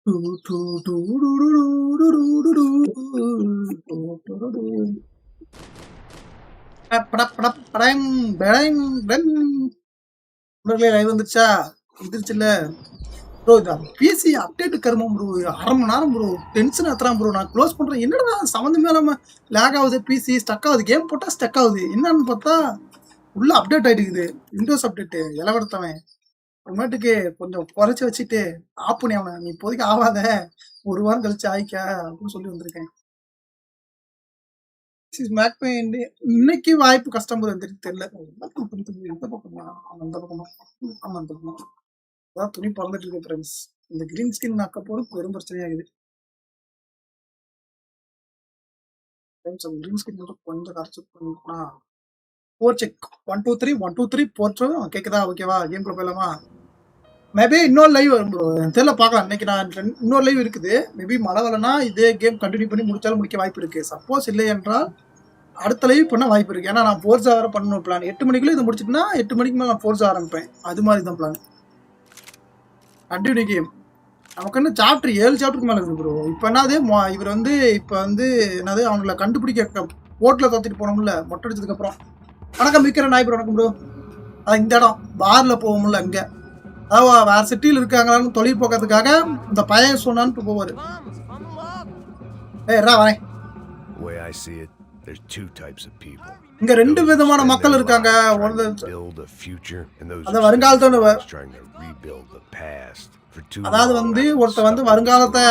வந்துருச்சா வந்துருச்சுல்ல ப்ரோ. இது பிஎஸ்சி அப்டேட் கருமம் ப்ரோ. 1/2 மணி நேரம் ப்ரோ. டென்ஷன் ஆத்துறான் ப்ரோ. நான் க்ளோஸ் பண்றேன். என்னடா சம்மந்தமே இல்லாம லேக் ஆகுது, பிசி ஸ்டக் ஆகுது, கேம் போட்டா ஸ்டக் ஆகுது. என்னன்னு பார்த்தா உள்ள அப்டேட் ஆயிட்டுக்குது. விண்டோஸ் அப்டேட் இலவடுத்தவன் அப்புறமேட்டுக்கு கொஞ்சம் குறைச்சி வச்சுட்டு ஆப் பண்ணி அவனை, நீ இப்போதைக்கு ஆகாத, ஒரு வாரம் கழிச்சு ஆயிக்கா அப்படின்னு சொல்லி வந்திருக்கேன். மேக் பெயின் இன்னைக்கு வாய்ப்பு கஷ்டம் ப்ரோ. தெரியல எந்த பக்கமா அந்த பக்கமா ஆமா அந்த பக்கமா அதான் துணி பறந்துட்டு இருக்கு ஃப்ரெண்ட்ஸ். இந்த கிரீன் ஸ்கின் அக்க போது பெரும் பிரச்சனையாகுது ஃப்ரெண்ட்ஸ். அந்த கிரீன் ஸ்கின் மட்டும் கொஞ்சம் கரைச்சி பண்ணிக்கணும்னா போர் செக் 1 2 3 1 2 3 போர்ட்டும் கேக்குதா? ஓகேவா? கேம் குள்ள போயிடலாமா? மேபி இன்னொரு லைவ் வரும் ப்ரோ. தெரியல பார்க்கலாம். இன்னைக்கு நான் இன்னொரு லைவ் இருக்குது. மேபி மழை வரலன்னா இதே கேம் கண்டினியூ பண்ணி முடிச்சாலும் முடிக்க வாய்ப்பு இருக்கு. சப்போஸ் இல்லை என்றால் அடுத்த லைவ் பண்ண வாய்ப்பு இருக்கு. ஏன்னா நான் ஃபோர்ஸா வேற பண்ணணும் பிளான். 8 மணிக்குள்ள இதை முடிச்சுட்டுனா 8 மணிக்கு மேலே நான் ஃபோர்ஸா ஆரம்பிப்பேன். அது மாதிரி தான் பிளான். கண்டினியூ கேம் நமக்கு என்ன சாப்டர் 7 சாப்டருக்கு மேலே இருக்கு ப்ரோ. இப்போ என்னது இவர் வந்து இப்போ வந்து என்னது அவங்கள கண்டுபிடிக்க போட்டில் தோத்திட்டு போனோம்ல மொட்டை அடிச்சதுக்கு அப்புறம். வணக்கம் விற்கிற நாய்ப்பு. வணக்கம் ப்ரோ. அது இந்த இடம் பார்ல போவோம்ல அங்கே, அதாவது வேற சிட்டியில் இருக்காங்களான்னு தொழில் போக்கிறதுக்காக இந்த பையன் சொன்னான்னு போவாரு. ஏய் வரேன். இங்க 2 விதமான மக்கள் இருக்காங்க. அது வருங்காலத்தோட அதாவது வந்து ஒருத்த வந்து வருங்காலத்தை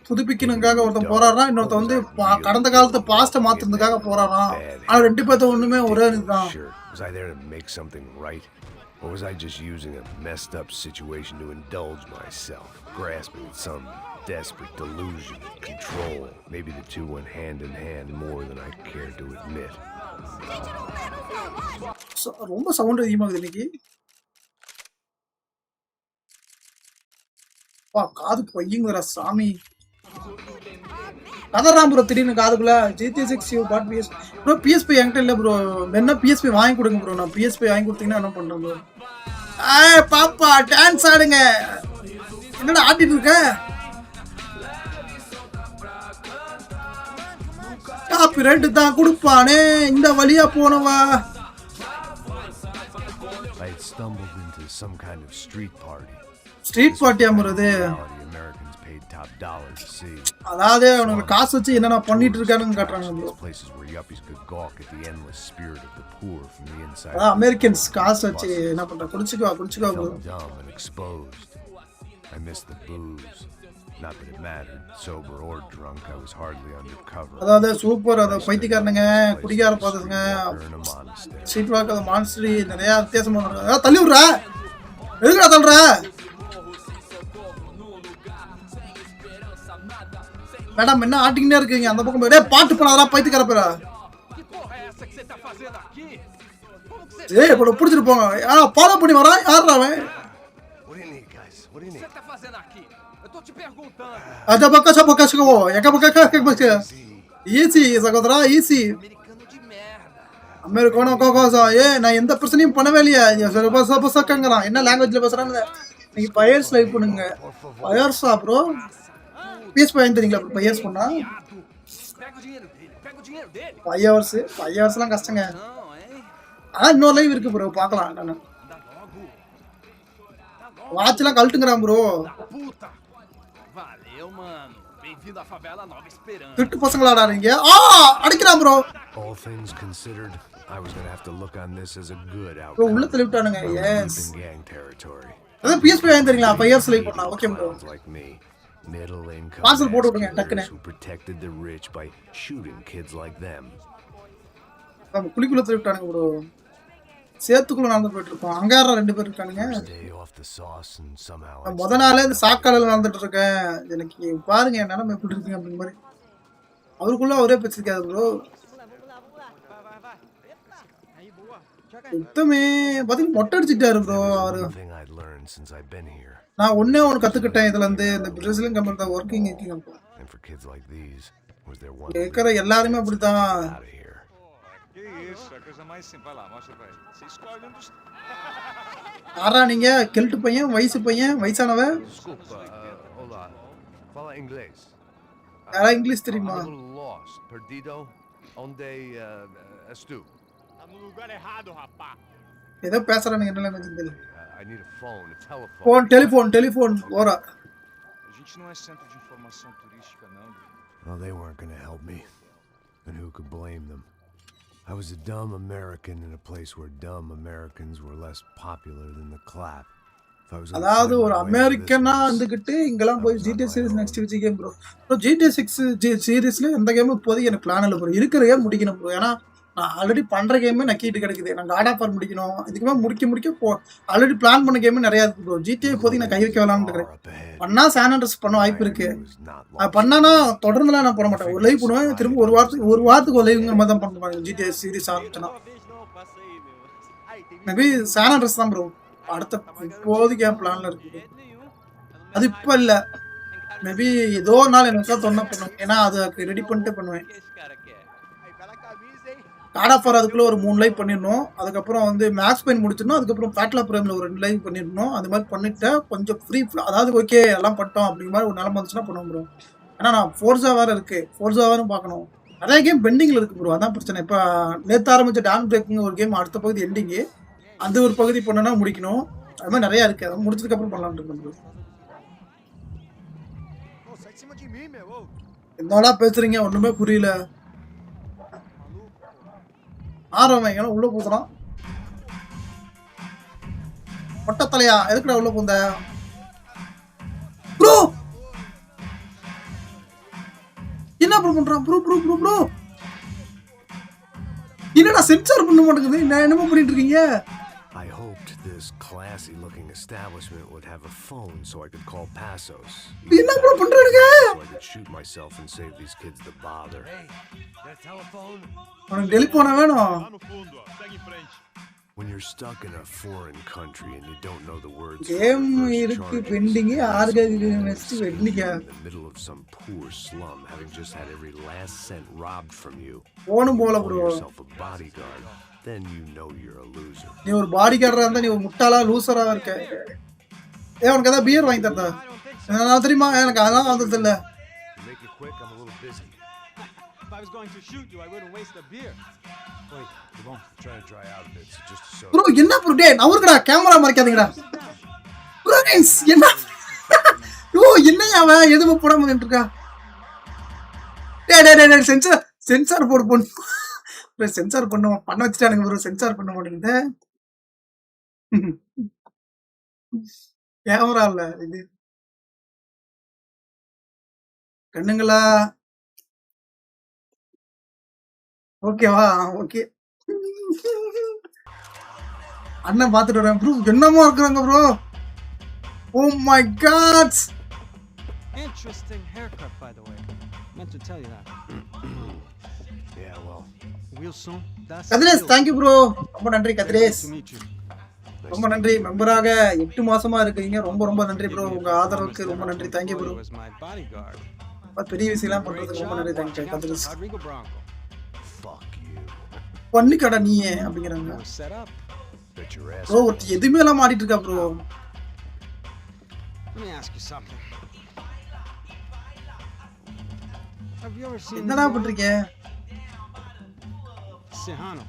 புதுப்பிக்கணுக்காக ஒருத்தன் போறாராம், இன்னொருத்த வந்து கடந்த காலத்தை பாஸ்ட மாத்துறதுக்காக போறாராம். ஆனா 2 பேர்த்த ஒண்ணுமே ஒரே இதுதான். Or was I just using a messed up situation to indulge myself, grasping at some desperate delusion of control? Maybe the two went hand in hand more than I care to admit. ரொம்ப sound அதிகமாகுது இன்னைக்கு. காது பையங்கிற சாமி கதறாம் bro. திடீர்னு காதுக்குள்ள GT6 பாட் PS bro. PSP என்கிட்ட இல்லை bro. என்ன PSP வாங்கி கொடுங்க ப்ரோ. நான் PSP வாங்கி கொடுத்தீங்கன்னா என்ன பண்றேன் ப்ரோ? பாப்பா டான்ஸ் ஆடுங்க. என்னடா ஆடிட்டு இருக்க? காப்பி ரைட் தான் கொடுப்பானே இந்த வழியா போனவா. ஸ்ட்ரீட் பார்ட்டியா ப்ரோது? அதாவது அவனுக்கு காசு வச்சு என்னென்ன பண்ணிட்டு இருக்கானுன்னு காட்டுறாங்க ப்ரோ. அமெரிக்கன்ஸ் காசு வச்சு என்ன பண்ற? குடிச்சுக்கோ குடிச்சுக்கோ ப்ரோ. அதாவது சூப்பர். அதை பைத்தியக்காரனுங்க குடிக்கார பாத்துங்க ஸ்ட்ரீட் வாக் அது மான்ஸ்டரி நிறைய வித்தியாசமா தள்ளி விடுற. எதுக்குடா தள்ளுற? மேடம் என்ன ஆட்டிக்கிட்டே இருக்கீங்க அந்த பக்கம்? டேய் பாட்டு பண்ணாதடா பைத்தியக்கார பேரா. ஏய் இப்ப புடிச்சிட்டு போங்க. ஃபாலோ பண்ணி வரா யாரா அவன்? அத பக்க சபக்க சகோ எக்க பக்க ஈஸி சகோதரா ஈஸி. அமெரிக்கானோ கோகோசா. நான் எந்த பிரச்சனையும் பண்ணவே இல்லையா? சக்கங்கறான். என்ன லாங்குவேஜ்ல பேசுறாங்க? நீங்க பயர்ஸ் லைவ் பண்ணுங்க. பயர்ஸா ப்ரோ? PSP வாங்கி தரீங்களா? 5 இயர்ஸ் பண்ணா 5 ஹவர்ஸ்லாம் கஷ்டங்க. இன்னொரு லைவ் இருக்கு ப்ரோ பார்க்கலாம். நான் வாட்ச்லாம் கழட்டுங்கறான் ப்ரோ. திட்டு பசங்களாடா நீங்க. அடிக்கிறான் ப்ரோ. உள்ள தள்ளிட்டானுங்க. எஸ் அதான் PSP வாங்கி தரீங்களா? 5 இயர்ஸ் லைவ் பண்ணா ஓகே ப்ரோ. பார்சல் போட்டு விடுங்க டக்குனே. குளிக்குள்ள தள்ளிட்டானுங்க ப்ரோ. சேத்துக்குள்ள நடந்து போயிட்டு இருக்கோம். அங்க யாரா 2 பேர் இருக்கானுங்க. முத நாளே இந்த சாக்காலையில நடந்துட்டு இருக்கேன். எனக்கு பாருங்க என் நிலைமை எப்படி இருக்குங்க அப்படிங்கிற மாதிரி. அவருக்குள்ள ஒரே பிரச்சனை இருக்காது ப்ரோ. சுத்தமே பாத்தீங்கன்னா மொட்டை அடிச்சுட்டாரு ப்ரோ அவரு. நான் ஒன்னே ஒன்று கத்துக்கிட்டேன் இதுல இருந்து. இந்த பிரேசிலியன் கம்பெனி தான் ஒர்க்கிங் கேட்கற எல்லாருமே அப்படித்தான். யாரா நீங்க? கெல்ட்டு பையன், வயசு பையன், வயசானவ. Fala inglés. யாரா இங்கிலீஷ் தெரியுமா? I'm a little lost. Perdido. Onde estu? Tá no lugar errado, rapá. ஏதோ பேசுறானுங்க என்னல தெரியல. I need a phone, a telephone. Telephone Vohra. A gente não é centro de informação turística não. Well, they weren't going to help me. And who could blame them? I was a dumb American in a place where dumb Americans were less popular than the clap. அதாவது ஒரு அமெரிக்கனா வந்துகிட்டு இங்கெல்லாம் போய் GTA series next Vijay game bro. GTA 6 சீரிஸ்ல எந்த கேமும் இப்போதைக்கு எனக்கு plan இல்லை ப்ரோ. இருக்கிற கேம் முடிக்கணும் ப்ரோ. ஏன்னா நான் ஆல்ரெடி பண்ற கேமே நக்கிட்டு கிடைக்குது. நான் காட் ஆஃப் வார் முடிக்கணும். இதுக்குமே முடிக்க ஆல்ரெடி பிளான் பண்ண கேமே நிறைய இருக்கு ப்ரோ. GTA இப்போதைக்கு நான் கை வைக்க வேணாம்னு இருக்கிறேன். பண்ணா சான் ஆண்ட்ரஸ் பண்ண வாய்ப்பு இருக்கு. அது பண்ணானா தொடர்ந்துலாம் நான் பண்ண மாட்டேன். ஒரு லைவ் பண்ணுவேன், திரும்ப ஒரு வாரத்துக்கு ஒரு லைவ்ங்கிற மாதிரி தான் பண்ணுவாங்க. GTA சீரிஸ் ஆரம்பிச்சேன்னா மேபி சான் ஆண்ட்ரஸ் தான் ப்ரோ அடுத்த இப்போதைக்கு என் பிளான்ல இருக்கு. அது இப்போ இல்லை, மேபி ஏதோ நாள் எனக்கு தொன்னா பண்ணுவேன். ஏன்னா அது ரெடி பண்ணிட்டு பண்ணுவேன். காட் ஆஃப் வார் அதுக்குள்ள ஒரு 3 லைவ் பண்ணிடணும். அதுக்கப்புறம் வந்து மேக்ஸ் பெயின் முடிச்சிடணும். அதுக்கப்புறம் பேட்லா பிரேம்ல ஒரு 2 லைவ் பண்ணிடணும். அது மாதிரி பண்ணிட்டு கொஞ்சம் ஃப்ரீ, அதாவது ஓகே எல்லாம் பண்ணிட்டோம் அப்படிங்கிற மாதிரி ஒரு நிலம வந்துச்சுன்னா பண்ணுவோம் ப்ரோ. ஏன்னா நான் ஃபோர்ஸா வேற இருக்கு, ஃபோர்ஸா வேறும் பார்க்கணும். நிறைய கேம் பெண்டிங்ல இருக்கு ப்ரோ. அதான் பிரச்சனை. இப்போ நேற்று ஆரம்பிச்ச டான் பிரேக்கிங் ஒரு கேம் அடுத்த பகுதி எண்டிங்கு, அந்த ஒரு பகுதி பண்ணனா முடிக்கணும். அது மாதிரி நிறைய இருக்கு. அதை முடிச்சதுக்கு அப்புறம் பண்ணலாம்னு இருக்கேன் ப்ரோ. என்னடா பேசுறீங்க, ஒண்ணுமே புரியல. ஆரவன் ஏன்னா உள்ள போகிறான். மொட்டத்தலையா எதுக்குடா உள்ள போந்த ப்ரோ? என்ன ப்ரோ பண்றான் ப்ரோ? ப்ரோ என்னடா சென்சார் பண்ண மாட்டேங்குது. நான் என்னமோ பண்ணிட்டு இருக்கீங்க? I hoped this classy-looking establishment would have a phone so I could call Passos. என்ன ப்ரோ பண்றீங்க? So I could shoot myself and save these kids the bother. Hey, that telephone? உனக்கு டெலிஃபோன் வேணும். Lá no fundo, ó. Segue em frente. When you're stuck in a foreign country and you don't know the words game இருக்கு bending. யாருக்கு next வெட்னிங்க? in the middle of some poor slum, having just had every last cent robbed from you, போனும் போல call bro. yourself a bodyguard, then you know you're a loser. நீ ஒரு பாடி கார்டரா இருந்தா நீ ஒரு முட்டாளா லூசரா இருக்க. உனக்கு ஏதாவது பியர் வாங்கி தரதா? நான் தெரியுமா, எனக்கு அதான் வந்தது இல்ல. Make it quick, I'm a little busy. If I was going to shoot you, I wouldn't waste a beer. Wait, come on, I'm trying to dry out a bit, so just a soda. Bro என்ன bro டே நவர்க்கடா, camera மறைக்காதீங்கடா. Pros என்ன ஓ என்னையா அவன் எதுவும் போட மாட்டேன்னு இருக்கா? டே sensor போடு bro. Sensor பண்ண வச்சுட்டானுங்க ப்ரோ. சென்சார் பண்ண மாட்டேங்குது. கேமரா இல்ல இது கண்ணுங்களா. ஓகேவா? ஓகே அண்ணன் பார்த்துட்டு வரேன் ப்ரோ. என்னமோ இருக்கிறாங்க bro. Oh my god. Interesting haircut, by the way. Meant to tell you that. Yeah, well, Real soon. That's Kathiresh thank you bro. ரொம்ப நன்றி கதிரேஷ். to meet you. ரொம்ப நன்றி. மெம்பராக 8 மாசமா இருக்கீங்க. ரொம்ப நன்றி ப்ரோ. உங்க ஆதரவுக்கு ரொம்ப நன்றி. Thank you bro. Was my bodyguard. பெரிய விஷயம்லாம் பண்றதுக்கு ரொம்ப நன்றி. Thank you Kathiresh. Rodrigo Bronco. fuck you. பண்ணிக்கடா நீயே அப்படிங்கிறாங்க Was set up. Bet your ass. Bro. ஒருத்தி எதுவுமே எல்லாம் ஆடிட்டு இருக்கா bro. Let me ask you something. Have you ever seen என்னடா பண்றீங்க? Sehano?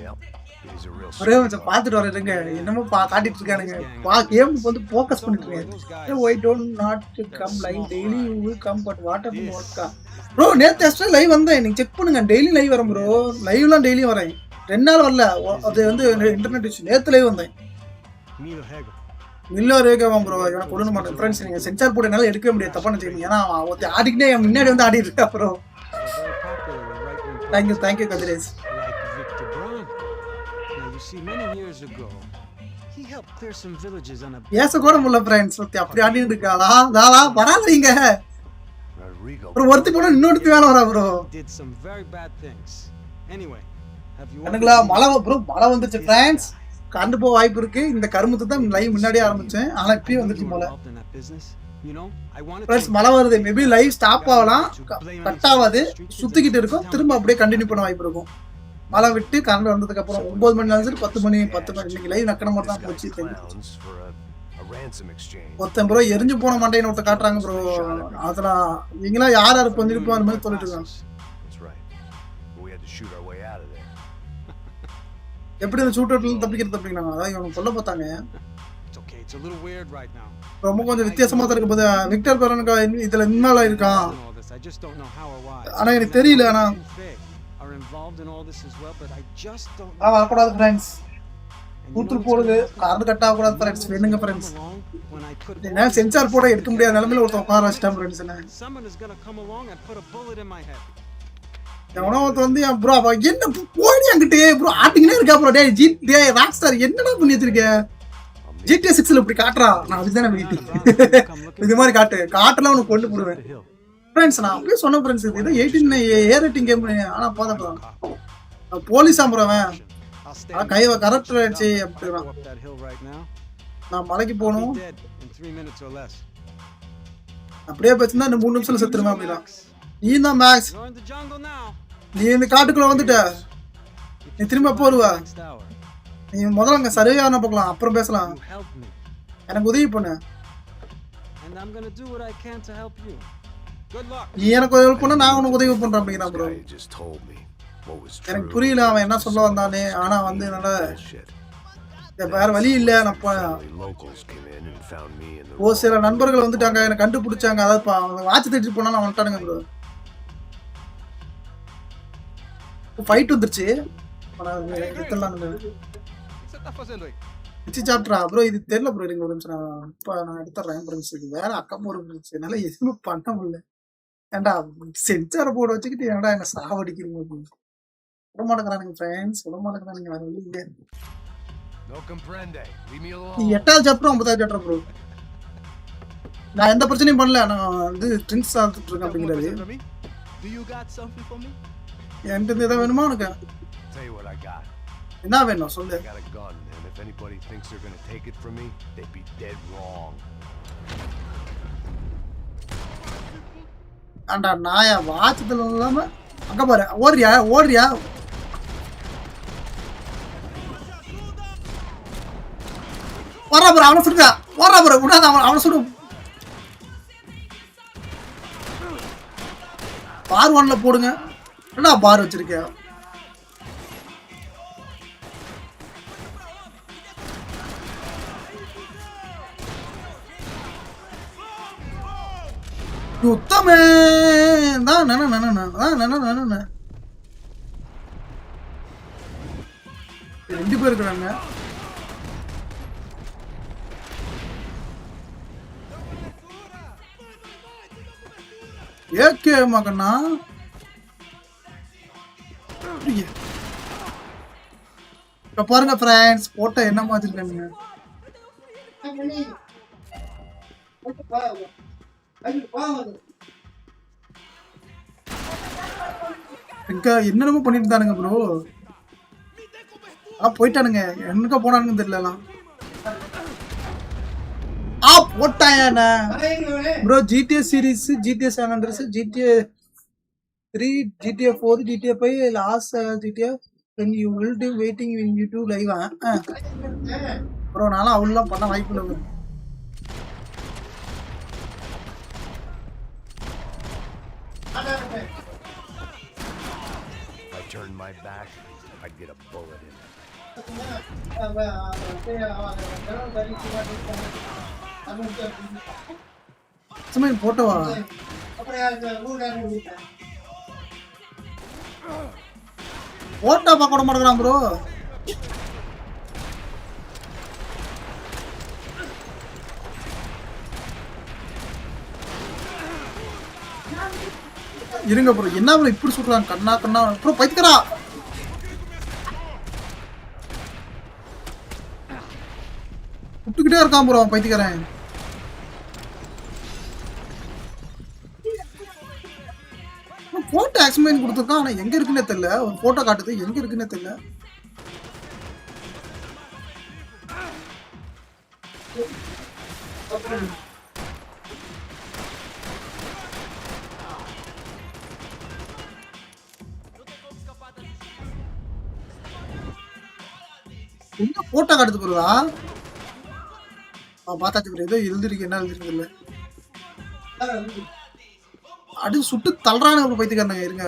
Yep, he's a real ஒரே கொஞ்சம் பார்த்துட்டு வரேங்க. என்னமோ காட்டிட்டு இருக்கானுங்க. கேம் வந்து ஃபோக்கஸ் பண்ணிட்டு இருக்கேன். why don't not come live daily you will come but what of vodka bro? நேத்து எக்ஸ்ட்ரா லைவ் வந்தேன். நீங்க செக் பண்ணுங்க. டெய்லி லைவ் வரேன் ப்ரோ. லைவ்லாம் டெய்லியும் வரேன். 2 நாள் வரல. அது வந்து இன்டர்நெட் இஷ்யூ. நேத்து லைவ் வந்தேன். Milo Hego. மில்லோ ரேகவாம் ப்ரோ. எனக்கு கொடுக்க மாட்டேன் ஃப்ரெண்ட்ஸ். நீங்க சென்சார் போட்டு என்னால எடுக்கவே முடியாது. தப்பா நினைச்சீங்க. ஏன்னா ஒருத்தி ஆடிக்கிட்டே என் முன்னாடி வந்து ஆடிட்டு இருக்கா bro. Very popular with right-wing thank you Kathiresh. like Victor Bronco. Now you see, many years ago, he helped clear some villages on a பேச கூட முடியல ஃப்ரெண்ட்ஸ். ஒருத்தி அப்படி ஆடிட்டு இருக்காளா? தாளா வராதீங்க Rodrigo. ப்ரோ. ஒருத்தி போட இன்னொருத்தி வேலை வரா bro. did some very bad things. Anyway, have you எனக்குல மழை ப்ரோ. மழை வந்துச்சு ஃப்ரெண்ட்ஸ். கண்டு போக வாய்ப்பு இருக்கு. இந்த கருமத்தை தான் லைவ் முன்னாடியே ஆரம்பிச்சேன். ஆனா இப்பயும் வந்துச்சு போல ஃப்ரெண்ட்ஸ். மழை வருது. மேபி லைவ் ஸ்டாப் ஆகலாம், கட் ஆகாது, சுத்திக்கிட்டு இருக்கும். திரும்ப அப்படியே கண்டினியூ பண்ண வாய்ப்பு இருக்கும். மழை விட்டு கரண்ட் வந்ததுக்கு அப்புறம் 9 மணி நேரம் 10 மணி இன்னைக்கு லைவ் நக்கன மாதிரி தான் போச்சு. Clowns for a A ransom exchange. ஒருத்தன் ப்ரோ எரிஞ்சு போன மண்டைன்னு ஒருத்த காட்டுறாங்க ப்ரோ. அதெல்லாம் இவங்களா யார் யாருக்கு வந்துருப்போம் அந்த மாதிரி சொல்லிட்டு இருக்காங்க. That's right. We had to shoot our way out of there. எப்படி இந்த ஷூட் அவுட்ல தப்பிக்கிறது அப்படிங்கறாங்க. அதான் இவங்க கொல்ல பார்த்தாங்க. It's okay. It's a little weird right now. ரொம்ப கொஞ்சம் வித்தியாசமா தான் இருக்கு போது விக்டர் பெரனுக்கு இதுல involve ஆயிருக்கான். I just don't know how or why. ஆனா எனக்கு தெரியல ஆனா are involved in all this as well, but I just don't know. வரக் கூடாது फ्रेंड्स. கூத்து போடுது கார்டு கட் ஆக கூடாது फ्रेंड्स. வேணுங்க फ्रेंड्स. என்ன சென்சார் போட எடுக்க முடியாத நிலைமையில ஒருத்தன் உட்கார வச்சிட்டான் फ्रेंड्स. என்ன someone is going to come along and put a bullet in my head. எவனோ வந்து ப்ரோ என்ன போடி அங்கிட்டே ப்ரோ ஆட்டிங்கனே இருக்கா ப்ரோ. டேய் ஜிடி ராக் ஸ்டார் என்னடா பண்ணி வச்சிருக்க? GTA 6ல இப்படி காட்றா. நான் அதுதானே வெயிட்டிங். இது மாதிரி காட்டல உனக்கு கொண்டு போடுவேன். फ्रेंड्स நான் அப்படியே சொன்ன फ्रेंड्स இது 18 ஏ ரேட்டிங் கேம் ஆனா போதா போலீஸ் ஆம்பறவன் கைவ கரெக்ட் ஆச்சு அப்படினா நான் மலைக்கு போணும். அப்படியே பேசினா இந்த 3 நிமிஷத்துல செத்துறேன் அப்படினா. நீ தான் மேக்ஸ். நீ இந்த காட்டுக்குள்ள வந்துட்ட. நீ திரும்ப போடுவா. நீ முதல்ல அங்க சரியான பார்க்கலாம் அப்புறம் பேசலாம். எனக்கு உதவி பண்ணு. And I'm going to do what I can to help you. Good luck. நீ எனக்கு உதவி பண்ண நான் உனக்கு உதவி பண்றேன் அப்படிங்கறா ப்ரோ. எனக்கு புரியல அவன் என்ன சொல்ல வந்தானே. ஆனா வந்து என்னால வேற வழி இல்ல. நான் சில நண்பர்கள் வந்துட்டாங்க என்ன கண்டுபிடிச்சாங்க. அதாவது வாட்ச் தட்டிட்டு போனா நான் வந்துட்டானுங்க ப்ரோ. ஃபைட் வந்துருச்சு. சாப்டரா ப்ரோ இது தெரியல ப்ரோ. இருங்க ஒரு நிமிஷம் நான் எடுத்துறேன் ஃப்ரெண்ட்ஸ். இது வேற அக்கம் ஒரு ஃப்ரெண்ட்ஸ். என்னால எதுவுமே பண்ண முடியல. ஏன்டா சென்சாரை போட வச்சுக்கிட்டு ஏன்டா என்ன சாவடிக்கிறீங்க? விட மாட்டேங்கிறானுங்க ஃப்ரெண்ட்ஸ். விட மாட்டேங்கிறானுங்க வேற வழி இல்ல. நீ 8வது சாப்டர் 9வது சாப்டர் ப்ரோ. நான் எந்த பிரச்சனையும் பண்ணல. நான் வந்து ட்ரிங்க்ஸ் சாப்பிட்டுட்டு இருக்கேன் அப்படிங்கிறது. என்கிட்ட ஏதாவது வேணுமா உனக்கு? என்ன வேணும் சொல்லு. If anybody thinks they're going to take it from me, they'd be dead wrong. அண்டா நாயா வாட்சத்துல இல்லாம அங்க பாரு ஓடுறியா வரா பாரு அவனை சுடுங்க. வரா பாரு உடாத அவனை சுடு. பார் 1ல போடுங்க. என்ன பார் வச்சிருக்க? உத்தமே தான் ரெண்டு பேர் இருக்கிறாங்க. ஏகே மகனா இப்ப பாருங்க ஃப்ரெண்ட்ஸ் போட்டோ என்ன மாதிரி இருக்காங்க. என்னென்னமோ பண்ணிட்டு தானுங்க ப்ரோ. போயிட்டானுங்க. எங்க போனானுங்க தெரியல. போட்டாங்க bro. GTA series GTA 700 GTA 3 GTA 4 GTA 5 last GTA when you will do waiting when you do live bro. நான்லாம் அவ்வளோலாம் பண்ண வாய்ப்பு இல்லை. If I turned my back, I'd get a bullet in it. சும்மா போட்டோவா photo பார்க்க விட மாட்டேங்கிறான் bro. இருங்க ப்ரோ. என்ன ப்ரோ இப்படி சொல்றாங்க? கண்ணா ப்ரோ பைத்தியக்காரா. விட்டுக்கிட்டே இருக்கான் ப்ரோ பைத்தியக்காரன். போட்டோ எக்ஸ்பிளைன் கொடுத்துருக்கான். ஆனா எங்க இருக்குன்னே தெரியல. ஒரு போட்டோ காட்டுது எங்க இருக்குன்னே தெரியல. என்ன போட்டோ காட்டுது ப்ரோவா? பார்த்தாச்சு ப்ரோ. ஏதோ எழுதிருக்கு, என்ன எழுதிருக்கு இல்ல. அடி சுட்டு தள்ளுறானுங்க ப்ரோ பைத்தியக்காரனுங்க. இருங்க.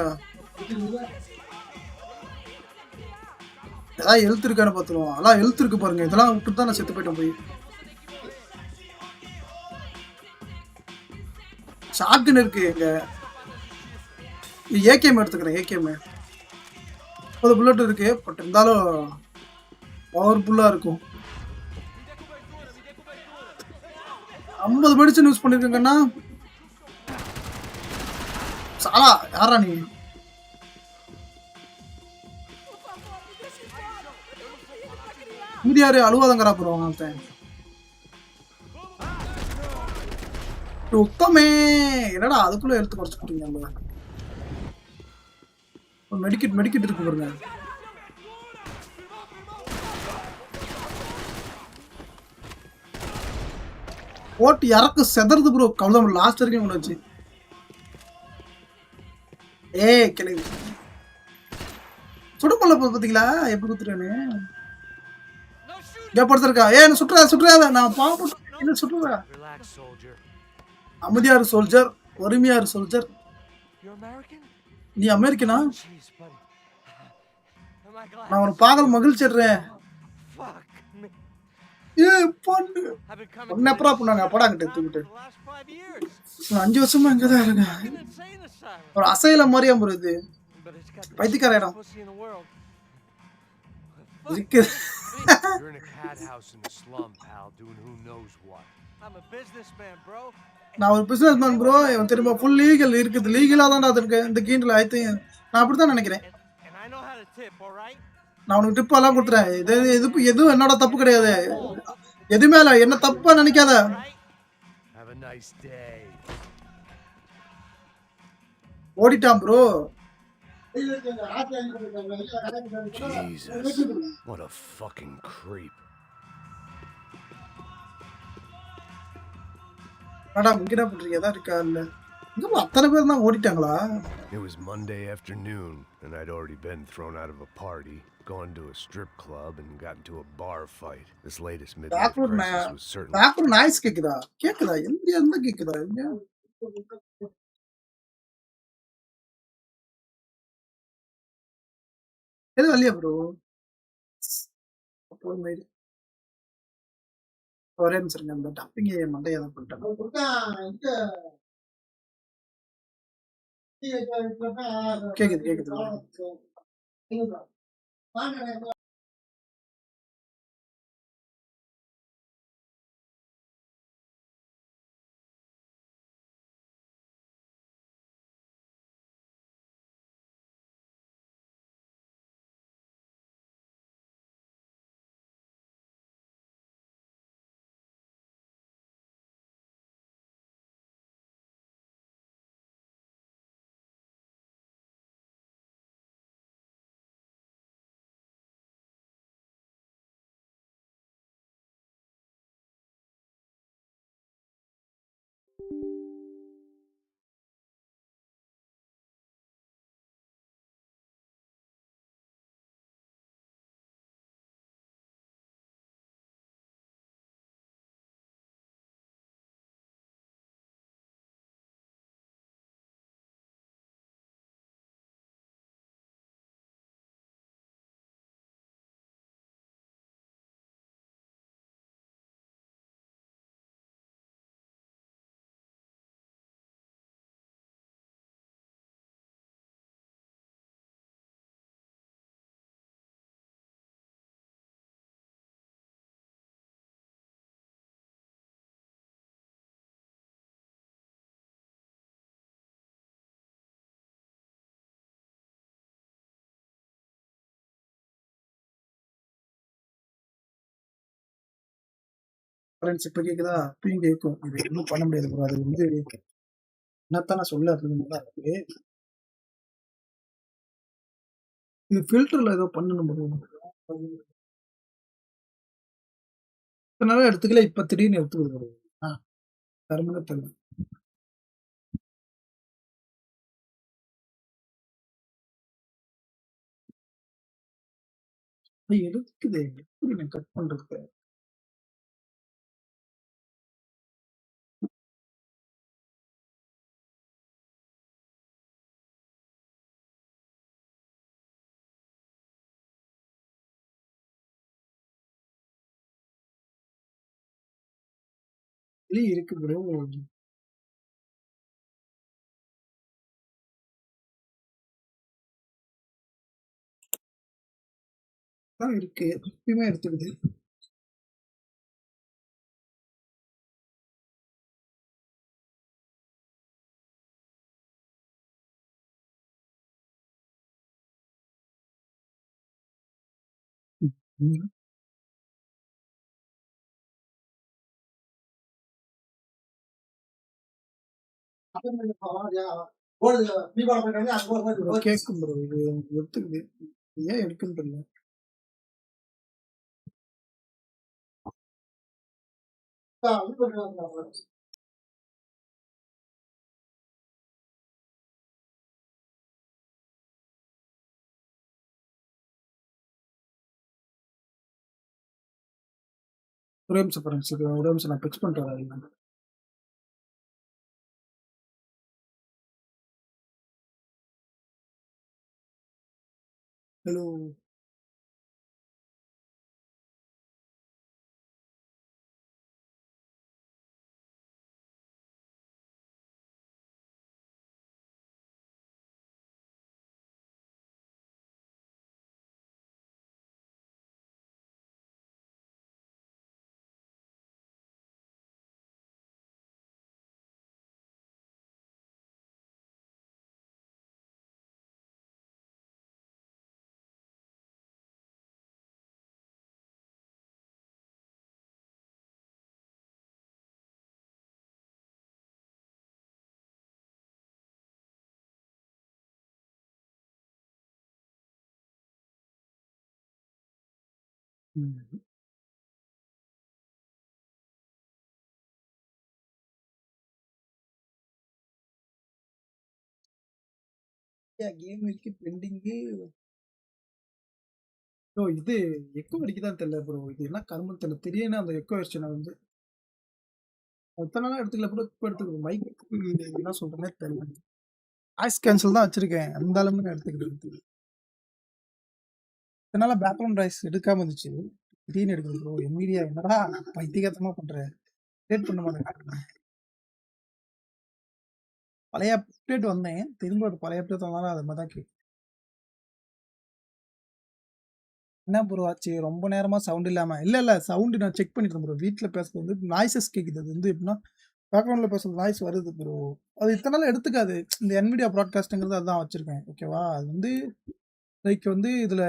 ஏதாவது ஹெல்த் இருக்கான்னு பார்த்துருவோம். அதெல்லாம் ஹெல்த் இருக்கு பாருங்க. இதெல்லாம் விட்டுட்டு தான் நான் செத்து போயிட்டேன் போய். ஷாட்கன் இருக்கு எங்க. ஏகேஎம் எடுத்துக்கிறேன். ஏகேஎம் 30 புல்லட் இருக்கு. பட் இருந்தாலும் பவர்ஃபுல்லா இருக்கும். 50 மெடிசன் யூஸ் பண்ணிருக்கேங்கன்னா சாலா யாரா நீ? இந்தியாரு அழுவாதங்கரா போறவங்க. உத்தமே என்னடா அதுக்குள்ள எடுத்து குறைச்சுக்கிட்டீங்க. மெடிக்கிட் இருக்கு பாருங்க. போட்டு இறக்கு செதறது ப்ரோ. கவுதம் லாஸ்ட் வரைக்கும் கொண்டு வச்சு. கிளவி சுடுப்பல்ல பாத்தீங்களா எப்படி குத்துறானு? படுத்திருக்கா. என்ன சுட்டுறாத. நான் பாவம் என்ன சுட்டுறா. அமைதியாரு சோல்ஜர், வறுமையாரு சோல்ஜர். நீ அமெரிக்கனா? நான் ஒரு பாகல் மகிழ்ச்சிடுறேன். பொண்ணு பண்ணாங்க படாங்கிட்ட தூக்கிட்டு 5 வருஷமா இங்கதான் இருங்க. ஒரு அசைல மாதிரியா ப்ரோ இது. பைத்தியக்கார இடம் இருக்கு. You're in a cat house in the slum, pal, doing who knows what. I'm a businessman, bro. நான் ஒரு பிசினஸ் மேன் ப்ரோ. திரும்ப ஃபுல் லீகல் இருக்குது. லீகலா தான் இருக்கு இந்த கீண்ட்ல. ஐ திங்க் நான் அப்படித்தான் நினைக்கிறேன். And I know how to tip, all right? நான் உனக்கு டிப் எல்லாம் கொடுத்துறேன். எதுவும் என்னோட தப்பு கிடையாது. எதுவுமே இல்ல. என்ன தப்பா நினைக்காத. Have a nice day. ஓடிட்டான் bro. Jesus, what a fucking creep. Madam இங்க என்ன பண்றீங்க? ஏதா இருக்கா இல்ல? இங்க அத்தனை பேர் தான் ஓடிட்டாங்களா? It was Monday afternoon, and I'd already been thrown out of a party, gone to a strip club, and got into a bar fight. This latest midlife crisis was certainly... background noise கேக்குதா? எந்த கேக்குதா? எது இல்லையா bro? ஒரே நிமிஷம் அந்த dubbing மண்டையை தான் பண்ணிட்டேன். கேக்குது. ஃப்ரெண்ட்ஸ் இப்ப கேக்குதா? இப்பயும் கேட்கும். இது ஒன்றும் பண்ண முடியாது ப்ரோ. அது என்னத்தான் நான் சொல்ல இருக்கு. இது ஃபில்டர்ல ஏதோ பண்ணணும் ப்ரோ. இதனால எடுத்துக்கல. இப்ப திடீர்னு எடுத்துக்குது ப்ரோ. தருமங்க தெரியல. எடுக்குது எப்படி நான் கட் பண்றது? கிளி இருக்கு ப்ரோ. தான் இருக்கு. எப்பயுமே எடுத்துக்குது. ம். கேக்கும் ப்ரோ. இது எடுத்துக்குது. ஏன் எடுக்குன்னு தெரியல. ஒரே நிமிஷம் ஃப்ரெண்ட்ஸ். ஒரே நிமிஷம் நான் பிச் பண்ணிட்டு வரேன். ஹலோ. ம். கேம் இருக்கு பெண்டிங்கு. ப்ரோ இது எக்கோ அடிக்குதான் தெரியல ப்ரோ. இது என்ன கரும்பு தெரியல. திடீர்னு அந்த எக்கோ அடிச்சு நான் வந்து எத்தனை நாளா எடுத்துக்கல ப்ரோ. இப்போ எடுத்துக்கணும். மைக் என்ன சொல்றேன்னே தெரியல. வாய்ஸ் கேன்சல் தான் வச்சிருக்கேன். அந்த அளவுக்கு நான் எடுத்துக்கிட்டு இதனால பேக்ரவுண்ட் வாய்ஸ் எடுக்காம இருந்துச்சு. திடீர்னு எடுக்குது ப்ரோ. எம்மிடியா என்னடா பைத்தியகாரத்தமா பண்ற. அப்டேட் பண்ண மாட்டேன். பழைய அப்டேட் வந்தேன். திரும்ப ஒரு பழைய அப்டேட் வந்தாலும் அது மாதிரி தான் கேட்கும். என்ன ப்ரோ ஆச்சு? ரொம்ப நேரமா சவுண்ட் இல்லாம. இல்ல சவுண்ட் நான் செக் பண்ணிட்டேன் ப்ரோ. வீட்ல பேசுறது வந்து நாய்ஸஸ் கேக்குது. அது வந்து எப்படின்னா பேக்ரவுண்ட்ல பேசுறது நாய்ஸ் வருது ப்ரோ. அது இத்தனை நாள் எடுத்துக்காது. இந்த NVIDIA ப்ராட்காஸ்ட்ங்கிறது அதான் வச்சிருக்கேன். ஓகேவா? அது வந்து லைக் வந்து இதுல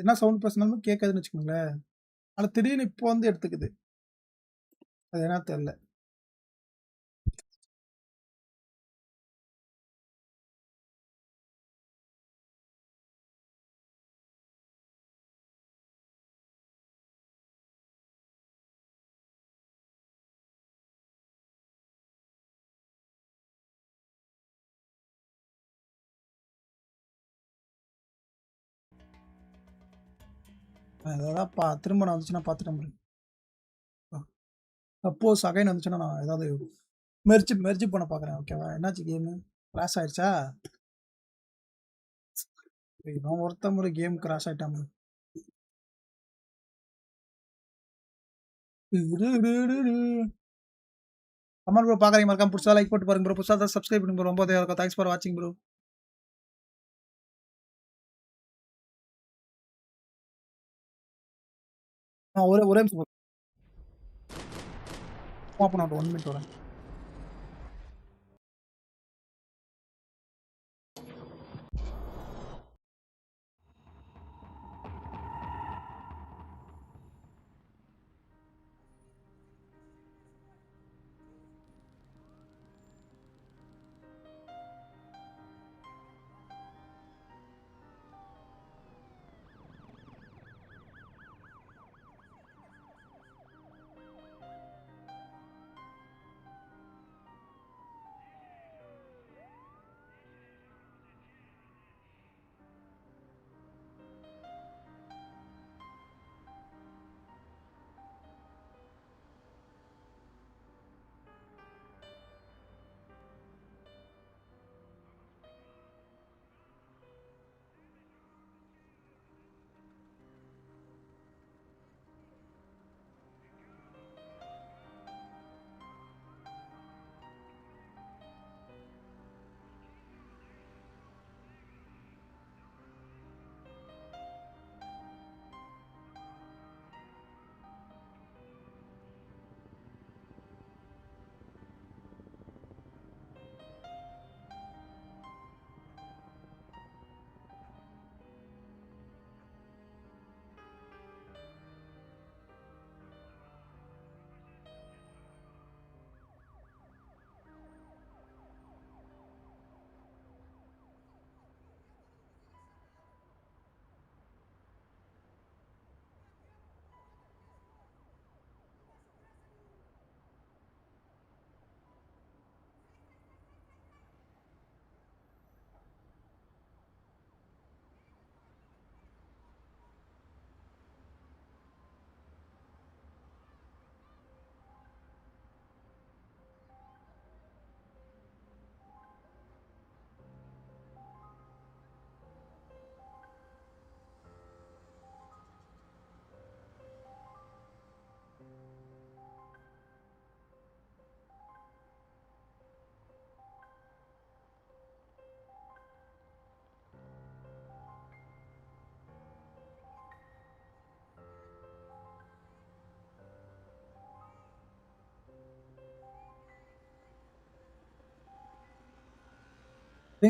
என்ன சவுண்ட் பேசினாலும் கேட்காதுன்னு வச்சுக்கோங்களேன். ஆனா திடீர்னு இப்போ வந்து எடுத்துக்குது. அது என்ன தெரியல. அதான் திரும்ப நான் வந்துச்சுன்னா பார்த்துட்டேன் ப்ரோ. சப்போஸ் அகைன் வந்துச்சுன்னா நான் ஏதாவது மெர்ஜ் பண்ண பார்க்குறேன். ஓகேவா? என்னாச்சு கேமு? கிராஷ் ஆயிடுச்சா? இவன் ஒருத்தன் ஒரு கேம் கிராஷ் ஆயிட்டான் bro. கமெண்ட் ப்ரோ பார்க்குறீங்க மறக்காம புதுசா லைக் போட்டு பாருங்க ப்ரோ. புதுசா தான் சப்ஸ்கிரைப் பண்ணுங்க ப்ரோ. ரொம்ப இருக்கும். தேங்க்ஸ் ஃபார் வாட்சிங் ப்ரோ. ஒரே ஒரே நிமிஷம் ஓப்பன் ஆகட்டும். 1 மினிட் வரேன்.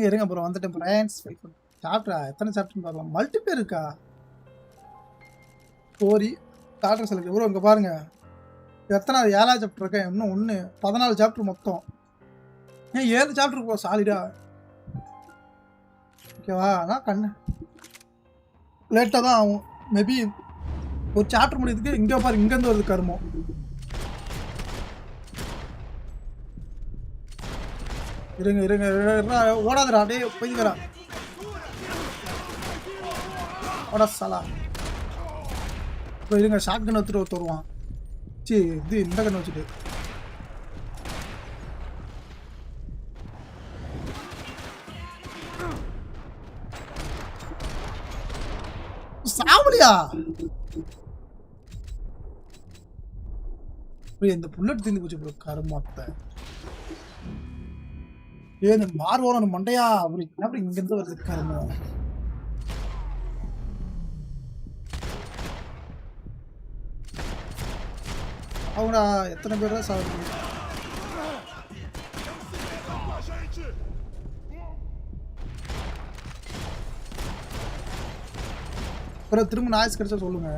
இருங்க ப்ரோ வந்துட்டேன் ஃப்ரெண்ட்ஸ். சாப்டரா எத்தனை சாப்டர்னு பார்க்கலாம். மல்டிபிளேயர் இருக்கா? Story chapter select bro. இங்கே பாருங்க எத்தனாவது 7வது சாப்டர் இருக்கேன். இன்னும் 14 சாப்டர் மொத்தம். 7 சாப்டர் இருக்கும் சாலிடா. ஓகேவா? அதான் கண்ணு லேட்டாக தான் ஆகும். மேபி ஒரு சாப்டர் முடியதுக்கு இங்கே பாரு இங்கேருந்து வருது கருமம். இருங்க ஓடாதடா டே போய்க்கிறா. ஓடா சாலா. இப்போ இருங்க ஷாட் கன் எடுத்துட்டு வருவான். இது இந்த கண்ணு வச்சுட்டு சாவலியா? இந்த புல்லட் தீர்ந்து போச்சு ப்ரோ கருமாத்த. இந்த மார்வோன மண்டையா அப்படி அப்படி இங்க இருந்து வருது கருமம். அவங்கடா எத்தனை பேர் தான் சாப்பிடுங்க. அப்புறம் திரும்ப நாய்ஸ் கிடைச்சா சொல்லுங்க.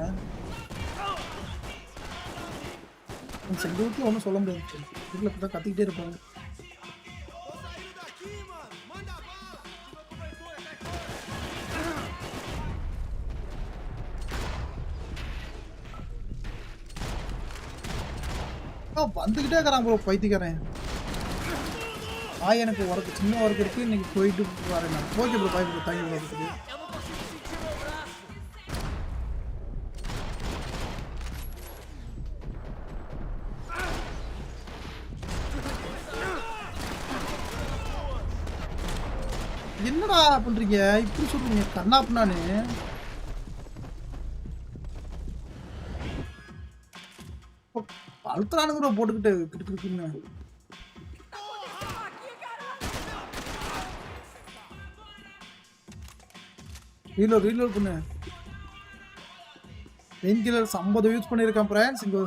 எங்கள் வீட்டில் ஒன்றும் சொல்ல முடியாது. வீட்டில் இப்போ தான் கத்திக்கிட்டே இருப்பாங்க. வந்துக்கிட்டே இருக்கிறான் ப்ரோ பைத்தியக்காரன். எனக்கு ஒர்க்கு சின்ன ஒர்க் இருக்குது. இன்னைக்கு போயிட்டு வரேன் நான். Okay bro bye bro thank you bro. இருக்குது என்னடா பண்றீங்க இப்படி சொல்றீங்க கண்ணா பண்ணானு? அழுத்துறானு கூட போட்டுக்கிட்டு கிட்டுக்குன்னு. ரீலோட் பண்ணு. பெயின் கில்லர் 50 யூஸ் பண்ணியிருக்கான் ஃப்ரெண்ட்ஸ். இங்கே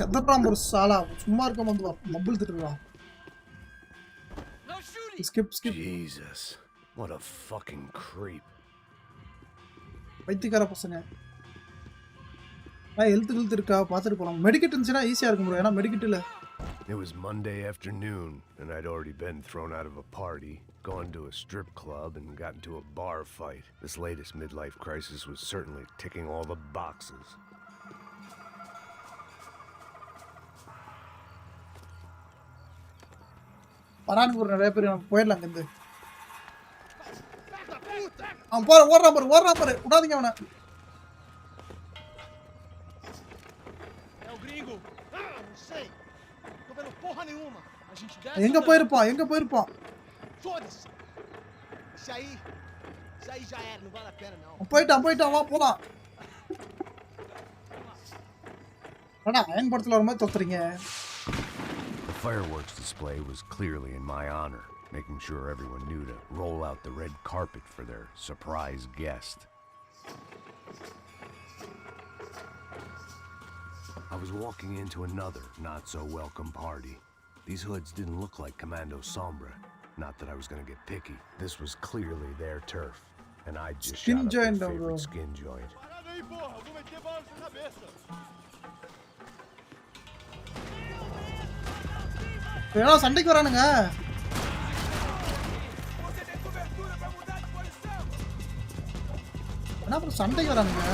செத்தப்படாம ஒரு சாலா சும்மா இருக்க வந்து மப்பிள் திட்டுறான். ஸ்கிப் Jesus, what a fucking creep. பைத்தியக்கார பசங்க. ஹெல்த் இருக்கா பார்த்துட்டு போகலாம். மெடிக்கெட் இருந்துச்சுன்னா ஈஸியாக இருக்கும் ப்ரோ. ஏன்னா மெடிக்கெட் இல்லை. It was Monday afternoon, and I'd already been thrown out of a party, gone to a strip club, and got into a bar fight. This latest midlife crisis was certainly ticking all the boxes. வரானுக்கு ஒரு நிறைய பேர் போயிடலாம் இங்கேருந்து. அவன் போற ஓடுறான் பாரு விடாதீங்க அவனை. எங்க போயிருப்பான்? போயிட்டான் வா போலாம். அயன் படத்துல வர மாதிரி தொத்துறீங்க. The fireworks display was clearly in my honor, making sure everyone knew to roll out the red carpet for their surprise guest. I was walking into another not-so-welcome party. These hoods didn't look like Commando Sombra. Not that I was going to get picky. This was clearly their turf, and I just shot up their favorite skin joint. சண்டைக்கு வரானுங்க. சண்டைக்கு வரானுங்க.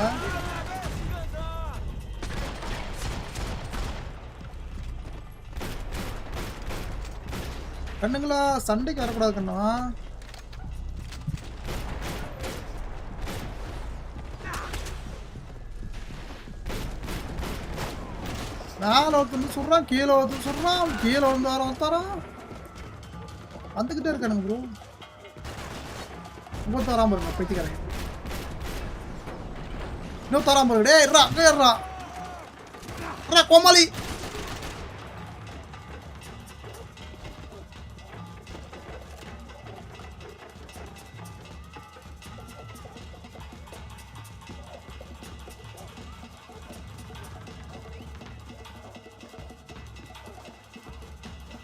கண்ணுங்களா சண்டைக்கு வரக்கூடாது கண்ணா. மேல ஒருத்தர் சொல்றான், கீழே ஒருத்தர் சொல்றான், கீழே வந்து வரான் வந்துகிட்டே இருக்கானுங்க ப்ரோ. 54 இருக்கு பைத்தியக்காரங்க. 24 டே இருறா கோமாளி.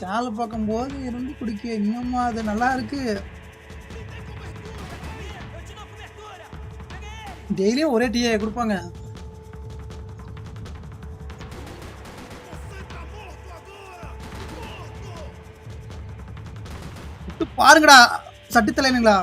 சேனல் பார்க்கும்போது இருந்து குடிக்க இன்னுமா அது நல்லா இருக்கு. டெய்லியும் ஒரே டீயை கொடுப்பாங்க. பாருங்கடா சட்டி தலைனுங்களா.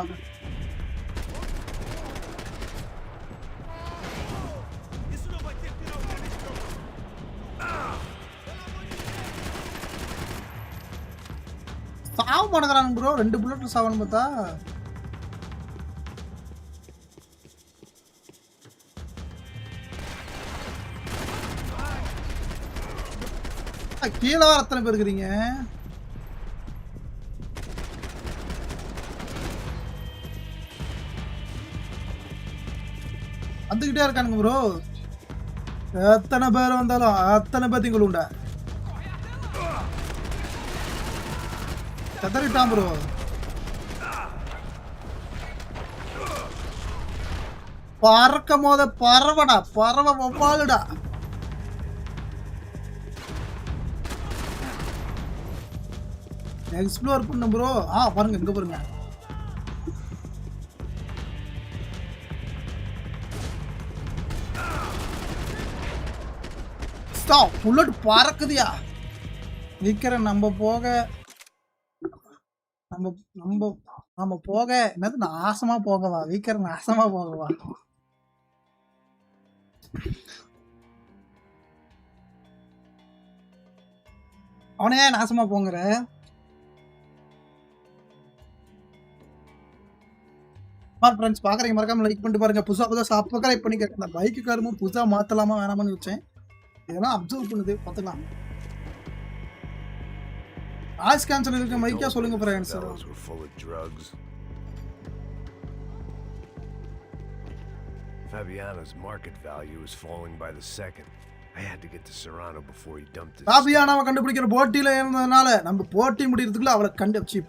சாவு பண்ணுறாங்க ப்ரோ. 2 புல்லட் சாவன்னு பார்த்தா கீழே வர எத்தனை பேர் இருக்கிறீங்க? வந்துகிட்டே இருக்கானுங்க ப்ரோ. எத்தனை பேர் வந்தாலும் அத்தனை பேர்த்தையும் கொள்ளுண்டா. கதறிட்டான் ப்ரோ. பறக்கும் போத பறவடா, பறவை வவ்வாலுடா. எக்ஸ்ப்ளோர் பண்ண ப்ரோ. பாருங்க இங்க பாருங்க. ஸ்டாப். புல்லட் பறக்குதியா. விக்கிறேன் நம்ம போக நம்ம போக என்னது நாசமா போகவா? வீக்கர் நாசமா போகவா? அவனே நாசமா போங்கிற. ஃப்ரெண்ட்ஸ் பாக்குறீங்க மறக்காம லைக் பண்ணிட்டு பாருங்க. புதுசா சப்ஸ்கிரைப் பண்ணிக்க. இந்த பைக்கு காரமும் புதுசா மாத்தலாமா வேணாமான்னு வச்சேன். இதெல்லாம் அப்சர்வ் பண்ணுது பார்த்துக்கலாம். ஆஸ் கேன்சல் இருக்கு மைக்கா சொல்லுங்க friends. Fabiana's market value is falling by the second. I had to get to Serrano before he dumped his. Fabianaவை கண்டுபிடிக்கிற போட்டியில இருந்ததனால நம்ம போட்டி முடிக்கிறதுக்குள்ள அவளை கண்டுபிடிச்சி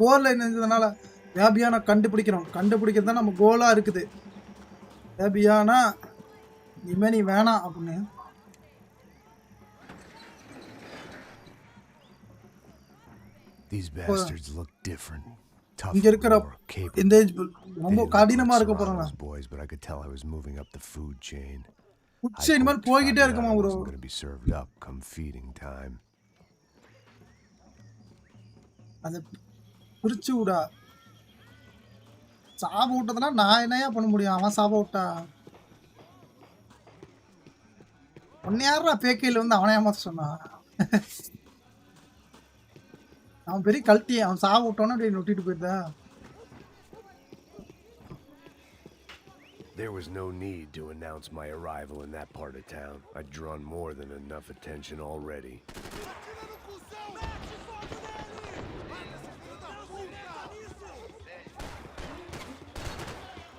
போர்ல இருந்ததனால ஃபேபியானா கண்டுபிடிக்கிறது தான் நம்ம கோலா இருக்குது. ஃபேபியானா இனிமே நீ வேணாம் அப்படின்னு. These bastards look different. இங்க இருக்கிற இந்த ரொம்ப கடினமா இருக்க போறாங்க. Boys, but I could tell I was moving up the food chain. உச்ச இனிமேல் போய்கிட்டே இருக்குமா bro. Going to be served up come feeding time. அத புரிச்சு விடா. சாப விட்டதுனா நான் என்னையா பண்ண முடியும்? அவன் சாப விட்டா ஒன்னு யாரா பேக்கையில் வந்து அவனை ஏமாத்த சொன்னா? அவன் பெரிய கல்ட்டி. அவன் சாவ விட்டோன்னு அப்படி நொட்டிட்டு போயிருந்தா. There was no need to announce my arrival in that part of town. I'd drawn more than enough attention already.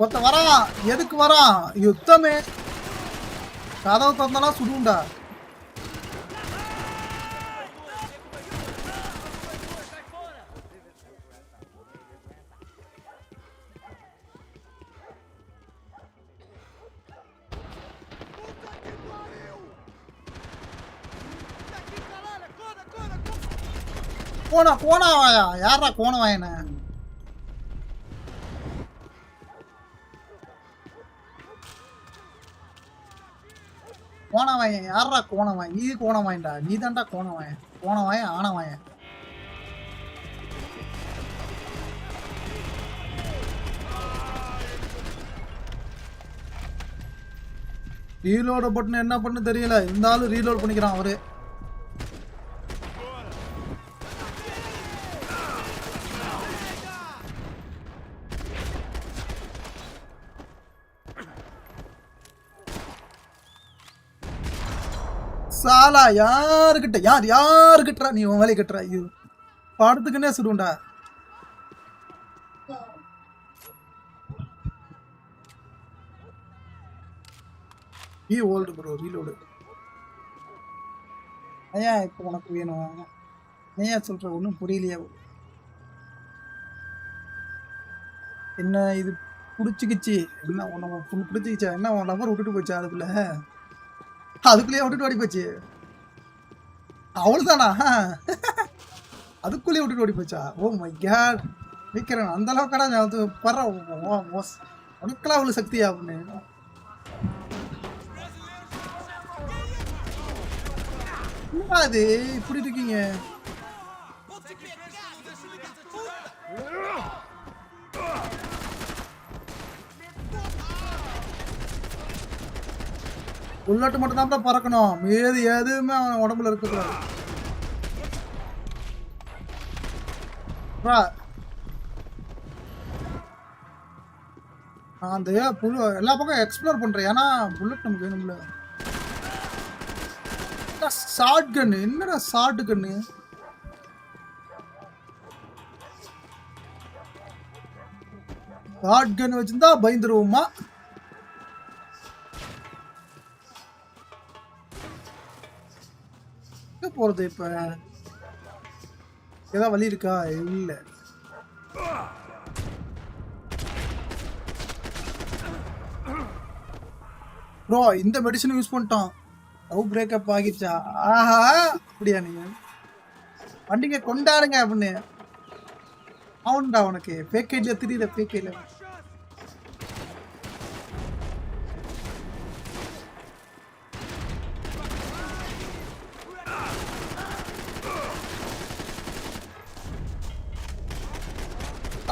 ஒருத்த வரான். எதுக்கு வரான்? யுத்தமே. கதவு திறந்தாலும் சுடுண்டா. கோணா வாயா. யாரா கோண வாயன? கோணவாயன் யாரா? கோணவாயன் நீ கோணவாயன்டா. நீ தான்டா கோணவாயன். கோணவாயன் ஆனவாயன். ரீலோட பட்டன் என்ன பண்ணு தெரியல. இருந்தாலும் ரீலோட் பண்ணிக்கிறான் அவரு. சாலா யாருக்கிட்ட யாருக்கிட்டா நீ உன் வேலையை கட்டுற? ஐயோ படத்துக்குன்னே சுடுண்டா. Hold bro reload. ஏன் இப்போ உனக்கு வேணும்? ஏன் சொல்ற? ஒன்றும் புரியலையா? என்ன இது பிடிச்சிக்கிச்சு? என்ன உன்னை பிடிச்சிக்கிச்சா? என்ன உன் நம்பர் விட்டுட்டு போச்சா? அதுக்குள்ளேயே விட்டுட்டு ஓடி போச்சு. அவ்வளோதானா? அதுக்குள்ளேயே விட்டுட்டு ஓடி போச்சா? ஓ மை காட்! விக்ரன் அந்த அளவுக்குடா அது பர்ற உனக்கெல்லாம் அவ்வளவு சக்தியா அப்படின்னு. என்னடா இது இப்படி இருக்கீங்க? புல்லட் மட்டும் தான் பறக்கணும். மீதி எதுவுமே அவன் உடம்புல இருக்கக்கூடாது. நான் அந்த எல்லா பக்கம் எக்ஸ்ப்ளோர் பண்றேன். ஏன்னா புல்லட் நமக்கு வேணும்ல. ஷார்ட் கன்னு என்னடா ஷார்ட் கன்னு? ஷார்ட் கன் வச்சிருந்தா பயந்துருவோமா? எங்க போறது இப்ப? ஏதாவது வழி இருக்கா? இல்ல. ப்ரோ இந்த மெடிசன் யூஸ் பண்ணிட்டோம். லவ் பிரேக்கப் ஆகிடுச்சா? ஆஹா அப்படியா? நீங்க வண்டிங்க கொண்டாடுங்க அப்படின்னு அவன்டா உனக்கு பேக்கேஜ்ல தெரியுத பேக்கேஜ்ல.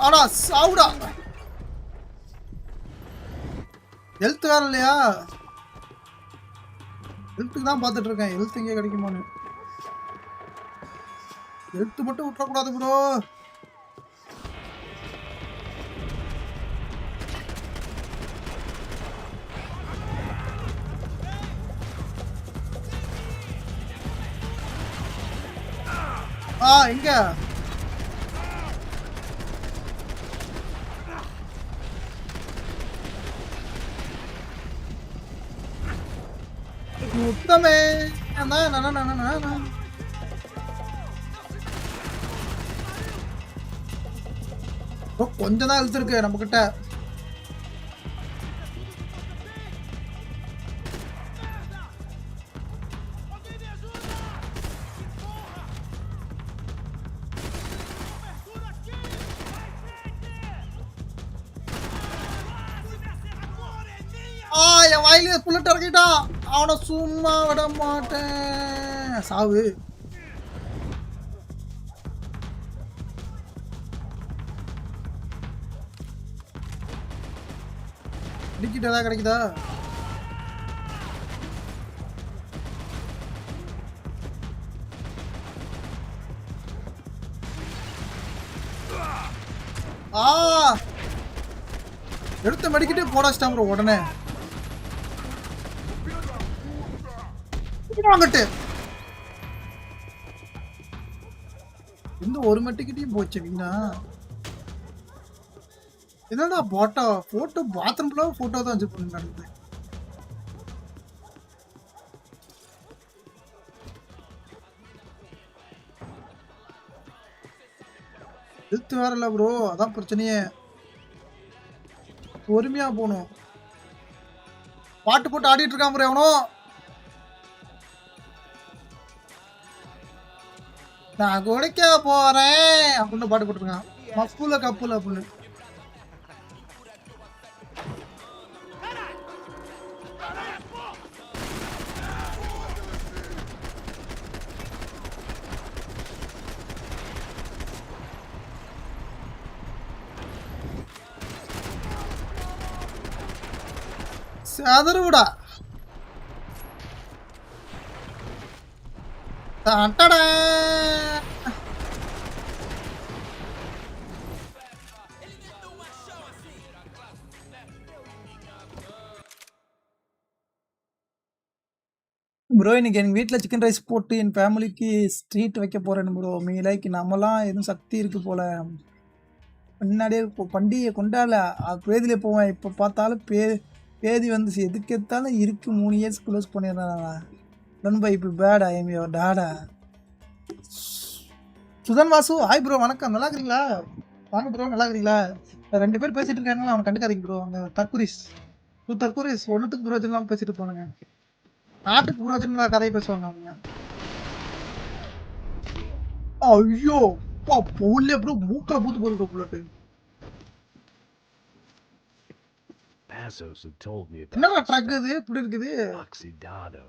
ஆடா சாவுடா. ஹெல்த் வேற இல்லையா? ஹெல்த்துக்கு தான் பார்த்துட்டு இருக்கேன். ஹெல்த் எங்கே கிடைக்குமான்னு. ஹெல்த் மட்டும் விட்டுறக்கூடாது ப்ரோ. எங்க உத்தமே கொஞ்சம் தான் இழுத்துருக்கு நம்ம கிட்ட. என் வாயிலே புல்லட் இறக்கிட்டான். அவனை சும்மா விட மாட்டேன். சாவு. டிக்கெட் ஏதாவது கிடைக்குதா? எடுத்து மடிக்கிட்டே போடாச்சிட்டான் ப்ரோ உடனே. வாங்கட்டு இந்த ஒரு மெட்டிக்கிட்டையும் போச்சு வீணா. என்னடா போட்டோ பாத்ரூம்ல போட்டோ தான் வச்சு நடந்தது. ஹெல்த் வேற இல்ல ப்ரோ, அதான் பிரச்சனையே. பொறுமையா போகணும். பாட்டு போட்டு ஆடிட்டு இருக்கான் ப்ரோ எவனோ. நான் குடிக்க போறேன் அப்படின்னு பாட்டு போட்டுருக்கான். மப்புல கப்புல அப்படின்னு. சதறுடா. டாடா. ப்ரோ இன்னைக்கு எங்கள் வீட்டில் சிக்கன் ரைஸ் போட்டு என் ஃபேமிலிக்கு ஸ்ட்ரீட் வைக்க போகிறேன் ப்ரோ. மீலைக்கு நம்மலாம் எதுவும் சக்தி இருக்குது போல். முன்னாடியே பண்டிகை கொண்டாடல பேதிலே போவேன். இப்போ பார்த்தாலும் பேதி வந்துச்சு. எதுக்கு எடுத்தாலும் இருக்கு. 3 இயர்ஸ் க்ளோஸ் பண்ணிடுறேன். டொன் பை இப்போ பேட் ஐ எம் யுவர் டாடா. சுதன் வாசு ஹாய் ப்ரோ வணக்கம். நல்லா இருக்கிறீங்களா? வாங்க ப்ரோ நல்லா இருக்கிறீங்களா? 2 பேர் பேசிட்டு இருக்காங்க. அவனை கண்டுக்காதீங்க ப்ரோ. அவங்க தற்குரிஸ் ஒன்றுத்துக்கு புரோஜனம் பேசிட்டு போனாங்க. நாட்டுக்கு புரோஜனம் கதையை பேசுவாங்க அவங்க. ஐயோ போல ப்ரோ மூக்கா பூத்து போகுது bullet. Passos have told me about என்னடா this ட்ரக் stuff. இது இப்படி இருக்குது? Oxidado.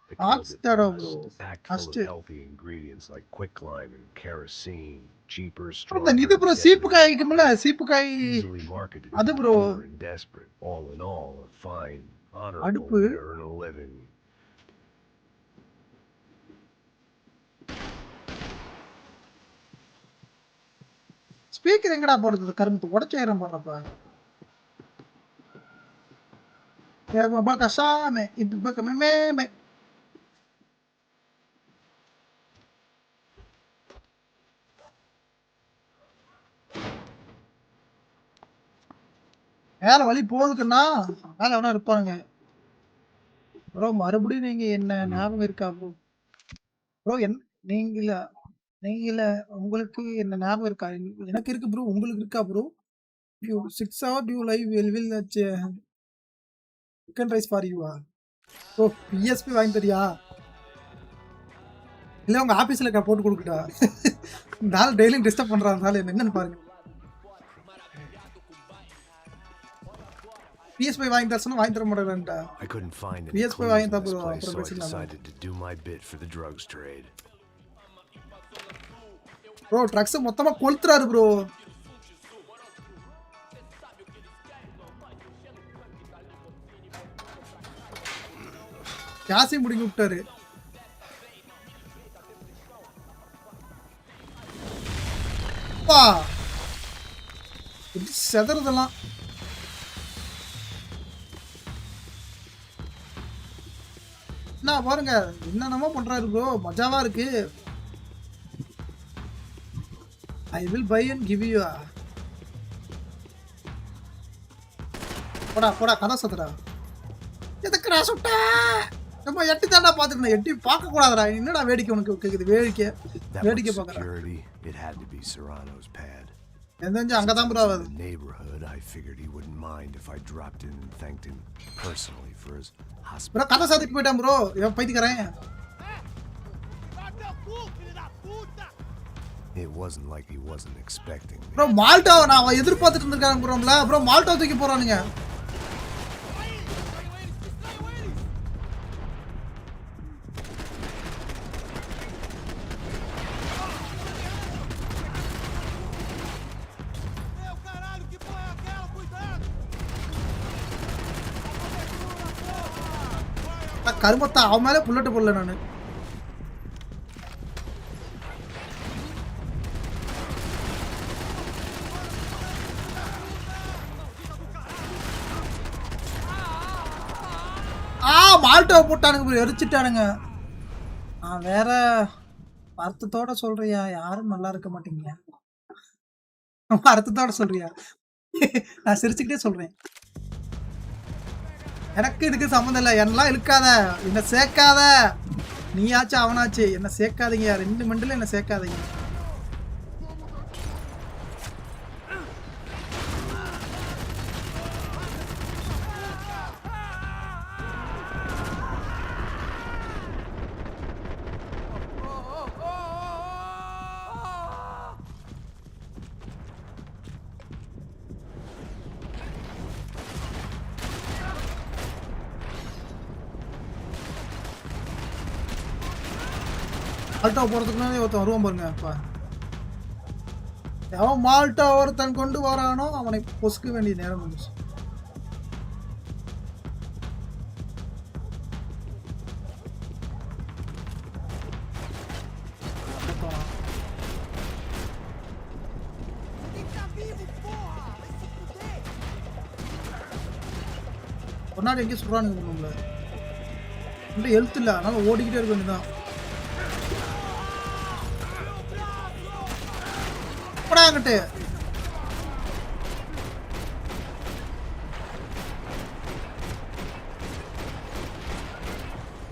They called it ஆக்சிடோ bro. rust, packed full of healthy ingredients like quicklime and kerosene, cheaper, இந்த stronger, இது ப்ரோ சீப்பு காய் இருக்கும்ல சீப்பு காய் easily marketed அது to bro. the poor and desperate. All in all, a fine, honorable அடுப்பு. way to earn a living. Speaker எங்கடா போடுறது கரும்பு உடைச்சாயிரம் போடுறப்ப. Kasame ibibaka meme. வேற வழி போகுதுக்குன்னா வேலை எவனா இருப்பாங்க ப்ரோ. மறுபடியும் நீங்க என்ன ஞாபகம் இருக்கா ப்ரோ? ப்ரோ நீங்கள உங்களுக்கு என்ன ஞாபகம் இருக்கா? எனக்கு இருக்கு ப்ரோ. உங்களுக்கு இருக்கா bro? 6 hour do you live will that chicken rice for you bro. PSP வாங்கி தரியா இல்ல உங்க ஆபீஸ்ல போட்டு கொடுக்கட்டா? இந்த ஆள் டெய்லியும் டிஸ்டர்ப் பண்றாங்க. என்னன்னு பாருங்க. PSP வாங்கி தரசன வாங்கி தர மாட்டேங்கறா. I couldn't find any PSP clues வாங்கி in தர this bro. place, so I அப்புறம் decided to do my bit for the drugs trade. Bro drugs மொத்தமா கொளுத்துறாரு ப்ரோ. காசி முடிங்கி விட்டாரு. பா இது செதறதெல்லாம் என்ன பாருங்க என்னென்னமோ பண்றாரு ப்ரோ. மஜாவா இருக்கு. I will buy and give you போடா போடா கதை சத்துடா. எதுக்குடா சுட்ட? நம்ம எட்டி தாண்டா பாத்துக்கணும். எட்டி பார்க்க கூடாதுடா. என்னடா வேடிக்கை உனக்கு கேக்குது? வேடிக்கை பார்க்கறேன். It had to be Serrano's pad. எந்தஞ்சு அங்கதான் ப்ரோ ஆகுது. Neighborhood, I figured he wouldn't mind if I dropped in and thanked him personally for his bro hospitality. கதை சாத்திட்டு போயிட்டான் ப்ரோ. இவன் பைத்தியக்காரன். It wasn't like he wasn't expecting me. Bro மால்டாவை நான் எதிர்பார்த்துட்டு இருந்திருக்காங்க ப்ரோம்ல. ப்ரோ மால்டா தூக்கி போறானுங்க. கருமத்தா அவன் மேலே புல்லட்டு போடல நானு. மால்டோவை போட்டானுங்க ப்ரோ. எரிச்சிட்டானுங்க. நான் வேற அர்த்தத்தோட சொல்றியா? யாரும் நல்லா இருக்க மாட்டீங்க. அர்த்தத்தோட சொல்றியா? நான் சிரிச்சுக்கிட்டே சொல்றேன். எனக்கு இதுக்கு சம்மந்தம் இல்லை. என்னெல்லாம் இழுக்காத, என்ன சேர்க்காத. நீயாச்சும் அவனாச்சு என்ன சேர்க்காதீங்க. 2 மினிட்ல என்ன சேர்க்காதீங்க. மால்டா போறதுக்கு முன்னாடி ஒருத்தன் வருவான் பாருங்க. அப்ப எவன் மால்டா ஒருத்தன் கொண்டு வரானோ அவனை பொசுக்க வேண்டிய நேரம் வந்துச்சு. பொன்னாடி எங்கேயும் சொல்றானுங்க நம்மள. இன்னும் ஹெல்த் இல்லை, அதனால ஓடிக்கிட்டே இருக்க வேண்டியதான். அங்கிட்டு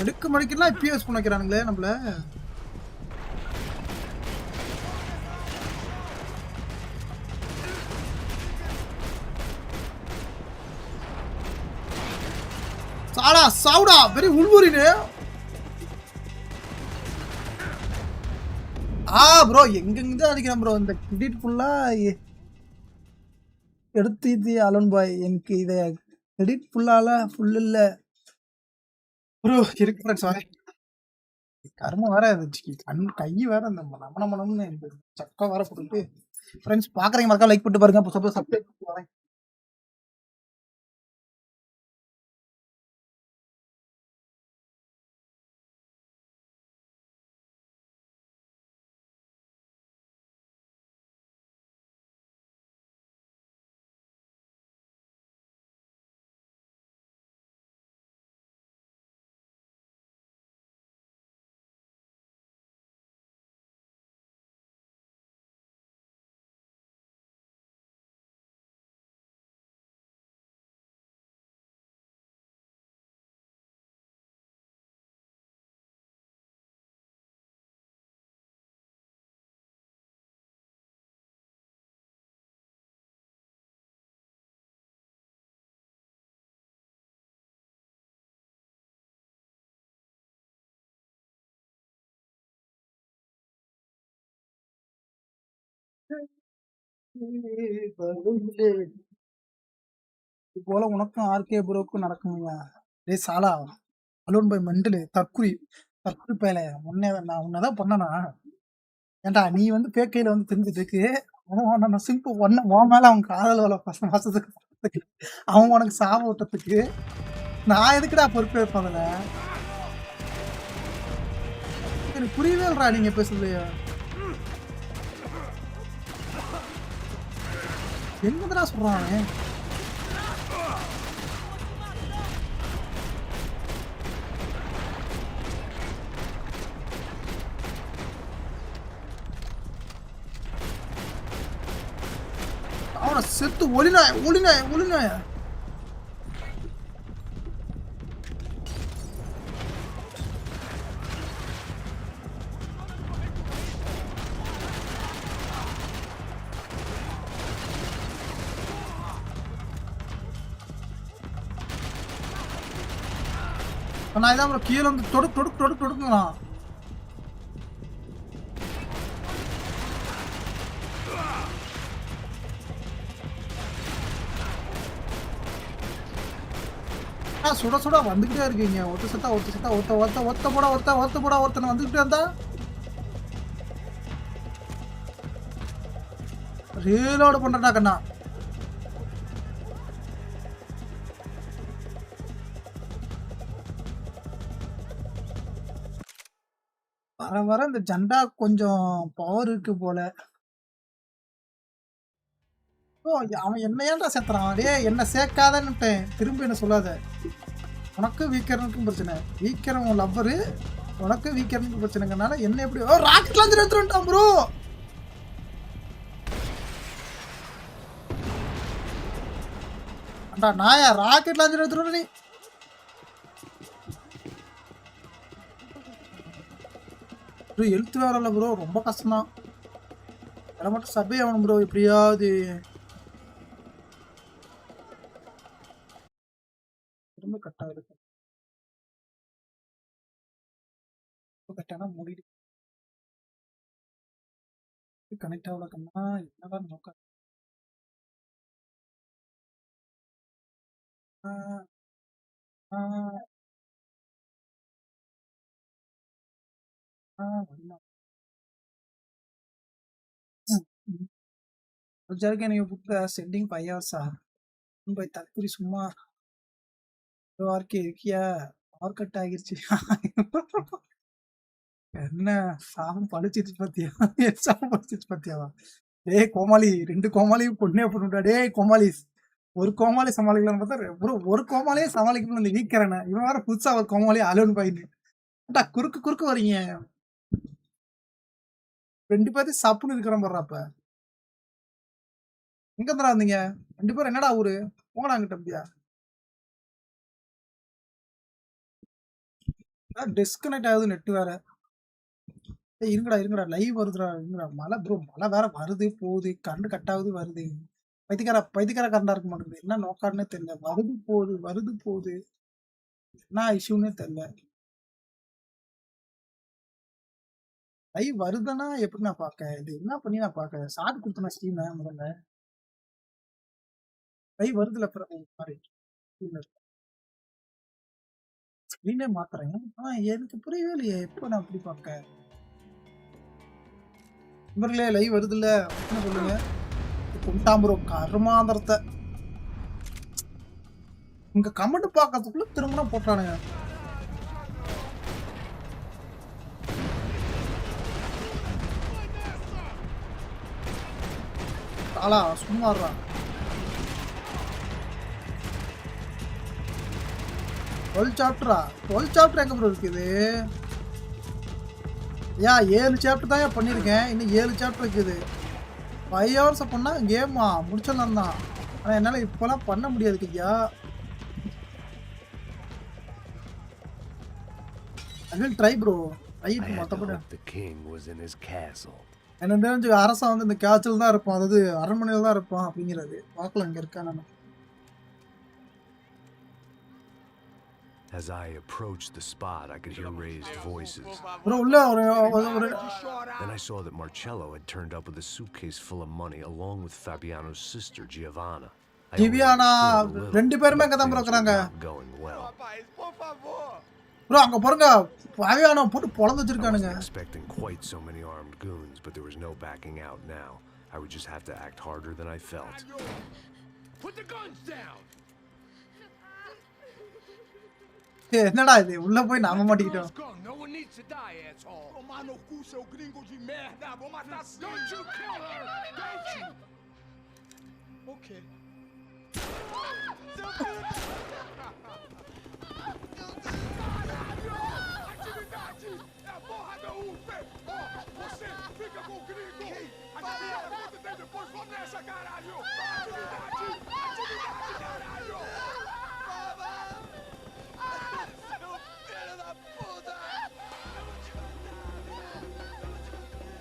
எடுக்க மடிக்கலாம். இப்பயே யூஸ் பண்ண வைக்கிறானுங்களே நம்மள. சாடா சாவுடா பெரிய உள்வூரினு. ப்ரோ எங்கெங்க அடிக்கிறான் ப்ரோ இந்த கிரெடிட் ஃபுல்லா எடுத்து அலோன் பாய் எனக்கு இத கிரெடிட் ஃபுல் இல்ல ப்ரோ இருக்கு ஃப்ரெண்ட்ஸ் வரேன் கருமம் வேற கண் கை வேற இந்த நமனமனம்னு சக்கா வேற போட்டு ஃப்ரெண்ட்ஸ் பாக்குறீங்க மறக்காம லைக் பண்ணிட்டு பாருங்க சப்ஸ்கிரைப் வரேன் இது போல உனக்கும் ஆர்கே ப்ரோக்கும் நடக்குங்க டேய் சாலா அலோன் பாய் மெண்டலு தற்குறி பயல நான் உன்னதான் பண்ணனா ஏன்டா நீ வந்து பேக்கையில வந்து தெரிஞ்சதுக்கு அவன் சிம்பிள் ஒன்ன உன் மேல அவன் காதல் வள மாசத்துக்கு அவன் உனக்கு சாப விட்டதுக்கு நான் எதுக்குடா பொறுப்பு வைப்பேன் அதுல எனக்கு புரியவே இல்லடா நீங்க பேசுறது என்னதுடா சொல்றான் அவன் அவனை செத்து ஒளிநாய நான் இதான் ப்ரோ கீழே வந்து தொடுக்கலாம் சுட வந்துகிட்டே இருக்கீங்க ஒத்த போட ஒருத்தனை வந்துகிட்டே இருந்தா ரீலோடு பண்றா கண்ணா வர இந்த ஜெண்டா கொஞ்சம் பவர் இருக்கு போல அவன் என்ன ஏன்டா சேர்த்துறான் டே என்ன சேர்க்காதன்னுட்டேன் திரும்ப என்ன சொல்லாத உனக்கு வீக்கரனுக்கும் பிரச்சனை வீக்கரன் உன் லவ்வரு உனக்கு வீக்கரனுக்கும் பிரச்சனைங்கனால என்ன எப்படி ராக்கெட் லாஞ்சர் எடுத்துட்டான் ப்ரோ அண்டா நாயா ராக்கெட் லாஞ்சர் எடுத்துட்டு நீ எழுத்து வேற இல்லை ப்ரோ ரொம்ப கஷ்டம்தான் வேற மட்டும் சபை ஆகணும் ப்ரோ எப்படியாவது திரும்ப கட் ஆகுது கட்டானா மூடிடு கனெக்ட் ஆகல கண்ணா என்னதான் நோக்க நீங்க புக்க செட்டிங் 5 hours போய் தற்கொலை சும்மா இருக்கியா பவர் கட் ஆகிருச்சு என்ன சாமம் படிச்சிட்டு பாத்தியா சாமம் படிச்சிட்டு பாத்தியாவா டேய் கோமாளி 2 கோமாளியும் பொண்ணே போட்டுட்டா டேய் கோமாளி ஒரு கோமாளி சமாளிக்கலாம்னு பார்த்தா ஒரு கோமாளியே சமாளிக்கணும் இந்த வீக்கறன இவன் வேற புதுசா ஒரு கோமாளி அலோன் பாயின்னு குறுக்கு வரீங்க 2 பேரும் சாப்புன்னு இருக்கிற போடுறாப்ப எங்க இருந்தா வந்தீங்க 2 பேரும் என்னடா ஊரு போனாங்கிட்ட அப்படியா டிஸ்கனெக்ட் ஆகுது நெட் வேற இருங்கடா லைவ் வருதுடா இருங்கடா மழை ப்ரோ மழை வேற வருது போகுது கரண்ட் கட் ஆகுது வருது பைத்தியக்கார கரண்டா இருக்க மாட்டேங்குது என்ன நோக்காடுன்னே தெரியல வருது போகுது என்ன இஷ்யூன்னே தெரியல லைவ் வருதுன்னா எப்படி நான் பார்க்க? இது என்ன பண்ணி நான் பார்க்க? ஷார்ட் கொடுத்தனா ஸ்டீம் முதல்ல. லைவ் வருதுல சாரி. ஸ்க்ரீனே மாத்துறேன். எனக்கு புரியவே இல்லையே. எப்போ நான் அப்படி பார்க்க? நண்பர்களே லைவ் வருதுல்ல என்ன சொல்லுங்க. கொண்டாம் ப்ரோ கருமாந்திரத்தை. உங்க கமெண்ட் பார்க்கறதுக்குள்ள திரும்பினா போட்டானுங்க. ஆளா சும்மாறா. சாப்டரா 12 சாப்டர் எங்க ப்ரோ இருக்குது? 7 சாப்டர் தான் பண்ணியிருக்கேன். இன்னும் 7 சாப்டர் இருக்குது. 5 hours பண்ணா கேமா முடிச்சிடலாம் தான். ஆனால் என்னால் இப்போலாம் பண்ண முடியாது ஐயா. I will try bro. மற்றபடி என்ன தெரிஞ்சு அரசன் வந்து இந்த கேச்சல் தான் இருப்பான். அதாவது அரண்மனையில் தான் இருப்பான் அப்படிங்கிறது. பார்க்கலாம் இங்கே இருக்கா நான். As I approached the spot, I could hear raised voices. Then I saw that Marcello had turned up with a suitcase full of money along with Fabiano's sister, Giovanna. Giovanna, ரெண்டு பேருமே அங்க தான் இருக்கறாங்க. Bro, அங்க பாருங்க. Fabiano போட்டு பொளந்து வச்சிருக்கானுங்க. I was expecting quite so many armed goons, but there was no backing out now. I would just have to act harder than I felt. Put the guns down. என்னடா இது உள்ள போய் நாம மாட்டிக்கிட்டோம். No one needs to die, asshole. Tomar no cu seu gringo de merda. Vou matar sim. Don't you kill her. Don't you? Okay. Atividade é a porra da UP. Você fica com o gringo. A galera conta dele depois. Vamos nessa, caralho. Atividade, caralho.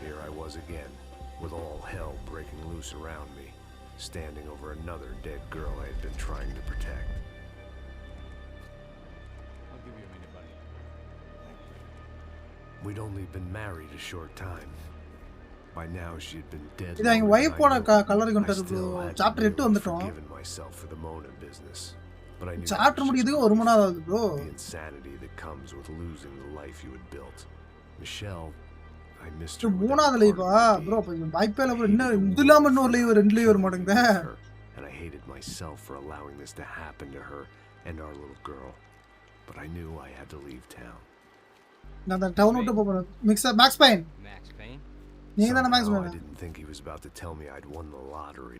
Here I was again, with all hell breaking loose around me, standing over another dead girl I had been trying to protect. I'll give you a minute, buddy. We'd only been married a short time. By now she had been dead. இது எங்க வைஃபோட colour கொண்டது bro. Chapter 8 வந்துட்டோம். Given myself for the Mona business. But I knew chapter முடியதுக்கு 1 மணி நேரம் ஆகுது ப்ரோ. The insanity that comes with losing the life you had built. Michelle, I missed her. மூணாவது லைவா ப்ரோ? வைஃபேல ப்ரோ இன்னும் இதுலாம இன்னொரு லைவ் 2 லைவ் வர மாட்டேங்குதே. And I hated myself for allowing this to happen to her and our little girl. But I knew I had to leave town. நான் அந்த down விட்டு போறேன். Max Payne. Max Payne? நீங்க தான Max Payne? I didn't think he was about to tell me I'd won the lottery.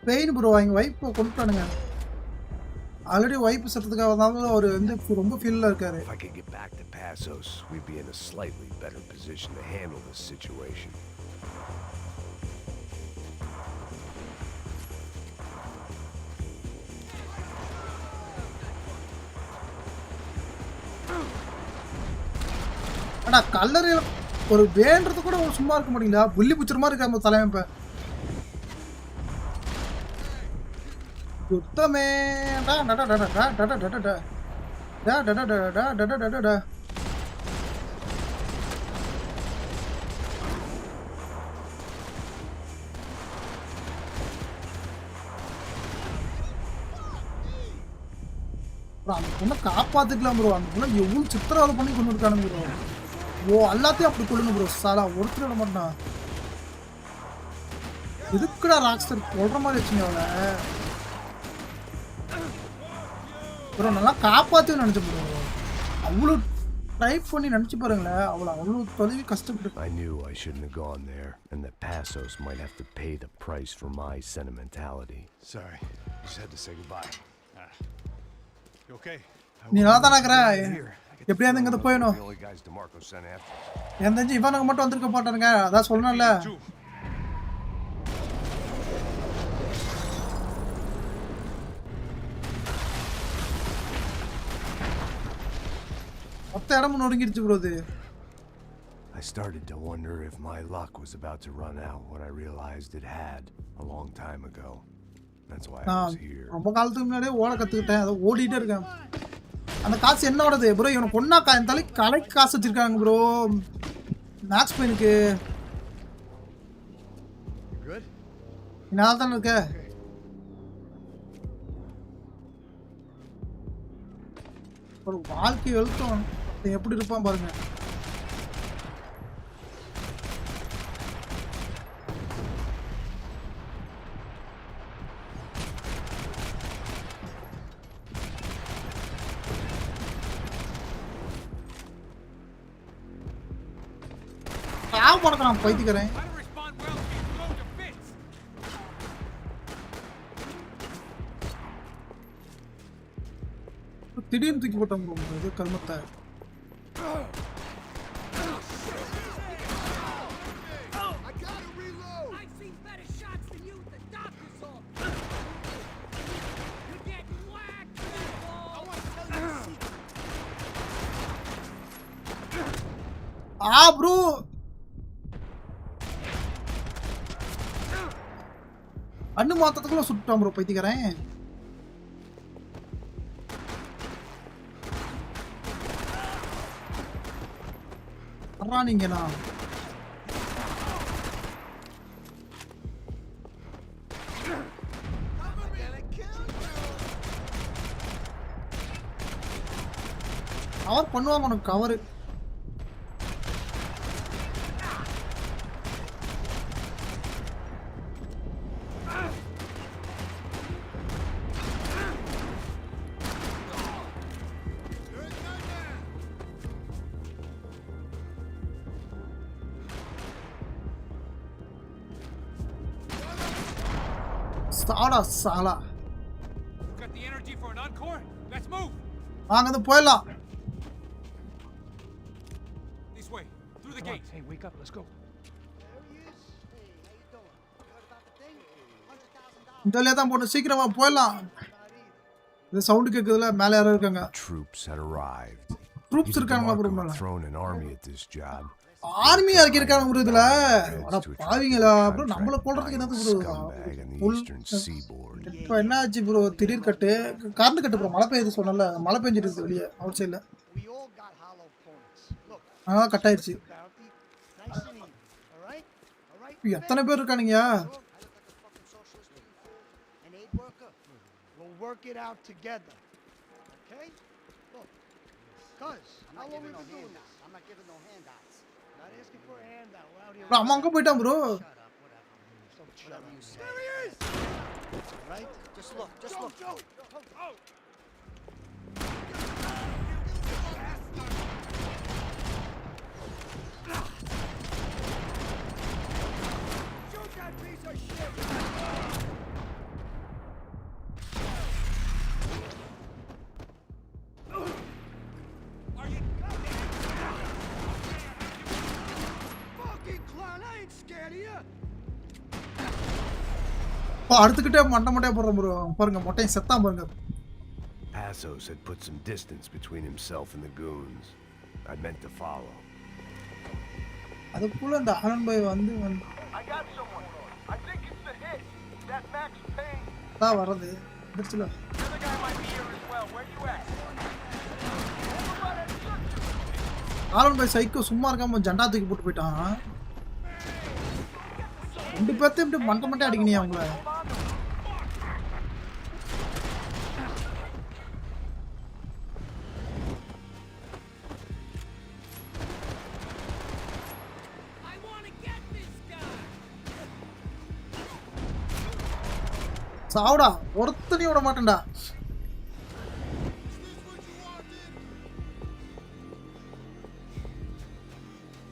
Pain bro அவங்க wife கொண்டுட்டானுங்க. Already wife செத்துறதுக்காக தான் அவர் வந்து ரொம்ப ஃபீல்ல இருக்காரு. If I could get back to Passos, we'd be in a slightly better position to handle this situation. அடா கல்லர் ஒரு வேண்டறது கூட சும்மா இருக்க மாட்டீங்களா? புள்ளி புச்சற மாதிரி இருக்காம தலைவன் இப்ப. சுத்தமே டா டா டா டா டா டா டா டா டா டா டா டா டா டா டா. அந்த பொண்ணை காப்பாத்திக்கலாம் ப்ரோ. அந்த பொண்ணை எவ்வளவு சித்திரவதை பண்ணி கொண்டு இருக்கானுங்க ப்ரோ. ஓ எல்லாத்தையும் அப்படி கொள்ளுங்க ப்ரோ. சாலா ஒருத்தர் விட மாட்டான். எதுக்குடா ராக்ஸ்டர் கொள்ற மாதிரி வச்சுங்க அவளை ப்ரோ? நல்லா காப்பாத்தி நினைச்சேன் ப்ரோ. அவ்வளோ டைப் பண்ணி நினைச்சு பாருங்களேன். அவ்வளோ தொலைவி கஷ்டப்பட்டு. I knew I shouldn't have gone there, and that Passos might have to pay the price for my sentimentality. Sorry, just had to say goodbye. You okay? நீ நல்லா தானே இருக்கிற? எப்படியா இங்கே போயணும். The only guys DeMarco sent after. என் தெரிஞ்சு இவனுக்கு மட்டும் வந்திருக்க மாட்டானுங்க. அதான் சொல்லணும்ல. மொத்த இடமும் நொறுங்கிடுச்சு ப்ரோ. இது I started to wonder if my luck was about to run out when I realized it had a long time ago. That's why I நான் was here. ரொம்ப காலத்துக்கு முன்னாடியே ஓட கத்துக்கிட்டேன். அதை ஓடிட்டே இருக்கேன். அந்த காசு என்னோடது ப்ரோ? இவனை கொன்னா தலைக்கு காசு வச்சிருக்காங்க ப்ரோ. மேக்ஸ் பெயினுக்கு நான் தானே இருக்க. ஒரு வாழ்க்கை எழுத்தம் எப்படி இருப்பான் பாருங்க. நான் பைத்திக்கிறேன். திடீர்னு தூக்கி போட்டான் ப்ரோ இது கர்மத்தை. ப்ரோ அண்ணு மாத்தத்துக்குள்ள சுட்டான் ப்ரோ பைத்திக்கிறேன். நீங்கண்ணா கவர் பண்ணுவாங்க உனக்கு கவரு. சாலா வாங்க போயிடலாம். இந்த வழியா தான் போட்டு சீக்கிரமா போயிடலாம். இந்த சவுண்ட் கேக்குதுல மேல யாரோ இருக்காங்க. ட்ரூப்ஸ் இருக்காங்களா ப்ரோ? ஆர்மி இறக்கி இருக்காங்க ப்ரோ இதுல. அட பாவிங்களா ப்ரோ, நம்மள கொல்றதுக்கு என்னது ப்ரோ? இப்போ என்ன ஆச்சு ப்ரோ? திடீர் கட்டு கரண்ட் கட்டு ப்ரோ. மழை பெய்யுது சொன்னல, மழை பெஞ்சிட்டு இருக்கு வெளியே அவுட் சைடுல. கட் ஆயிடுச்சு. எத்தனை பேர் இருக்கானுங்க? அம்மா அங்க போயிட்டான் ப்ரோ. அடுத்துக்கிட்டே மண்டை போடுறோம் ப்ரோ. பாருங்க மொட்டையை செத்தான் பாருங்க. Passos had put some distance between himself and the goons. I meant to follow. அதுக்குள்ள அந்த ஆனந்த் பாய் வந்து தான் வரது திருச்சில. ஆனந்த் பாய் சைக்கோ சும்மா இருக்காம ஜண்டா தூக்கி போட்டு போயிட்டான். ரெண்டு பேர்த்தையும் இப்படி மண்டை அடிக்கணியா அவங்கள? சாவுடா, ஒருத்தனையும் விட மாட்டேன்டா.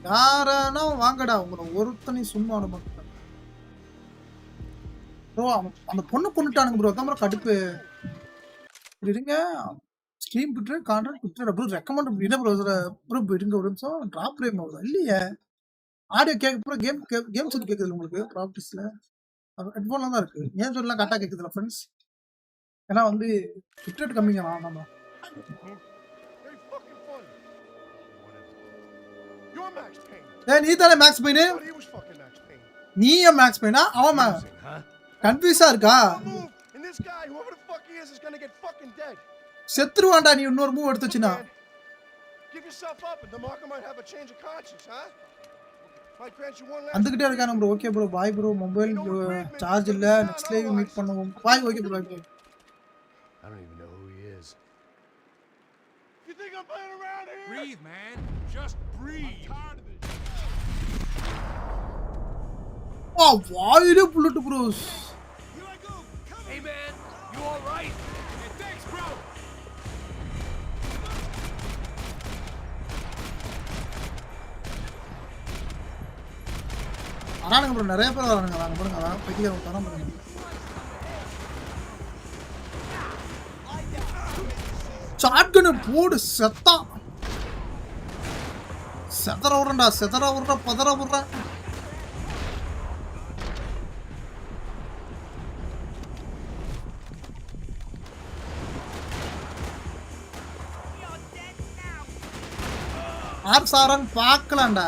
யாரானா வாங்கடா, உங்களை ஒருத்தனையும் சும்மா விட மாட்டேன் ப்ரோ. அந்த பொண்ணு கொண்டுட்டானுங்க ப்ரோ. அதான் ப்ரோ கடுப்பு. இருங்க, ஸ்ட்ரீம் பிட்ரு கான்ட்ராக்ட் பிட்ரு ப்ரோ ரெக்கமெண்ட் என்ன ப்ரோ ப்ரோ? இருங்க ஒரு நிமிஷம். ட்ராப் ரேம் ஆகுது இல்லையே? ஆடியோ கேட்க ப்ரோ. கேம் சொல்லி கேட்குது உங்களுக்கு ப்ராப்பர்ட்டிஸ்ல. ஹெட்ஃபோன்ல தான் இருக்கு. ஏன் சொல்லலாம் கரெக்டாக கேட்குதுல ஃப்ரெண்ட்ஸ்? ஏன்னா வந்து பிட்ரேட் கம்மிங்க நம்ம. நீ தானே மேக்ஸ் பெயின்? நீ ஏன் மேக்ஸ் பெயினா? அவன் கன்ஃபியூஸா இருக்கா? this guy, whoever the fuck he is gonna get fucking dead. செத்துருவான்டா நீ இன்னொரு move எடுத்துச்சினா. Give yourself up and the marker might have a change of conscience, huh? Might grant you one last. வந்துகிட்டே இருக்கானே bro. Okay bro. Bye bro. Mobile charge இல்ல. Next live meet பண்ணுவோம். Bye. Okay bro. I don't even know who he is. You think I'm playing around here? Breathe, man. Just breathe. I'm tired of this. வாயிலே bullet bro. Here I go. Hey man, you all right? Hey, thanks, bro. வரானுங்க bro. நிறைய பேர் வரானுங்க. வாங்க பாருங்க. அதான் பைக்கில வரான் பாருங்க. ஷாட்கன் போடு செத்தா. செதற விடுறா பதற விடுறா. ஆர் சாரன் பார்க்கலாம்டா.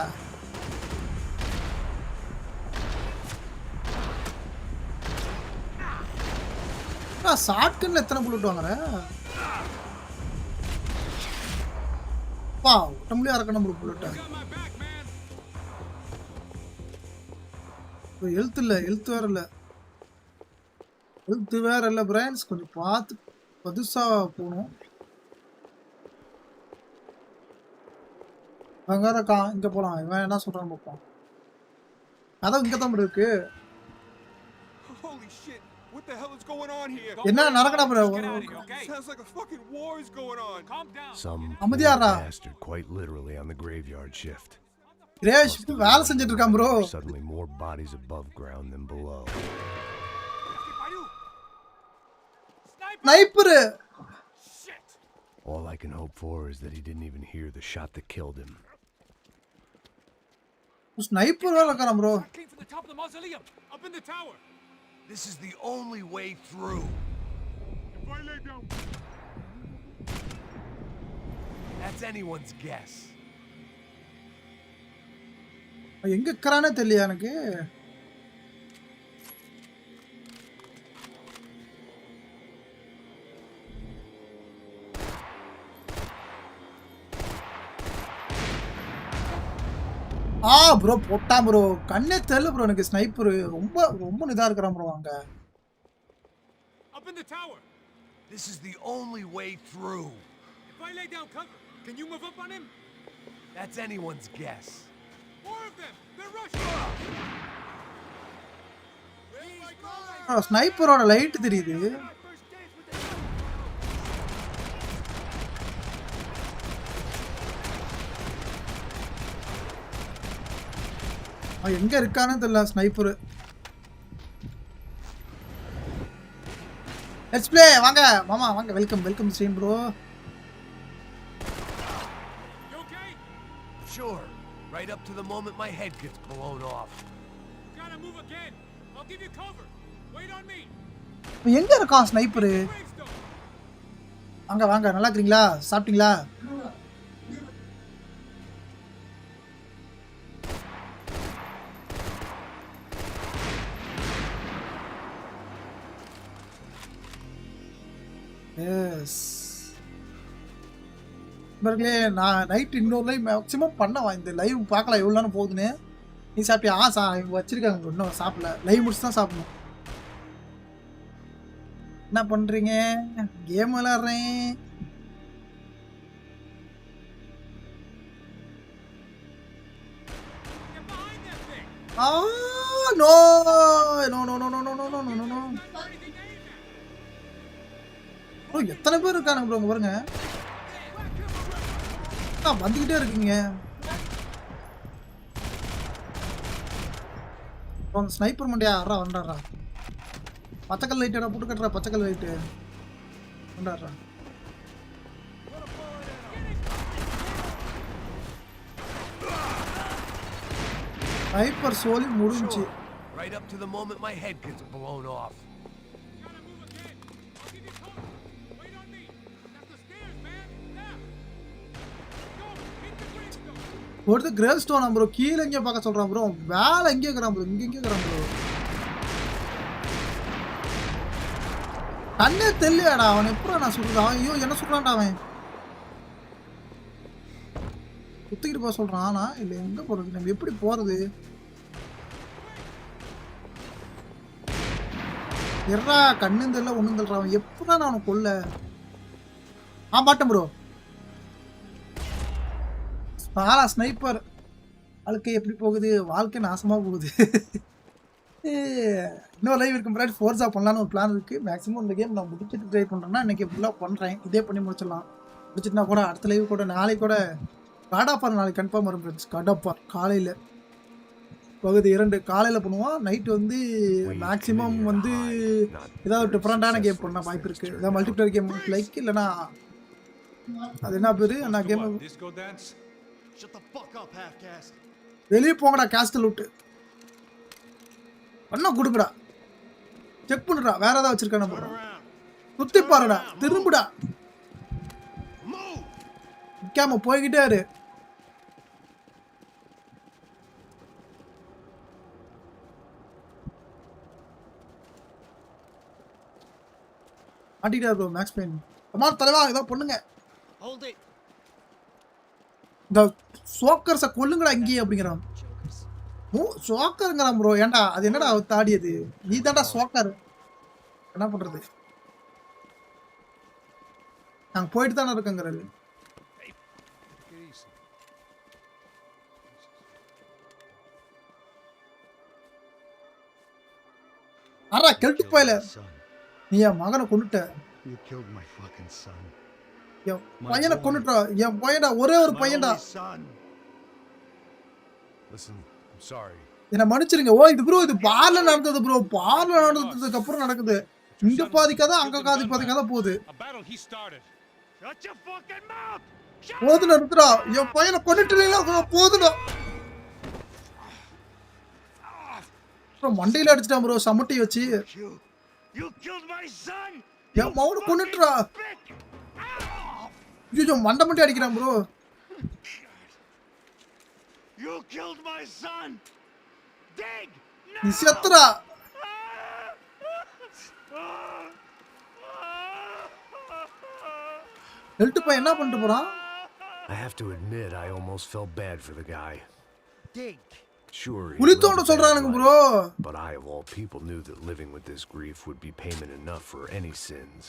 ஷாட்கன்ல எத்தனை புல்லட் வாங்குற? உடம்புலயே இறக்கணும் புல்லட். ஹெல்த் இல்ல, ஹெல்த் வேற இல்ல பிரான்ஸ். கொஞ்சம் பார்த்து பதுசா போகணும். அங்க இருக்கா, இங்க போலாம். இவன் என்ன சொல்றான்னு பார்ப்போம். அதான் இங்க தான் இருக்கு. Holy shit. What the hell is going on here? என்ன நடக்குதா bro? Sounds like a fucking war is going on. Calm down. Some அமைதியாடா. bastard quite literally on the graveyard shift. ரேஷ் வேலை செஞ்சிட்டு இருக்கான் bro. Suddenly more bodies above ground than below. Sniper. Shit. All I can hope for is that he didn't even hear the shot that killed him. Sniper வேலை இருக்கான் bro. Came from the top of the mausoleum, up in the tower. This is the only way through. If I lay down. That's anyone's guess. எங்க இருக்கறானே தெரியல எனக்கு. Bro போட்டா bro. கண்ணே தெரியல bro எனக்கு. Sniper ரொம்ப இதா இருக்கறான் ப்ரோ அங்க. Up in the tower. This is the only way through. If I lay down cover, can you move up on him? That's anyone's guess. More of them. They're rushing. ஸ்னைப்பரோட light தெரியுது. எங்க இருக்கானே தெரியல sniper. Let's play. வாங்க மாமா வாங்க. Welcome stream bro. You okay? Sure. Right up to the moment my head gets blown off. You gotta move again. I'll give you cover. Wait on me. எங்க இருக்கான் sniper? வாங்க வாங்க. நல்லா இருக்கீங்களா? சாப்பிட்டீங்களா? எஸ் பர்கலே. நான் நைட் இன்னொரு லைவ் மேக்ஸிமம் பண்ணவா. இந்த லைவ் பார்க்கலாம் எவ்வளோ நேரம் போகுதுன்னு. நீ சாப்பிட்டியா? வச்சிருக்காங்க இன்னும் சாப்பிடல. லைவ் முடிச்சு தான் சாப்பிடணும். என்ன பண்றீங்க? கேம் விளையாடுறேன். No no no no no no no no no. Bro எத்தனை பேர் இருக்கானுங்க ப்ரோ? பாருங்க வந்துகிட்டே இருக்கீங்க. ஸ்னைப்பர் மண்டியா ஆறா வண்டாடுறா. பச்சைக்கல் லைட்டா போட்டு கட்டுறா. பச்சைக்கல் லைட்டு வண்டாடுறா. ஸ்னைப்பர் சோலி முடிஞ்சு. Right up to the moment my head gets blown off. ஒருத்தர் கிரேவ் ஸ்டோன் ப்ரோ. கீழே எங்கே பார்க்க சொல்கிறான் ப்ரோ. வேலை எங்கே இருக்கிறான் ப்ரோ. இங்கே இருக்கிறான் ப்ரோ. கண்ணே தெரியலடா அவன் எப்படா நான் சொல்றான் ஐயோ என்ன சொல்றான்டா அவன் குத்திக்கிட்டு போக சொல்றான் ஆனா இல்ல எங்க போறது நம்ம எப்படி போறது எறா கண்ணும் தெரியல ஒண்ணும் தெரியல அவன் எப்படா நான் அவனை கொல்ல மாட்டேன் ப்ரோ ஸ்னைப்பர் வாழ்க்கை எப்படி போகுது வாழ்க்கை நாசமா போகுது இன்னொரு லைவ் இருக்கும் முன்னாடி ஃபோர்ஸா பண்ணலான்னு ஒரு பிளான் இருக்குது மேக்ஸிமம் இந்த கேம் நான் முடிச்சுட்டு ட்ரை பண்ணுறேன்னா இன்றைக்கி ஃபுல்லாக பண்ணுறேன் இதே பண்ணி முடிச்சிடலாம் முடிச்சுட்டுனா கூட அடுத்த லைவ் கூட நாளைக்கு கூட காடாப்பார் நாளைக்கு கன்ஃபார்ம் வரும் ஃப்ரெண்ட்ஸ் காடாப்பார் காலையில் பகுதி 2 காலையில் பண்ணுவோம் நைட்டு வந்து மேக்ஸிமம் வந்து ஏதாவது டிஃப்ரெண்ட்டான கேம் பண்ண வாய்ப்பு இருக்குது ஏதாவது மல்டிப்ளேயர் கேம் லைக் இல்லைனா அது என்ன பேர் நான் கேம் வெளியே போங்கடா கேஸ்டல் விட்டு பண்ண கொடுக்குடா செக் பண்ணுடா வேற ஏதாவது வச்சிருக்கான போறோம் சுத்தி பாருடா திரும்புடா நிக்காம போய்கிட்டே இரு மாட்டிக்கிட்டா ப்ரோ மேக்ஸ் பெயின் அம்மா தலைவா ஏதோ பண்ணுங்க இந்த சோக்கர்ஸை கொல்லுங்கடா இங்கேயே அப்படிங்கிறான் சோக்கருங்கிறான் ப்ரோ ஏன்டா அது என்னடா தாடியது நீ தான்டா சோக்கர் என்ன பண்றது நாங்க போயிட்டு தானே இருக்கோங்கிறது அரா கெல்ட்டு போயில நீ என் மகனை கொண்டுட்ட என் பையனை கொண்டுட்டா என் பையன்டா ஒரே ஒரு பையன்டா என்ன மன்னிச்சிருங்க ஓ இது ப்ரோ இது பார்ல நடந்தது ப்ரோ பார்ல நடந்ததுக்கு அப்புறம் நடக்குது இங்க பாதிக்காத அங்க பாதிக்காத போகுது போதும் நிறுத்துறா என் பையனை கொண்டுட்டு போதுடா மண்டையில அடிச்சிட்டான் ப்ரோ சமட்டி வச்சு என் மவனை கொண்டுட்டுறா ஐயோ மண்டை மண்டி அடிக்கிறான் bro You killed my son. Dig. நீ செத்துறா ஹெல்த் பை என்ன பண்ணிட்டு போறான் I have to admit I almost felt bad for the guy. Dig. Sure. புலித்தோண்ட சொல்றானுங்க bro But I of all people knew that living with this grief would be payment enough for any sins.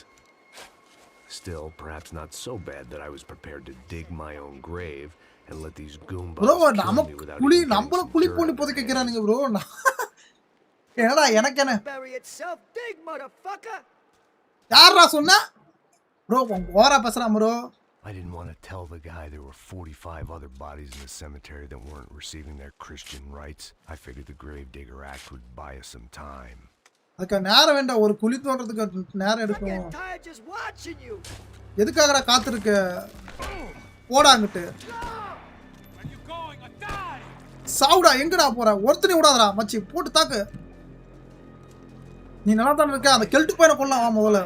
Still, perhaps not so bad that I was prepared to dig my own grave and let these goombas bro kill me without குழி even நம்மள குழி போட்டு புதைக்கறானுங்க bro என்னடா எனக்கு என்ன Bury itself, dig, motherfucker. யாரா சொன்னா bro ஓரா பேசுறான் bro I didn't want to tell the guy there were 45 other bodies in the cemetery that weren't receiving their Christian rights. I figured the Gravedigger Act would buy us some time. அதுக்கு நேரம் வேண்டாம் ஒரு குழி தோண்டறதுக்கு நேரம் எடுக்கும் Tired just watching you. எதுக்காகடா காத்துருக்க போடாங்கட்டு சாவுடா எங்கடா போற ஒருத்தனே விடாதடா மச்சி போட்டு தாக்கு நீ நல்லா தான் இருக்க அந்த கெல்ட் பையனை கொள்ளலாம் வா முதல்ல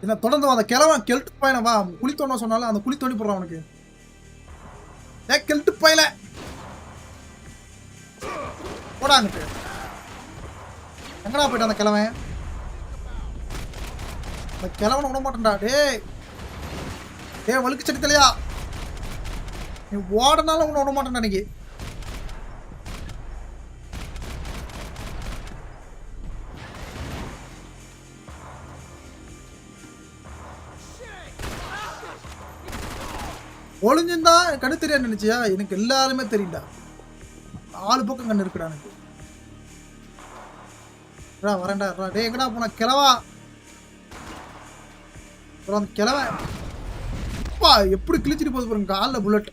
என்ன தொடர்ந்து அந்த கிழவன் கெல்ட் பையனை வா குழி தோண்ட சொன்னாலும் அந்த குழி தோண்டி போடுறான் அவனுக்கு ஏ கெல்ட் பையல போடாங்கட்டு எங்கடா போயிட்டு அந்த கிழவன் அந்த கிழவனை விட மாட்டேன்டா டேய் வழுக்கு செடி தலையா நீ ஓடனாலும் உன்னை விட மாட்டேன் அன்னைக்கு ஒளிஞ்சிருந்தா கண்ணு தெரியாது நினைச்சியா எனக்கு எல்லாருமே தெரியும்டா 4 பக்கம் கண்ணு இருக்குடா எனக்கு வரேன்டா டே எங்கடா போனா கிழவா அப்புறம் அந்த கிழவன் அப்பா எப்படி கிழிச்சிட்டு போகுது பாருங்க காலில் புல்லட்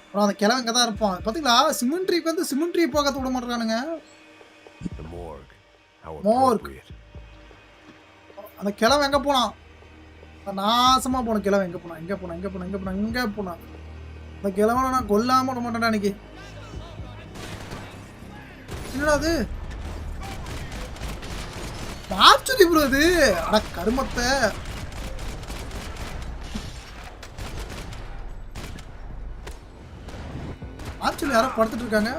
அப்புறம் அந்த கிழவன் இங்கே தான் இருப்பான் பார்த்தீங்களா சிமெண்ட்ரிக்கு வந்து சிமெண்ட்ரி போக விட மாட்டானுங்க மோர்க் அந்த கிழவன் எங்கே போனான் நாசமாக போன கிழவன் எங்கே போனான் எங்கே போனான் அந்த கிழவனை நான் கொல்லாம விட மாட்டேன்டா அன்னைக்கு என்னடா அது ஆச்சரி ப்ரோ அது அட கருமத்தை ஆக்சுவலி யாரோ படுத்துட்டு இருக்காங்க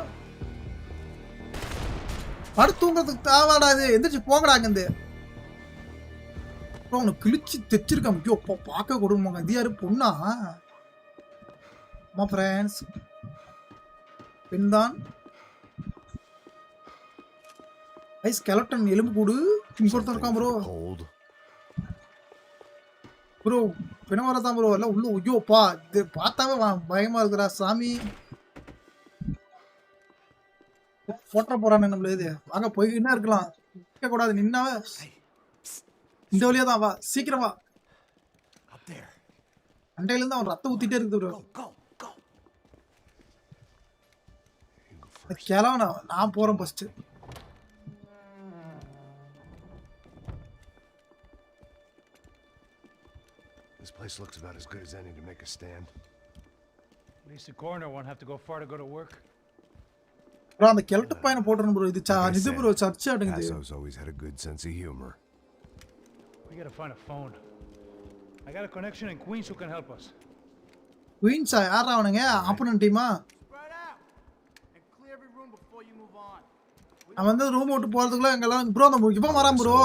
படுத்து தூங்குறதுக்கு தேவாடா இது. எந்திரிச்சு போங்கடா இருந்து. அவனு கிழிச்சு தைச்சிருக்கான். ஐயோ பார்க்க கொடுமாங்க. இது யாரு பொண்ணா? அம்மா ஃப்ரெண்ட்ஸ் பெண் தான். ஐ ஸ்கெலட்டன் எலும்பு கூடு இங்க ஒருத்தன் இருக்கான் ப்ரோ. ப்ரோ பெண் வரதான் ப்ரோ. எல்லாம் உள்ள. ஐயோப்பா இது பார்த்தாவே பயமா இருக்குடா சாமி. போட்ட போறானே நம்மள. இது வாங்க போய்கிட்டே இருக்கலாம். நிக்க கூடாது. நின்னாவே இந்த வழியா தான். வா சீக்கிரம் வா. அண்டையில இருந்து அவன் ரத்தம் ஊத்திட்டே இருக்குது ப்ரோ. கிளவனா நான் போறேன் first. This place looks about as good as any to make a stand. At least the coroner won't have to go far to go to work. Bro அந்த கெலட்டு பையனை போட்டுறேன் ப்ரோ. இது ப்ரோ சர்ச் அடங்குது. Passo's always had a good sense of humor. We gotta find a phone. I got a connection in Queens who can help us. குயின்ஸா யாரா அவனுங்க? Opponent டீமா? Spread out and clear every room before you move on. அவன் வந்து room விட்டு போறதுக்குள்ள எங்கெல்லாம் bro நம்ம இப்போ வரான் bro.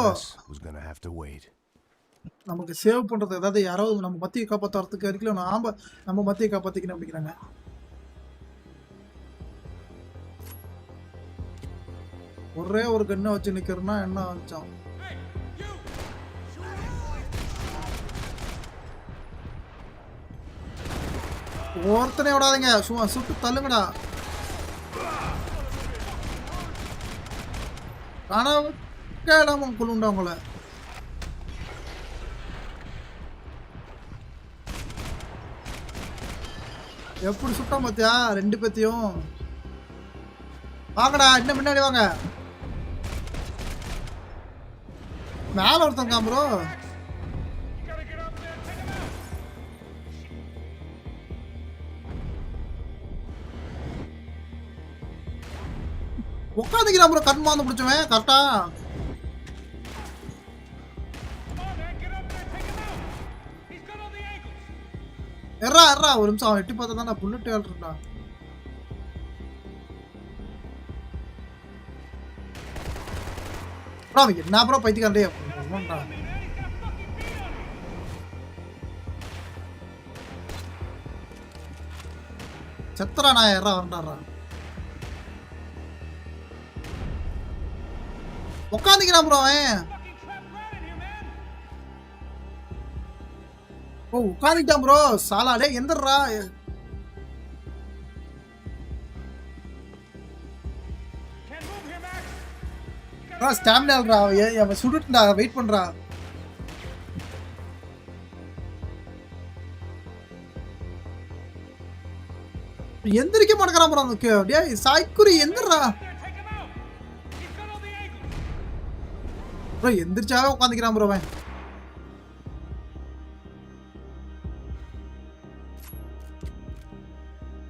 Was gonna have to wait. நமக்கு சேவ் பண்றது ஏதாவது யாராவது நம்ம மத்தியை காப்பாத்துறதுக்கு இருக்கல. நம்ம மத்தியை காப்பாத்திக்கணும் அப்படிங்கிறாங்க. ஒரே ஒரு கண்ணை வச்சு நிக்கிறனா என்ன ஆச்சாம்? ஒருத்தனை விடாதீங்க. சும்மா சுட்டு தள்ளுங்கடா. ஆனா கேளாம கொள்ளுண்டா உங்களை. எப்படி சுட்டான் பாத்தியா ரெண்டு பேத்தையும். வாங்கடா இன்னும் முன்னாடி வாங்க. மேல ஒருத்தங்க ப்ரோ. உட்காந்துக்கிறான் ப்ரோ. கண்மாந்து பிடிச்சவன் கரெக்டா. எறா ஒரு நிமிஷம். அவன் எட்டி பார்த்தா தான் நான் புல்லட் ஏழ்றா. என்ன ப்ரோ பைத்தியக்காரே. செத்துறா நான். எறா வரண்டாடுறா. உட்காந்துக்கிறான் ப்ரோ அவன். ஓ உட்காந்துக்கிட்டான் ப்ரோ. சாலாடே எந்தர்றா. ஸ்டாமினால்ரா. அவன் சுடுட்டா. வெயிட் பண்றா. எந்திரிக்க மாட்டேங்கிறான் ப்ரோ. அந்த சாய்க்குரி எந்திரா ப்ரோ. எந்திரிச்சாவே உட்காந்துக்கிறான் ப்ரோ அவன்.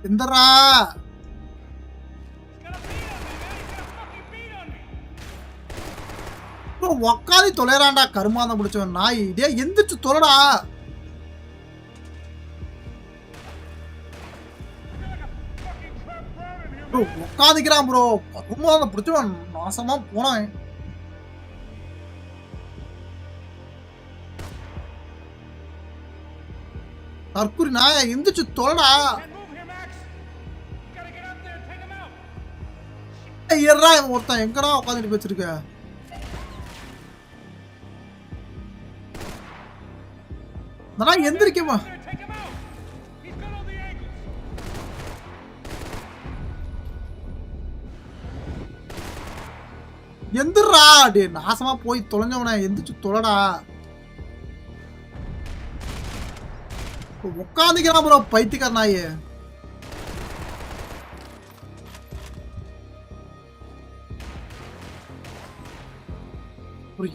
எந்தரா உக்காதி தொலைறான்டா. கருமாந்தம் பிடிச்சவன் நாய். இதே எந்திரிச்சு தொலைடா. உட்காந்துக்கிறான் ப்ரோ. கருமாந்தம் பிடிச்சவன் நாசமா போனான். தற்குறி நாய எந்திரிச்சு தொலைடா. ஏறா ஒருத்தன் எங்கடா உட்காந்துட்டு வச்சிருக்க? நான் எந்திரிக்கமா. எந்திரா. டே நாசமா போய் தொலைஞ்சவன எந்திரிச்சு தொலைடா. உட்காந்துக்கிறான் ப்ரோ பைத்தியக்கார நாயே.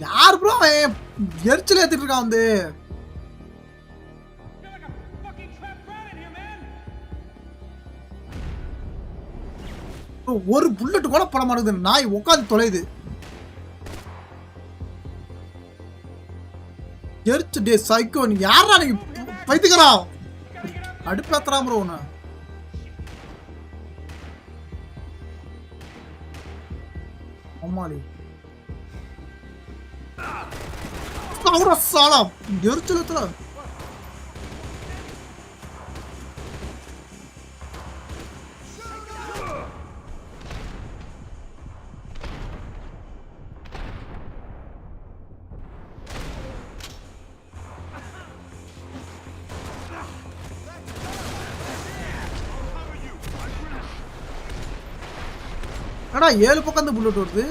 யார் ப்ரோ அவன்? எரிச்சல் ஏத்திட்டு இருக்கான் வந்து. ஒரு புல்லட் கூட பட மாட்டேங்குது. நாய் உட்காந்து தொலைது. எரிச்சு டே சைக்கோ. நீ யாரா? நீ பைத்தியக்காரா. அடுப்பேத்துறான் ப்ரோ உன்ன. ஆமா கோமாளி அவர சாலா எரிச்சலத்துல அடா 7 பக்கம் அந்த புல்லட் வருது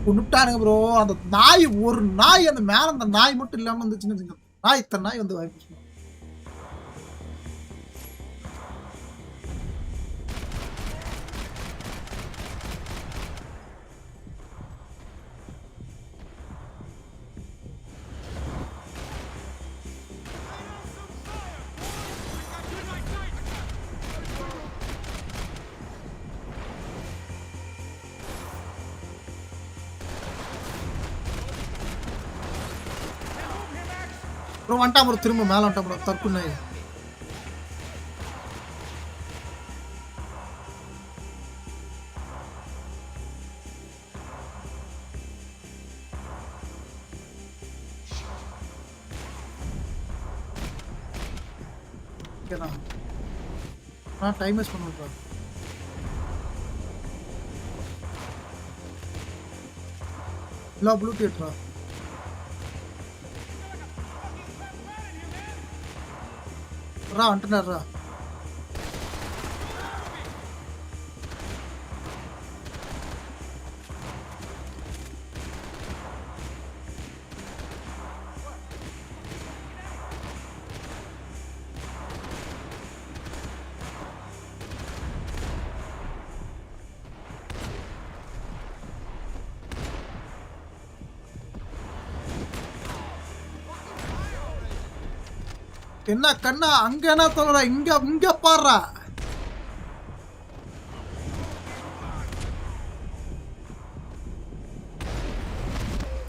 கொண்டுட்டானுங்க ப்ரோ அந்த நாய் ஒரு நாய் அந்த மேல அந்த நாய் மட்டும் இல்லாம வந்துச்சுன்னு நாய் இத்தனை நாய் வந்து வாய்ப்பு ப்ரோ வந்துட்டா ப்ரோ திரும்ப மேல வந்துட்டா ப்ரோ தப்பு நாய் நான் டைம் வேஸ்ட் பண்ணுவேன் ப்ரோ இல்லை ப்ளூ தியேட்டரா ரா வந்துட்டாரா என்ன கண்ணா அங்க என்ன தோற இங்க இங்க பாடுறா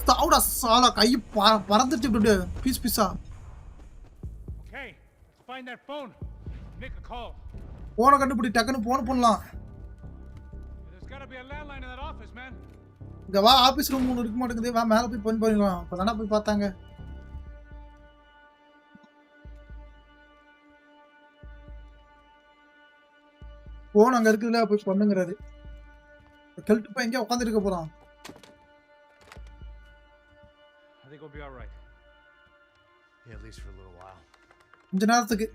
சாவுடா சாலா கை பறந்துச்சு இப்படி பீஸ் பீஸா Okay, let's find that phone. Make a call. போனை கண்டுபிடி டக்குன்னு போன் பண்ணலாம் There's got to be a landline in that office, man. இங்க வா ஆபீஸ் ரூம் ஒன்று இருக்க மாட்டேங்குது வா மேல போய் போன் பண்ணிடலாம் அப்பதானே போய் பார்த்தாங்க போன் அங்க இருக்குதுல போய் பண்ணுங்கிறாரு கெல்ட் போய் எங்க உட்கார்ந்து இருக்க போறான் I think we'll be all right. Yeah, at least for a little while. கொஞ்ச நேரத்துக்கு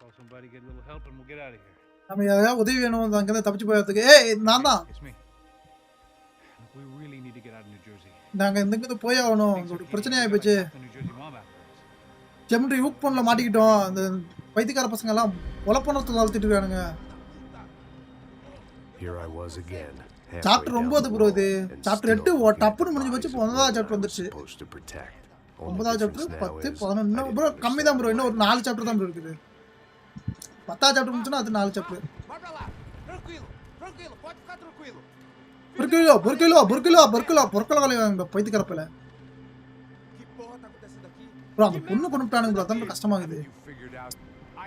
Call somebody, get a little help, and we'll get out of here. நம்ம யாராவது உதவி வேணும் அங்க இருந்து தப்பிச்சு போறதுக்கு ஏய் நான் தான் It's me. Look, we really need to get out of New Jersey. நாங்க இந்த இருந்து போய் ஆகணும் ஒரு பிரச்சனை ஆயி போச்சு The New Jersey mob after us. ஜெமிட்ரி ஹூக் பண்ணல மாட்டிக்கிட்டோம் அந்த பைத்தியக்கார பசங்க எல்லாம் உலப்பணத்துல வளர்த்திட்டு இருக்கானுங்க Here I was again. Chapter 9 bro இது சாப்டர் 8 டப்புன்னு முடிஞ்சு போச்சு 9வது சாப்டர் வந்துருச்சு 9வது சாப்டர் 10 11 ப்ரோ கம்மி தான் ப்ரோ இன்னும் ஒரு 4 சாப்டர் தான் ப்ரோ இருக்குது 10வது சாப்டர் முடிஞ்சுனா அது 4 சாப்டர் பொறுக்கல இந்த பைத்தியக்காரப்பல ப்ரோ அந்த பொண்ணு கொண்டுட்டானுங்க ப்ரோ அதான் கஷ்டமாகுது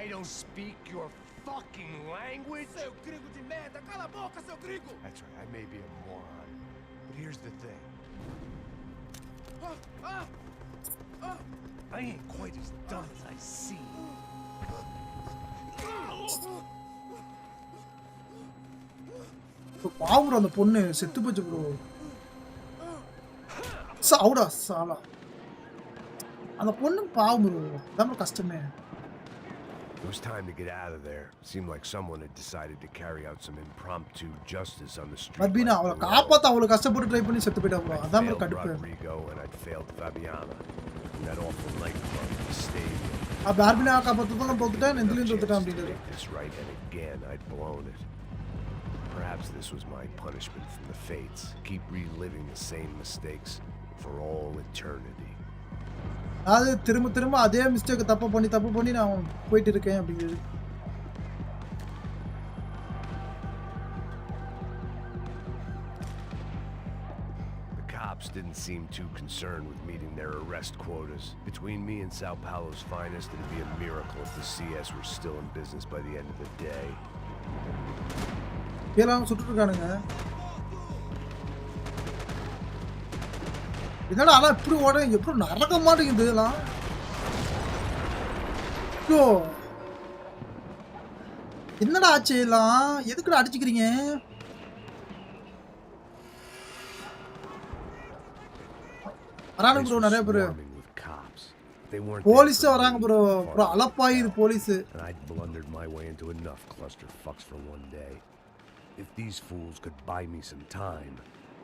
I don't speak your fucking language. Seu gringo de merda! Cala a boca, seu gringo! That's right, I may be a moron. But here's the thing. I ain't quite as dumb as I seem. பாவுற அந்த பொண்ணு செத்து போச்சு bro சாவுடா சாலா அந்த பொண்ணு பாவு bro அதான் கஷ்டமே It was time to get out of there. Seemed like someone had decided to carry out some impromptu justice on the street. பர்பீனா அவளை காப்பாத்த அவ்வளவு கஷ்டப்பட்டு ட்ரை பண்ணி செத்து போயிட்டா ப்ரோ அதான் ப்ரோ கடுப்பு Rodrigo and I'd failed Fabiana. And that awful nightclub, the stadium. பர்பீனா காப்பாத்ததும் தோத்துட்டேன் நெந்திலையும் தோத்துட்டேன் அப்படிங்கிறது This right, and again I'd blown it. Perhaps this was my punishment from the fates. Keep reliving the same mistakes for all eternity. அது திரும்ப அதே mistake தப்பு பண்ணி நான் போயிட்டு இருக்கேன் அப்படிங்கிறது cops didn't seem too concerned with meeting their arrest quotas. Between me and Sao Paulo's finest, it'd be a miracle if the CS were still in business by the end of the day. எல்லாம் சுட்டுட்டு இருக்கானுங்க. என்னடா ஆனா இப்படி ஓட எப்படி நடக்க மாட்டேங்குது இதெல்லாம். ஐயோ என்னடா ஆச்சு எல்லாம் எதுக்குடா அடிச்சுக்கிறீங்க? வரானுங்க ப்ரோ நிறைய பேர். போலீஸ் வராங்க ப்ரோ. ப்ரோ அலப்பாயுது police. And I'd blundered my way into enough cluster fucks for one day. If these fools could buy me some time,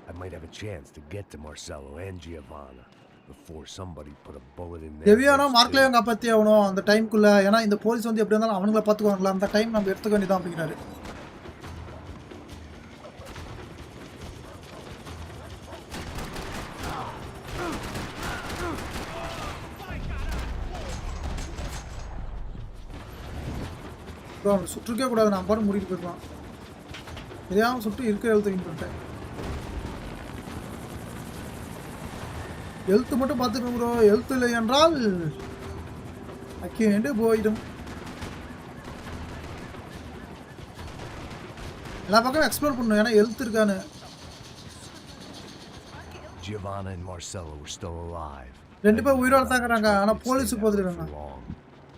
I might have a chance to get to Marcello and Giovanna before somebody put a bullet in their தேவியானா மார்க்லயும் காப்பாத்தி ஆகணும் அந்த டைம்க்குள்ள. ஏன்னா இந்த police வந்து எப்படி இருந்தாலும் அவனுங்கள பாத்துக்குவாங்களா, அந்த time நம்ம எடுத்துக்க வேண்டியதான் அப்படிங்கிறாரு. அவனை சுற்றுக்கே கூடாது, நான் பாட்டு முடிட்டு போயிருப்பான். தெரியாம சுட்டு இருக்கிற எழுத்துக்கிட்டு பண்ணிட்டேன். எழுத்து மட்டும் பார்த்துக்கணும் ப்ரோ. எழுத்து இல்லை என்றால் அக்கேண்டு போயிடும். எல்லா பக்கம் எக்ஸ்ப்ளோர் பண்ணணும், ஏன்னா எழுத்து இருக்கானு. Giovanna and Marcello were still alive. ரெண்டு பேரும் உயிரோட தாக்குறாங்க, ஆனா police போதுறாங்க.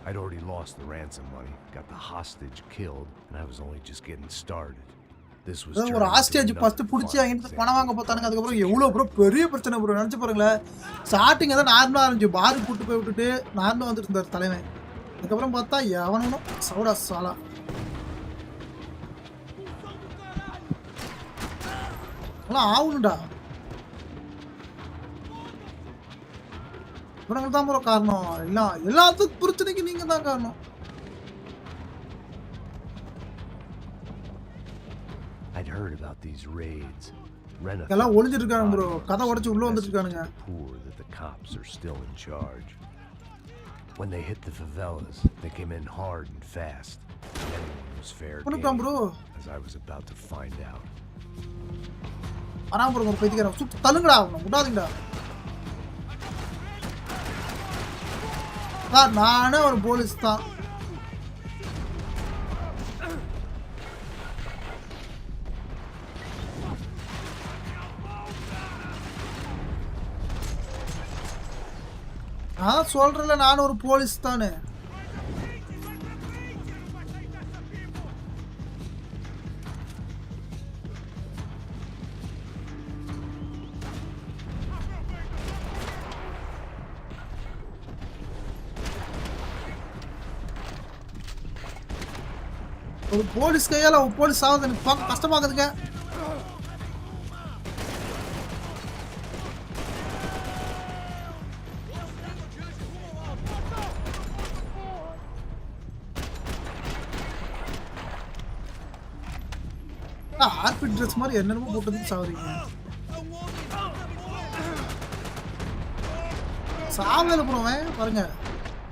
I'd already lost the ransom money, got the hostage killed, and I was only just getting started. This was ஒரு ஹாஸ்டேஜ் ஃபர்ஸ்ட் புடிச்சு அங்க பணம் வாங்க பார்த்தானுங்க. அதுக்கு அப்புறம் எவ்வளவு ப்ரோ பெரிய பிரச்சனை ப்ரோ. நினைச்சு பாருங்களேன், ஸ்டார்டிங் ஏதோ நார்மலா இருந்துச்சு, பாரு கூட்டு போய் விட்டுட்டு நார்மலா வந்துட்டு இருந்தார் தலைவன். அதுக்கப்புறம் பார்த்தா எவனும் சவுடா சாலா. அதெல்லாம் ஆகணும்டா. இவனுங்க தான் ப்ரோ காரணம். எல்லாத்துக்கும் பிரச்சனைக்கு நீங்க தான் காரணம். I'd heard about these raids. எல்லாம் ஒளிஞ்சிட்டு இருக்காங்க ப்ரோ. கதை உடைச்சு உள்ள வந்துட்டு இருக்கானுங்க. Poor that the cops are still in charge. When they hit the favelas, they came in hard and fast. Everyone was fair game, bro. as I was about to find out. ஆனா bro பைத்தியக்காரன் சுட்டு தள்ளுங்கடா, அவனை விடாதீங்கடா. நானே ஒரு police தான். நான் சொல்றேன்ல, நானும் ஒரு போலீஸ் தானே. ஒரு போலீஸ் கையால ஒரு போலீஸ் ஆகுது எனக்கு பார்க்க கஷ்டமாகுதுங்க. ஆர்பி ட்ரெஸ் மாதிரி என்னென்னமோ போட்டதுக்கு சாவறீங்க. சாவல ப்ரோ பாருங்க.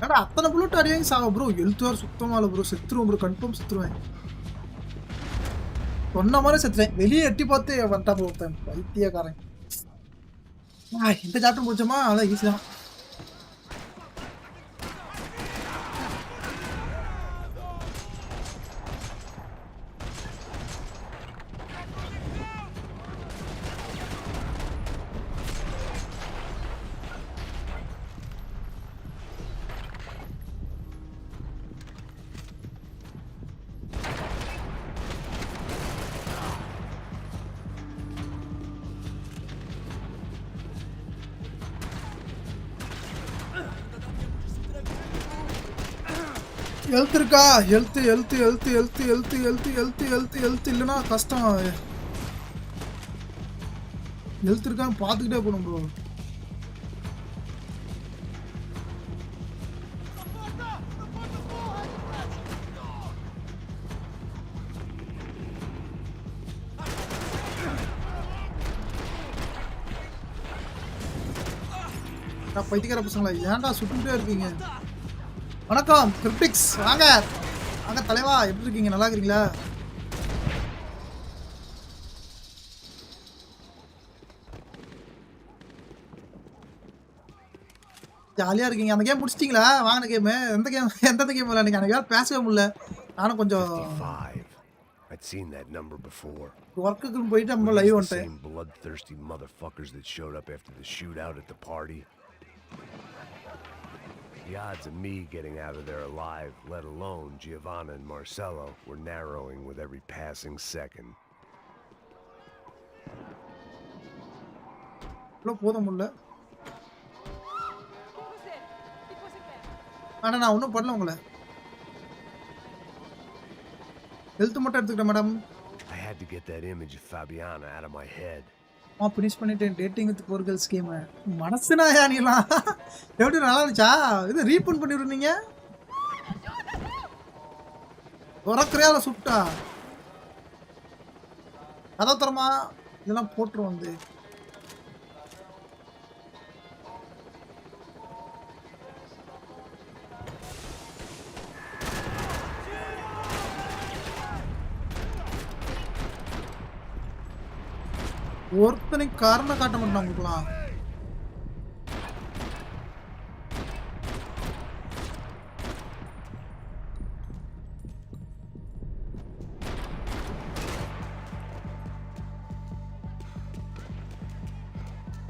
ஏடா அத்தனை புல்லட் அடியாங்க சாவ ப்ரோ. எழுத்து வேறு சுத்தமாக இல்லை ப்ரோ. செத்துருவேன் ப்ரோ, கன்ஃபார்ம் செத்துருவேன். சொன்ன மாதிரி செத்துறேன். வெளியே எட்டி பார்த்து வந்துட்டா போட்டேன் பைத்தியக்காரன். இந்த சாப்டர் முடிச்சோமா அதான் ஈஸி தான். ஹெல்த் இருக்கா? Health health health health health health health health health இல்லைன்னா கஷ்டம். ஹெல்த் இருக்கான்னு பார்த்துக்கிட்டே போகணும் ப்ரோ. பைத்தியக்கார பசங்களா ஏன்டா சுட்டுக்கிட்டே இருக்கீங்க? வணக்கம் கிரிப்டிக்ஸ், வாங்க வாங்க தலைவா, எப்படி இருக்கீங்க? நல்லா இருக்கிறீங்களா? ஜாலியா இருக்கீங்க. அந்த கேம் முடிச்சிட்டீங்களா? வாங்குன கேமு. எந்தெந்த கேம் விளையாண்டீங்க? எனக்கு யாரும் பேசவே முடியல. நானும் கொஞ்சம் 55. I'd seen that number before. ஒர்க்குக்குன்னு போயிட்டு Were நம்ம these லைவ் the வந்துட்டேன். same bloodthirsty motherfuckers that showed up after the shootout at the party? The odds of me getting out of there alive, let alone Giovanna and Marcello, were narrowing with every passing second. இவ்வளோ போத முடியல. ஆனா நான் ஒன்றும் பண்ணல உங்களை. Health மட்டும் எடுத்துக்கிட்டேன் madam. I had to get that image of Fabiana out of my head. Finish பண்ணிட்டேன் dating with four girls game. மனசுனா நீலாம் எப்படி நல்லா இருந்துச்சா? இது ரீபன் பண்ணிருந்தீங்க. உரக்குறையால சுட்டா கதாத்தரமா இதெல்லாம் போட்டுரும் வந்து. ஒருத்தனையும் காரணம் காட்ட மாட்டோம் உங்களுக்குலாம்.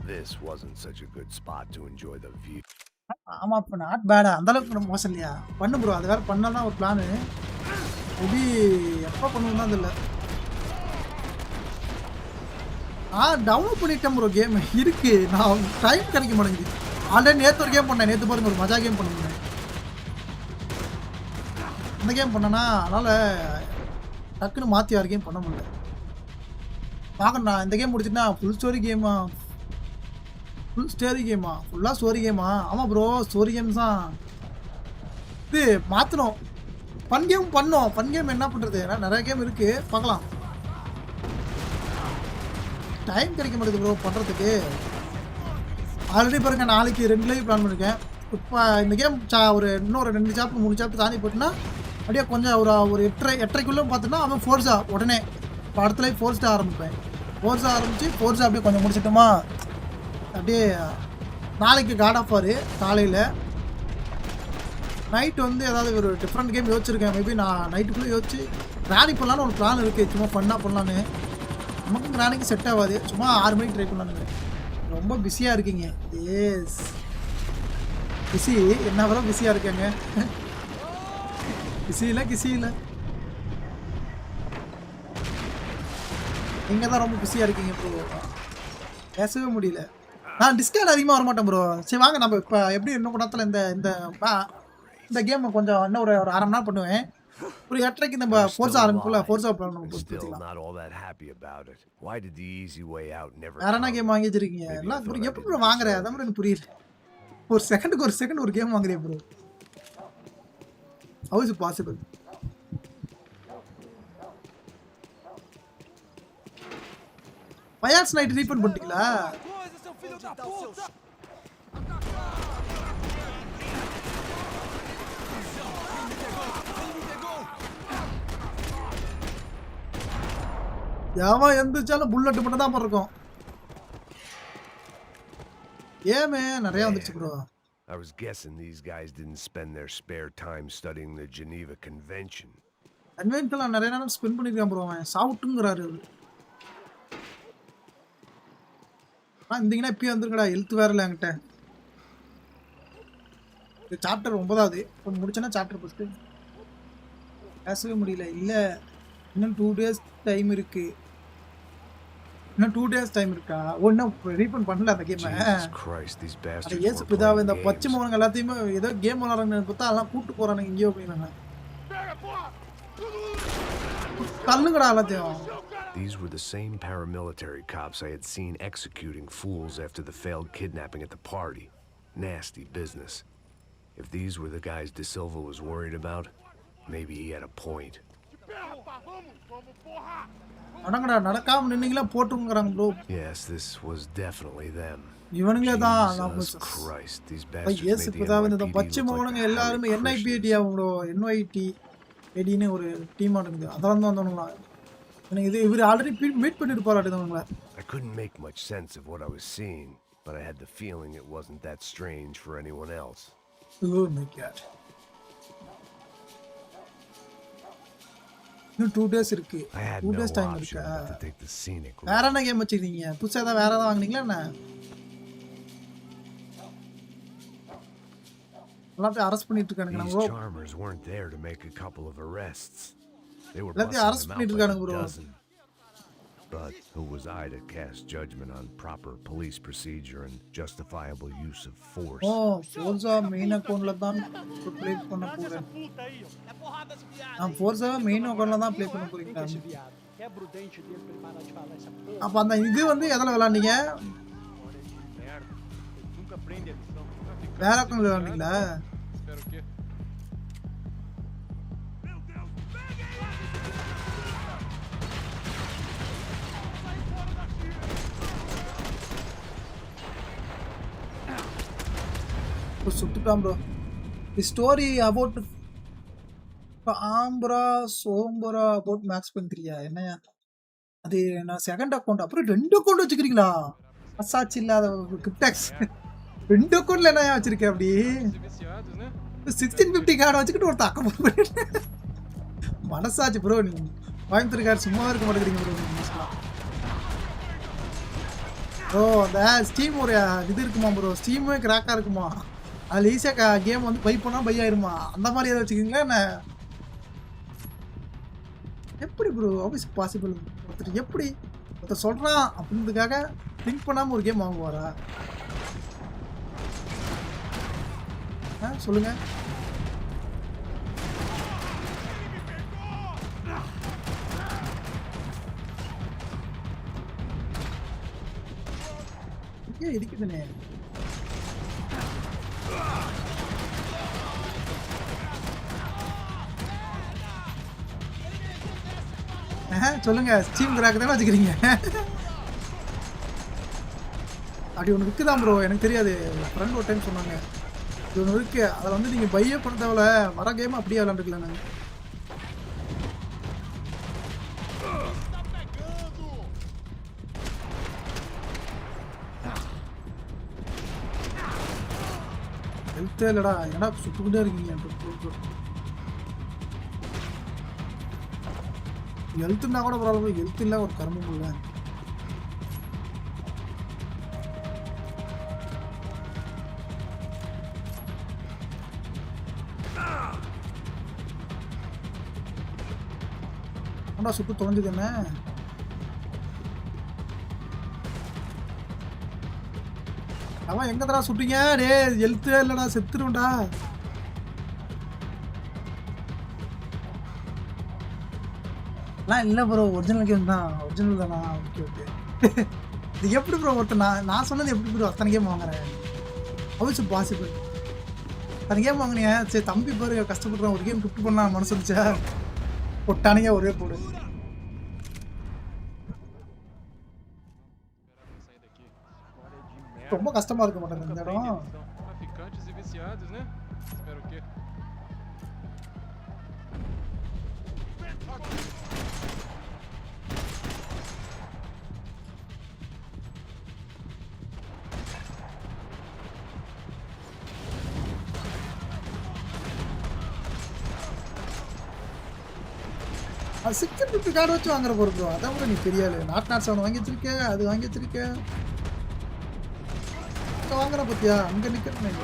This wasn't such a good spot to enjoy the view. ஆமா இப்போ நாட் பேடா அந்த அளவுக்கு மோசம் இல்லையா? பண்ணு ப்ரோ. அது வேற பண்ணாதான் ஒரு பிளானு. எப்படி எப்போ பண்ணுவோம் தான் தெரியல. டவுன்லோட் பண்ணிட்டேன் ப்ரோ. கேம் இருக்கு. நான் டைம் கிடைக்க மாட்டேங்குது. ஆல்ரெடி நேற்று ஒரு கேம் பண்ணேன். நேற்று பாருங்க ஒரு மஜா கேம் பண்ணிருந்தேன். அந்த கேம் பண்ணேன்னா அதனால் டக்குன்னு மாற்றி வேறு கேம் பண்ண முடியல. பார்க்கணும். நான் இந்த கேம் முடிச்சுட்டுனா ஃபுல் ஸ்டோரி கேமா? ஃபுல் ஸ்டோரி கேமா? ஃபுல்லாக ஸ்டோரி கேமா? ஆமாம் ப்ரோ ஸ்டோரி கேம்ஸ் தான். இது மாற்றணும். ஃபன் கேம் பண்ணோம். ஃபன் கேம் என்ன பண்ணுறது? ஏன்னா நிறைய கேம் இருக்குது. பார்க்கலாம். டைம் கிடைக்க மாட்டேங்குது ப்ரோ பண்ணுறதுக்கு. ஆல்ரெடி பாருங்கள் நாளைக்கு 2 லைவ் பிளான் பண்ணியிருக்கேன். இப்போ இந்த கேம் ஒரு இன்னொரு 2 சாப்டர் 3 சாப்டர் தாண்டி போட்டுன்னா அப்படியே கொஞ்சம் ஒரு 8:30 பார்த்தோன்னா அவன் ஃபோர்ஸா உடனே இப்போ அடுத்த லைவ் ஃபோர்ஸ்டாக ஆரம்பிப்பேன். ஃபோர்ஸாக ஆரம்பித்து ஃபோர்ஸாக அப்படியே கொஞ்சம் முடிச்சிட்டோமா அப்படியே நாளைக்கு காட் ஆஃப் வார் காலையில். நைட்டு வந்து ஏதாவது ஒரு டிஃப்ரெண்ட் கேம் யோசிச்சிருக்கேன். மேபி நான் நைட்டுக்குள்ளே யோசிச்சு ராணி பண்ணலான்னு ஒரு பிளான் இருக்குது. சும்மா ஃபன்னாக பண்ணலான்னு. நமக்கும் கிரானிக்கு செட் ஆகாது. சும்மா 6 மணிக்கு ட்ரை பண்ணலான்னு. ரொம்ப பிஸியாக இருக்கீங்க. ஏஸ் பிஸி என்ன வர பிஸியாக இருக்கேங்க. பிஸி இல்லை நீங்கள் தான் ரொம்ப பிஸியாக இருக்கீங்க ப்ரோ. பேசவே முடியல. நான் டிஸ்கார்ட் அதிகமாக வரமாட்டேன் ப்ரோ. சரி வாங்க நம்ம இப்போ எப்படி இன்னும் நேரத்தில் இந்த கேம் கொஞ்சம் இன்னும் ஒரு 1/2 மணி நேரம் பண்ணுவேன். ஒரு 8:30 நம்ம ஃபோர்ஸா ஆரம்பிக்குள்ள ஃபோர்ஸா பண்ணணும். வேற என்ன கேம் வாங்கி வச்சிருக்கீங்க? எல்லாம் ப்ரோ எப்படி ப்ரோ வாங்குற? அதான் ப்ரோ எனக்கு புரியல. ஒரு செகண்ட் ஒரு கேம் வாங்குறீங்க bro. How is it possible? பயாஸ் நைட் ரீஃபண்ட் பண்ணிட்டீங்களா? யாவன் எந்திரிச்சாலும் புல்லட் மட்டும் தான் இருக்கும். ஏமே நிறைய வந்துருச்சு bro. I was guessing these guys didn't spend their spare time studying the Geneva Convention. கன்வென்ஷன்ல நிறைய நேரம் ஸ்பெண்ட் பண்ணிருக்கான் ப்ரோ. அவன் சாவுட்டுங்கறாரு. இந்தீங்கன்னா இப்பயே வந்துருக்கடா. ஹெல்த் வேற இல்ல என்கிட்ட. இது சாப்டர் 9வது. இப்போ முடிச்சனா சாப்டர் 10. பேசவே முடியல. இல்ல இன்னும் 2 days டைம் இருக்கு. இன்னும் 2 days டைம் இருக்கா? ஒன்னும் ரீஃபண்ட் பண்ணல அந்த கேமை. அட ஏசு பிதாவே இந்த பச்சை மவனுங்க எல்லாத்தையுமே ஏதோ கேம் விளையாடுறாங்கன்னு பார்த்தா எல்லாம் கூட்டு போறானுங்க இங்கேயோ போயினாங்க. தள்ளுங்கடா எல்லாத்தையும். These were the same paramilitary cops I had seen executing fools after the failed kidnapping at the party. Nasty business. If these were the guys De Silva was worried about, maybe he had a point. அடங்கடா நடக்காம நின்னீங்களா போட்டுங்கறாங்க bro. Yes, this was definitely them. இவனுங்களே தான். Christ, these bastards. ஏசு பிதாவே இந்த பச்சை மவனுங்க எல்லாரும் NIPT ப்ரோ. NYT ஏடின்னு ஒரு டீம் ஆடுங்க. அதெல்லாம் தான் வந்தவங்களா. எனக்கு இது இவர் ஆல்ரெடி மீட் பண்ணிட்டு போறாடுங்க. I couldn't make much sense of what I was seeing. but I had the feeling it wasn't that strange for anyone else. Oh my god. இன்னும் 2 days இருக்கு. I had 2 no days time option இருக்கா? but to take the scenic route. வேற என்ன game வச்சிருக்கீங்க? புதுசா ஏதாவது வேற ஏதாவது வாங்குனீங்களா என்ன? எல்லாத்தையும் அரெஸ்ட் பண்ணிட்டு இருக்கானுங்க These bro. charmers weren't there to make a couple of arrests. They were எல்லாத்தையும் அரெஸ்ட் busting பண்ணிட்டு them out இருக்கானுங்க by bro. the dozen. But who was I to cast judgment on proper police procedure and justifiable use of force? ஓ, ஃபோர்ஸா main அக்கவுண்ட்ல தான் play பண்ண போறேன். நான் ஃபோர்ஸா மெயின் அக்கவுண்ட்ல தான் ப்ளே பண்ண போறீங்க. Quebra o dente dele pra ele parar de falar essa porra. அப்ப அந்த இது வந்து எதல விளையாண்டீங்க? Nunca aprende a lição. வேற அக்கவுண்ட்ல விளையாண்டீங்களா? Espera o quê? சுட்டுட்டான் ப்ரோ. தி ஸ்டோரி அபௌட் ஆம்பரா சோம்பரா அபௌட் மேக்ஸ் பெயின் 3 என்னையா அது? நான் செகண்ட் அக்கவுண்ட் அப்புறம் 2 அக்கவுண்ட் வச்சுக்கிறீங்களா? அசாச்சு இல்லாத கிரிப்டாக்ஸ் 2 அக்கவுண்ட்ல என்னையா வச்சிருக்கேன் அப்படி? Viciados, né? 1650 கார்டு வச்சுக்கிட்டு ஒரு தாக்கம் பண்ணிட்டு மனசாச்சு ப்ரோ. நீ கோயம்புத்தூர் கார்டு சும்மா இருக்க மாட்டேங்கிறீங்க ப்ரோ. ப்ரோ அந்த ஸ்டீம் ஒரு இது இருக்குமா ப்ரோ? ஸ்டீமே கிராக்காக இருக்குமா? அதில் ஈஸியாக கேம் வந்து பை பண்ணால் பை ஆயிருமா? அந்த மாதிரி எதாவது வச்சுக்கிங்களா என்ன? எப்படி ப்ரோ ஆஃபீஸ் பாசிபிள்? ஒருத்தர் எப்படி ஒருத்தர் சொல்கிறான் அப்படின்றதுக்காக திங்க் பண்ணாமல் ஒரு கேம் வாங்குவாரா? சொல்லுங்க. இருக்குதுனே சொல்லுங்க. ஸ்டீம் கிராக் தானே வச்சுக்கிறீங்க? அப்படி ஒன்று இருக்குதான் ப்ரோ. எனக்கு தெரியாது. ஃப்ரெண்ட் ஒரு டைம் சொன்னாங்க இது ஒன்று இருக்கு. அதில் வந்து நீங்கள் பையே பண்ண தேவையில்ல, வர கேம் அப்படியே விளாண்டுக்கலாம். நாங்கள் ஹெல்த்தே இல்லைடா. ஏன்னா சுட்டுக்கிட்டே இருக்கீங்க. ஹெல்த்துன்னா கூட பரவாயில்ல. ஹெல்த் இல்லை ஒரு கர்மம் இல்லை. ஆனா சுட்டு தொலைஞ்சது என்ன? அவன் எங்க தடா சுட்டீங்க? டே ஹெல்த்தே இல்லைடா, செத்துருண்டா. இல்லை ப்ரோ, ஒரிஜினல் கேம் தான். ஒரிஜினல் தானா? Okay okay. இது எப்படி ப்ரோ ஒருத்தர் நான் சொன்னது எப்படி ப்ரோ அத்தனை கேம் வாங்குறேன்? House possible? அத்தனை கேம் வாங்கினீங்க. சரி தம்பி பாரு கஷ்டப்படுறான், ஒரு கேம் கிஃப்ட் பண்ணலாம் மனசு வந்துச்சா? பொட்டானிங்க ஒரே போடு. ரொம்ப கஷ்டமா இருக்க மாட்டேங்குது இந்த இடம். Traficantes e viciados, né? Espera o quê? அது 650 கார்டு வச்சு வாங்குற போகிற ப்ரோ. அதான் கூட நீ பெரிய ஆளு. நாட் செவன் வாங்கி வச்சிருக்க, அது வாங்கி வச்சிருக்க. அங்கே வாங்குற பத்தியா? அங்கே நிற்கிறேன்.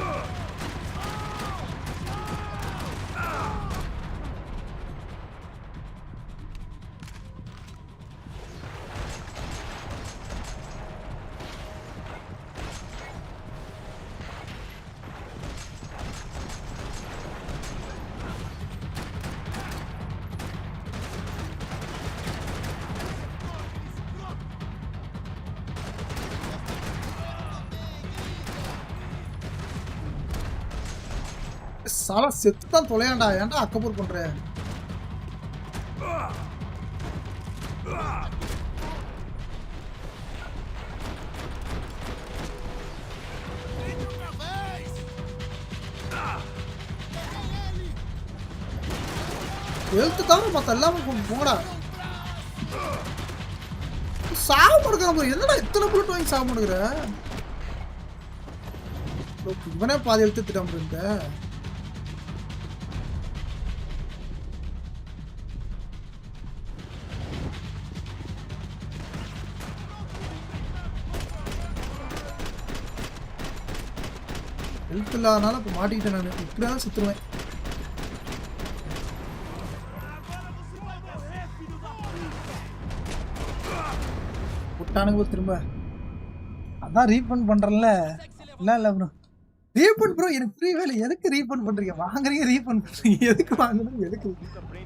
சாலா செத்து தான் தொலையாண்டா. ஏன்டா அக்கப்பூர் பண்ற? எழுத்து தவிர மற்ற எல்லாமே போங்கடா. சாவு மடுக்கிற என்னடா இத்தனை புல்லட் வாங்கி சாவு மடுக்கிற? இவனே பாதி எடுத்துட்டான் ப்ரோ இந்த ஹெல்த் இல்லாதனால இப்போ மாட்டிக்கிட்டேன் நான் இப்படிதான் சுற்றுவேன் விட்டானுங்க திரும்ப அதான் ரீஃபண்ட் பண்றேன்ல இல்ல ப்ரோ ரீஃபண்ட் ப்ரோ எனக்கு புரியவே இல்லை எதுக்கு ரீஃபண்ட் பண்றீங்க வாங்குறீங்க ரீஃபண்ட் பண்றீங்க எதுக்கு வாங்கணும் எதுக்கு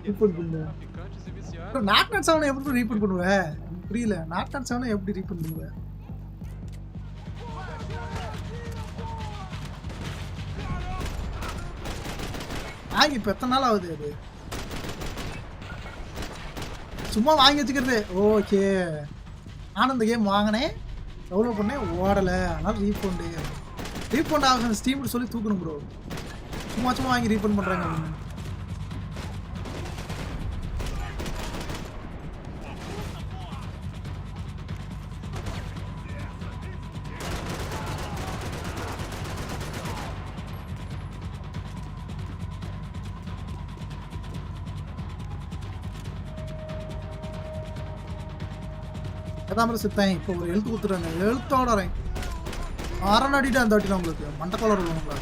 ரீஃபண்ட் பண்ணுவேன் நாட் நாட் செவனை எப்படி ரீஃபண்ட் பண்ணுவேன் புரியல நாட் நாட் செவனை எப்படி ரீஃபண்ட் பண்ணுவேன் வாங்கி இப்போ எத்தனை நாள் ஆகுது அது சும்மா வாங்கி வச்சுக்கிறது ஓகே நானும் இந்த கேம் வாங்கினேன் டவுன்லோட் பண்ணேன் ஓடலை அதனால ரீஃபண்ட் ஆகும் ஸ்டீம்னு சொல்லி தூக்கணும் ப்ரோ சும்மா வாங்கி ரீஃபண்ட் பண்ணுறாங்க அப்படின்னு அதான் சித்தேன் இப்போ ஒரு எழுத்து கொடுத்துறாங்க எழுத்தோட வரேன் அரண் அடிட்டு அந்த வாட்டிலாம் உங்களுக்கு மண்டை கலர் உள்ளவங்களா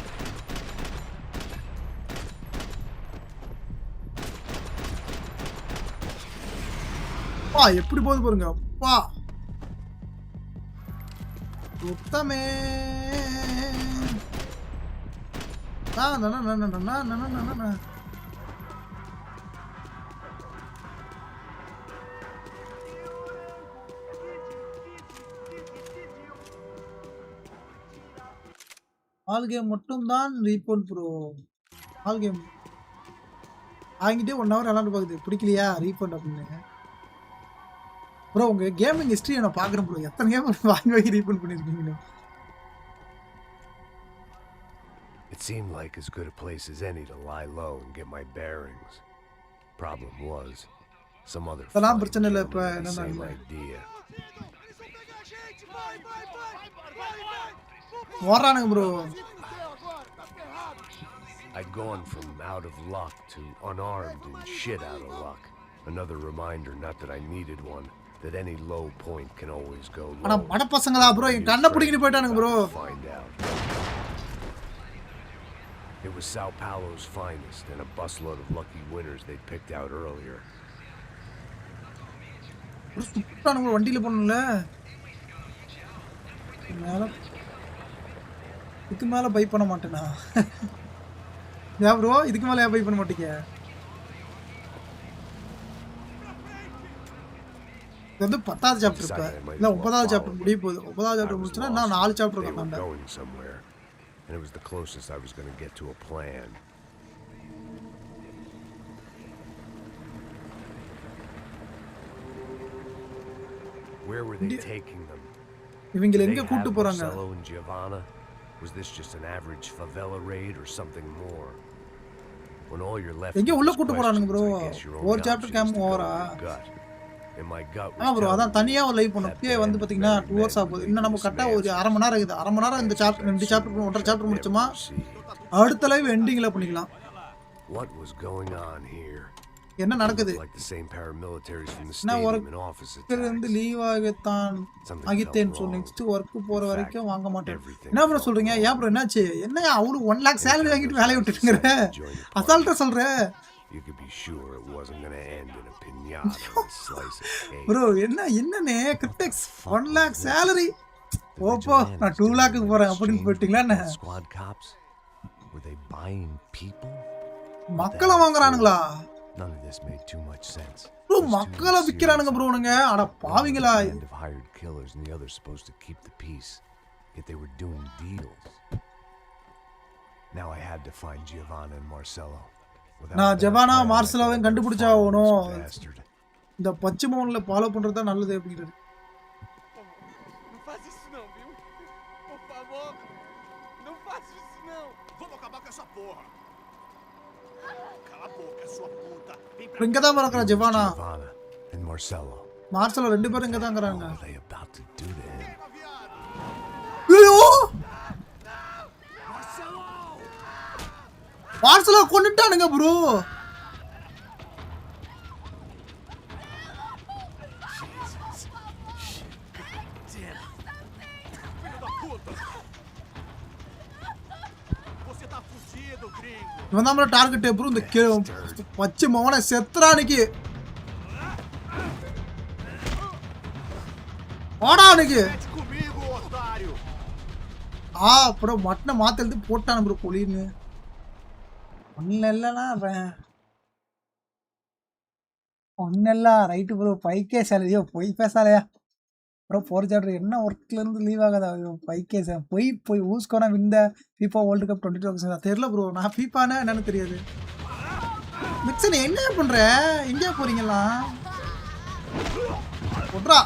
அப்பா எப்படி போகுது பாருங்க அப்பா சுத்தமே ஆல் கேம் மட்டும்தான் ரீஃபண்ட் ப்ரோ ஆல் கேம் வாங்கிட்டே 1 hour விளாண்டு பார்க்குது பிடிக்கலையா ரீஃபண்ட் அப்படின்னு ப்ரோ உங்கள் கேமிங் ஹிஸ்ட்ரி நான் பார்க்குறேன் ப்ரோ எத்தனை கேம் வாங்கி ரீஃபண்ட் பண்ணியிருக்கீங்க It seemed like as good a place as any to lie low and get my bearings. Problem was, some other பிரச்சனை இல்லை இப்போ same idea. வரானுங்க bro I'd gone from out of luck to unarmed and shit out of luck. Another reminder, not that I needed one, that any low point can always go low. அட மட பசங்களா bro என் கண்ணை பிடிக்கிட்டு போயிட்டானுங்க bro Find out. It was Sao Paulo's finest and a busload of lucky winners they'd picked out earlier. சுட்டானுங்க வண்டியில போனல இதுக்கு மேல by பண்ண மாட்டேனா ஏன் ப்ரோ இதுக்கு மேல ஏன் பை பண்ண மாட்டீங்க இது வந்து 10வது சாப்டர் இப்ப இல்ல 9வது சாப்டர் முடிய போகுது 9வது சாப்டர் முடிச்சா நான் 4 chapter complete and it was the closest I was going to get to a plan. Where were they taking them? இவங்க எங்க கூட்டி போறாங்க? Marcelo and Giovanna? Was this just an average favela raid or something more? When all you're left எங்க உள்ள கூட்டி போறானுங்க bro? ஒரு chapter game ஓவரா? ப்ரோ அதான் தனியா ஒரு லைவ் பண்ணோம் இப்பயே வந்து பாத்தீங்கன்னா 2 hours ஆகுது இன்னும் நம்ம கரெக்டா ஒரு அரை மணி நேரம் இருக்குது அரை மணி நேரம் இந்த சாப்டர் 2 சாப்டர் 1.5 சாப்டர் முடிச்சோமா அடுத்த லைவ் எண்டிங்ல பண்ணிக்கலாம் என்ன நடக்குது நான் ஒர்க்ல இருந்து லீவ் ஆகித்தேன் ஸோ நெக்ஸ்ட் ஒர்க் போற வரைக்கும் வாங்க மாட்டேன் என்ன ப்ரோ சொல்றீங்க ஏன் ப்ரோ என்னாச்சு என்ன அவரு 1 lakh சேலரி வாங்கிட்டு வேலையை விட்டுட்டுங்கிற அசால்ட்டா சொல்ற You could be sure it wasn't going to end in a piñata and slice of cake. Bro, என்னனே கிரிப்டெக்ஸ் 1 lakh salary. ஓப்போ நான் 2 lakh க்கு போறேன் அப்படினு போய்ட்டீங்களா என்ன? Squad cops were they buying people? மக்கள வாங்குறானுங்களா? None of this made too much sense. Bro, மக்கள விக்கிறானுங்க ப்ரோனுங்க. அட பாவிங்களா. Hired killers and the others supposed to keep the peace. Yet they were doing deals. Now I had to find Giovanna and Marcelo. நான் ஜவானா மார்சலோவையும் கண்டுபிடிச்சாகணும் இந்த பச்சை மவுன்ல follow பண்றது தான் நல்லது அப்படிங்கிறது இங்க தான் இருக்கிற ஜவானா மார்சலோ ரெண்டு பேரும் இங்க தான் இருக்காங்க பார்சல கொன்னுட்டானுங்க ப்ரோ. இவன் தான் டார்கெட் ப்ரோ. இந்த பச்சை மவனை செத்துறானுக்கு ஓடானுக்கு. அப்புறம் மட்டனை மாத்த எழுதி போட்டானு ப்ரோ பொலின்னு. ஒன்னும் இல்லைனா ஒன்னும் இல்லை ரைட்டு ப்ரோ. 5K சேலரியோ போய் பேசாலையா அப்புறம் 4 சாப்டர் என்ன ஒர்க்ல இருந்து லீவ் ஆகாதா? 5K போய் ஊஸ்கோனா விந்த FIFA வேர்ல்டு கப் 22 தெரியல ப்ரோ. நான் FIFAனா என்னன்னு தெரியாது. மிக்சன் என்ன பண்ற? எங்கே போறீங்களா? ஒட்ரா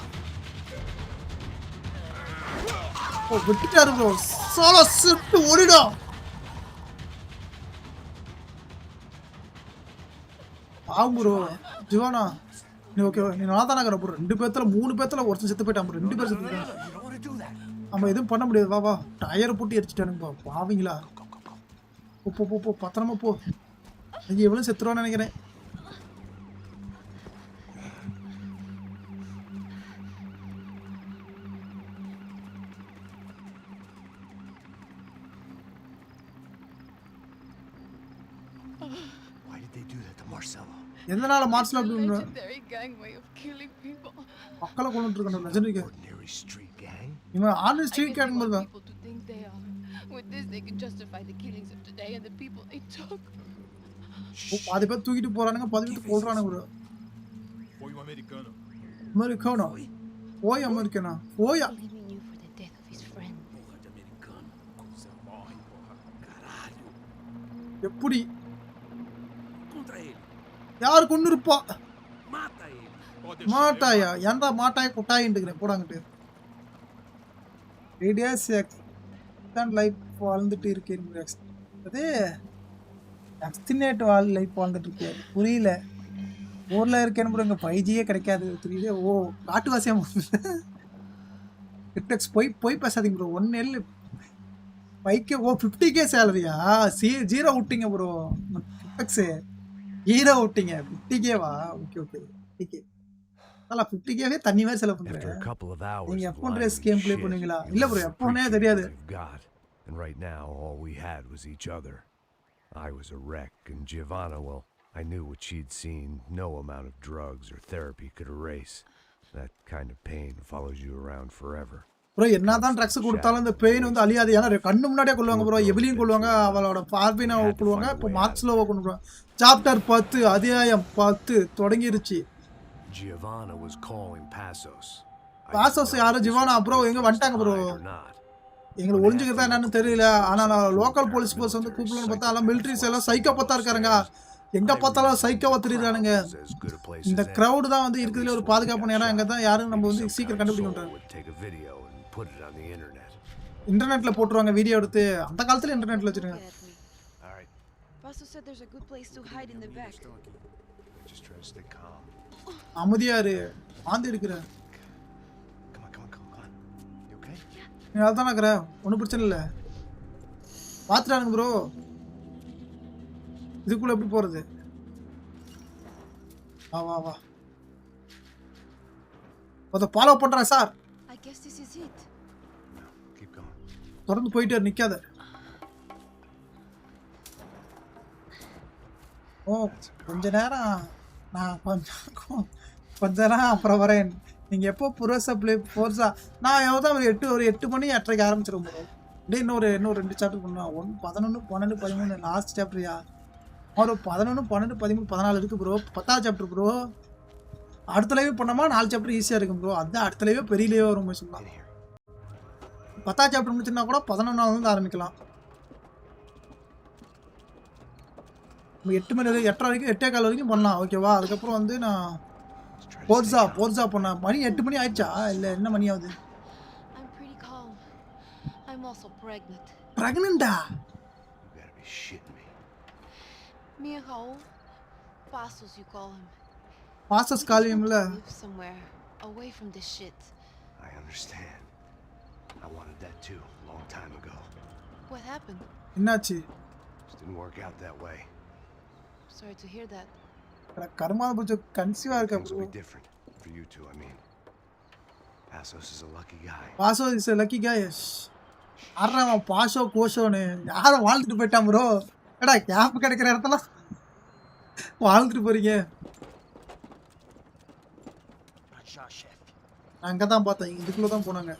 ஓ விட்டுட்டாரு ப்ரோ. சோலோ ஷிஃப்ட் ஓடிடும். ஆகும் ப்ரோ. ஜிவானா நீ ஓகே நீ நல்லா தானே இருக்கிற ப்ரோ. 2 பேர்த்துல 3 பேர்த்துல ஒருத்தன் செத்து போயிட்டான் ப்ரோ. 2 பேர் செத்து போயிட்டான். நம்ம எதுவும் பண்ண முடியாது. வா டயரை போட்டு எரிச்சிட்டானுங்க பாவீங்களா. போ பத்திரமா போ. அங்கே எவ்வளோ செத்துருவான்னு நினைக்கிறேன். எதனால மார்ஸ்ல அப்படி மக்களை கொண்டுட்டு இருக்காங்க லெஜெண்டரி இவன் ஆர்டினரி ஸ்ட்ரீட் கேங் மாதிரி தான். பாதி பேர் தூக்கிட்டு போறானுங்க, பாதி பேர் கொல்றானுங்க ப்ரோ. அமெரிக்கானோ ஓய் அமெரிக்கனா ஓயா எப்படி யாரு கொண்டு இருப்பா? மாட்டாயா? ஏன்டா மாட்டாய குட்டாயின்ட்டுக்கிறேன் போடாங்கிட்டு. ரேடியஸ் எக்ஸ்டெண்ட் லைஃப் வாழ்ந்துட்டு இருக்கேன். அது எக்ஸ்டினேட் லைஃப் வாழ்ந்துட்டு இருக்கேன். புரியல. ஊரில் இருக்கேன்னு கூட இங்கே 5Gயே கிடைக்காது. புரியல. ஓ காட்டுவாசியம் கிட்டக்ஸ் போய் பேசாதீங்க ப்ரோ. 1L 5K ஓ 50K சேலரியா? ஜீரோ விட்டீங்க ப்ரோ. கிட்டக்ஸு ஹீரோ விட்டீங்க. 50Kவா? Okay 50K. நல்லா 50Kவே தண்ணி மாதிரி செலவு பண்ணுறேன். நீங்க எப்போ ரேஸ் கேம் ப்ளே பண்ணுவீங்களா? இல்லை ப்ரோ எப்போனே தெரியாது. And right now all we had was each other. I was a wreck and Giovanna, well, I knew what she'd seen. No amount of drugs or therapy could erase. That kind of pain follows you around forever. Bro என்னதான் drugs கொடுத்தாலும் இந்த pain வந்து அழியாது. ஏன்னா கண்ணு முன்னாடியே கொள்வாங்க bro. எவிலியும் கொள்வாங்க, அவளோட பார்பினாவை கொள்வாங்க. இப்போ மார்க்ஸ்லோவை கொண்டுருவாங்க. சாப்டர் 10 அத்தியாயம் 10 தொடங்கிருச்சு. Giovanna was calling Passos. பாசோஸ் யாரும் ஜிவானா ப்ரோ எங்க வந்துட்டாங்க ப்ரோ. எங்களுக்கு ஒளிஞ்சுக்கிறதா என்னன்னு தெரியல. ஆனால் லோக்கல் போலீஸ் ஃபோர்ஸ் வந்து கூப்பிடணும்னு பார்த்தா எல்லாம் மிலிட்ரிஸ் எல்லாம் சைக்கோ பார்த்தா இருக்காருங்க. எங்கே பார்த்தாலும் சைக்கோவா தெரியுறானுங்க. இந்த க்ரௌடு தான் வந்து இருக்கிறதுல ஒரு பாதுகாப்பு நேரம். எங்கே தான் யாரும் நம்ம வந்து சீக்கிரம் கண்டுபிடிக்க மாட்டாங்க. இன்டர்நெட்டில் போட்டுருவாங்க வீடியோ எடுத்து. அந்த காலத்தில் இன்டர்நெட்டில் வச்சுருங்க. அமைதியாரு ஆந்தி இருக்கிற நீ அதுதான் இருக்கிற. ஒன்றும் பிரச்சனை இல்லை. பார்த்துட்டானுங்க ப்ரோ. இதுக்குள்ள எப்படி போறது? வா அதை ஃபாலோ பண்றேன் சார். தொடர்ந்து போயிட்டு நிக்காத. ஓ கொஞ்ச நேரம் நான் கொஞ்ச நேரம் அப்புறம் வரேன். நீங்க எப்போ புரோசா பிளே ஃபோர்ஸா நான் எவ்வளோ ஒரு 8 மணி 8:30 ஆரம்பிச்சிடும் ப்ரோ. அப்படியே இன்னொரு 2 சாப்டர் பண்ணுவேன். 11 12 13 லாஸ்ட் சாப்டர்யா. ஒரு 11 12 13 14 இருக்கு ப்ரோ. 10ஆவது சாப்டர் ப்ரோ. அடுத்த லைவ் பண்ணோமா 4 சாப்டர் ஈஸியாக இருக்கும் ப்ரோ. அதுதான் அடுத்த லைவே பெரிய லைவே வரும் சொல்லலாம். 10ஆவது சாப்டர் முடிச்சுன்னா கூட 11ஆவது ஆரம்பிக்கலாம். 8 மணி வரைக்கும் 8:30 வரைக்கும் 8:15 வரைக்கும் பண்ணலாம் ஓகேவா. அதுக்கப்புறம் வந்து நான் போர்ஸா பண்ண மணி 8 மணி ஆயிடுச்சா? இல்லை என்ன மணி ஆகுது? பிரெக்னண்டா? Passos call him somewhere away from this shit. I understand. I wanted that too, long time ago. What happened? என்னாச்சு? Just didn't work out that way. Sorry to hear that. கர்மா கொஞ்சம் கன்சீவா இருக்க Things bro. will be different for you two, I mean. Passos is a lucky guy. Paso is lucky guy. ஆறாம பாசோ கோஷோன்னு யார வாழ்ந்துட்டு போயிட்டான் bro. எடா gap கிடைக்கிற இடத்துல வாழ்ந்துட்டு போறீங்க. அங்க தான் பார்த்தேன். இதுக்குள்ள தான் போனாங்க.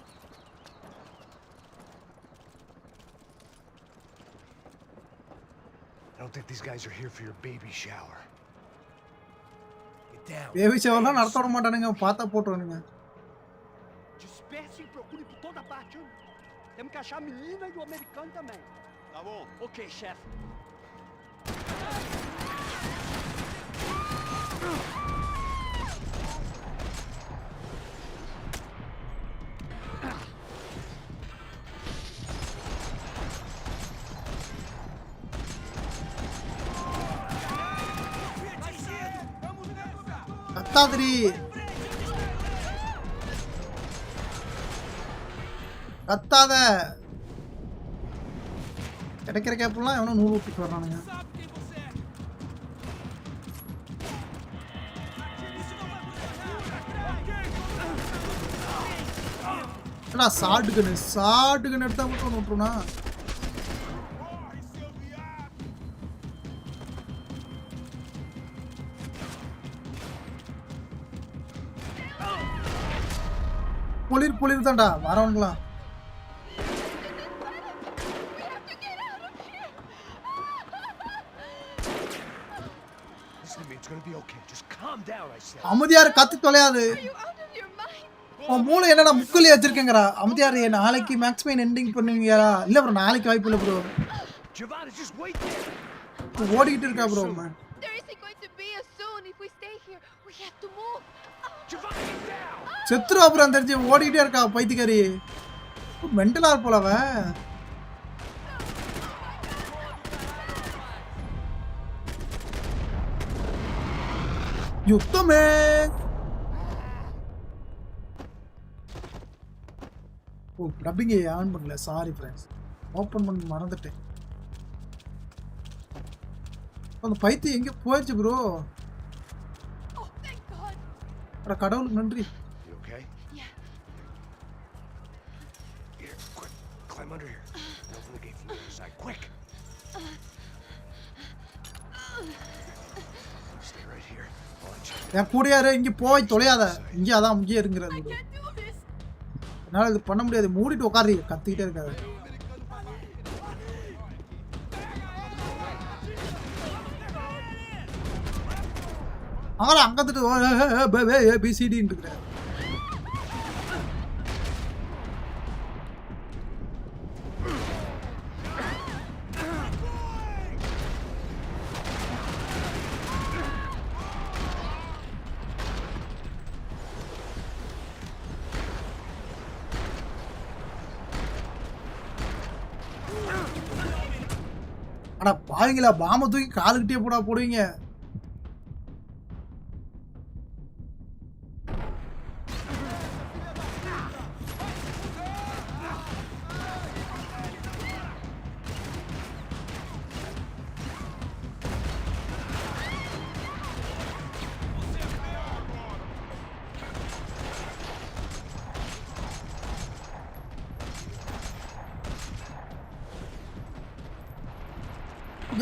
I don't think these guys are here for your baby shower. Get down. Baby ஷவர்லாம் நடத்த விட மாட்டானுங்க. பார்த்தா போட்டுருவானுங்க. Disperse e procure por toda parte. Temos que achar a menina e o americano também. Tá bom. Ok, chefe. கத்தாதிரி. கத்தாத. கிடைக்கிற கேப்லாம் எவனோ 100 ரூபாய்க்கு வர்றானுங்க. என்ன சாட்டுக்குன்னு எடுத்தா மட்டும் விட்டுருனா. பொலிர் தான்டா வரவனுங்களா. It's gonna be okay. Just calm down, I said. அமைதியாரு கத்து தொலையாது. உன் மூளை என்னடா முக்குலி வச்சிருக்கேங்கடா. அமைதியாரு நாளைக்கு மேக்ஸ் பெயின் எண்டிங் பண்ணுவீங்களா? இல்ல ப்ரோ நாளைக்கு வாய்ப்பு இல்ல bro. Giovanni, just wait there. ஓடிக்கிட்டு இருக்கா bro. There isn't going to be a soon if we stay here. We have to move. Giovanni, get down. செத்துரு அப்புறம் தெரிஞ்சு ஓடிக்கிட்டே இருக்கா பைத்தியக்காரி. மென்டலா போல அவ. யுத்தமே. ஓ டப்பிங் ஆன் பண்ணல. Sorry friends. ஓபன் பண்ண மறந்துட்டேன். அந்த பைத்தியம் எங்க போயிடுச்சு ப்ரோ. Oh, thank God. அட கடவுளுக்கு நன்றி. You okay? Yeah. Here, quick. Climb under here. Open the gate from the other side. Quick. Stay right here. I'll check. என் கூடயாரு இங்க போய் தொலையாத. இங்க அதான் இங்கே இருங்கிறது. I can't do this. என்னால இது பண்ண முடியாது. மூடிட்டு உட்காரு. கத்திக்கிட்டே இருக்காது. அவன் அங்க வந்துட்டு ஏபிசிடின்னு இருக்கிறார். ஆனா பாவீங்களா பாம்பை தூக்கி காலுக்கிட்டே போடுவீங்க.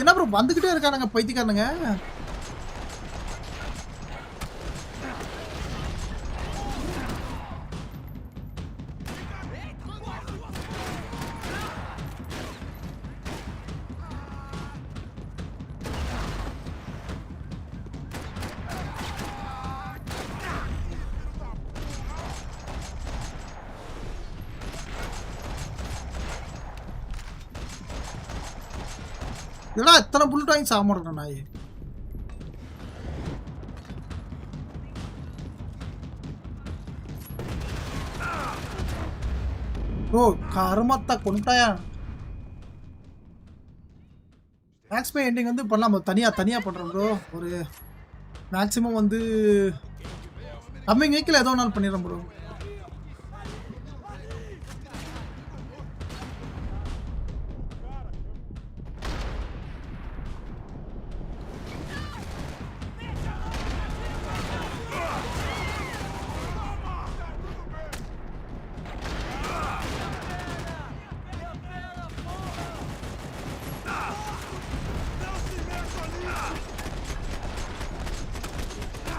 என்ன ப்ரோ வந்துகிட்டே இருக்கானுங்க பைத்தியக்காரனுங்க. இதடா எத்தனை புல்லட் வாங்கி சாப்பிடுறேன் நாய். ப்ரோ கருமத்தை கொண்டாயா. மேக்ஸ் பே எண்டிங் வந்து பண்ணலாம் தனியாக பண்ணுறோம் ப்ரோ. ஒரு மேக்ஸிமம் வந்து கம்மிங் வீக்கில் ஏதோ நாள் பண்ணிடுறோம் ப்ரோ.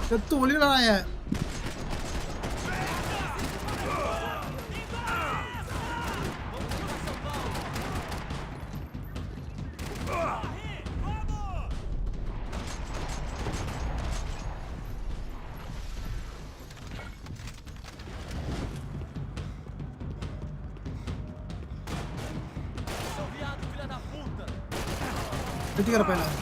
செத்து ஒளியலாய வெட்டிக்கிற பையன்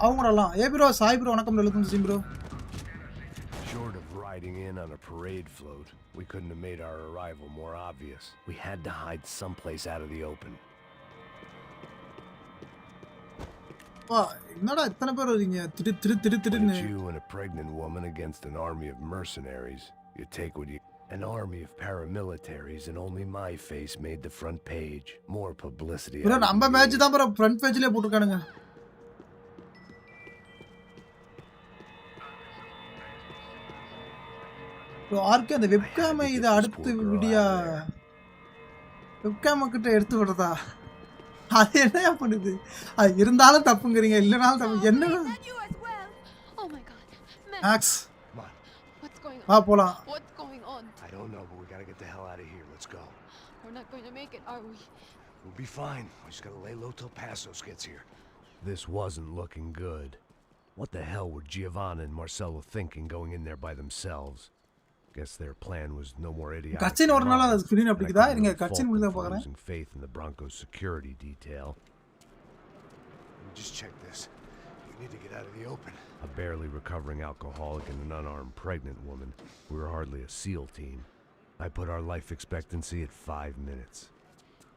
அவங்கலாம் ஏ ப்ரோ சாய் ப்ரோ வணக்கம் welcome C bro. Short of riding in on a parade float, we couldn't have made our arrival more obvious. We had to hide someplace out of the open. வா என்னடா இத்தனை பேர் வரீங்க திரு You and a pregnant woman against an army of mercenaries. You take what you... An army of paramilitaries and only my face made the front page. More publicity. Bro நம்ம match தான் bro front பேஜ்லயே போட்டுருக்கானுங்க. Bro RK அந்த வெப்காம் இத அடுத்து video வெப்காம் கிட்ட எடுத்து விடுறதா அது என்னயா பண்ணுது? அது இருந்தாலும் தப்புங்கறீங்க இல்லனாலும் தப்பு என்ன? Oh my god. Max What's going on? வா போலாம். What's going on? I don't know, but we gotta get the hell out of here. Let's go. We're not going to make it, are we? We'll be fine. We just gotta lay low till Passos gets here. This wasn't looking good. What the hell were Giovanna and Marcello thinking going in there by themselves? Guess their plan was no more idiotic. கட்சின் ஒரு நாள் அது screen அப்படிக்குதா இருங்க கட்சின் முடிஞ்சா பார்க்கறேன். Losing faith in the Broncos security detail. Let me just check this. We need to get out of the open. A barely recovering alcoholic and an unarmed pregnant woman. We were hardly a SEAL team. I put our life expectancy at 5 minutes.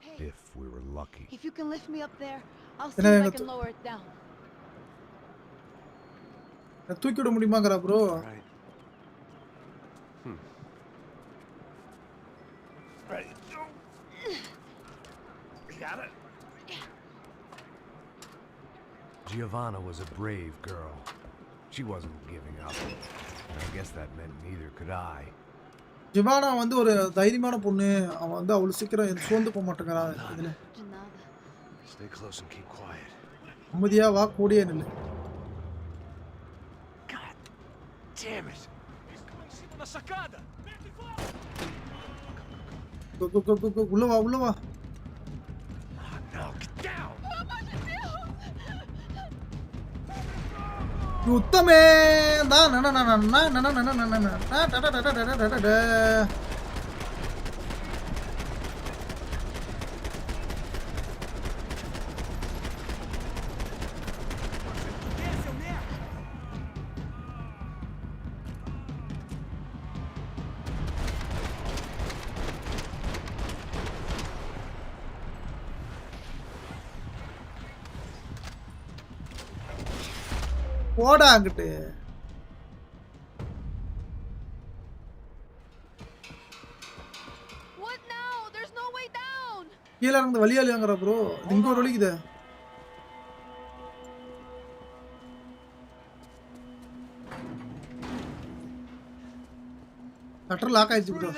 Hey, if we were lucky. if you can lift me up there, I'll see if I can lower it down. தூக்கி விட முடியுமாங்கறா bro? Right. Ready. You got it? Giovanna was a brave girl. She wasn't giving up. And I guess that meant neither could I. ஜிவானா வந்து ஒரு தைரியமான பொண்ணு. அவ வந்து அவ்வளவு சீக்கிரம் சோர்ந்து போக மாட்டேங்கறா இதுல. Stay close and keep quiet. அமைதியா வா கூடியே நில்லு. God damn it. Na sacada! Go உள்ள வா. No, get down. உத்தமே தான் போடா அங்கிட்டு. What now? There's no way down. கீழ இருந்து வழியாலியாங்கற ப்ரோ. இங்க ஒரு வழிக்குது. ஷட்டர் லாக் ஆயிடுச்சு ப்ரோ.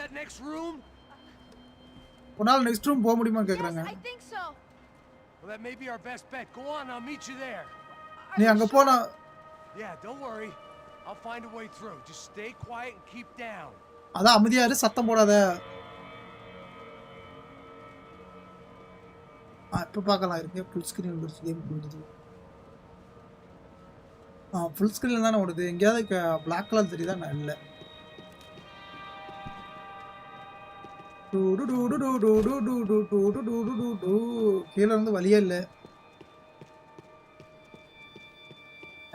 ஒருநாள் நெக்ஸ்ட் ரூம் போக முடியுமான்னு கேக்குறாங்க. I think so. Well, that may be our best bet. Go on, I'll meet you there. நீ அங்க போனா Yeah, don't worry. I'll find a way through. Just stay quiet and keep down. அத அமைதியா இரு சத்தம் போடாத. இப்ப பார்க்கலாம் இருக்கு ஃபுல் ஸ்கிரீன் வந்துருச்சு கேம் போடுது. ஃபுல் ஸ்கிரீன்ல தான ஓடுது. எங்கயாவது Black கலர் தெரியுதா? நான் இல்ல. கீழ இருந்து வழியே இல்ல.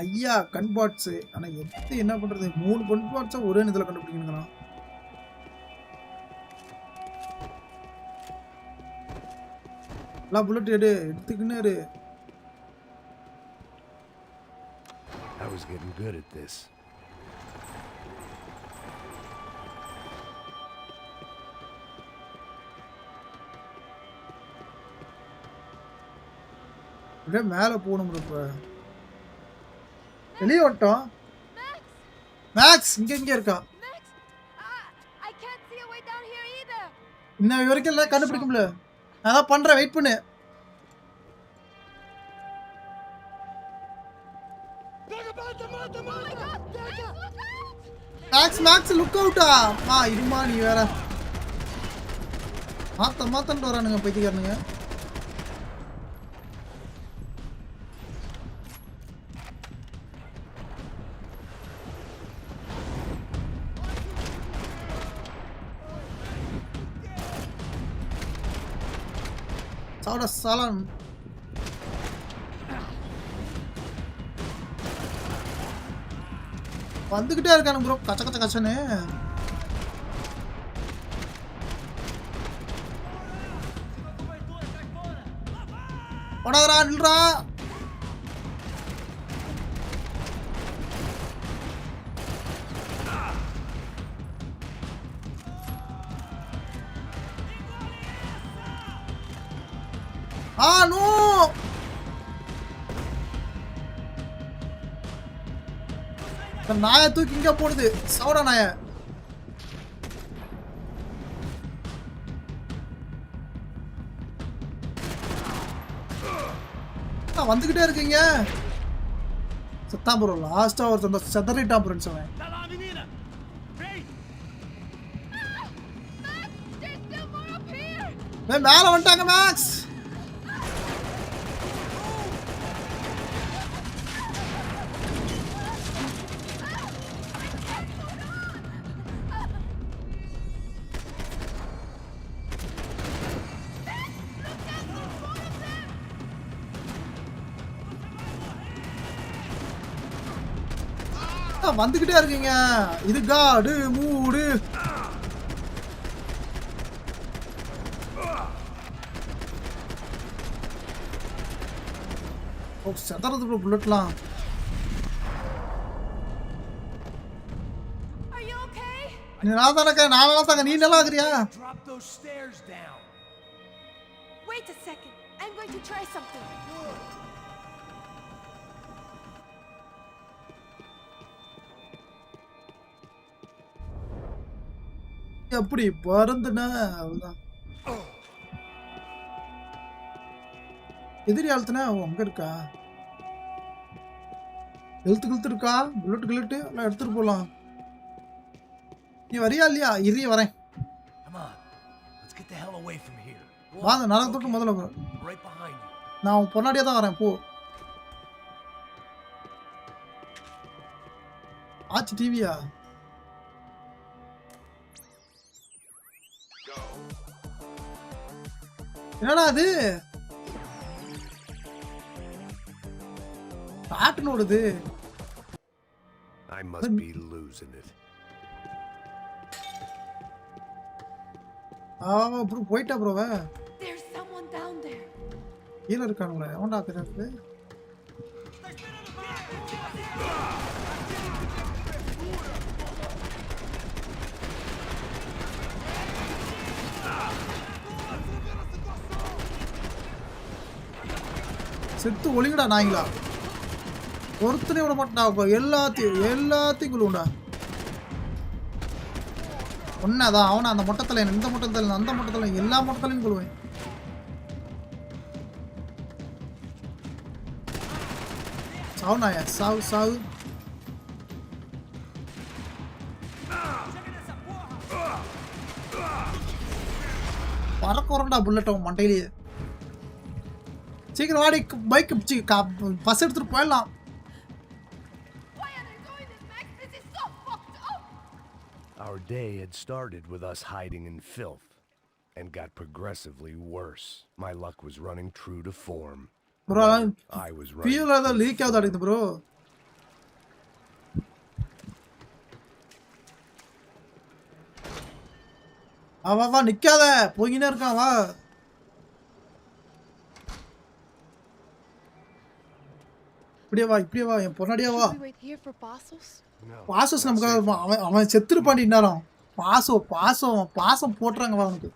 ஐயா கன் பாட்ஸ். ஆனா எப்படி என்ன பண்றது? 3 கன் பாட்ஸ ஒரே நேரத்துல கண்டுபிடிக்கணும்ங்கறான். புல்லட் எடுத்துக்கினே இரு. I was getting good at this. அப்படியே மேல போணும் இப்ப. வெளிய வந்துட்டோம். மேக்ஸ் இங்க இருக்கா? I can't see a way down here either. இன்ன வரைக்கும் எல்லாம் கண்டுபிடிக்க முடியல. நான் பண்றேன் வெயிட் பண்ணு. மேக்ஸ் லுக் அவுட்டா இதுமா நீ வேற மாத்தன்ட்டு வரானுங்க பைத்தியக்காரனுங்க. சாவடா சாலான் வந்துகிட்டே இருக்கானு ப்ரோ கச்ச கச்ச கச்சன்னு. ஓடாதடா நில்றா. நோ நாய தூக்கி இங்க போடுது சவுடா நாய. வந்துகிட்டே இருக்கீங்க சத்தா ப்ரோ. லாஸ்டா ஒரு செதறிட்டான் ஃப்ரெண்ட்ஸ் அவன். மேல வந்துட்டாங்க மேக்ஸ். வந்துகிட்டே இருக்கீங்க. இது காடு மூடு. செதறது ப்ரோ புல்லட்லாம். நீ நான் தானக்கா நான் தாங்க நீ நல்லா இருக்கிறியா? Wait a second. I'm going to try something. எப்படி பறந்துனா அவ்வளவுதான். எதிரி ஆளுத்துனா அங்க இருக்கா? எழுத்து இருக்கா? புல்லட் எல்லாம் எடுத்துட்டு போலாம். நீ வரியா இல்லையா? இரிய வரேன். வாங்க நரக தொட்டு முதல்ல போ. நான் பொன்னாடியா தான் வரேன் போ. ஆச்சு டிவியா? என்னடா அது? பாட்டு ஓடுது. I must be losing it. Bro போய்ட்டா ப்ரோவே. There's someone down there. கீழ இருக்கானுங்களே. அவன்டா தெரியாது. செத்து ஒளிங்கடா நாய்ங்களா. ஒருத்தனை விட மாட்டா. எல்லாத்தையும் கொள்ளுண்டா. ஒன்னாதான் அவனை அந்த மொட்டத்தில் இந்த மொட்டத்தில் அந்த மொட்டத்தில் எல்லா மொட்டத்திலையும் கொள்வேன். சாவு நாயா சாவு. பறக்குறண்டா புல்லட் அவன் மண்டையிலேயே. சீக்கிரம் வாடி பைக் பஸ் எடுத்துட்டு போயிடலாம். Our day had started with us hiding in filth and got progressively worse. My luck was running true to form. Bro, I was feel like the leak out of bro. வா நிக்காத போயினே இருக்கான் வா. இப்படியே வா என் பொன்னாடியா வா. பாசஸ் நமக்கு அவன் செத்துருப்பாண்டி நேரம். பாசம் போட்டுறாங்க வா அவனுக்கு.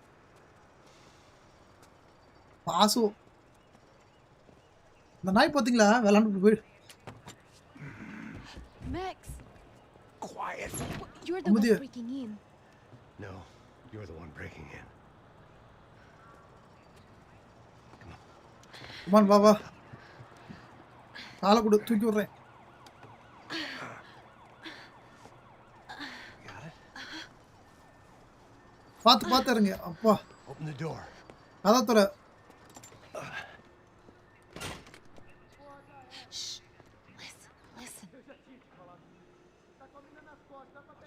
பாசம் இந்த நாய் பாத்தீங்களா விளாண்டு போய். Max. Quiet. You're the one breaking in. No, you're the one breaking in. Come on, வா. காலை கொடு தூக்கி விடுறேன். பாத்து இருங்க. அப்பா. Open the door. கதவுல.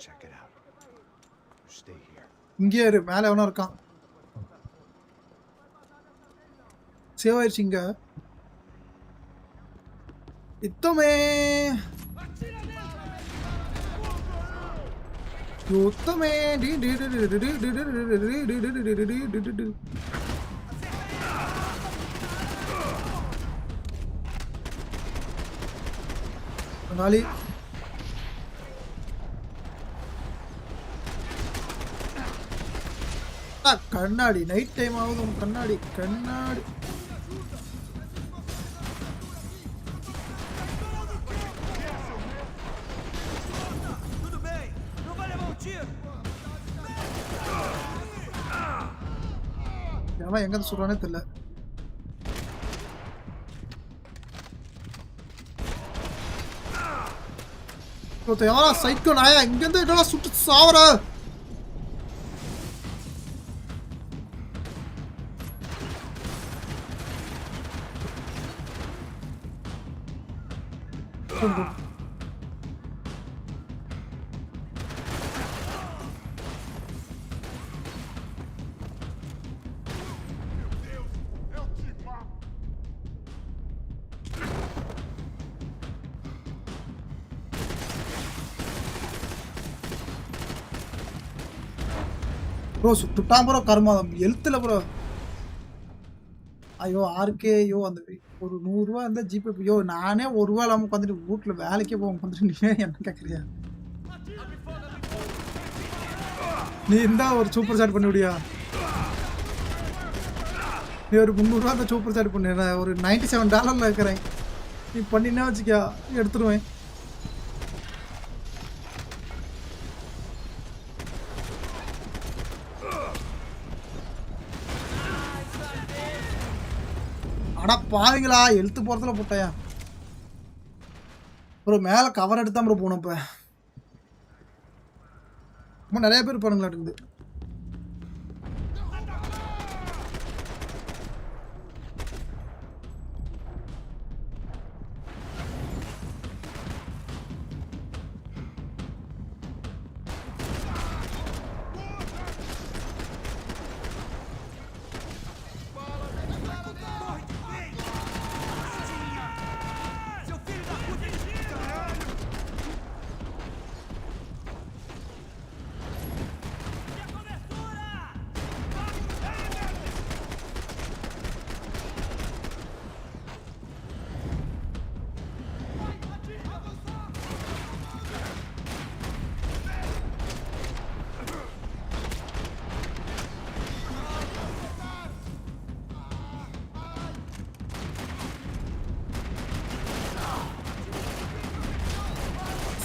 Check it out. You stay here. இங்கே இரு. மேல எவனோ இருக்கான். சேவ் ஆயிடுச்சுங்க. இத்தமே. யுத்தமே. நாளி கண்ணாடி நைட் டைம் ஆகுது. கண்ணாடி கண்ணாடி எங்க சொல்றானே தெரியல. எவரா சைக்கோ நாயா இங்க இருந்து என்னடா சுட்டு சாவற. ப்ரோ சுட்டுட்டான் ப்ரோ கர்மாதம் எழுத்துல ப்ரோ. ஐயோ ஆர்கே ஐயோ அந்த ஒரு 100 ரூபா இருந்தா ஜிபே. ஐயோ நானே 1 ரூபா இல்லாம உட்காந்துட்டு வீட்டுல வேலைக்கே போக உட்காந்துட்டு நீ என்ன கேட்கறியா? நீ இருந்தா ஒரு சூப்பர் சாட் பண்ணி விடியா? நீ ஒரு 300 ரூபா அந்த சூப்பர் சாட் பண்ணு. ஒரு $97 இருக்கிறேன். நீ பண்ணினா வச்சுக்கா எடுத்துருவேன். அடா பாவீங்களா எழுத்து போறதுல போட்டாயா ப்ரோ. மேல கவர் எடுத்தா ப்ரோ போனோம். இப்ப நிறைய பேர் பாருங்களா இருக்குது.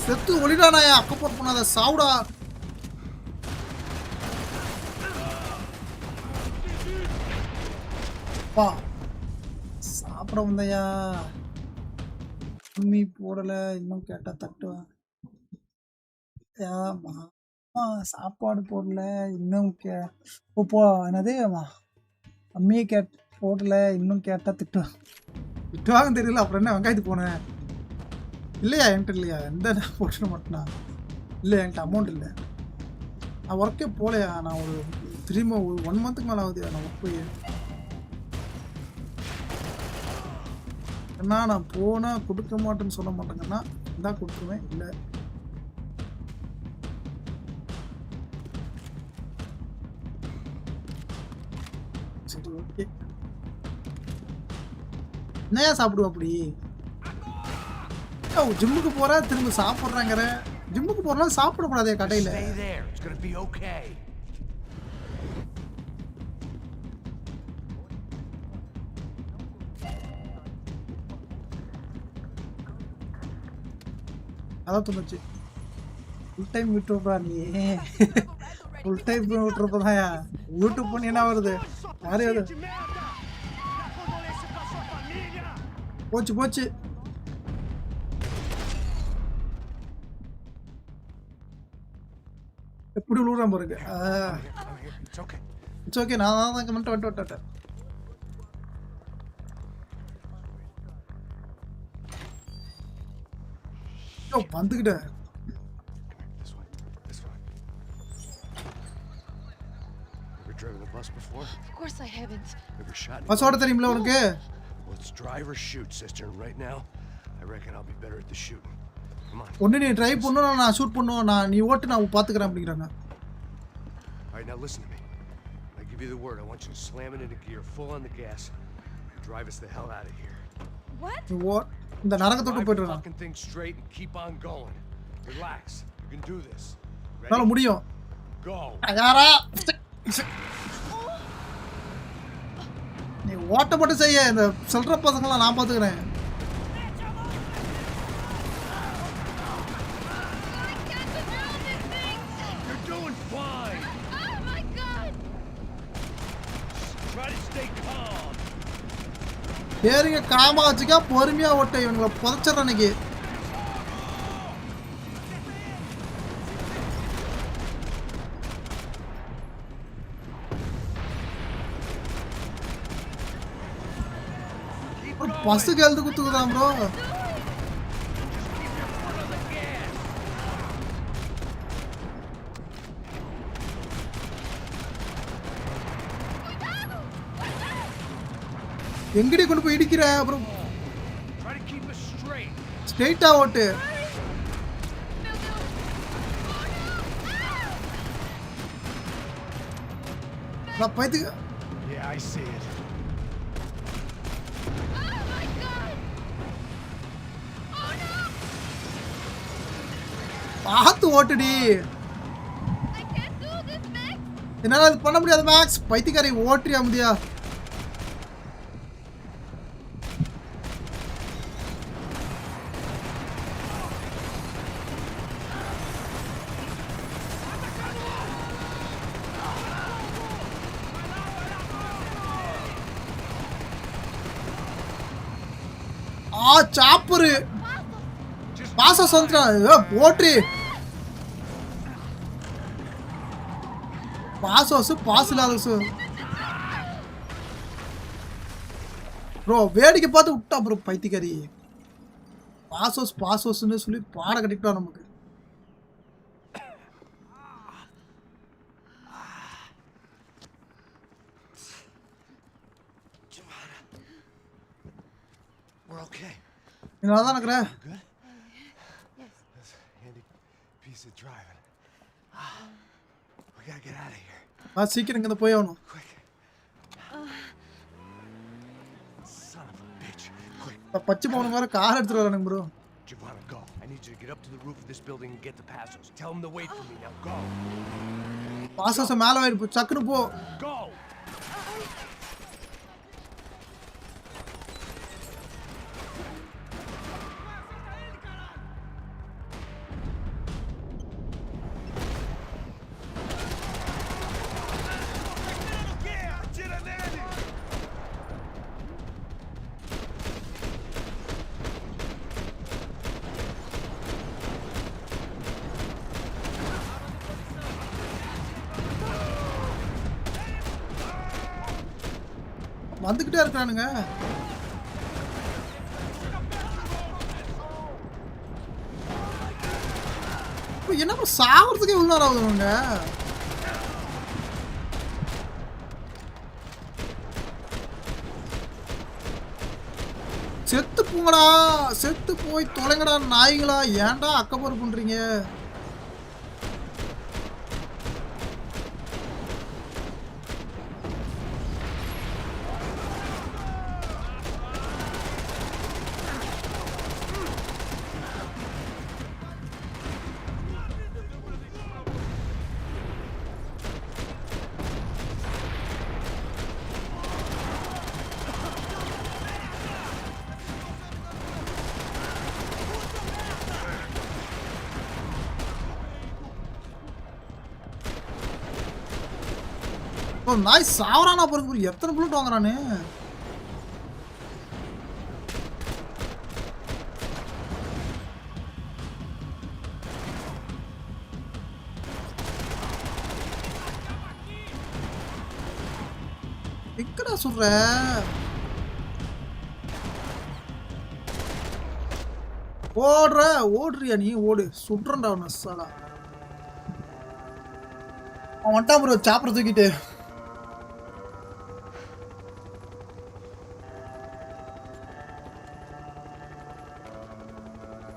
செத்து ஒளிடானாயா அக்கப்போர்ட் பண்ணாத சாவுடா. பா சாப்பிட வந்தையா கும்மி போடல இன்னும் கேட்டா தட்டுவேன். சாப்பாடு போடல இன்னும் போ என்னது அம்மியை போடல இன்னும் கேட்டா திட்டுவாங்க தெரியல. அப்புறம் என்ன வெங்காயத்துக்கு போனேன் இல்லையா? என்கிட்ட இல்லையா எந்த போர்ஷன் மட்டும்னா இல்லை என்கிட்ட அமௌண்ட் இல்லை. நான் ஒர்க்கே போகலையா. நான் ஒரு 1 மந்த்துக்கு மேலே ஆகுது நான் ஒர்க் போய். ஏன்னா நான் போனால் கொடுக்க மாட்டேன்னு சொல்ல மாட்டேங்கன்னா இதான் கொடுத்துருவேன். இல்லை சரி ஓகே. என்னையா சாப்பிடுவா அப்படி? ஜிம்முக்கு போற திரும்ப சாப்பிடுறாங்கிற. ஜிம்முக்கு போறலாம் சாப்பிடக்கூடாதே கடையில. அதான் தோணுச்சு ஃபுல் டைம் விட்டுருப்பா நீ. ஃபுல் டைம் விட்டுருப்பதாயா யூடியூப் பண்ணி என்ன வருது? யாரே போச்சு போச்சு. எப்படி விழுறான் பாருங்க. I'm here. It's okay. It's okay. நான் தான் இங்க வந்துட்டேன். யோ வந்துக்கிட்டேன். This way. Ever driven a bus before? Of course I haven't. Ever shot? Bus ஓட்ட தெரியுமில உனக்கு? Let's drive or shoot, sister. And right now, I reckon I'll be better at the shooting. Come on. ஒண்ணு நீ drive பண்ணனும், நான் shoot பண்ணுவேன். நீ ஓட்டு, நான் பாத்துக்கறேன் அப்படிங்கறாங்க. All right, now listen to me. When I give you the word, I want you to slam it into gear, full on the gas, and drive us the hell out of here. What? இந்த நரகத்தோட Drive the போய்டுறேன். fucking thing straight and keep on going. Relax. You can do this. நால Ready? முடியும். Go. யாரா? நீ ஓட்ட மட்டும் செய்ய, இந்த செல்ற பசங்கள நான் பாத்துக்கறேன். You're doing fine. Oh my god! Try to stay calm. ஏறிங்க காமா வச்சுக்க, பொறுமையா ஓட்ட. இவங்கள புதைச்சறேன் அன்னைக்கு. பஸ்ஸுக்கு எழுது குத்துக்குதான் ப்ரோ. எங்கடி கொண்டு போய் இடிக்கிற? அப்புறம் Try to keep us straight. ஸ்ட்ரெயிட்டா ஓட்டு. நான் பைத்துக்கு Yeah, I see it. Oh my god! Oh no! பார்த்து ஓட்டுடி. I can't do this, Max! என்னால அது பண்ண முடியாது மேக்ஸ். பைத்தியக்காரி ஓட்டுறியா முடியா? சாப்பரு பாச சொந்தா போட்ரி பாசோஸ் பாஸ் இல்லாத ப்ரோ. வேடிக்கை பார்த்து விட்டா ப்ரோ பைத்தியக்காரி. பாசோஸ்னு சொல்லி பாட கட்டிக்கிட்டோம் நமக்கு. We're okay. நல்லா தான் இருக்கிறேன். Good? Yes. That's a handy piece of driving. We gotta get out of here. சீக்கிரம் இங்க போய் ஆகணும். Quick. Son of a bitch. Quick. பச்சை பவனுக்கு வர கார் எடுத்துட்டு வரானுங்க bro. Giovanna, go. I need you to get up to the roof of this building and get the passos. Tell them to wait for me. Now go. பாசோஸ் மேல போய் சக்குன்னு போ. Go. வந்துகிட்டே இருக்கானுங்க. என்ன சாவறதுக்கே உள்ள ஆகுதுங்க. செத்து போங்கடா, செத்து போய் தொலைங்கடா நாய்களா. ஏன்டா அக்கபர் பண்றீங்க? நாய் சாவரானா பாருங்க. எத்தனை புல்லட் வாங்குறானு. எங்கடா சுடுற? ஓடுறியா நீ? ஓடு, சுடுறா அவனை சாலா. அவன் வந்துட்டான் ப்ரோ, சாப்பரை தூக்கிட்டு.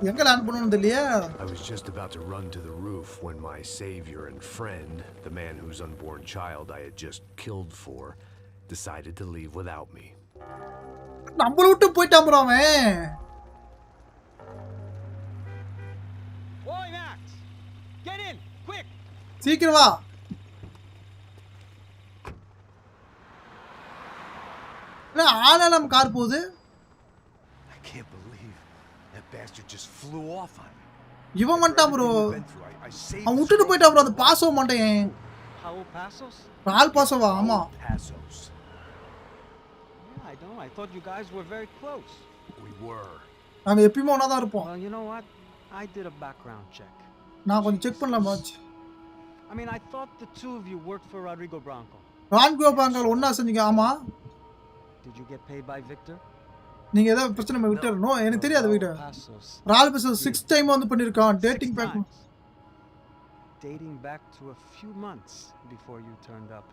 எங்க லேண்ட் பண்ணனும் தெரியலையா? I was just about to run to the roof when my savior and friend, the man whose unborn child I had just killed for, decided to leave without me. நம்மள விட்டு போய்ட்டான் bro அவன். Oi, Max! Get in, quick! சீக்கிரம் வா. என்ன ஆனாலும் car போகுது? I can't believe that bastard just flew off on me. இவன் வந்துட்டான் ப்ரோ. அவன் விட்டுட்டு போய்ட்டான் ப்ரோ. அது பாசோ மாட்டேன். How passos? பால் பாசோவா? ஆமா. Passos. Yeah, I know. I thought you guys were very close. We were. நாங்க எப்பவுமே ஒண்ணா தான் இருப்போம். Well, you know what? I did a background check. நான் கொஞ்சம் செக் பண்ணலாமா? I mean, I thought the two of you worked for Rodrigo Branco. ரான்கோ Panghal ஒண்ணா செஞ்சீங்க. ஆமா. Did you get paid by Victor? நீங்க ஏதாவது பிரச்சனை விட்டுறனோ எனக்கு தெரியாது வீடு. ரால் பேச 6 டைம் வந்து பண்ணிருக்கான் dating back. Dating back to a few months before you turned up.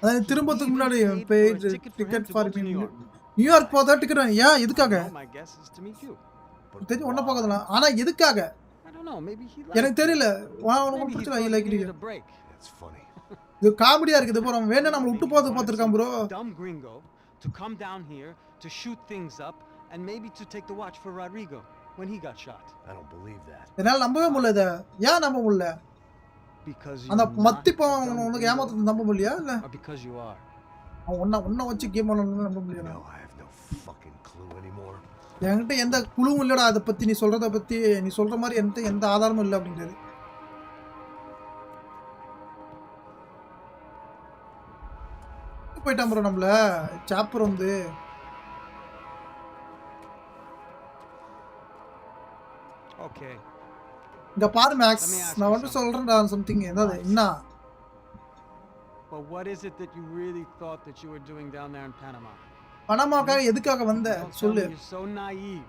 அத திரும்பத்துக்கு முன்னாடி paid ticket for me. New York போறத டிக்கெட் ஏன் எதுக்காக? My guess is to meet you. தெரிஞ்சு ஒண்ணா போகதலாம். ஆனா எதுக்காக? I don't know, maybe he எனக்கு தெரியல. உனக்கு பிரச்சனை இல்ல லைக் it. That's funny. இது காமெடியா இருக்குது ப்ரோ. அவன் வேணா நம்மள விட்டு போறது பாத்துர்க்கான் bro. Dumb gringo to come down here to shoot things up and maybe to take the watch for Rodrigo when he got shot. I don't believe that. என்னால நம்பவே முடியல இத. ஏன் நம்ப முடியல? Because அந்த மத்திப்பவன் உனக்கு ஏமாத்த நம்ப முடியல இல்ல? Because you are. அவன் ஒண்ணா வச்சு கேம் விளையாடணும் நம்ப முடியல. No, I have no fucking clue anymore. என்கிட்ட எந்த குழுவும் இல்லடா அத பத்தி நீ சொல்றத பத்தி நீ சொல்ற மாதிரி எந்த ஆதாரமும் இல்ல அப்படிங்கிறது. போய்ட்டான் ப்ரோ நம்மள சாப்பர் வந்து. Okay. இங்க பாரு மேக்ஸ், நான் வந்து சொல்றேன்டா something என்னது என்ன? But what is it that you really thought that you were doing down there in Panama? பணமாக்காக எதுக்காக வந்த சொல்லு. You're so naive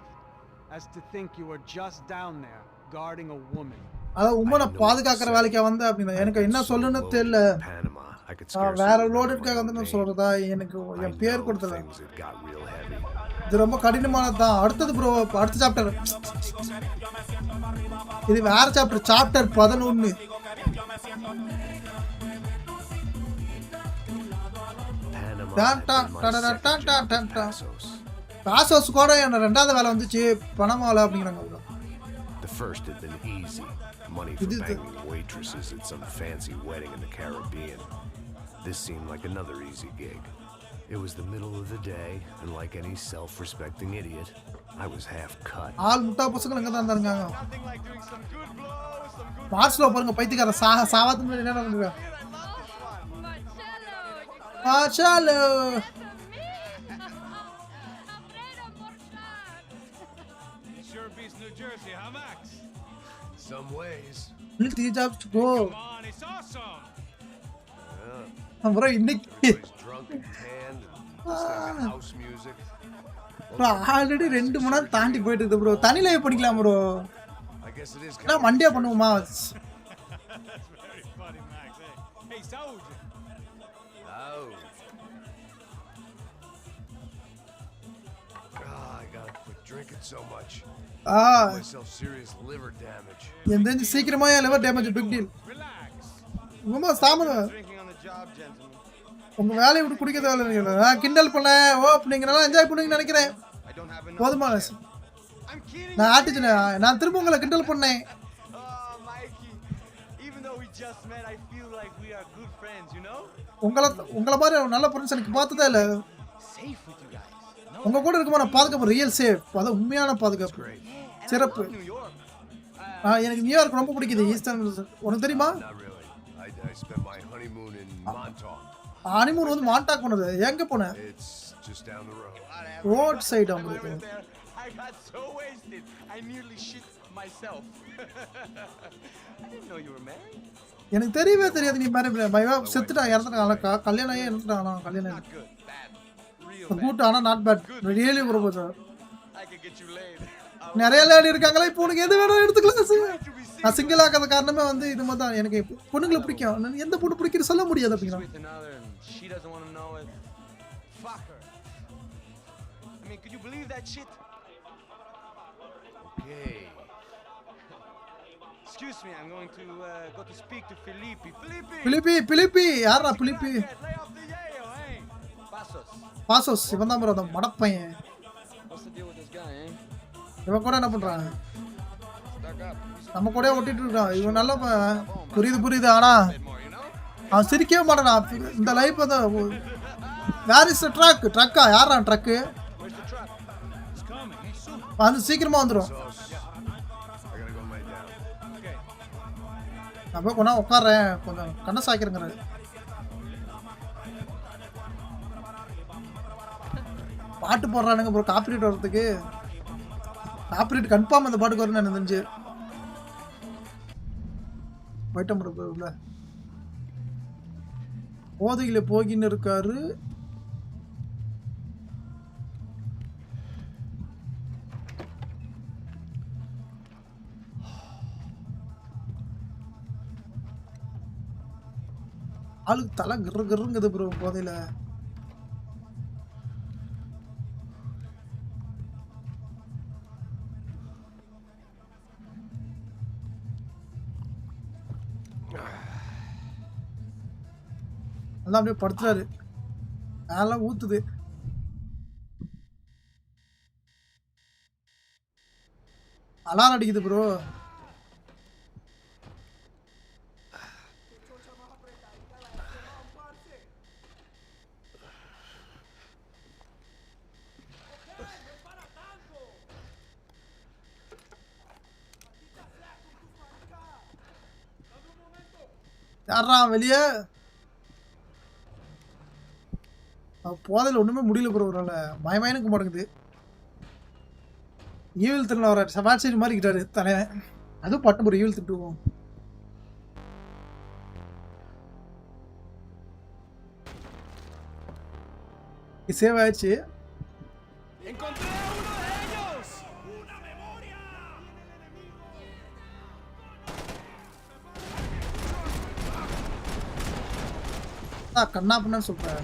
as to think you were just down there guarding a woman. அத உம்மனை பாதுகாக்கிற வேலைக்கு வந்த அப்படினா எனக்கு என்ன சொல்லணும்னு தெரியல. வேற லோடட்காக வந்து நான் சொல்றதா எனக்கு என் பேர் கொடுத்தல. இது ரொம்ப கடினமானது தான். அடுத்தது ப்ரோ அடுத்த சாப்டர். இது வேற சாப்டர் சாப்டர் 11. பாசோஸ் கூட என்ன ரெண்டாவது வேலை வந்துச்சு பணமால அப்படிங்கறாங்க bro. The first had been easy. Money for banging waitresses at some fancy wedding in the Caribbean. This seemed like another easy gig. It was the middle of the day, and like any self-respecting idiot, I was half cut. All முட்டா பசங்க எங்க தான் இருக்காங்க. மார்ஸ்ல பாருங்க பைத்தியக்கார சாவாத்து மாதிரி என்ன நடக்குது. Marcello. Sure beats New Jersey, huh, Max? Some ways. Need 3 jobs to go. Come on, it's awesome. Bro, இன்னைக்கு Everybody's drunk and tanned and listening to house music. bro already 2 மணி நேரம் தாண்டி போயிட்டு இருக்கு ப்ரோ. தனி லைவ் பண்ணிக்கலாம் bro. I guess it is. நான் Monday பண்ணுவோமா? That's very funny, Max. Hey, Saud. I gotta quit drinking so much. Myself serious liver damage. எந்த சீக்கிரமா liver damage big deal. Relax. உமா சாமன Drinking on the job, gentlemen. உங்க வேலைய விட்டு குடிக்க தேவையில்லை. நான் கிண்டல் பண்ண ஓப்பனிங்னால என்ஜாய் பண்ணுவீங்க நினைக்கிறேன். I don't have enough. போதுமா? I'm kidding. நான் ஆட்டிச்சனே. நான் திரும்ப உங்களை கிண்டல் பண்ணேன். Oh, Mikey. Even though we just met, I feel like we are good friends, you know? உங்கள மாதிரி நல்ல ஃப்ரெண்ட்ஸ் எனக்கு பார்த்ததே இல்ல. Safe with you guys. No. உங்க கூட இருக்கும்போது நான் பாதுகாப்பு ரியல் சேஃப். அது உண்மையான பாதுகாப்பு. சிறப்பு. New York. எனக்கு நியூயார்க் ரொம்ப பிடிக்குது. ஈஸ்டர்ன் உனக்கு தெரியுமா? Not really. I spent my honeymoon in Montauk. Honeymoon வந்து மாண்டாக் போனது. எங்க போன? It's just down the road. Road side I உங்களுக்கு. went there. I got so wasted, I nearly shit myself. I didn't know you were married. எனக்கு தெரியவே தெரியாது நீ marriage செத்துட்டா இறந்துட்டாங்க. கல்யாணம் ஆகி இறந்துட்டாங்க. கல்யாணம் Not good. Bad. குட் ஆனா not bad really bro I can get you laid. நிறைய லேடி இருக்காங்களா இப்போ உனக்கு எது வேணும் எடுத்துக்கலாம் நான் சிங்கிள் ஆகாத காரணமே வந்து இது மாதிரி தான் எனக்கு பொண்ணுங்களை பிடிக்கும் எந்த பொண்ணு பிடிக்கிறது சொல்ல முடியாது அப்படிங்கிற With another and she doesn't want to know it. Fuck her. I mean, could you believe that shit? Okay. Excuse me, I'm going to go to speak to Felipe. Felipe! பிலிப்பி யாரா பிலிப்பி Lay off the yayo, hey! Pasos. பாசோஸ் இவன் தான் bro அந்த மடப்பையன் What's the deal with this guy, eh? இவன் கூட என்ன பண்றான் Stuck up. நம்ம கூட ஓட்டிட்டு இருக்கான் இவன் நல்லா புரியுது ஆனா Bit more, you know? அவன் சிரிக்கவே மாட்டான் இந்த லைஃப் வந்து வேர் இஸ் ட்ரக்கா யாரா truck Where's the truck? It's coming. Hey, soon. வந்து சீக்கிரமா வந்துடும் I gotta go lay down. Okay. நான் போய் கொண்டா உட்காடுறேன் கொஞ்சம் கண்ணை சாய்க்கிறேங்கிறாரு பாட்டு போடுறானுங்க ப்ரோ காப்பிரைட் வர்றதுக்கு காப்பிரைட் கன்ஃபார்ம் அந்த பாட்டுக்கு வரும்னு எனக்கு தெரிஞ்சு போயிட்டோம் ப்ரோ உள்ள போதையில போகின்னு இருக்காரு ஆளுக்கு தலை கிருங்குது ப்ரோ போதையில அப்படியே படுத்துறாரு மேல ஊத்துது அலாரம் அடிக்குது ப்ரோ யாரா வெளியே போதையில் ஒன்றுமே முடியல ப்ரோ ஒரு மயமயனுக்கு மாட்டேங்குது ஈவில் திருநாள் வர சவாச்சேரி மாதிரி கிட்டாரு தலைவன் அதுவும் பட்டு ப்ரோ ஈவில் திட்டுவோம் சேவ் ஆயிடுச்சு ¡Encontré a uno de ellos! ¡Una memoria! கண்ணா பண்ணு சொல்றேன்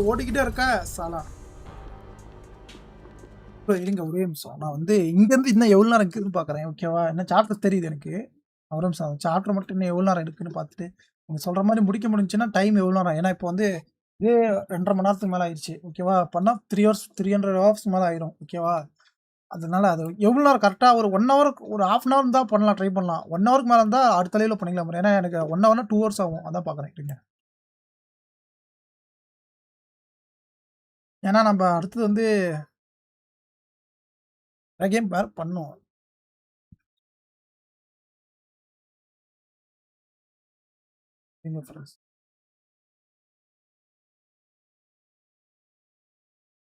ஓடிக்கிட்டே இருக்க சாலா இப்போ இருங்க ஒரே நிமிஷம் நான் வந்து இங்கேருந்து இன்னும் எவ்வளோ நேரம் இருக்குதுன்னு பார்க்குறேன் ஓகேவா என்ன சாப்டர் தெரியுது எனக்கு ஒரு நிமிஷம் சாப்டர் மட்டும் இன்னும் எவ்வளோ நேரம் இருக்குன்னு பார்த்துட்டு நீங்கள் சொல்கிற மாதிரி முடிக்க முடிஞ்சுன்னா டைம் எவ்வளோ நேரம் ஏன்னா இப்போ வந்து இதே 2.5 மணி நேரத்துக்கு மேலே ஆயிடுச்சு ஓகேவா பண்ணால் 300 ஹவர்ஸ் மேலே ஆயிரும் ஓகேவா அதனால அது எவ்வளோ நேரம் கரெக்டாக ஒரு 1 ஹவர் ஒரு ½ ஹவர் இருந்தால் பண்ணலாம் ட்ரை பண்ணலாம் 1 ஹவருக்கு மேலே இருந்தால் அடுத்த தலையில் பண்ணிக்கலாம் ஏன்னா எனக்கு 1 ஹவர்னா 2 ஹவர்ஸ் ஆகும் அதான் பார்க்குறேன் ஏன்னா நம்ம அடுத்தது வந்து கேம் பேர் பண்ணுவோம்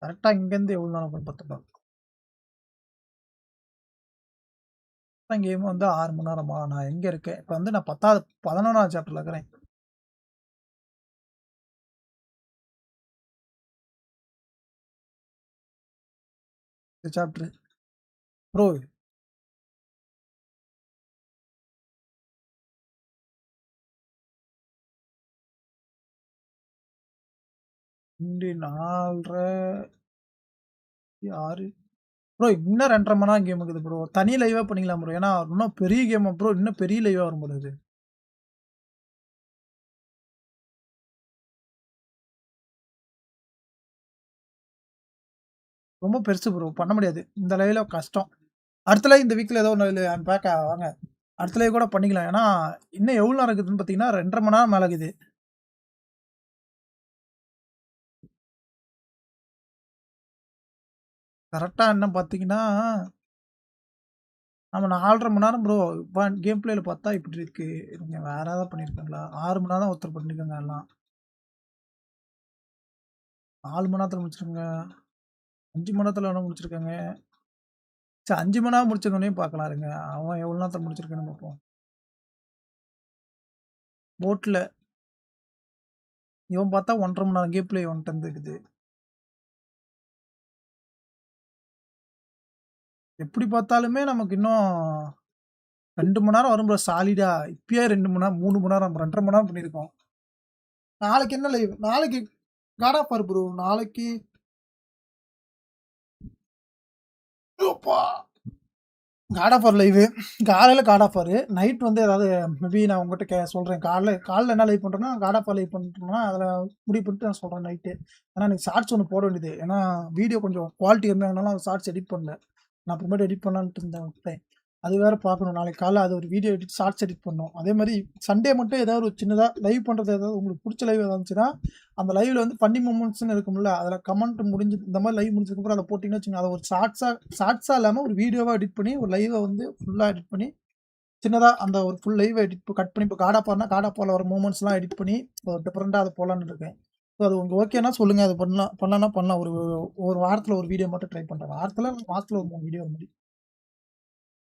கரெக்டாக இங்கேருந்து எவ்வளோ நேரம் பார்த்துப்பேன் கேம் வந்து 6 மணி நேரமா நான் எங்கே இருக்கேன் இப்போ வந்து நான் 11ஆவது சாப்டரில் இருக்கிறேன் சாப்டர் ப்ரோ இண்டி 4:30 6 ப்ரோ இன்னும் 2.5 மணி நேரம் கேம் இருக்குது ப்ரோ தனி லைவாக பண்ணிக்கலாம் ப்ரோ ஏன்னா இன்னும் பெரிய கேம் ப்ரோ இன்னும் பெரிய லைவாக வரும் போது இது ரொம்ப பெருசு ப்ரோ பண்ண முடியாது இந்த லைவ்ல கஷ்டம் அடுத்த லைவ் இந்த வீக்கில் ஏதோ ஒன்று பேக்க வாங்க அடுத்த லைவ் கூட பண்ணிக்கலாம். ஏன்னா இன்னும் எவ்வளோ நேரம் இருக்குதுன்னு பார்த்தீங்கன்னா 2.5 மணி நேரம் மேலே இருக்குது. கரெக்டாக என்ன பார்த்தீங்கன்னா நம்ம 4.5 மணி நேரம் ப்ரோ. இப்போ கேம் பிளேயில் பார்த்தா இப்படி இருக்கு. இவங்க வேற ஏதாவது பண்ணியிருக்காங்களா? 6 மணி நேரம் ஒருத்தர் பண்ணியிருக்காங்க எல்லாம். 4 மணி நேரத்தில் முடிச்சிருக்காங்க, 5 மணி நேரத்தில் வேணா முடிச்சிருக்காங்க. சரி 5 மணி நேரம் முடிச்சவனையும் பார்க்கலாம் இருங்க. அவன் எவ்வளோ நேரத்தில் முடிச்சிருக்கான்னு பார்ப்போம். போட்டில் இவன் பார்த்தா 1.5 மணி நேரம் கேம் பிளே வந்துட்டு வந்துருக்குது. எப்படி பார்த்தாலுமே நமக்கு இன்னும் 2 மணி நேரம் வரும் ப்ரோ சாலிடா. இப்பயே 2 மணி நேரம் 3 மணி நேரம் 2.5 மணி நேரம் பண்ணியிருக்கோம். நாளைக்கு என்ன லைவ்? நாளைக்கு காட் ஆஃப் வார் ப்ரோ. நாளைக்கு காட் ஆஃப் வார் லைவு. காலையில் காட் ஆஃப் வார், நைட் வந்து ஏதாவது மேபி நான் உங்கள்கிட்ட சொல்கிறேன். காலைல என்ன லைவ் பண்ணுறேன்னா காட் ஆஃப் வார் லைவ் பண்ணுறோம்னா அதில் முடிவு பண்ணிட்டு நான் சொல்கிறேன் நைட்டு. ஏன்னா எனக்கு ஷார்ட்ஸ் ஒன்று போட வேண்டியது. ஏன்னா வீடியோ கொஞ்சம் குவாலிட்டி இருந்தாங்கனாலும் அந்த ஷார்ட்ஸ் எடிட் பண்ணல. நான் அப்புறமேட்டு எடிட் பண்ணலான்ட்டு இருந்தேன் விட்டேன். அது வேறு பார்க்கணும். நாளைக்கு காலைல அது ஒரு வீடியோ எடிட் ஷார்ட்ஸ் எடிட் பண்ணணும். அதே மாதிரி சண்டே மட்டும் ஏதாவது ஒரு சின்னதாக லைவ் பண்ணுறது ஏதாவது உங்களுக்கு பிடிச்ச லைவ் ஏதாவது இருந்துச்சுன்னா அந்த லைவில் வந்து ஃபன்னி மூமெண்ட்ஸ்னு இருக்கும்ல, அதில் கமெண்ட் முடிஞ்சு இந்த மாதிரி லைவ் முடிஞ்சதுக்கப்புறம் அதை போட்டிங்கன்னா வச்சுக்கோங்க, அதை ஒரு ஷார்ட்ஸாக இல்லாமல் ஒரு வீடியோவாக எடிட் பண்ணி ஒரு லைவை வந்து ஃபுல்லாக எடிட் பண்ணி சின்னதாக அந்த ஒரு ஃபுல் லைவை எடிட் கட் பண்ணி இப்போ காடா பாரில் வர மூமெண்ட்ஸ்லாம் எடிட் பண்ணி டிஃப்ரெண்ட்டாக அதை போடலான்னு இருக்கேன். ஸோ அது உங்களுக்கு ஓகேனா சொல்லுங்கள். அது பண்ணலாம். ஒரு வாரத்தில் ஒரு வீடியோ மட்டும் ட்ரை பண்ணுறேன். வாரத்தில் மாதத்தில் ஒரு 3 வீடியோ மாதிரி.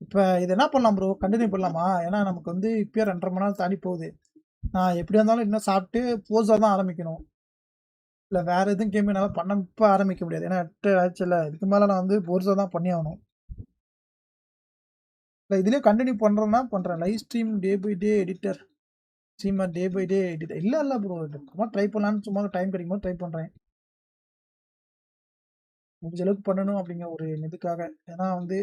இப்போ இது என்ன பண்ணலாம் ப்ரோ? கண்டினியூ பண்ணலாமா? ஏன்னா நமக்கு வந்து இப்போயே 2.5 மணி நேரம் தாண்டி போகுது. நான் எப்படியா இருந்தாலும் இன்னும் சாப்பிட்டு போஸாக தான் ஆரம்பிக்கணும். இல்லை வேறு எதுவும் கேம் என்னால் இப்போ ஆரம்பிக்க முடியாது. ஏன்னா 8 ஆச்சுல்ல. இதுக்கு மேலே நான் வந்து போர்ஸாக தான் பண்ணி ஆகணும். இல்லை இதுலேயே கண்டினியூ பண்ணுறேன்னா பண்ணுறேன். Live stream day by day editor streamer day by day editor. இல்லை ப்ரோ, சும்மா ட்ரை பண்ணலான்னு சும்மா டைம் கிடைக்கும்போது ட்ரை பண்ணுறேன். முடிஞ்ச அளவுக்கு பண்ணணும் அப்படிங்கிற ஒரு இதுக்காக. ஏன்னா வந்து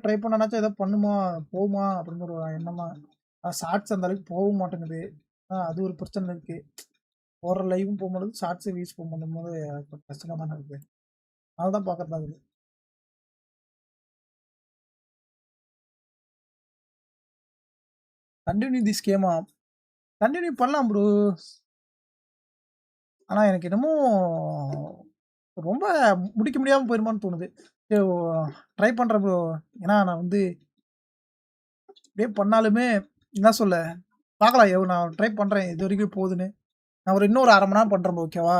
ட்ரை பண்ணனாச்சும் ஏதோ போகுமா அப்படின்னு ஒரு எண்ணமா. ஷார்ட்ஸ் அந்த அளவுக்கு போகவும் மாட்டேங்குது. அது ஒரு பிரச்சனை இருக்கு. போகிற லைவும் போகும்போது ஷார்ட்ஸு வீஸ் போகும்போது கஷ்டமாக தானே இருக்கு. அதுதான் பார்க்கறதா இருக்குது. கண்டினியூ திஸ் கேமா? கண்டினியூ பண்ணலாம் ப்ரோ. ஆனால் எனக்கு என்னமோ ரொம்ப முடிக்க முடியாமல் போயிருமான்னு தோணுது. ட்ரை பண்ணுறேன் ப்ரோ. ஏன்னா நான் வந்து அப்படியே பண்ணாலுமே என்ன சொல்ல பார்க்கலாம். நான் ட்ரை பண்ணுறேன் இது வரைக்கும் போகுதுன்னு. நான் ஒரு இன்னும் ஒரு 1/2 மணி நேரம் பண்ணுறேன் ப்ரோ. ஓகேவா?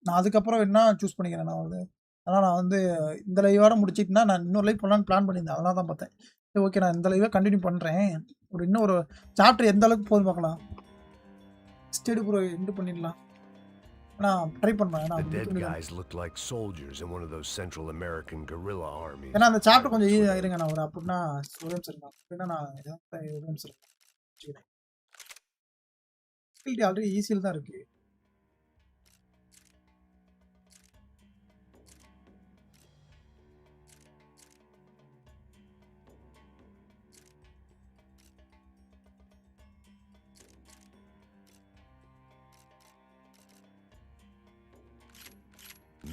நான் அதுக்கப்புறம் என்ன சூஸ் பண்ணிக்கிறேன். நான் வந்து ஆனால் நான் வந்து இந்த லைவோட முடிச்சிட்டுனா நான் இன்னொரு லைவ் பண்ணலான்னு பிளான் பண்ணியிருந்தேன். அதனால தான் பார்த்தேன். சரி ஓகே, நான் இந்த லைவை கண்டினியூ பண்ணுறேன். இன்னும் ஒரு சாப்டர் எந்த அளவுக்கு போகுது பார்க்கலாம். ஸ்டேடி ப்ரோ எண்டு பண்ணிடலாம். நான் ட்ரை பண்ணுறேன். ஏன்னா அந்த சாப்டர் கொஞ்சம் இருங்க. நான் ஒரு அப்படின்னா ஒரு நிமிஷம் இருக்கேன். அப்படின்னா நான் ஒரு நிமிஷம் இருக்கேன். டிஃபிகல்ட்டி ஆல்ரெடி ஈஸியில் தான் இருக்குது.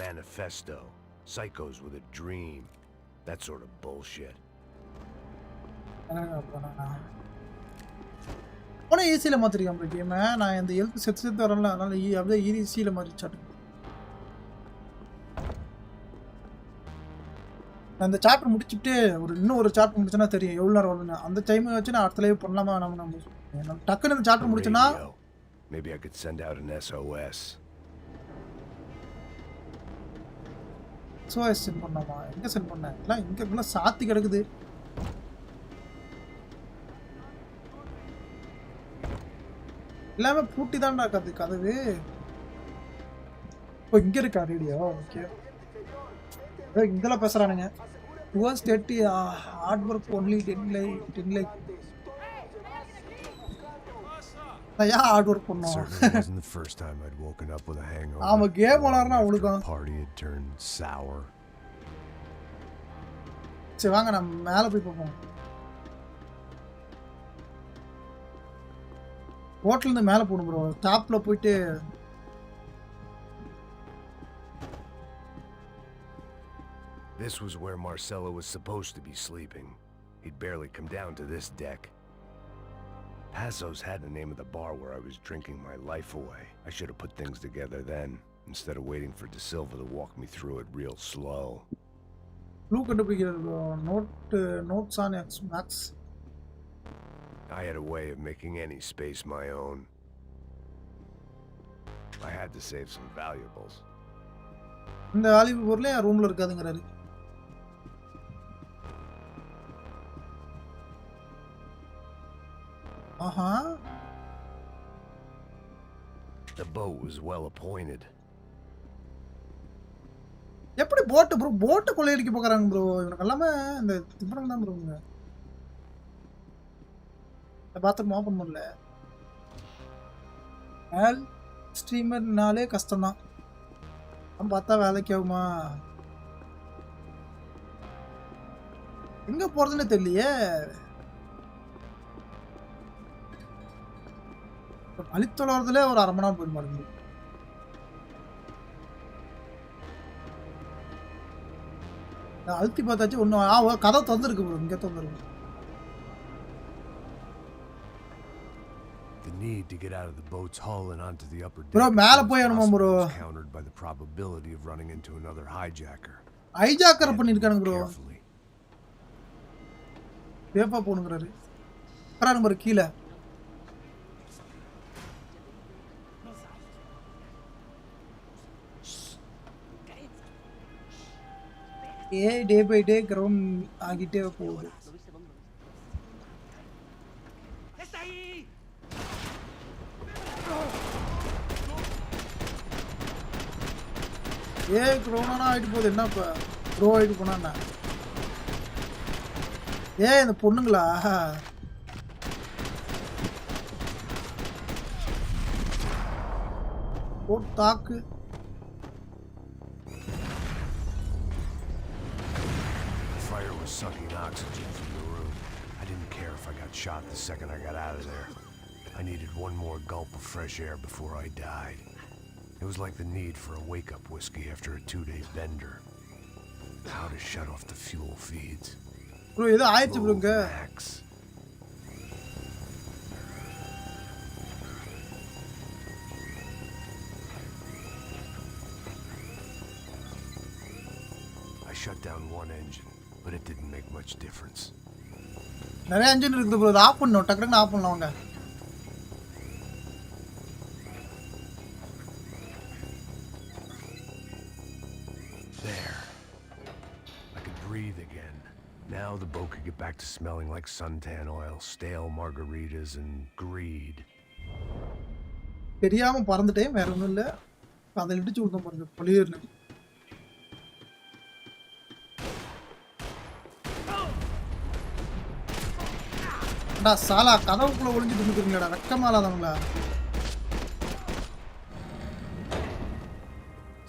Manifesto. Psychos with a dream. That sort of bullshit. ஆனால் ஈஸியில் மாற்றிருக்கேன் ப்ரோ கேமை. நான் இந்த ஹெல்த் செத்து வரல, அதனால அப்படியே ஈஸியில் மாறிச்சாட்டு. நான் இந்த சாப்டர் முடிச்சுட்டு இன்னும் ஒரு சாப்டர் முடிச்சேன்னா தெரியும் எவ்வளோ நேரம் வருதுன்னு. அந்த டைமை வச்சு நான் அடுத்த லைவ் பண்ணலாமா? நம்ம டக்குன்னு இந்த சாப்டர் முடிச்சேன்னா Maybe I could send out an SOS. SOS send பண்ணலாமா? எங்கே சென்ட் பண்ணேன்? எல்லாம் இங்கே சாத்தி கிடக்குது. எல்லாமே பூட்டி தான்டா கதவு. இப்போ இங்கே இருக்கா ரேடியோ? ஓகே, இங்கெல்லாம் பேசுகிறானுங்க. டுவர்ஸ் 30 ஹார்ட் ஒர்க் ஒன்லி 10 லைக். நான் ஏன் ஹார்ட் ஒர்க் பண்ணோம்? ஆமாம், கேம் விளாட்றா அவளுக்கும். சரி வாங்க நம்ம மேலே போய் பார்ப்போம். ஹோட்டலேருந்து மேலே போகணும் ப்ரோ. டாப்பில் போயிட்டு This was where Marcelo was supposed to be sleeping. He'd barely come down to this deck. Passo's had the name of the bar where I was drinking my life away. I should have put things together then, instead of waiting for De Silva to walk me through it real slow. Clue கண்டுபிடிக்கிறது bro. Notes on Max. I had a way of making any space my own. I had to save some valuables. இந்த olive பொருளே ரூம்ல இருக்காதுங்கறாரு. The boat was well appointed. எப்படி boat bro boat கொள்ளையடிக்க போறாங்க bro இவனுக்கு எல்லாமே இந்த திபரங்க தான் ப்ரோங்க இந்த பாத்ரூம் ஓபன் பண்ணல மேல் ஸ்ட்ரீமர்னாலே கஷ்டம் தான் நம்ம பார்த்தா வேலைக்கு ஆகுமா எங்க போறதுன்னு தெரியலையே அழித்தொழறதுல ஒரு அரை மணி நேரம் போய் மாட்டேங்குது அழுத்தி பார்த்தாச்சு ஒன்றும் கதை திறந்துருக்கு ப்ரோ இங்கே திறந்துருக்கு The need to get out of the boat's hull and onto the upper deck bro மேலே போய் வரணுமா bro countered by the probability of running into another hijacker. Hijacker பண்ணிருக்கானுங்க ப்ரோ சேஃபா போணுங்கறாரு நம்பர் கீழே டே பை டே கிரவுண்ட் ஆகிட்டே போகுது கிரவுண்டானா ஆயிட்டு போகுது என்ன இப்ப ப்ரோ ஆயிட்டு போனா இந்த பொண்ணுங்களா தாக்கு sucking oxygen from the room. I didn't care if I got shot the second I got out of there. I needed one more gulp of fresh air before I died. It was like the need for a wake-up whiskey after a 2-day bender. How to shut off the fuel feeds. Bro, idu aayichu bro. Max. I shut down one engine. But it didn't make much difference. நிறைய engine இருக்குது bro of பண்ணனும் டக்குனு of பண்ணலாம் வாங்க There. I could breathe again. Now the boat could get back to smelling like suntan oil, stale margaritas and greed. தெரியாம பறந்துட்டேன் வேற ஒண்ணும் இல்ல அதை இடிச்சு விட்டோம் பாருங்க பளியர்னு சாலா கதவுக்குள்ள ஒளிஞ்சிட்டு நிக்கிறீங்கடா வெக்கமாலாதவங்களா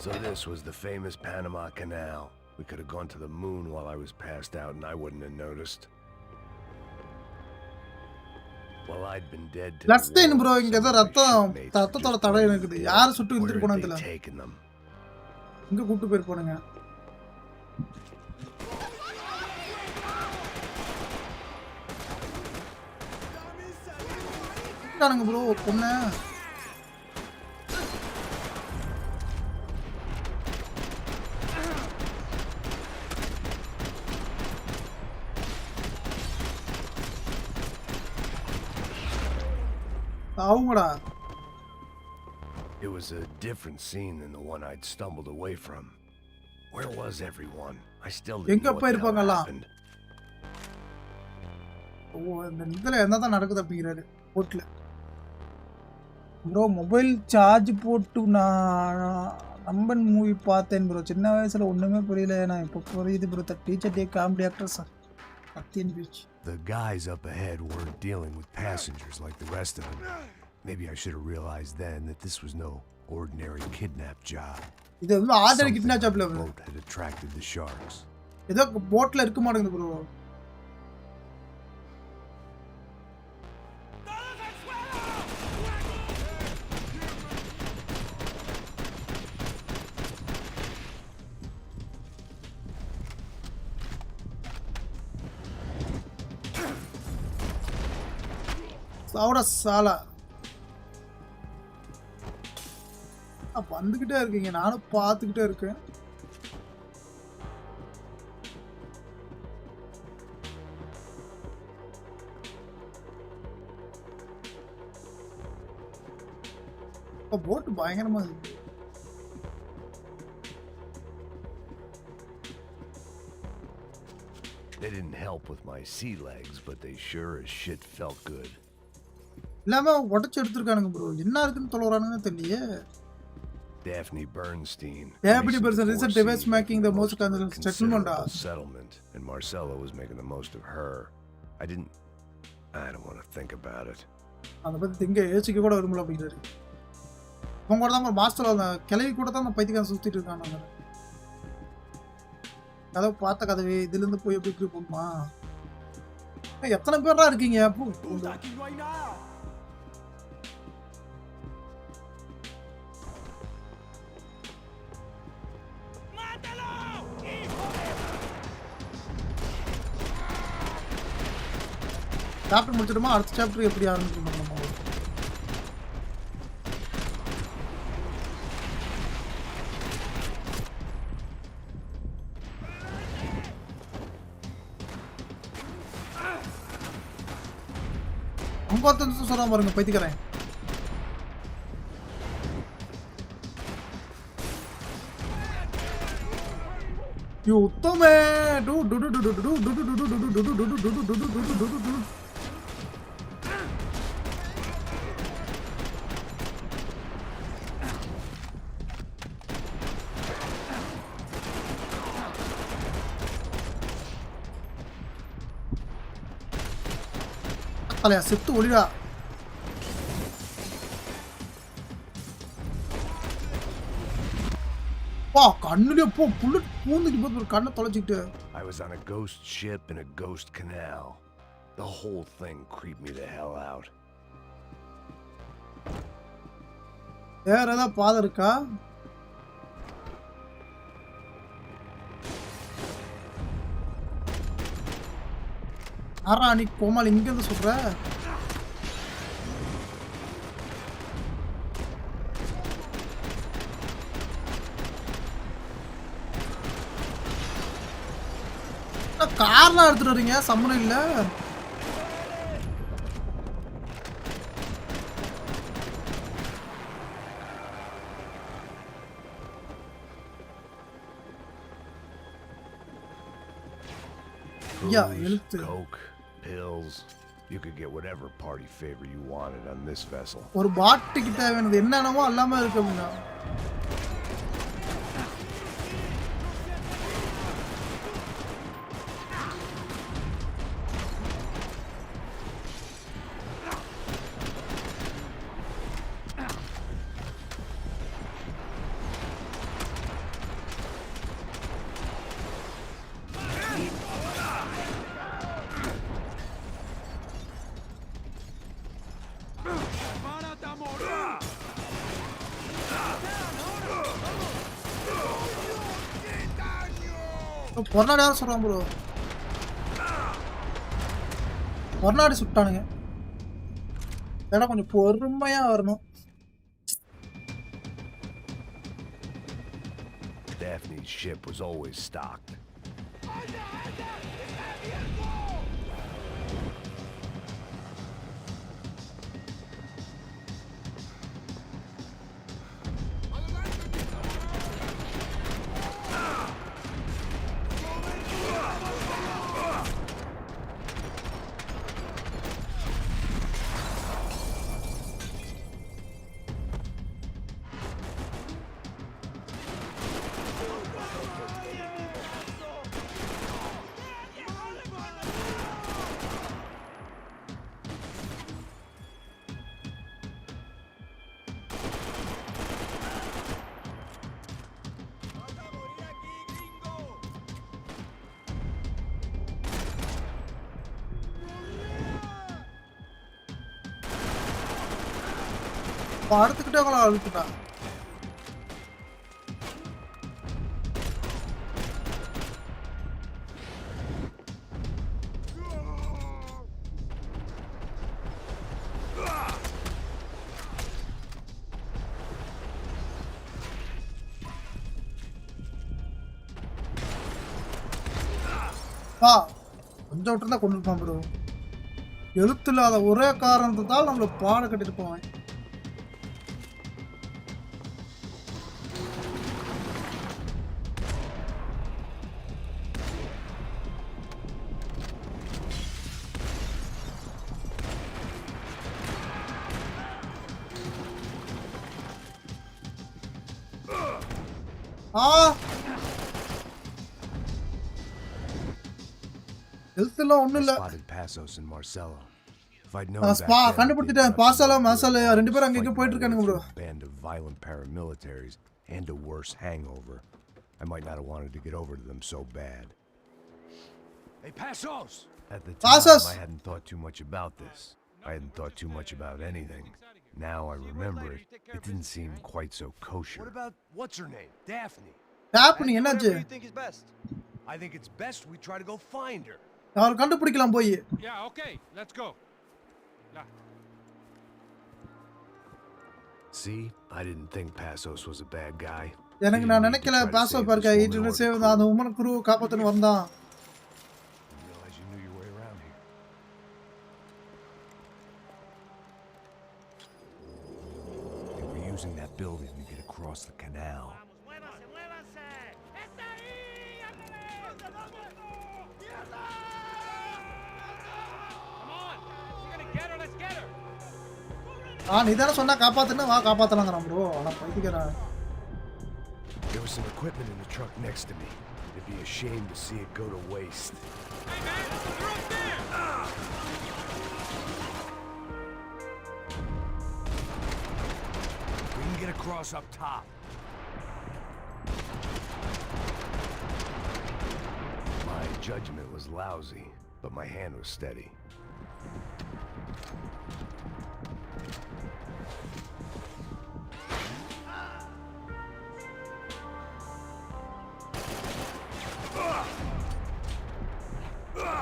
So this was the famous Panama Canal. We could have gone to the moon while I was passed out and I wouldn't have noticed. Well, I'd been dead to Last time bro இங்க ஏதோ ரத்தத்தோட தடை இருக்குது யார் சுட்டு இழுத்துட்டு போனாங்க தெரியல இங்க கூட்டி போய் போடுங்க காணுங்க ப்ரோ பொண்ணு ஆவுங்கடா It was a different scene than the one I'd stumbled away from. Where was everyone? I still didn't know what the hell happened. இந்த இதுல என்னதான் நடக்குது அப்படிங்கறாரு போட்ல ப்ரோ மொபைல் சார்ஜ் போட்டு நான் நம்பன் மூவி பார்த்தேன் ப்ரோ சின்ன வயசுல ஒண்ணுமே புரியல நான் இப்ப புரியுது bro the teacher day comedy actors அத்தியன் beach The guys up ahead weren't dealing with passengers like the rest of them. Maybe I should have realized then that this was no ordinary kidnap job. இது வந்து order kidnap ஜாப்ல boat had attracted the sharks. ஏதோ போட்ல இருக்க மாட்டேங்குது bro சாவடா சாலா வந்துகிட்டே இருக்கீங்க, நானும் பார்த்துக்கிட்டே இருக்கேன். போட்டு பயங்கரமா இருக்கு. They didn't help with my sea legs, but they sure as shit felt good. எல்லாமே உடச்சு எடுத்துருக்கானுங்க ப்ரோ. என்ன இருக்குன்னு தொலைறானுங்கன்னு தெரியலையே. Daphne Bernstein. Daphne Bernstein recent device making the most settlement. Settlement, and Marcella was making the most of her. I don't want to think about it. அதை பத்தி திங்க யோசிக்க கூட வரும்ல அப்படிங்கிறாரு. அவங்க கூட தான் மாஸ்டர் அந்த கிளவி கூட தான் பைத்தியக்காரன் சுத்திட்டு இருக்காங்க. கதவை பார்த்த கதவே இதுல இருந்து போய் எப்படி போகுமா? எத்தனை பேரா இருக்கீங்க? சாப்டர் முடிச்சிடுமா? அடுத்த சாப்டர் எப்படி ஆரம்பிக்கணும்? நிமிஷம் சொல்ல பாருங்க பைத்தியக்காரன். உத்தமே தலையா செத்து ஒளிடா. கண்ணுலயே போ புல்லட் பூந்துட்டு போய் கண்ணை தொலைச்சிட்டு. I was on a ghost ship in a ghost canal. The whole thing creeped me the hell out. வேற ஏதாவது பாதை இருக்கா? ஆரா நீ கோமாளி இங்க இருந்து சொல்ற? கார்லாம் எடுத்துட்டு வரீங்க, சம்மனம் இல்ல. Coke, pills. You could get whatever party favor you wanted on this vessel. ஒரு பாட்டிக்கு தேவையானது என்னென்னமோ எல்லாமே இருக்கு அப்படின்னா. பொர்னாடி யாரும் சொல்றான் ப்ரோ. பொர்னாடி சுட்டானுங்க. ஏன்னா கொஞ்சம் பொறுமையா வரணும். Daphne's ship was always stocked. படுத்துக்கிட்டே கூட அழுத்துட்டா. வா கொஞ்சம் விட்டுருந்தா கொண்டு இருப்பான் ப்ரோ. எழுத்து இல்லாத ஒரே காரணத்தால் நம்மள பாட கட்டிட்டு போவேன். எழுத்துலாம் ஒண்ணும் இல்ல. Spotted Passos and Marcelo. If I'd known back then, கண்டுபிடிச்சிட்டேன். பாசாலோ மாசாலோ ரெண்டு பேரும் அங்க போயிட்டு இருக்கானுங்க bro. Band of violent paramilitaries and a worse hangover. I might not have wanted to get over to them so bad. Hey, Passos! At the time, I hadn't thought too much about this. I hadn't thought too much about anything. Now I remember it. It didn't seem quite so kosher. What about what's her name? Daphne. Daphne என்னாச்சு? What do you think is best? I think it's best we try to go find her. யார கண்டுபிடிக்கலாம் போய். Yeah, okay. Let's go. See, I didn't think Passos was a bad guy. எனக்கு நான் நினைக்கல Faso பார்க்க ஈட்டு save அந்த woman குரு காப்பாத்தன வந்தான். Realize you knew your way around here. They were using that building to get across the canal. நீ தான சொன்னா காப்பாத்துனா வா காப்பாத்தலாம்ங்கறான் ப்ரோ. அட பைத்தியக்காரன். There was some equipment in the truck next to me. It'd be a shame to see it go to waste. Hey man, you're up there! We can get across up top. My judgment was lousy, but my hand was steady.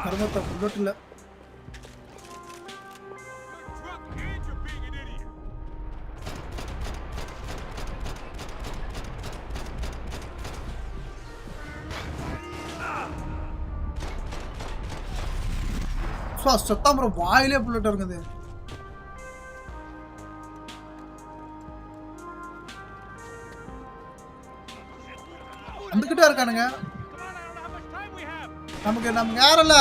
கர்மத்த bullet இல்ல. சத்தம் வாயிலே bullet இருக்குது. வந்துகிட்டே இருக்கானுங்க. நமக்கு யாரல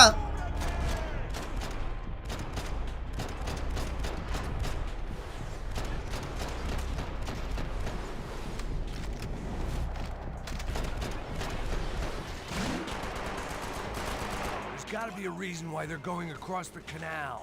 There's got to be a reason why they're going across the canal.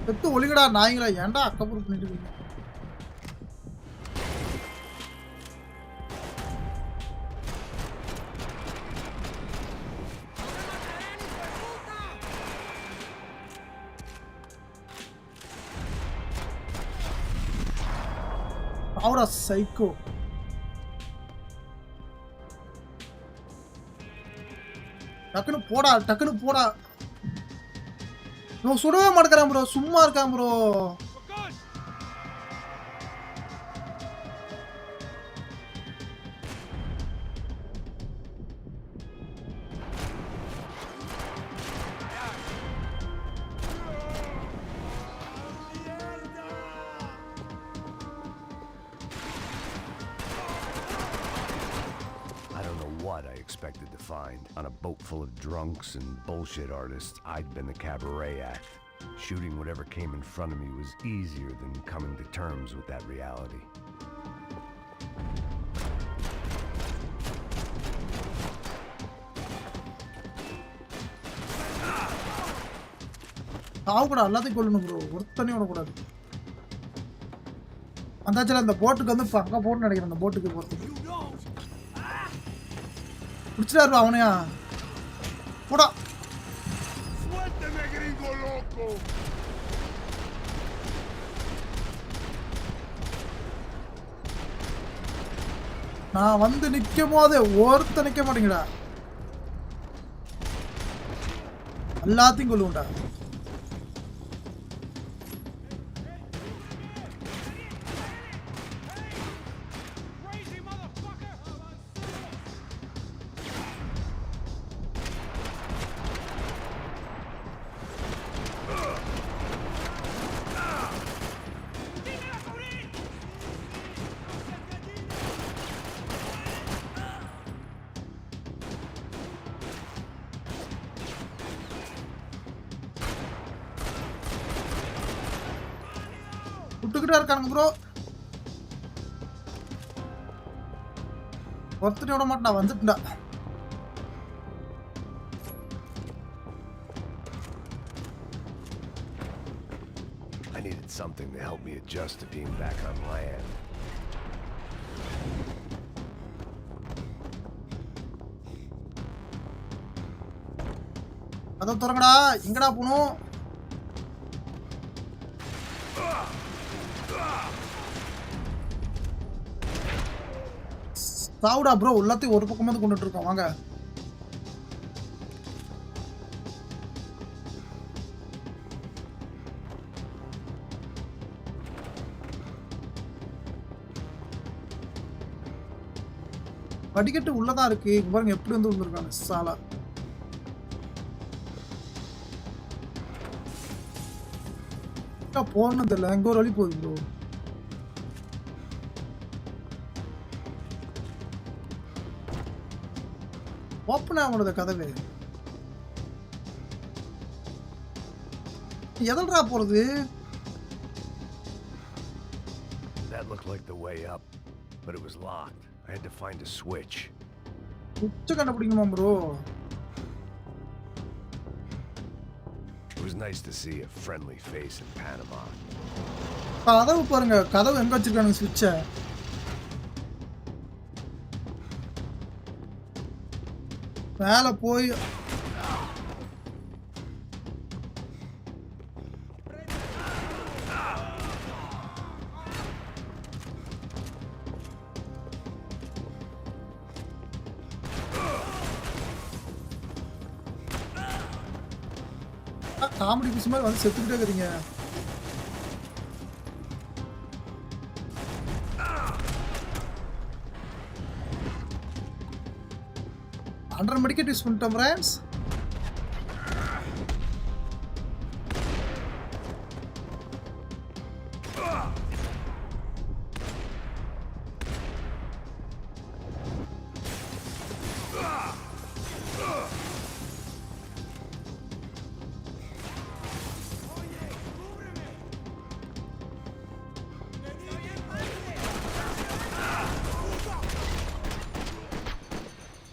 செத்து ஒளிகடா நாய்ங்களா ஏன்டா அக்கப்புறம் பண்ணிட்டு இருக்கீங்க? அவரா சைக்கோ. டக்குனு போடா. நான் சுடவே மாட்டேங்கிறான் ப்ரோ. சும்மா இருக்கான் bro. Expected to find. On a boat full of drunks and bullshit artists, I'd been the cabaret act. Shooting whatever came in front of me was easier than coming to terms with that reality. சாவுடா எல்லாத்தையும் கொல்லணும் bro. ஒருத்தனையும் விடக்கூடாது. அந்தாச்சுல அந்த போட்டுக்கு வந்து அங்க போட்டு நினைக்கிறேன். அந்த போட்டுக்கு போறதுக்கு பிடிச்சிட்டாரு அவனையா. போடா. slow. நான் வந்து நிக்கும் போது ஒருத்த நிக்க மாட்டீங்கடா. எல்லாத்தையும் கொல்லுண்டா. விட்டுக்கிட்டே இருக்கானுங்க ப்ரோ. ஒருத்தனை விட மாட்டா வந்துட்டா. I needed something to help me adjust to being back on land. அத தரங்கடா. எங்கடா போணும்? சாவுடா ப்ரோ. எல்லாத்தையும் ஒரு பக்கமா வந்து கொண்டுட்டு இருக்கோம். வாங்க. படிக்கட்டு உள்ளதான் இருக்கு. பாருங்க எப்படி வந்து வந்திருக்காங்க சாலா. போனது இல்லை. அங்க ஒரு வழி போகுது ப்ரோ. ஓப்பன் ஆகணுத கதவு. எதல்ரா போறது? That looked like the way up, but it was locked. I had to find a switch. உச்ச கண்டுபிடிக்கணுமா bro? It was nice to see a friendly face in Panama. கதவு பாருங்க. கதவு எங்க வச்சிருக்கானுங்க ஸ்விட்சை? மேலே போய் காமெடி பீஸ் மாதிரி வந்து செத்துக்கிட்டே இருக்கிறீங்க. அண்டர் மெடிக்கேட் யூஸ் பண்ணிட்டோம் ஃப்ரெண்ட்ஸ்.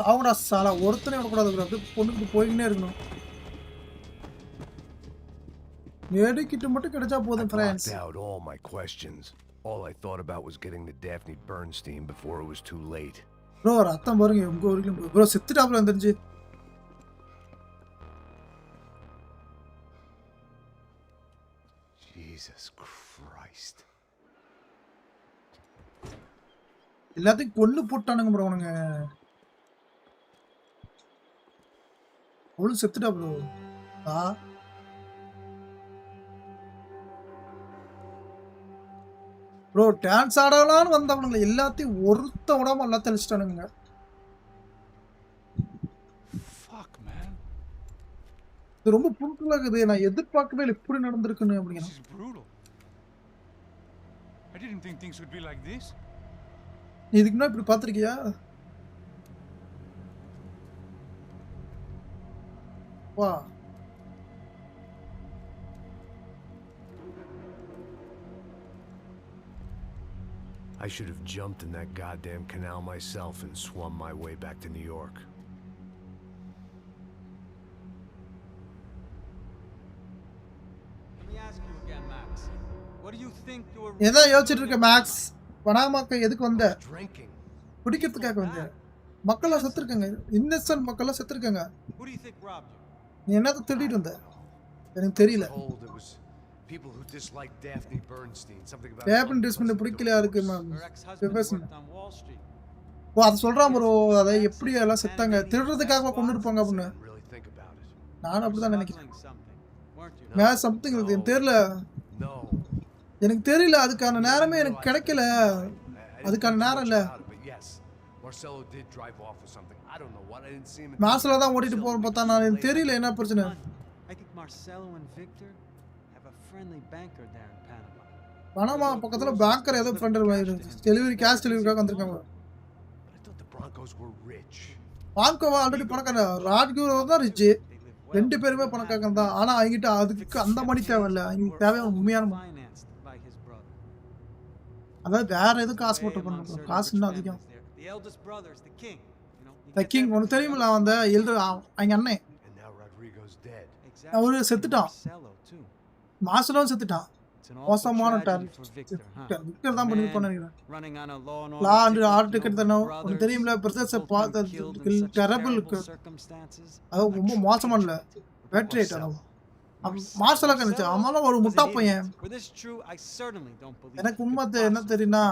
அவங்கடா சாலா. ஒருத்தனை விடக்கூடாது. அப்படியே பொண்ணுக்கிட்டு போய்கிட்டே இருக்கணும். எடுக்கிட்டு மட்டும் கிடைச்சா போதும் friends. Out all my questions. All I thought about was getting to Daphne Bernstein before it was too late. Bro ரத்தம் பாருங்க எங்க வரைக்கும் ப்ரோ. செத்துட்டாப்ல வந்துருச்சு. Jesus Christ. எல்லாத்தையும் கொல்லு போட்டானுங்க ப்ரோ அவனுங்க. அவளும் செத்துட்டா ப்ரோ. ப்ரோ டான்ஸ் ஆடலான்னு வந்தவனுங்க எல்லாத்தையும் ஒருத்த விடாம எல்லாத்தையும் அழிச்சிட்டானுங்க. இது ரொம்ப புதுசா இருக்குது. நான் எதிர்பார்க்கவே இல்லை இப்படி நடந்திருக்குன்னு அப்படிங்க. இதுக்கு முன்னாடி இப்படி பார்த்திருக்கியா? வா. I should have jumped in that goddamn canal myself and swum my way back to New York. Let me ask you again, Max. What do you think you were... எதை யோசிச்சுட்டு இருக்க மேக்ஸ்? பனாமாக்கு எதுக்கு வந்த? Drinking. குடிக்கிறதுக்காக வந்த. மக்களா செத்துருக்காங்க. Innocent மக்களா செத்துருக்காங்க. Who do you think robbed you? நீ என்னது திருடிட்டு வந்த? எனக்கு தெரியல. Told it was people who disliked Daphne Bernstein. Something about டேப்டன் டிஸ்பிளே பிடிக்கலையா இருக்கு ma'am. Her ex-husband worked on Wall Street. ஓ அது சொல்றான் ப்ரோ. அத எப்படி எல்லாம் செத்தாங்க திருடுறதுக்காக கொண்டு இருப்பாங்க அப்படின்னு. really think about it. நான் அப்படிதான் நினைக்கிறேன். Something, weren't you? Ma'am something எனக்கு தெரியல. No. எனக்கு தெரியல அதுக்கான நேரமே எனக்கு கிடைக்கல. அதுக்கான நேரம் இல்ல. But yes, Marcelo did drive off with something. I don't know what. I didn't see him. மாஸ்ல தான் ஓடிட்டு போற பார்த்தா நான் எனக்கு தெரியல என்ன பிரச்சனை. I think Marcelo and Victor have a friendly banker there in Panama. Panama பக்கத்துல பேங்கர் ஏதோ ஃப்ரெண்ட் இருந்துச்சு. டெலிவரி கேஷ் டெலிவரிக்காக வந்திருக்காங்க. I thought the Broncos were rich. பாங்கோவா ஆல்ரெடி பணக்காரன். ராஜ்குரு தான் ரிச். ரெண்டு பேருமே பணக்காரங்க தான். ஆனா அவங்கிட்ட அதுக்கு அந்த மணி தேவையில்ல. அவங்களுக்கு தேவையான உண்மையான Financed by his brother. அதாவது வேற எதுவும் காசு போட்டு பண்ணுங்க. காசு இன்னும் அதிகம். The eldest brother is the king. You know. The king உனக்கு தெரியுமில்ல அந்த அவங்க அண்ணன் And now Rodrigo's dead. அவரு செத்துட்டான். Marcelo too. மாசலும் செத்துட்டான். It's an awful மோசமான tragedy for Victor, huh? Victor தான் பண்ணி நினைக்கிறேன். Running on a law and law order and ticket order with ticket no தானே brothers, உனக்கு தெரியுமில்ல brothers both been killed in such terrible terrible circumstances. அது ரொம்ப மோசமான வெற்றி ஆயிட்டான். மார்சலா கணிச்சு அவனால ஒரு முட்டா பையன். For this true, I certainly don't believe. எனக்கு உண்மை என்ன தெரியும்னா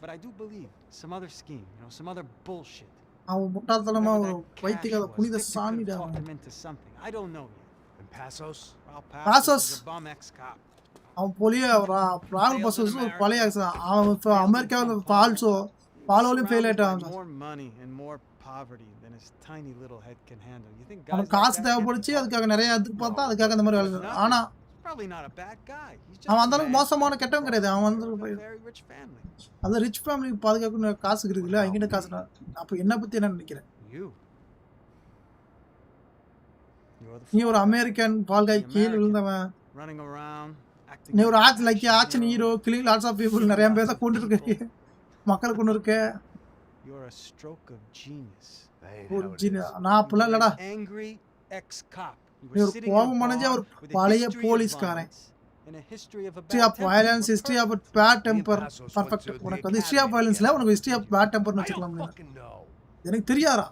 But I do believe some other scheme, you know, some other bullshit. அவன் முட்டாள்தனமா ஒரு வைத்தியக்கார புனித சாமிடா. Talked him into something. I don't know yet. And Passos? Well, Passos. is a bum ex-cop. அவன் போலியே ராகுல் பசோஸ் ஒரு பழைய அவன் அமெரிக்காவில் பாலோலையும் ஃபெயில் ஆயிட்டான். More money and more poverty than his tiny little head can handle. You think அவன் guys காசு தேவைப்படுச்சு அதுக்காக நிறைய எதிர்பார்த்தா அதுக்காக இந்த மாதிரி வேலை. ஆனா probably not a bad guy. He's just அவன் அந்த அளவுக்கு மோசமான கெட்டவன் கிடையாது. அவன் வந்து a very rich family. அந்த ரிச் ஃபேமிலி பாதுகாப்பு காசு இருக்குதுல்ல அவங்கிட்ட காசு. அப்போ என்ன பத்தி என்ன நினைக்கிறேன்? நீ ஒரு அமெரிக்கன் பால்காய் கீழ் விழுந்தவன். Running around acting. நீ ஒரு action hero killing lots of people நிறைய பேச கொண்டு இருக்க மக்களை கொண்டு இருக்க. You're a stroke of genius. ஒரு ஜீனியஸ். நான் அப்படிலாம் இல்லடா. Angry ex-cop. நீ ஒரு கோபமடைஞ்ச ஒரு பழைய போலீஸ்காரன். History of violence, history of bad temper. Perfect. உனக்கு வந்து history of violence இல்ல, உனக்கு history of bad temper னு வச்சுக்கலாம். எனக்கு தெரியாதா?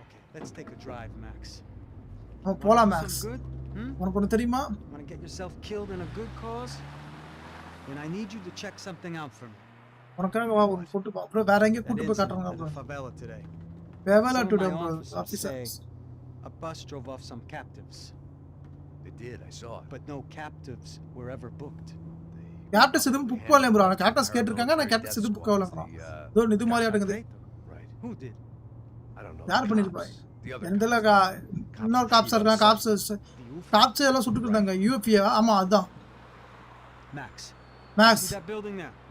Okay, let's take a drive, Max. போலாம் மேக்ஸ். உனக்கு ஒன்று தெரியுமா? Want to get yourself killed in a good cause? Then I need you to check something out for me. உனக்காக வா ஒரு போட்டு பா. அப்புறம் வேற எங்க கூட்டி போய் காட்டுறாங்க அப்புறம். Favela today. Favela today officers. A bus drove off some captives. They did, I saw it. But no captives were ever booked. Captains இதுவும் புக் பண்ணல bro. நான் கேப்டன்ஸ் கேட்டிருக்காங்க. நான் கேப்டன்ஸ் இது புக் ஆகல bro. இதோ இது மாதிரி ஆடுங்க. Right. Who did? I don't know. யார் பண்ணிருப்பாய்? எந்தலகா இன்னொரு காப்ஸ் இருக்காங்க. காப்ஸ் எல்லாம் சுட்டுட்டு இருந்தாங்க. யூஎஃப்ஏ ஆமா அதான். மேக்ஸ்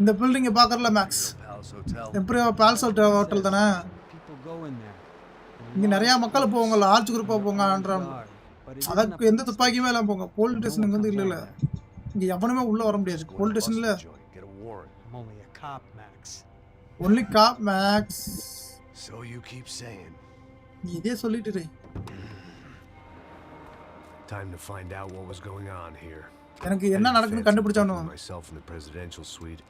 இந்த பில்டிங்கை பார்க்கறல மேக்ஸ். எம்பரியர் பால்ஸ் ஹோட்டல் தானே. இங்க நிறைய மக்கள் போவாங்க. லார்ஜ் குரூப்பா போங்கன்றாங்க. அதுக்கு எந்த துப்பாக்கியுமே எல்லாம் போங்க. போலீஸ் ஸ்டேஷனுக்கு வந்து இல்ல இங்க எவனுமே உள்ள வர முடியாது. போலீஸ் ஸ்டேஷன்ல only cop Max. So you keep saying. நீ இதே சொல்லிட்டு இரு. Time to find out what was going on here. எனக்கு என்ன நடக்குன்னு கண்டுபிடிச்சானோ. Myself in the presidential suite,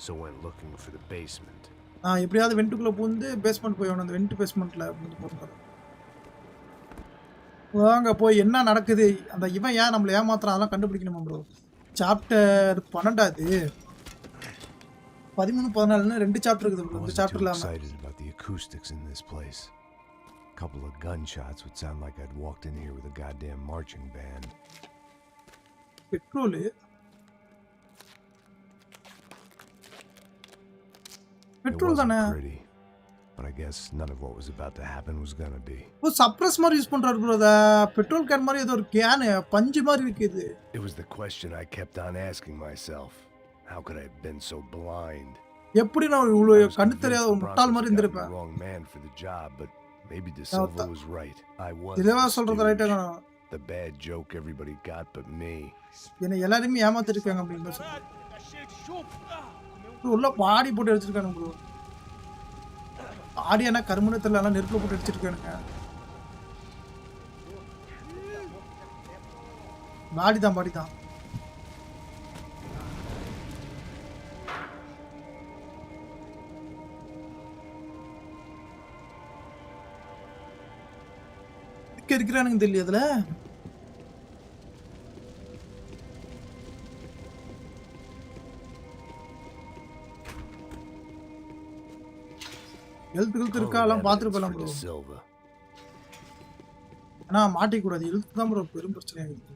so went looking for the basement. எப்படியாவது வென்ட்டுக்குள்ள பூந்து பேஸ்மென்ட் போய் அந்த வென்ட் பேஸ்மென்ட்ல பூந்து போறோம். வாங்க போய் என்ன நடக்குது, அந்த இவன் ஏன் நம்மள ஏமாத்துறான் அதெல்லாம் கண்டுபிடிக்கணுமா ப்ரோ. சாப்டர் 12 அது 13 14ன்னு ரெண்டு சாப்டர் இருக்குது ப்ரோ. இந்த சாப்டர்ல excited about the acoustics in this place. Couple of gunshots would sound like I'd walked in here with a goddamn marching band. Petrol தானே. But I guess none of what was about to happen was gonna be. Oh சப்ரஸ் மாதிரி use பண்றாரு bro. அத petrol can மாதிரி ஏதோ ஒரு can பஞ்சு மாதிரி இருக்குது. It was the question I kept on asking myself. How could I have been so blind? எப்படி நான் இவ்வளவு கண்ணு தெரியாத ஒரு முட்டாள் மாதிரி இருந்திருப்பேன். Wrong man for the job, but maybe De Silva was right. I was. இதெல்லாம் சொல்றது ரைட்டா தான. The bad joke everybody got but me. என்ன எல்லாரும் ஏமாத்திருக்காங்க அப்படினு சொல்றாங்க. உள்ள பாடி போட்டு வச்சிருக்காங்க ப்ரோ. ஆடியானா கருமணத்துல எல்லாம் நெருப்பு போட்டு அடிச்சிருக்கானுங்க. பாடி தான் எதுக்கு இருக்கிறானுங்க தெரியல அதுல. ஹெல்த் இருக்கா எல்லாம் பார்த்துட்டு போகலாம் ப்ரோ. ஆனா மாட்டிக்கூடாது, ஹெல்த் தான் ப்ரோ பெரும் பிரச்சனையா இருக்கு.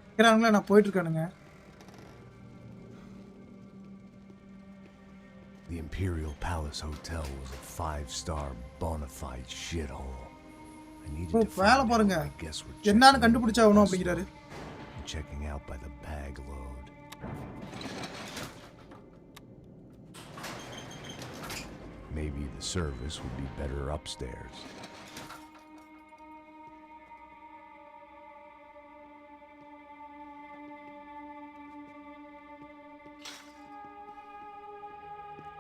இருக்கிறானுங்களா நான் போயிட்டு இருக்கானுங்க. The Imperial Palace Hotel was a 5-star bona fide shithole. I needed to வேலை find பாருங்க out, I guess we're என்னன்னு கண்டுபிடிச்சாகணும் அப்படிங்கிறாரு. checking out by the bag load. Maybe the service would be better upstairs.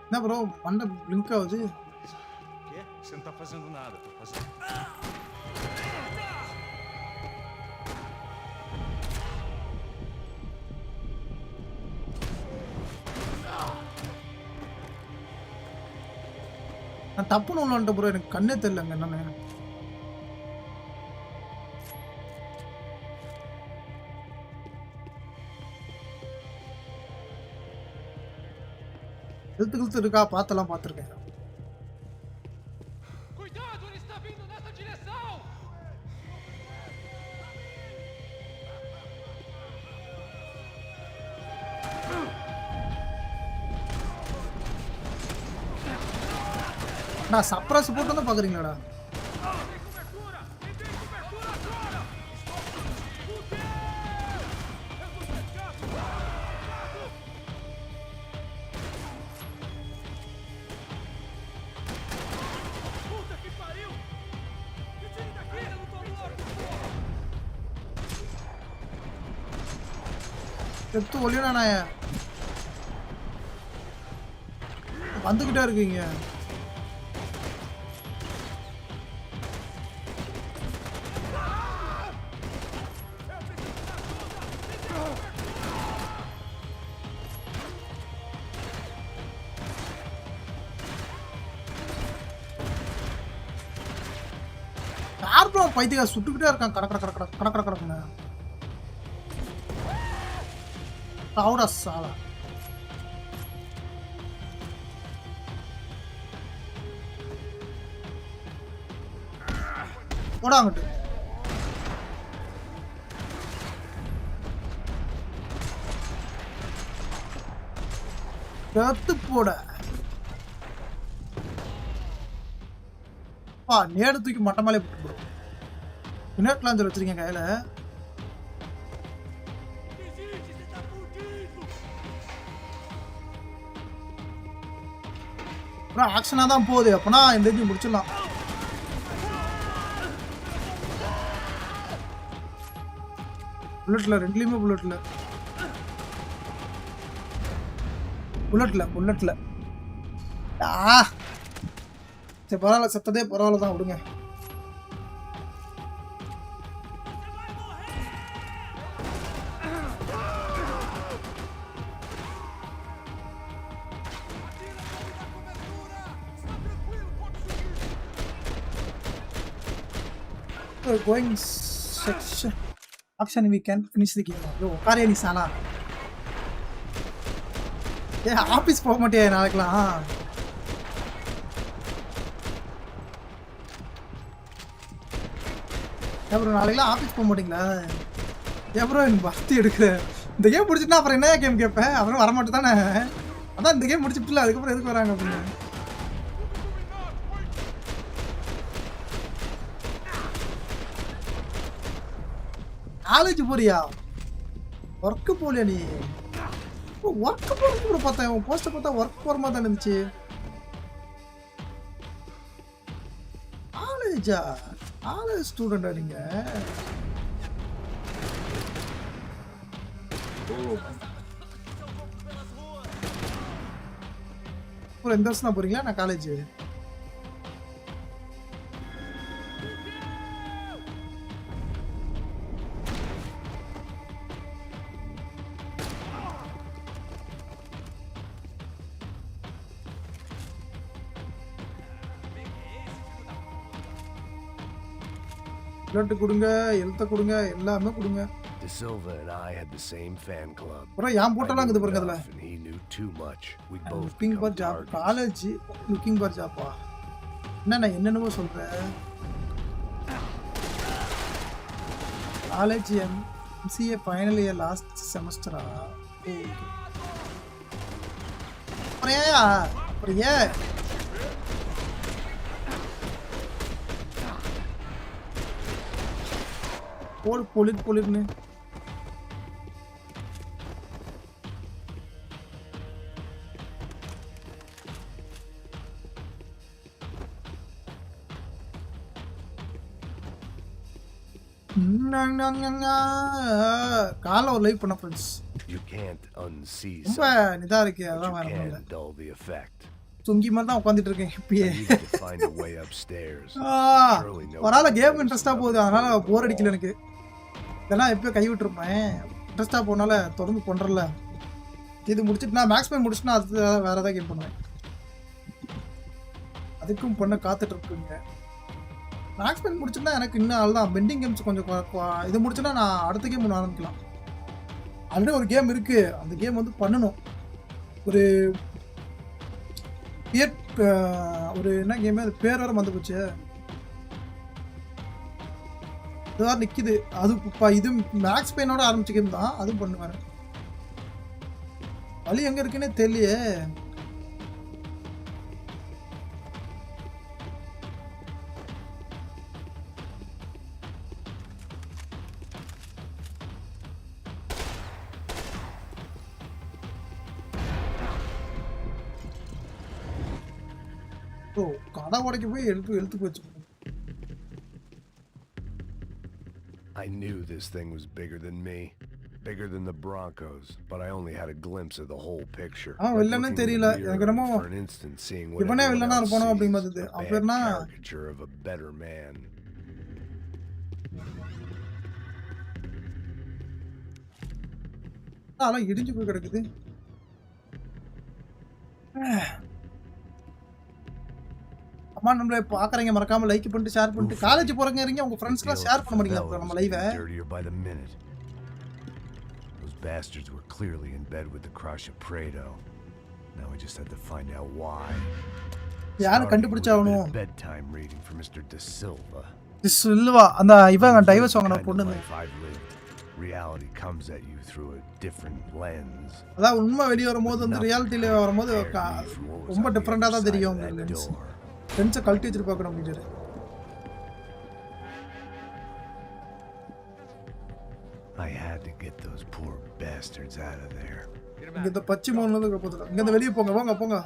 என்ன bro மண்டை blink ஆகுது? Quê? Você não tá fazendo nada, tô fazendo. நான் தப்புன்னு ஒன்று வந்துட்டேன் ப்ரோ, எனக்கு கண்ணே தெரியலங்க என்னன்னு. ஹெல்த் இருக்கா பார்த்தெல்லாம் பார்த்துருக்கேன். Cuidado, ele está vindo nessa direção! நான் சப்ரஸ் போட்டு தான் பார்க்குறீங்களாடா? எடுத்து ஒளியடா நான் வந்துக்கிட்டே இருக்கீங்க. யார் ப்ரோ பைத்தியக்கார சுட்டுக்கிட்டே இருக்கான் கடக்குன்னு. Ahora sala. போடா அங்கிட்டு. கத்து போட. நேடு தூக்கி மட்டை மேலே போட்டு ப்ரோ. பினட் லாஞ்சர் வச்சிருக்கேன் கையில. ஆக்ஷனா தான் போகுது. அப்பனா இந்த இது முடிச்சிடலாம். புல்லட்ல ரெண்டுலயுமே புல்லட்ல சரி பரவாயில்ல, செத்ததே பரவாயில்ல தான் விடுங்க. Going section action, we can finish the game. Yo, kare ni sala. Office போக மாட்டியா நாளைக்கலாம்? அப்புறம் நாளைக்கெல்லாம் ஆபீஸ் போக மாட்டீங்களா? அப்புறம் எனக்கு பக்தி எடுக்கிற இந்த கேம் முடிச்சுட்டா அப்புறம் என்ன கேம் கேட்பேன்? அப்புறம் வரமாட்டேன் தானே. அதான் இந்த கேம் முடிச்சுட்டுல அதுக்கப்புறம் எதுக்கு வராங்க அப்படின்னு. காலேஜ் போறியா? ஒர்க்கு போலியா நீ? ஒர்க்கு போறது கூட பார்த்தேன். உன் போஸ்ட்டை பார்த்தா ஒர்க் போகிற மாதிரி தான் இருந்துச்சு. காலேஜா? காலேஜ் ஸ்டூடெண்டா நீங்க? அப்புறம் எந்த வருஷம் தான் போறீங்களா? நான் காலேஜ் பிளட் கொடுங்க எழுத்த கொடுங்க எல்லாமே கொடுங்க. De Silva and I had the same fan club. அப்புறம் யான் போட்டலாம் இருக்குது பாருங்க அதுல. And he knew too much. We both looking for job college looking for ஜாப்பா என்ன என்னென்னமோ சொல்றேன். College MCA final year last செமஸ்டரா. அப்புறம் ஏன் பொலிட்னு கால ஒரு லைவ் பண்ண ஃப்ரெண்ட்ஸ். You can't unsee ரொம்ப இதா இருக்கு அதான் something. வேற You ஒண்ணும் can't dull the effect. சுங்கி மாதிரி தான் உட்காந்துட்டு இருக்கேன் இப்பயே. I needed to find a way upstairs. வரால கேம் இன்ட்ரெஸ்டா போகுது அதனால போர் அடிக்கல எனக்கு. இதெல்லாம் எப்பயோ கை விட்டுருப்பேன். இன்ட்ரெஸ்டா போனால தொடர்ந்து பண்றல. இது முடிச்சிட்டு நான் மேக்ஸ் பேன் முடிச்சுனா அது வேற ஏதாவது கேம் பண்ணுவேன். அதுக்கும் பண்ண காத்துட்டு இருக்குங்க. மேக்ஸ் பேன் முடிச்சுனா எனக்கு இன்னும் அவ்வளோதான் பெண்டிங் கேம்ஸ் கொஞ்சம் இது முடிச்சுனா நான் அடுத்த கேம் ஒன்று ஆரம்பிக்கலாம். ஆல்ரெடி ஒரு கேம் இருக்கு அந்த கேம் வந்து பண்ணணும். ஒரு ஒரு என்ன கேம் அது பேர் வேற வந்து போச்சு. இதுதான் நிக்குது அது இது மேக்ஸ் பெயினோட ஆரம்பிச்ச கேம் தான் அதுவும் பண்ணுவாரு. வழி எங்க இருக்குன்னே தெரியலையே. கதை உடைக்க போய் எழுத்து போச்சு. I knew this thing was bigger than me, bigger than the Broncos, but I only had a glimpse of the whole picture. வில்லனே தெரியல எனக்கு என்னமோ for an instant seeing what இவனே வில்லனா இருப்பானோ அப்படிங்கிறது. அப்பறனா picture of a better man. அதெல்லாம் இடிஞ்சு போய் கிடக்குது. அம்மா நம்மள பாக்குறீங்க மறக்காம லைக் பண்ணிட்டு ஷேர் பண்ணிட்டு காலேஜ் போறவங்க இருங்க உங்க ஃப்ரெண்ட்ஸ்க்குலாம் ஷேர் பண்ண மாட்டீங்களா நம்ம லைவ. Those bastards were clearly in bed with the crush of Prado. Now we just had to find out why. யாரை கண்டுபிடிச்சாவணும். Bedtime reading for Mr. De Silva. De Silva அந்த இவன் டைவர்ஸ் வாங்குன பொண்ணு. Reality comes at you through a different lens. அதான் உண்மை வெளிய வரும்போது அந்த ரியாலிட்டில வரும்போது ரொம்ப டிஃபரண்டா தான் தெரியும் அந்த லென்ஸ். லென்ஸை கழட்டி வச்சுட்டு பார்க்கணும் அப்படின்ட்டு. I had to get those poor bastards out of there. இங்க இந்த பச்சை மோனல போதுல. இங்க இந்த வெளிய போங்க போங்க.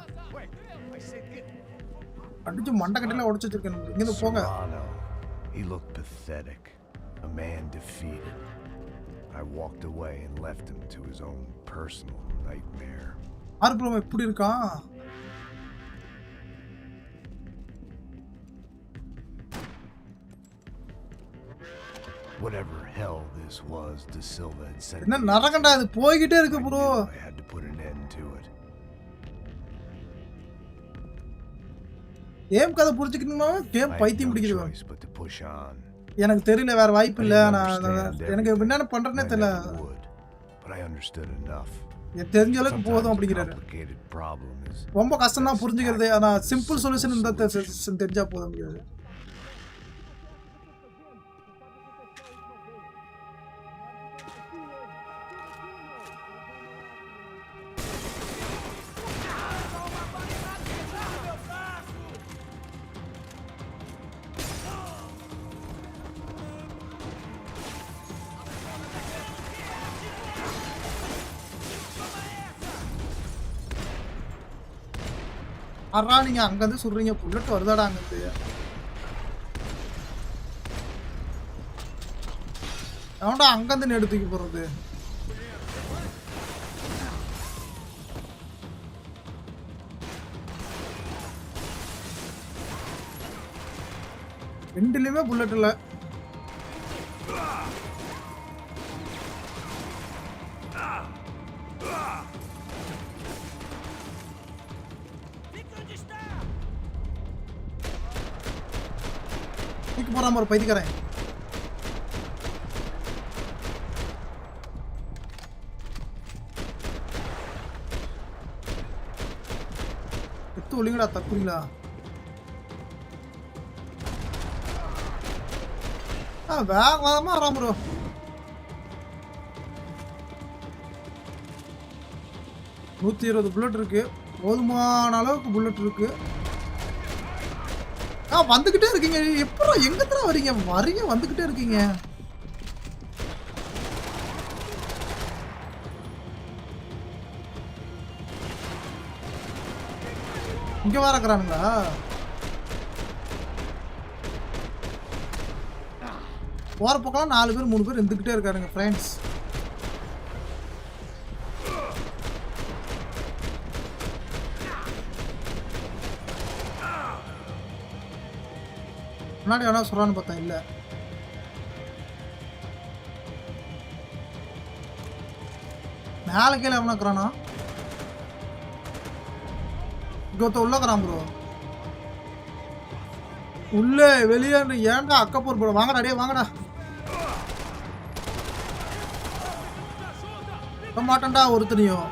அடிச்சு மண்டக்கட்டல உடைச்சு வச்சிருக்கேன். இங்க இந்த போங்க. He looked pathetic. A man defeated. I walked away and left him to his own personal nightmare. ஆர்ப்ளம் எப்படி இருக்கான்? Whatever hell this was, De Silva had said. என்ன நரகண்டா இது போயிட்டே இருக்கு bro. I had to put an end to it. Game கதை புரிஞ்சுக்கணுமா? Game பைத்தியம் பிடிக்குது. But to push on. எனக்கு தெரியல வேற வாய்ப்பு இல்ல. நான் எனக்கு என்னென்ன பண்றேனே தெரியல. But I understood enough. எனக்கு தெரிஞ்ச அளவுக்கு போதும் அப்படிங்கறாரு. ரொம்ப கஷ்டம் தான் புரிஞ்சுக்கிறது. ஆனா சிம்பிள் சொல்யூஷன் இருந்தா தெரிஞ்சா போதும் அப்படிங்கறாரு. அரா நீங்க அங்க இருந்து சொல்றீங்க புல்லட் வருதாடா அங்க இருந்து. அவன்டா அங்க இருந்து எடுத்துக்கு போறது. ரெண்டுலயுமே புல்லட் இல்ல. போறாம ஒரு பைத்தியக்காரன். பார்த்து ஒழுங்கடா தப்புறீங்களா? வேகமா வரான் ப்ரோ. $120 புல்லட் இருக்கு. போதுமான அளவுக்கு புல்லட் இருக்கு. வந்துகிட்டே இருக்கீங்க. எப்போ எங்கத்துல வரீங்க? வந்துகிட்டே இருக்கீங்க. இங்க வரக்குறானுங்களா? போற பக்கம் 4 பேர் 3 பேர் இருந்துகிட்டே இருக்காருங்க ஃப்ரெண்ட்ஸ். முன்னாடி வேணா சொல்றான்னு பார்த்தேன். இல்ல மேல கீழே எவனா இருக்கிறானா? இங்க உள்ளக்கிறான் ப்ரோ. உள்ள வெளியே ஏன்டா அக்கப்போர் ப்ரோ? வாங்கடா டே வாங்கடா. மாட்டேன்டா ஒருத்தனையும்.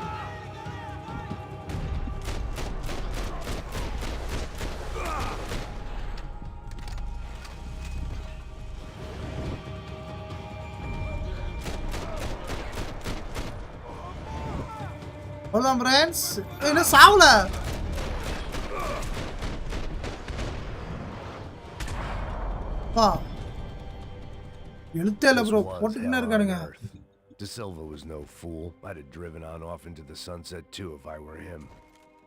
அவ்வளோதான் ஃப்ரெண்ட்ஸ். என்ன சாவல? எழுத்தே இல்லை ப்ரோ. போட்டுக்கிட்டே இருக்கானுங்க. De Silva was no fool. I'd have driven on off into the sunset too if I were him.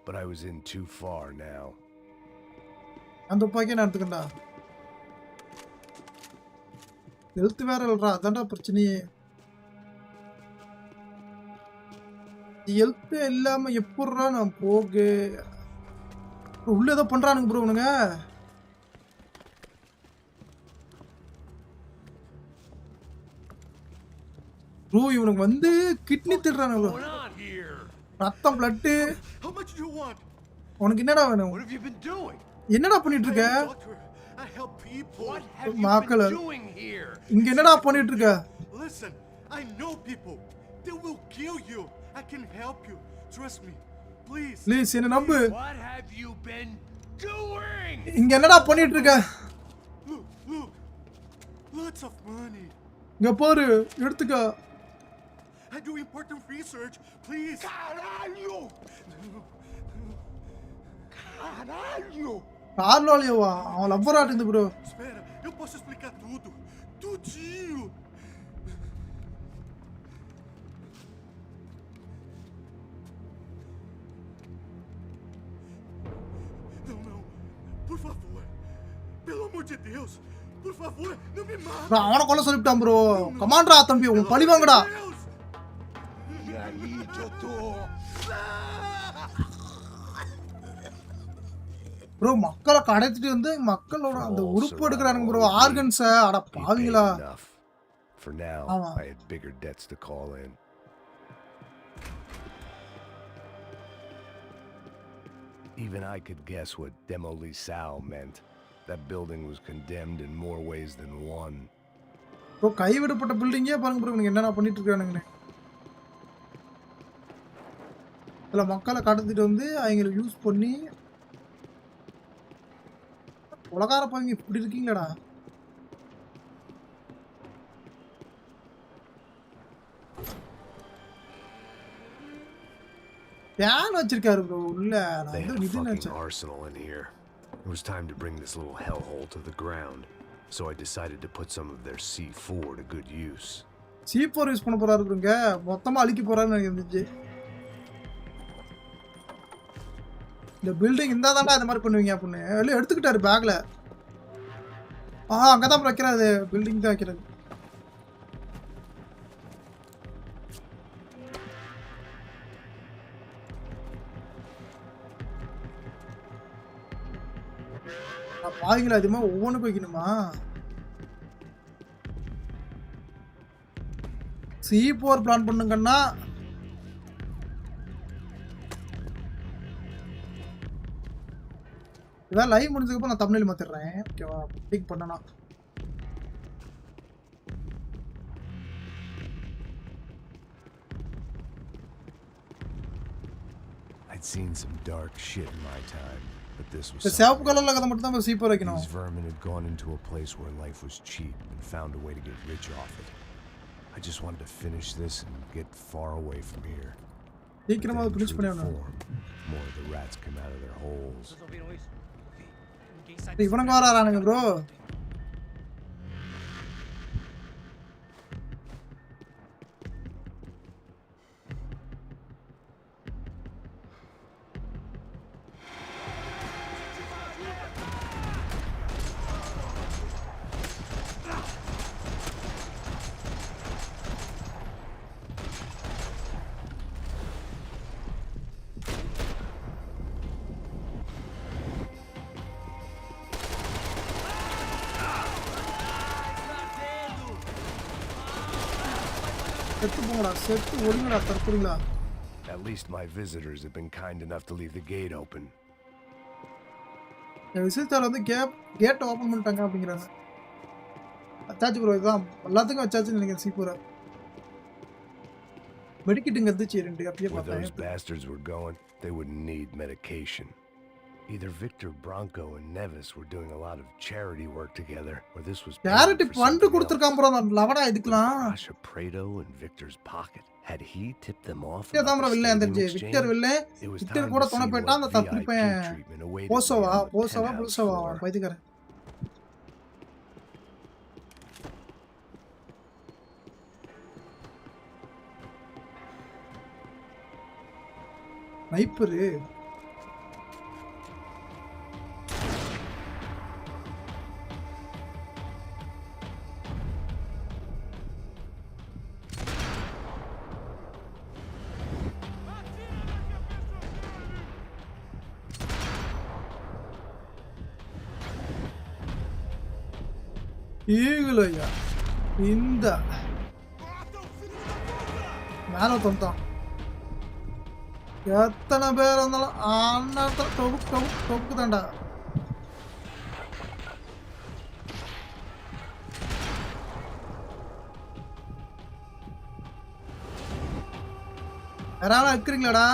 But I was in too far now. அந்த பாக்கே நான் எடுத்துக்கண்டா. எழுத்து வேற இல்லடா. அதான்டா பிரச்சனையே. எழுத்து இல்லாம எப்படிடா நான் போக? உள்ள ஏதோ பண்றானுங்க ப்ரோ இவனுங்க. ப்ரோ இவனுக்கு வந்து கிட்னி திடுறானுங்க ப்ரோ. ரத்தம் பிளட். உனக்கு என்னடா வேணும்? என்னடா பண்ணிட்டு இருக்க? மக்கள் இங்க என்னடா பண்ணிட்டு இருக்க? Listen, I know people. They will kill you. I can help you. Trust me. Please. Please என்ன நம்பு. What have you been doing? இங்க என்னடா பண்ணிட்டு இருக்க? Look. Lots of money. இங்க பாரு எடுத்துக்க. I do important research. Please. Caralho! Caralho! Caralho, அவன் லப்பர் ஆட்டுது bro. Espera, eu posso explicar tudo. Tudinho. Não. Por favor. Pelo amor de Deus. Por favor, não me mate. நான் அவனை கொல்ல சொல்லிட்டான் ப்ரோ. கமாண்டரா தம்பி உன் பழி வாங்கடா. E aí, doutor? ப்ரோ மக்களை கடத்திட்டு வந்து மக்களோட அந்த உறுப்பு எடுக்கறானுங்க ப்ரோ. ஆர்கன்ஸ். அட பாவீங்களா. For now, I had bigger debts to call in. Even I could guess what demolisal meant. That building was condemned in more ways than one. Bro கைவிடப்பட்ட பில்டிங்கே பாருங்க ப்ரோ. இவனுங்க என்னென்ன பண்ணிட்டு இருக்கானுங்க. இதுல மக்களை கடத்திட்டு வந்து அவங்களை யூஸ் பண்ணி உலகார பாவீங்க இப்படி இருக்கீங்களடா. பியான் வச்சிருக்காரு ப்ரோ உள்ள. நான் வந்து இது நினைச்சேன். Arsenal in here. It was time to bring this little hellhole to the ground. So I decided to put some of their C4 to good use. C4 use பண்ண போறாரு ப்ரோங்க. மொத்தமா அழிக்க போறாருன்னு எனக்கு இருந்துச்சு. இந்த பில்டிங் இருந்தா தான்டா இந்த மாதிரி பண்ணுவீங்க அப்படின்னு எல்லாம் எடுத்துக்கிட்டாரு பேக்ல. அங்கதான் வைக்கிறாரு. பில்டிங் தான் வைக்கிறது. பாவீங்களா அதுமா ஒவ்வொன்றுக்கும் வைக்கணுமா? C4 பிளான் பண்ணுங்கன்னா இதான் லைவ் முடிஞ்சதுக்கப்புறம் நான் தமிழில் மாத்திடுறேன். ஓகேவா? கிளிக் பண்ணனா I I'd seen some dark shit in my time, but this was இந்த சேவப்பு கலர்ல கதை மட்டும் தான் சீப்பர் வைக்கணும். These vermin had gone into a place where life was cheap and found a way to get rich off it. I just wanted to finish this and get far away from here. சீக்கிரமா finish பண்ணிடணும். More of the rats come out of their holes. இவனுங்க வரானுங்க bro. At least my visitors have been kind enough to leave the gate open. Visitor வந்து gate open பண்ணிட்டாங்க அப்படிங்கறாங்க. அச்சாச்சு bro இதான் எல்லாத்துக்கும் அச்சாச்சு நினைக்கிறேன் சீப்பூரா. மெடிக்கிட்டுங்க இருந்துச்சு ரெண்டு அப்படியே Where பார்த்தேன். those bastards were going, they wouldn't need medication. Either Victor Bronco and Nevis were doing a lot of charity work together, or this was charity fund கொடுத்திருக்கான் ப்ரோ நான் லவடா இதுக்கலாம். Rasha Prado in Victor's pocket. Had he tipped them off? ஏதா bro வில்ல அந்த Victor கூட துணை போய்ட்டான் அந்த தப்பிப்பேன். போசவா பைத்தியக்காரன். ஸ்னைப்பர் ஈகலையா இந்த மேல தொந்தான் எத்தனை பேர் இருந்தாலும் அண்ணாத்த தொகுக்கு தாண்டா. யாராவது இருக்கிறீங்களாடா?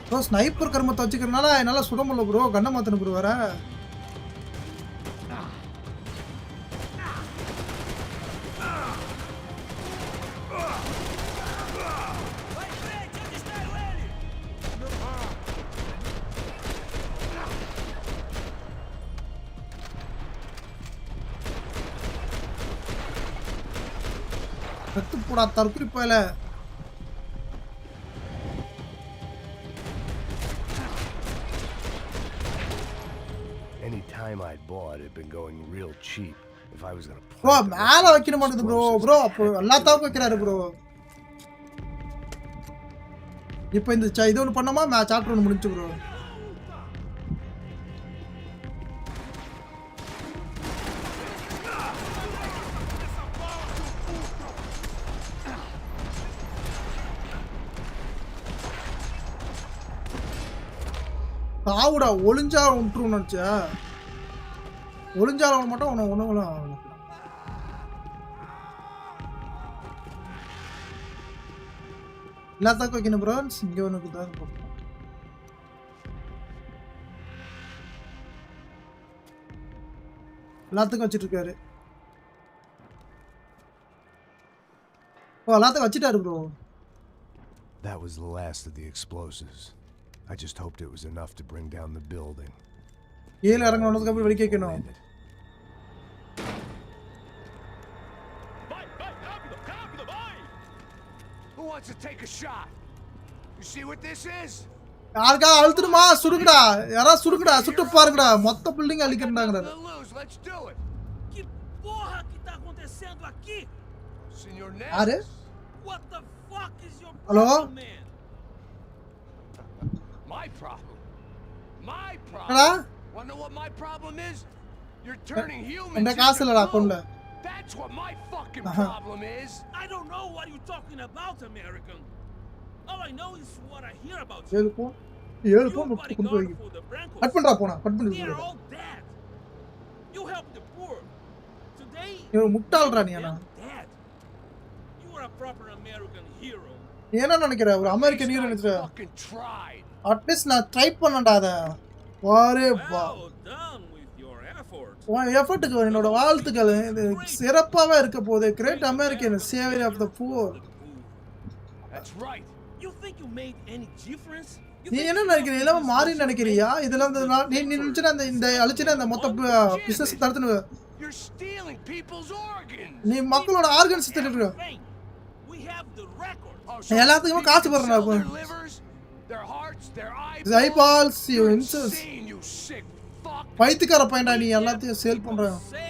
ப்ரோ ஸ்னைப்பர் கர்மத்தை வச்சுக்கிறதுனால என்னால் சுட முடியல ப்ரோ. கண்ணை மாற்றணும் ப்ரோ வேற. கத்து போடா தற்குறிப்பாயில. Any time I'd bought had been going real cheap. If I was going to bro மேல வைக்க மாட்டேங்குது ப்ரோ அப்போ எல்லாத்தாவும் வைக்கிறாரு ப்ரோ. இப்போ இந்த இது ஒன்று பண்ணோமா சாப்டர் ஒன்று முடிஞ்சு ப்ரோ. சாவுடா ஒளிஞ்சா விட்டுருன்னு நினச்சா ஒளிஞ்சால மட்டும் உன உணவுலாம் எல்லாத்தாக்கும் வைக்கணும் ப்ரோ. இங்கே ஒன்று தான் எல்லாத்துக்கும் வச்சுட்டு இருக்காரு. ஓ எல்லாத்துக்கும் வச்சுட்டாரு bro. That was the last of the explosives. I just hoped it was enough to bring down the building. ஏல இறங்கனதுக்கு அப்புறம் வெடிக்க வைக்கணும். Who wants to take a shot? You see what this is? யாருக்கா அழுத்துடுமா சுடுங்கடா. யாரா சுடுங்கடா சுட்டு பாருங்கடா. மொத்த building அழிக்கறாங்கடா. Let's do it. Que porra que tá acontecendo aqui? Senor Are? Nevis. What the fuck is your Hello? problem, man? My problem. My என்னடா? problem. Want to know what my problem is? You're turning humans இந்த into காசு இல்லடா glue. அக்கவுண்ட்ல. That's what my fucking problem is. I don't know what you're talking about, American. All I know is what I hear about you. ஜெயிலுக்கு 7 You பவுன் கொண்டு போய் bodyguard for the Brancos. Cut பண்றா போனா cut பண்ணி They are all dead. You help the poor. Today, இவன் முட்டாள்றா நீ ஆனா they're dead. You are a proper American hero. நீ என்ன நினைக்கிற ஒரு அமெரிக்கன் ஹீரோ நினைக்கிற Fucking tried. அட்லீஸ்ட் நான் ட்ரை பண்ணடா அத வாரே வா Well done with your efforts. உன் எஃபர்ட்டுக்கு என்னோட வாழ்த்துக்கள் இது சிறப்பாவே இருக்க போகுது great American saviour of the poor That's right. You think you made any difference? You நீ think என்ன you நினைக்கிற helped இதெல்லாம் this மாறி social நினைக்கிறியா இதெல்லாம் நீ நீ நினைச்சா இந்த அழிச்சிட்டு அந்த மொத்த business தடுத்துன்னு You're stealing people's organs. நீ மக்களோட ஆர்கன்ஸ் திட்டு thing? We have the record. Oh, எல்லாத்துக்குமே காசு you போடுறா sell அப்போ their livers, their hearts, their இது eyeballs you You're inches insane, you sick fuck. பைத்தியக்கார பையன்டா நீ எல்லாத்தையும் சேல் பண்ற Say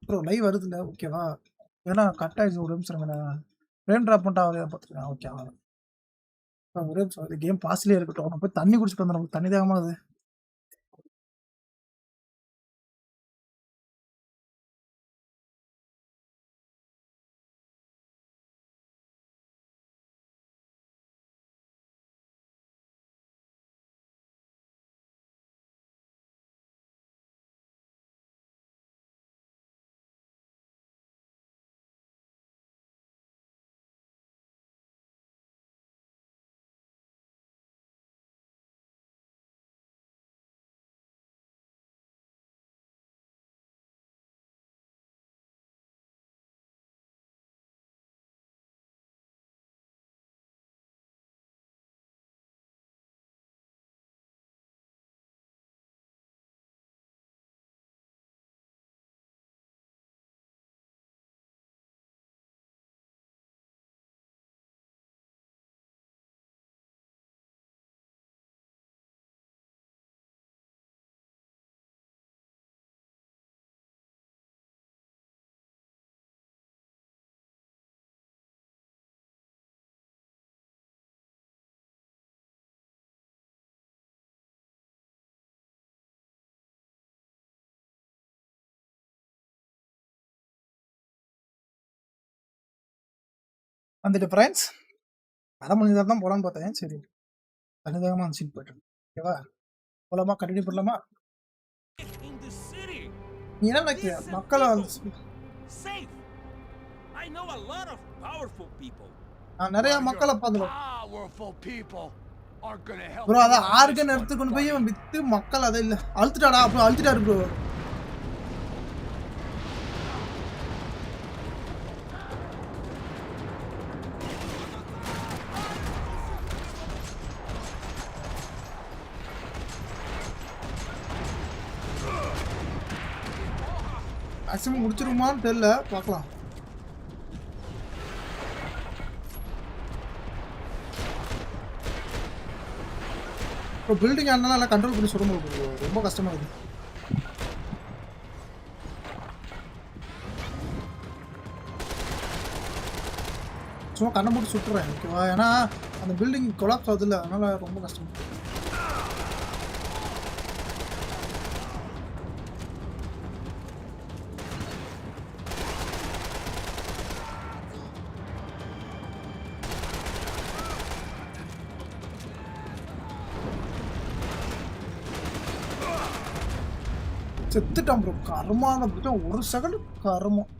ப்ரோ லைவ் வருதுல ஓகேவா ஏன்னா கட் ஆயிடுச்சு ஒரு நிமிஷம் ஃப்ரேம் ட்ராப் பண்ணிட்டா அவரே பார்த்துக்கலாம் ஓகேவா ஒரே நிமிஷம் கேம் பாஸ்லேயே இருக்கட்டும் நம்ம போய் தண்ணி குடிச்சிட்டு வந்தோம் நமக்கு தண்ணி தாகமாகுது வந்துட்டு ஃப்ரெண்ட்ஸ் 1/2 மணி நேரம் தான் போகலான்னு பார்த்தேன் சரி தனிதாகமாக அந்த சீட் போய்ட்டு ஓகேவா போகலாமா கண்டினியூ பண்ணலாமா in the city. நீ என்ன நினைக்கிற மக்களை Safe. I know a lot of powerful people. நான் நிறைய மக்களை பார்த்துருவேன் Powerful people are gonna help. Bro அதான் ஆர்கன் எடுத்து கொண்டு போய் இவன் விற்று மக்கள் அதை இல்லை அழுத்துட்டாடா அப்புறம் அழுத்திட்டாரு ப்ரோ மேக்ஸிமம் முடிச்சிருமான்னு தெரியல பார்க்கலாம் இப்போ பில்டிங் ஆனாலும் எல்லாம் கண்ட்ரோல் பண்ணி சொல்ல முடியும் ரொம்ப கஷ்டமாக இருக்குது சும்மா கண்ணை மூடி சுட்டுறேன் ஓகேவா ஏன்னா அந்த பில்டிங் கொலாப்ஸ் ஆகுது இல்லை அதனால ரொம்ப கஷ்டம் செத்துட்டான் ப்ரோ கர்மான பிடிச்சா ஒரு செகண்ட் கர்மம்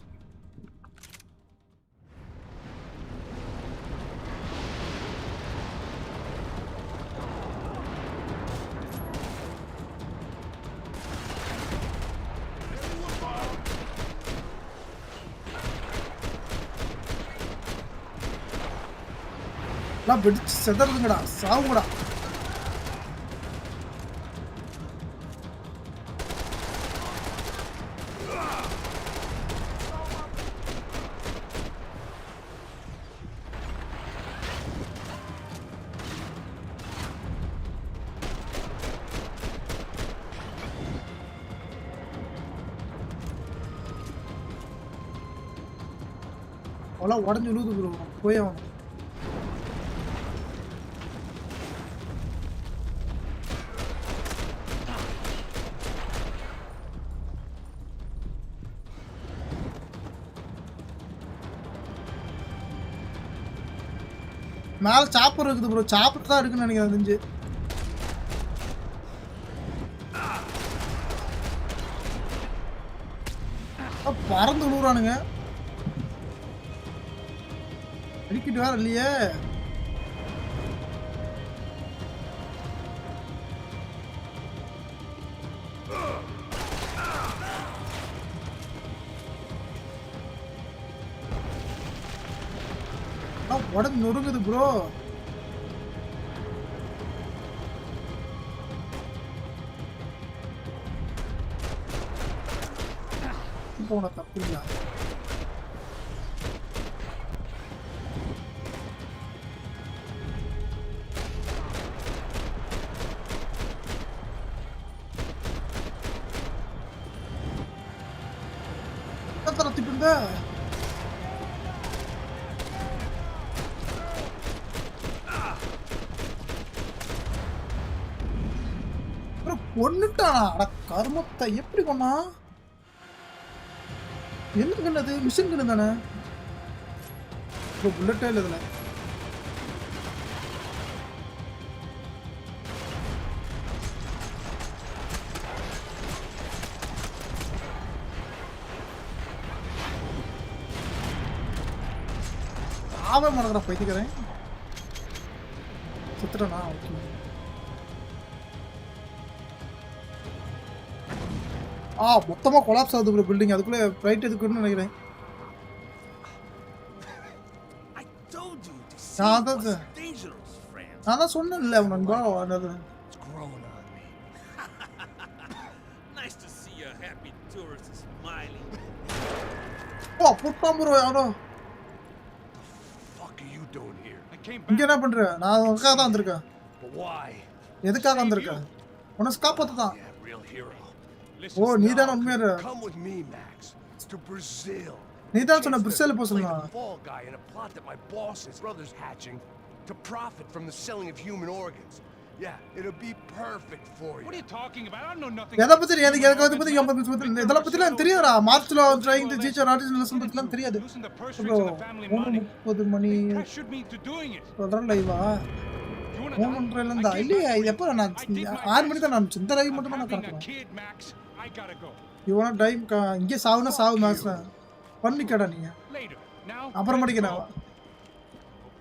எல்லாம் வெடிச்சு செதறதுங்கடா சாவுங்கடா அவ்வளோ உடஞ்சி விழுது ப்ரோ போய் ஆகணும் மேலே சாப்பர் இருக்குது ப்ரோ சாப்பர் தான் இருக்குன்னு நினைக்கிறேன் தெரிஞ்சு பறந்து விழுறானுங்க. அடிக்கிட்டு வேற இல்லையே. உடம்பு நொறுங்குது ப்ரோ. போன தப்பு இல்ல. தரத்திட்டு இருந்த கொன்னுட்டானா? அட கர்மத்தை எப்படி கொன்னா? என்ன கண்ணது? மிஷின் கண்ணு தானே? புல்லட்டே இல்லை இதுல. ஆவே மனதா பைத்திக்கிறேன். சுத்துறனா? ஓகே. மொத்தமா கொலாப்ஸ் ஆகுது ப்ரோ பில்டிங். அதுக்குள்ள ரைட் எதுக்குன்னு நினைக்கிறேன். நான் தான் சொன்னேன்ல நண்பா. புட்டாம் ப்ரோ யாரோ. இங்க என்ன பண்ற? நான் உனக்காக தான் வந்திருக்கேன். எதுக்காக வந்திருக்கேன்? உன்னை காப்பாத்து தான். ஓ நீதான் உண்மையா? நீதான் சொன்ன பிரேசில் போ சொன்னா. To profit from the selling of human organs. Yeah, it'll be perfect for you. What are you talking about? I know nothing. எதை பத்தி இதெல்லாம் பத்தி எனக்கு தெரியாதா? மார்ச்ல trying to teach our artists lesson பத்திலாம் தெரியாது. 30 மணி சொல்றேன் லைவா. 3:30ல இருந்தா இல்லையா? இது எப்போ? நான் 6 மணி தான் நான் இந்த லைவ் மட்டும் தான் நான் கரெக்டா. இவனா டைம் இங்கே சாவுனா சாவு மேட்ச் பண்ணிக்கடா நீங்க. அப்புறம் படிக்கிறேன்.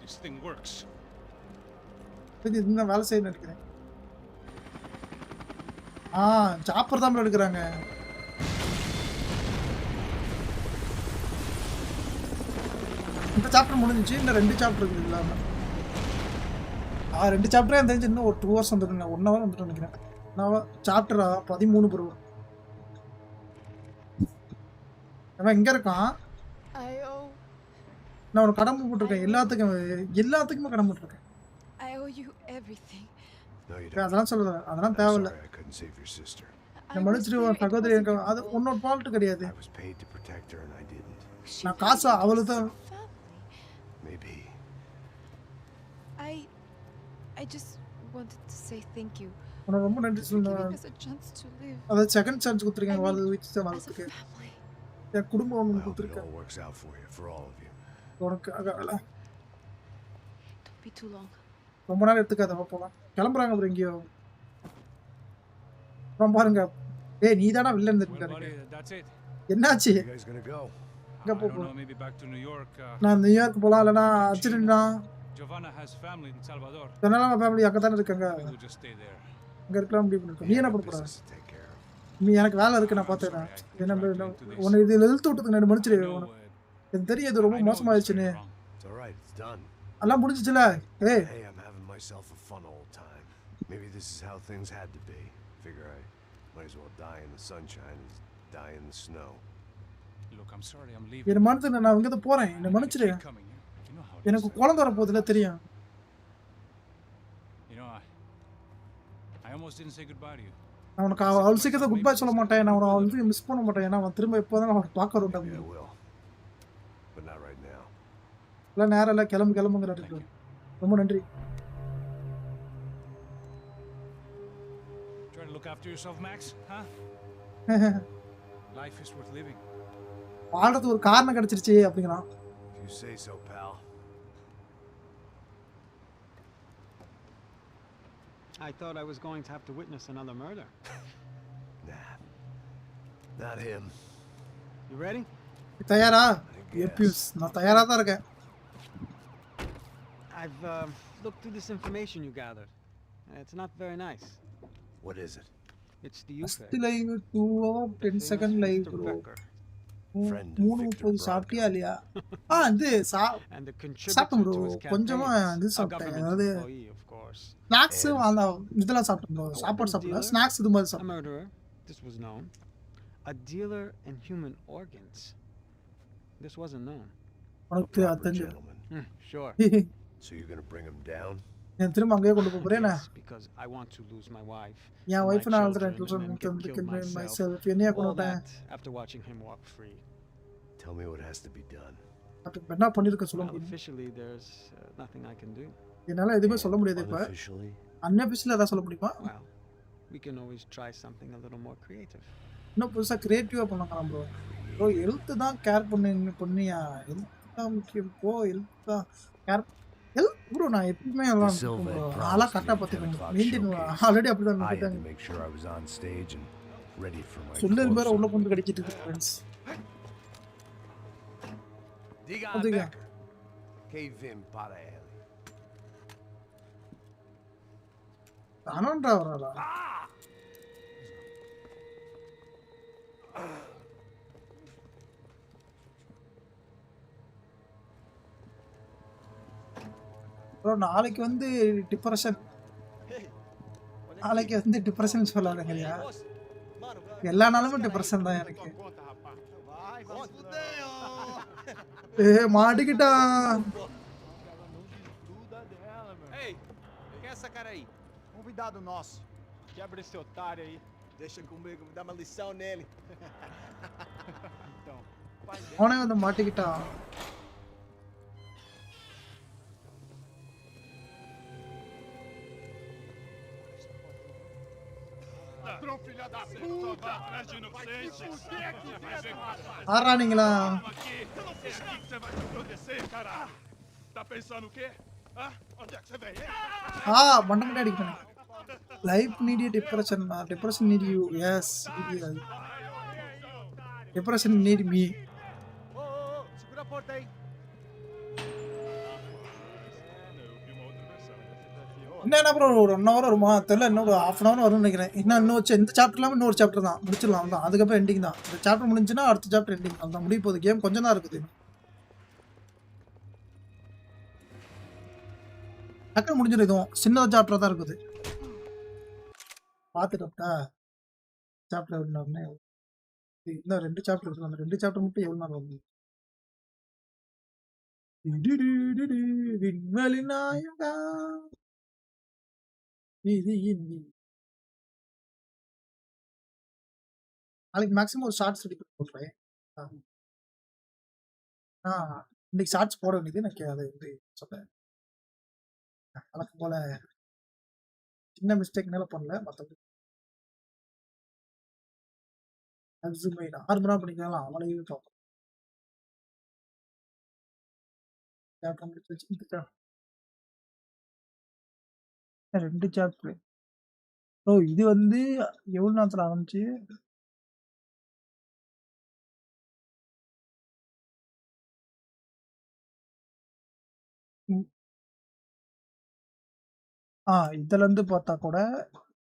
This thing works. இது என்ன வேலை செய்யணும்னு நினைக்கிறேன். சாப்பர் தான் எடுக்கிறாங்க. இந்த சாப்டர் முடிஞ்சிச்சு. இன்னும் 2 சாப்டர் இருக்குது இல்லாம. 2 சாப்டரே தெரிஞ்சு இன்னும் ஒரு 2 hours வந்துருங்க. 1 hour வந்துட்டு நினைக்கிறேன். நான் சாப்டரா 13 ப்ரோ. அவன் எங்க இருக்கான்? நான் ஒரு கடமை போட்டிருக்கேன். எல்லாத்துக்குமே கடமை போட்டிருக்கேன். அதெல்லாம் சொல்லுறேன். அதெல்லாம் தேவையில்லை. நான் மனுஷரு சகோதரி அது உன்னோட ஃபால்ட் கிடையாது. நான் காசு அவளுக்கு தான். உனக்கு ரொம்ப நன்றி சொல்லுவேன். அதாவது செகண்ட் சான்ஸ் கொடுத்துருக்கேன். வாழ்றதுக்கு என் குடும்பம் ஒன்று கொடுத்துருக்கேன். உனக்கு ரொம்ப நேரம் எடுத்துக்காத. போகலாம். கிளம்புறாங்க அப்புறம் எங்கேயோ. அப்புறம் பாருங்க. நீ தானா வெளில இருந்துட்டு என்னாச்சு? எங்க போகணும்? நான் நியூயார்க் போகலாம். இல்லைன்னா அர்ஜென்டினா. அதனால ஃபேமிலி அங்கே தானே இருக்காங்க. அங்கே இருக்கலாம் முடிவு பண்ணிருக்கோம். நீ என்ன பண்ண போற? நீ எனக்கு வேலை இருக்கு. நான் பார்த்துக்கிறேன். என்ன உனக்கு இதில் இழுத்து விட்டதுக்கு நான் மன்னிச்சிடு. எனக்கு தெரியும் இது ரொம்ப மோசமாயிடுச்சுன்னு. எல்லாம் முடிஞ்சிச்சுல. Maybe this is how things had to be. Figure I might as well die in the sunshine as die in the snow. Look, I'm sorry, I'm leaving. என்ன மனசு நான் இங்க தான் போறேன். என்ன மன்னிச்சிடு. எனக்கு குழந்தை வர போகுதுல தெரியும். You know, I almost didn't say goodbye to you. நான் உனக்கு அவள் சீக்கிரத்தை குட் பை சொல்ல மாட்டேன். நான் அவனுக்கு மிஸ் பண்ண மாட்டேன். ஏன்னா அவன் திரும்ப எப்போதான் அவன் பார்க்க வருவான். But not right now. இல்ல நேரா இல்ல கிளம்புங்கறாரு. ரொம்ப நன்றி. Try to look after yourself, Max, huh? Life is worth living. வாழ்றதுக்கு ஒரு காரணம் கிடைச்சிருச்சு அப்படிங்கறான். You say so, pal. I thought I was going to have to witness another murder. Nah. Not him. You ready? தயாரா? I எப்பியூஸ் guess. நான் தயாரா தான் இருக்கேன். I've looked through this information you gathered. It's not very nice. What is it? It's the first Euclid, live 2 hour the 10 famous second live Mr. Bro. Becker, Friend of Victor 3:30 சாப்பிட்டியா Bronco. இல்லையா? இது and the contributor சாப்பிட்டேன் bro. to his கொஞ்சமா campaigns. இது A சாப்பிட்டேன். government அதாவது employee, of course. Snacks And- அந்த இதெல்லாம் சாப்பிட்டேன் ப்ரோ. சாப்பாடு சாப்பிடல. ஸ்நாக்ஸ் இது மாதிரி A சாப்பிட்டேன். murderer, this was known. A dealer in human organs, this wasn't known. A உனக்கு proper அத்தஞ்சு. gentleman. Sure. So you're gonna bring him down? நான் திரும்ப அங்கேயே கொண்டு போறேன். Yes, because I want to lose my wife, N my wife நான் children, அழுதுறேன். and then get killed myself. myself என்னையா All கொண்டுட்டேன். that after watching him walk free. Tell me what has to be done. அதுக்கு என்ன பண்ணிருக்க சொல்ல Well, முடியும்? officially, there's nothing I can do. என்னால எதுவுமே சொல்ல முடியாது இப்ப. Unofficially? அன்அபிஷியலா ஏதாவது சொல்ல முடியுமா? Well, we can always try something a little more creative. இன்னும் புதுசா கிரியேட்டிவா பண்ணலாம் ப்ரோ. ப்ரோ ஹெல்த் தான் கேர் பண்ணியா? ஹெல்த் தான் முக்கியம். ப்ரோ ஹெல்த் தான் கேர் ஹெல்த் ப்ரோ நான் எப்பவுமே The எல்லாம் Silva ப்ரோ. promised ஆளா me கரெக்டா a 10 பாத்துக்கோங்க. o'clock maintain showcase. ஆல்ரெடி அப்படிதான் I had to பண்ணிட்டாங்க. make sure I was on stage and ready for my சொல்லு பேர உள்ள close-up. கொண்டு கடிச்சிட்டு இருக்கு friends. Diga Diga. Becker. Che vim para ele. தானோன்றா வராரா? ப்ரோ நாளைக்கு வந்து டிப்ரெஷன் நாளைக்கு வந்து டிப்ரெஷன் சொல்லாதங்கறியா? எல்லா நாளும் டிப்ரெஷன் தான் எனக்கு. மாட்டிக்கிட்டா. Ei, quem é essa cara aí? Convidado nosso. Quebra esse otário aí. Deixa comigo, me dá uma lição nele. Então, pai dele. அவனே வந்து மாட்டிக்கிட்டான். Ladrão, filha da puta! Atrás de inocentes! ஆறா நீங்களா? Aqui! Eu não sei aqui que você vai acontecer, caralho! Tá pensando o quê? Hã? Onde é que você vem? மண்ட மண்ட அடிக்கிறேன். Life need depression depression need you as depression need me. Ô, segura a porta aí. என்ன bro ஒரு 1 hour வருமா தெரியல. இன்னொரு 1/2 hour வரும்னு நினைக்கிறேன். இன்னும் இந்த சாப்டர் இல்லாமல் இன்னொரு சாப்டர் தான் முடிச்சிடலாம் தான். அதுக்கப்புறம் எண்டிங் தான். இந்த சாப்டர் முடிஞ்சுன்னா அடுத்த சாப்டர் எண்டிங். அதுதான் முடிய போகுது. கேம் கொஞ்சம் தான் இருக்குது. டக்குனு முடிஞ்சிடும். இதுவும் சின்னதாக சாப்டர் தான் இருக்குது. பார்த்துட்டா சாப்டர் எவ்வளோ நேரம்னே இன்னும் 2 சாப்டர் இருக்குது. அந்த 2 சாப்டர் மட்டும் எவ்வளோ நேரம் வருது? விண்வெளி நாயகா நாளைக்கு மேக்ஸிமம் ஒரு ஷார்ட்ஸ் ரெடி பண்ணி போட்டுறேன். இன்னைக்கு ஷார்ட்ஸ் போட வேண்டியது எனக்கு அது வந்து சொன்னேன். வழக்கம் போல சின்ன மிஸ்டேக்னால பண்ணல. மற்றபடி 6 மணி நேரம் பண்ணிக்கலாம். அவளையும் பார்ப்போம். முடிச்சு 2 சாப்டர். ஓ இது வந்து எவ்வளவு நேரத்துல ஆரம்பிச்சு? இதுல இருந்து பார்த்தா கூட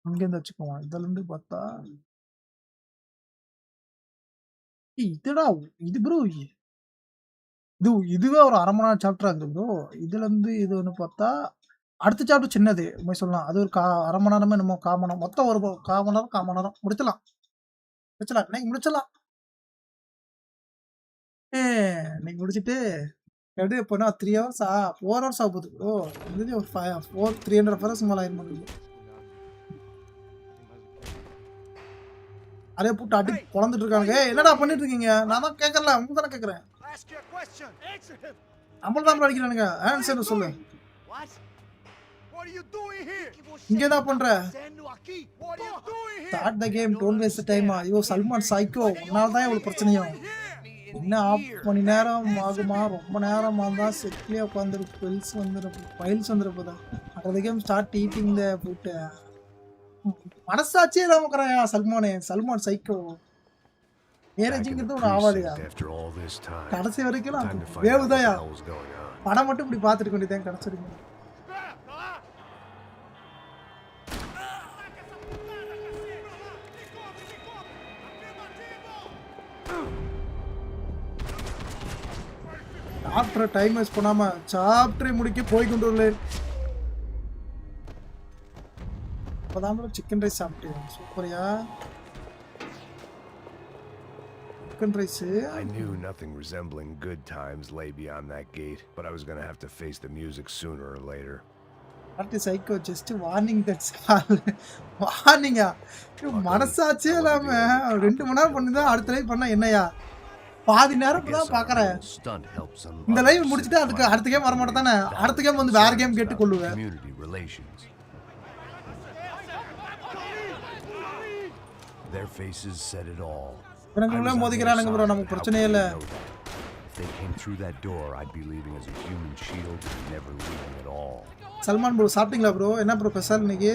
இங்க இருந்து வச்சுக்குவோம். இதுல இருந்து பார்த்தா இதுடா இது ப்ரோ இதுவே ஒரு 1/2 மணி நேரம் சாப்டர் ஆகுது ப்ரோ. இதுல இருந்து இது ஒன்று பார்த்தா அடுத்த சாப்டர் சின்னது சொல்லலாம். அது ஒரு 1/2 மணி நேரமே நம்ம 1/4 மணி நேரம் மொத்தம் ஒரு 1/4 மணி நேரம் முடிச்சிடலாம். இன்னைக்கு முடிச்சிடலாம். இன்னைக்கு முடிச்சுட்டு எப்படி எப்போனா 3 hours 4 hours ஆகுது ப்ரோ. இது ஒரு 300 hours மேலே ஆயிரம். அதே போட்டு அடி குழந்துட்டு இருக்காங்க. என்னடா பண்ணிட்டு இருக்கீங்க? நான் தான் கேட்கறல, உங்க தானே கேட்கறேன். Ask your question. Answer him. நம்மள தான் அடிக்கிறானுங்க. ஆன்சர் சொல்லு. What? What are you doing here? இங்க என்ன பண்ற? What are you doing here? Start the game, don't waste time. ஐயோ சல்மான் சைக்கோ, உன்னால தான் இவ்வளவு பிரச்சனையும். இன்னும் 1/2 மணி நேரம் ஆகுமா? ரொம்ப நேரம் ஆகுதா? செட்லயே உட்காந்துரு. ஃபைல்ஸ் வந்துருப்பதா. அந்த game start eating the food. மனசாட்சியே இல்லாம இருக்கிறாயா சல்மான் சைக்கோ. மேரேஜ்ங்கிறது ஒரு ஆவாதியா after all this time. கடைசி வரைக்கும் Time to find out what the வேவுதாயா hell was going on. படம் மட்டும் இப்படி பார்த்துட்டு வேண்டியதான் கடைசி வரைக்கும் சாப்டர் டைம் வேஸ்ட் பண்ணாம சாப்டரை முடிக்க போய் கொண்டு வரல அப்பதான் சிக்கன் ரைஸ் சாப்பிட்டேன் சூப்பரியா chicken rice I knew nothing resembling good times lay beyond that gate, but I was gonna have to face the music sooner or later. What is psycho? Just warning, that's all. Warning ah. மனசாட்சியே இல்லாம 2 மணி நேரம் பண்ணிதான் அடுத்த live பண்ணா என்னையா பாதி நேரம் தான் பாக்குறேன் இந்த லைவ் முடிச்சிட்டு அதுக்கு அடுத்த கேம் வர மாட்டேன் தானே அடுத்த கேம் வந்து வேற கேம் கேட்டு கொள்ளுவேன் Their faces said it all. எனக்குள்ள மோதிக்கறானுங்க bro நமக்கு பிரச்சனை இல்ல If they came through that door I'd be leaving as a human shield and never leaving at all. Salman bro சாப்பிட்டீங்களா bro என்ன bro ஸ்பெஷல் இன்னைக்கு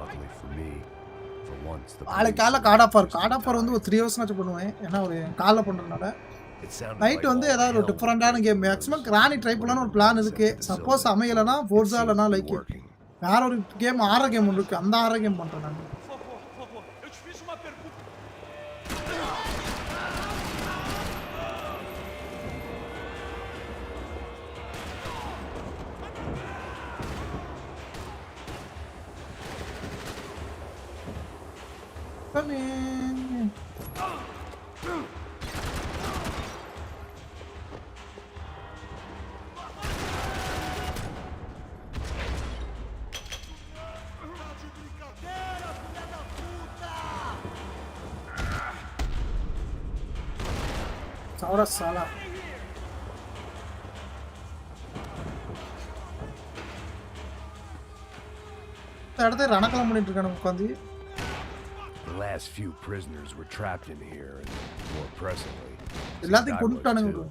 Luckily for me for once the காலைல காடாஃபார் வந்து ஒரு 3 hours நாச்சு பண்ணுவேன் ஏன்னா ஒரு கால்ல பண்றனால நைட் வந்து ஏதாவது ஒரு டிஃபரண்டான கேம் மேக்ஸிமம் கிரானி ட்ரை பண்ணலாம்னு ஒரு பிளான் இருக்கு சப்போஸ் அமையலனா ஃபோர்ஸா இல்லனா லைக் வேற ஒரு கேம் ஆற கேம் இருக்கு அந்த ஆற கேம் பண்றேன் நான் Eu te fiz uma pergunta. Come in. Ahora sala. அடுத்து ரணக்கலம் பண்ணிட்டு இருக்கானு உட்கார்ந்து The last few prisoners were trapped in here and more pressingly எல்லாத்தையும் கொன்னுட்டானுங்க bro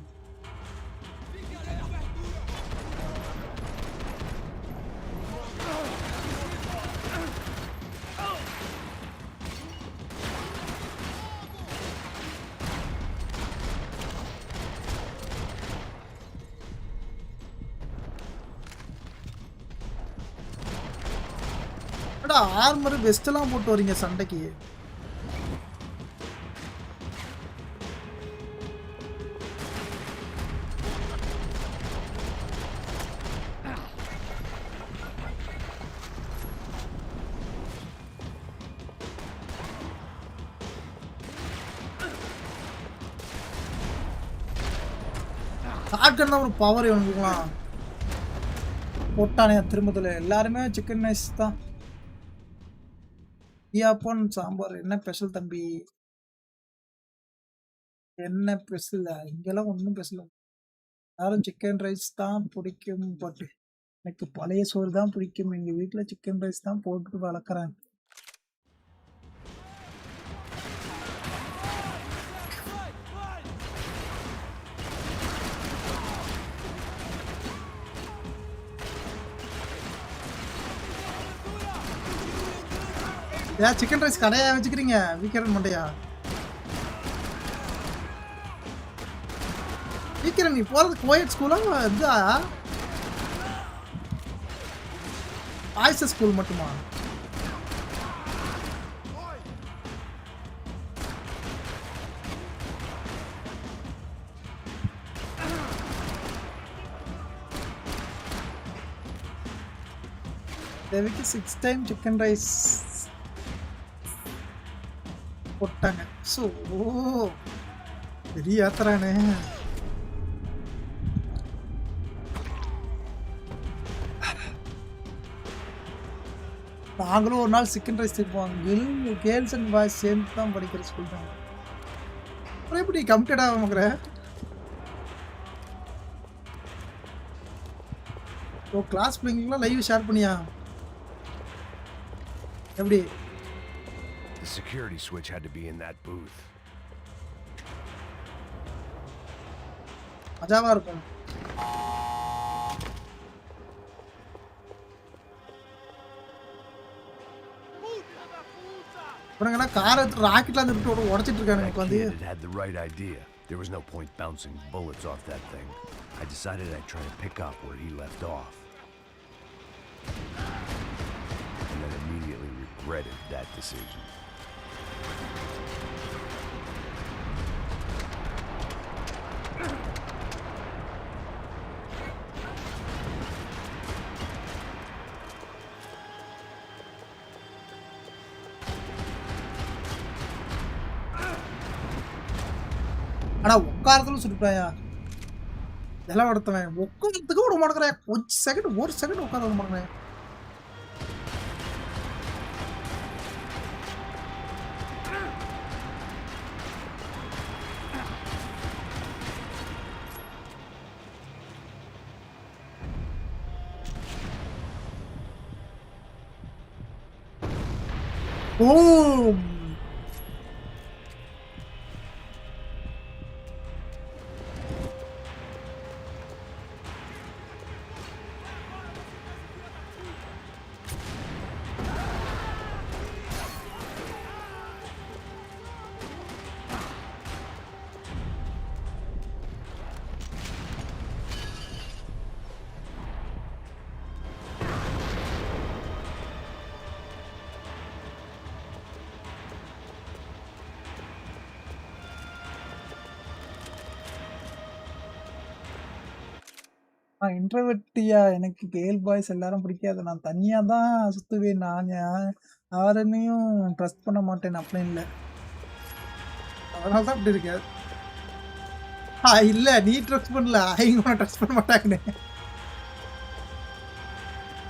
ஆர்மர் வெஸ்ட் எல்லாம் போட்டு வரீங்க சண்டைக்கு சாட்கன் ஒரு பவர் இவனுக்குலாம் போட்டானே திரும்பத்துல எல்லாருமே சிக்கன் ரைஸ் தான் ஈயாப்பன் சாம்பார் என்ன ஸ்பெஷல் தம்பி என்ன ஸ்பெஷல் இங்கெல்லாம் ஒன்றும் ஸ்பெஷல் யாரும் சிக்கன் ரைஸ் தான் பிடிக்கும் பட் எனக்கு பழைய சோறு தான் பிடிக்கும் எங்கள் வீட்டில் சிக்கன் ரைஸ் தான் போட்டு வளர்க்குறாங்க ஏன் சிக்கன் ரைஸ் கடையா வச்சுக்கிறீங்க வீக்கரன் மண்டையா வீக்கரன் நீ போகிறது கோயட் ஸ்கூலா இதா ஆய்ஸ் ஸ்கூல் மட்டுமா தேவிக்கு 6 டைம் சிக்கன் ரைஸ் போட்டாங்க ஸோ பெரிய யாத்திரானே நாங்களும் ஒரு நாள் சிக்கன் ரைஸ் திருப்போம் கேர்ள்ஸ் அண்ட் பாய்ஸ் சேர்ந்து தான் படிக்கிற ஸ்கூல் தான் அப்புறம் எப்படி கம்ப்ளீட் ஆகுங்கிற ஓ கிளாஸ் பிள்ளைங்களுக்குலாம் லைவ் ஷேர் பண்ணியா எப்படி The security switch had to be in that booth. மஜாவா இருக்கும் Puta da puta! இவனுங்கன்னா காரை எடுத்து ராக்கெட்லாம் எடுத்து உடச்சிட்டு இருக்கானுங்க That உட்காந்து. kid had the right idea. There was no point bouncing bullets off that thing. I decided I'd try and pick up where he left off. And then immediately regretted that decision. ஆனா உட்காரத்துல சுட்டுட்டாயா இதெல்லாம் எடுத்தவன் உட்காரத்துக்கு விட மாட்டேங்கிறேன். ஒரு second உட்கார விட மாட்டேங்கிறேன். Boom! இன்ட்ரோவெர்ட்டியா எனக்கு girl boys எல்லாரும் பிடிக்காது. நான் தனியா தான் சுத்துவேன். நான் யாரையும் ட்ரஸ்ட் பண்ண மாட்டேன் அப்படின்னு இல்லை. அதனால தான் இப்படி இருக்காது. இல்ல நீ ட்ரஸ்ட் பண்ணல, அவங்க ட்ரஸ்ட் பண்ண மாட்டாங்கன்னு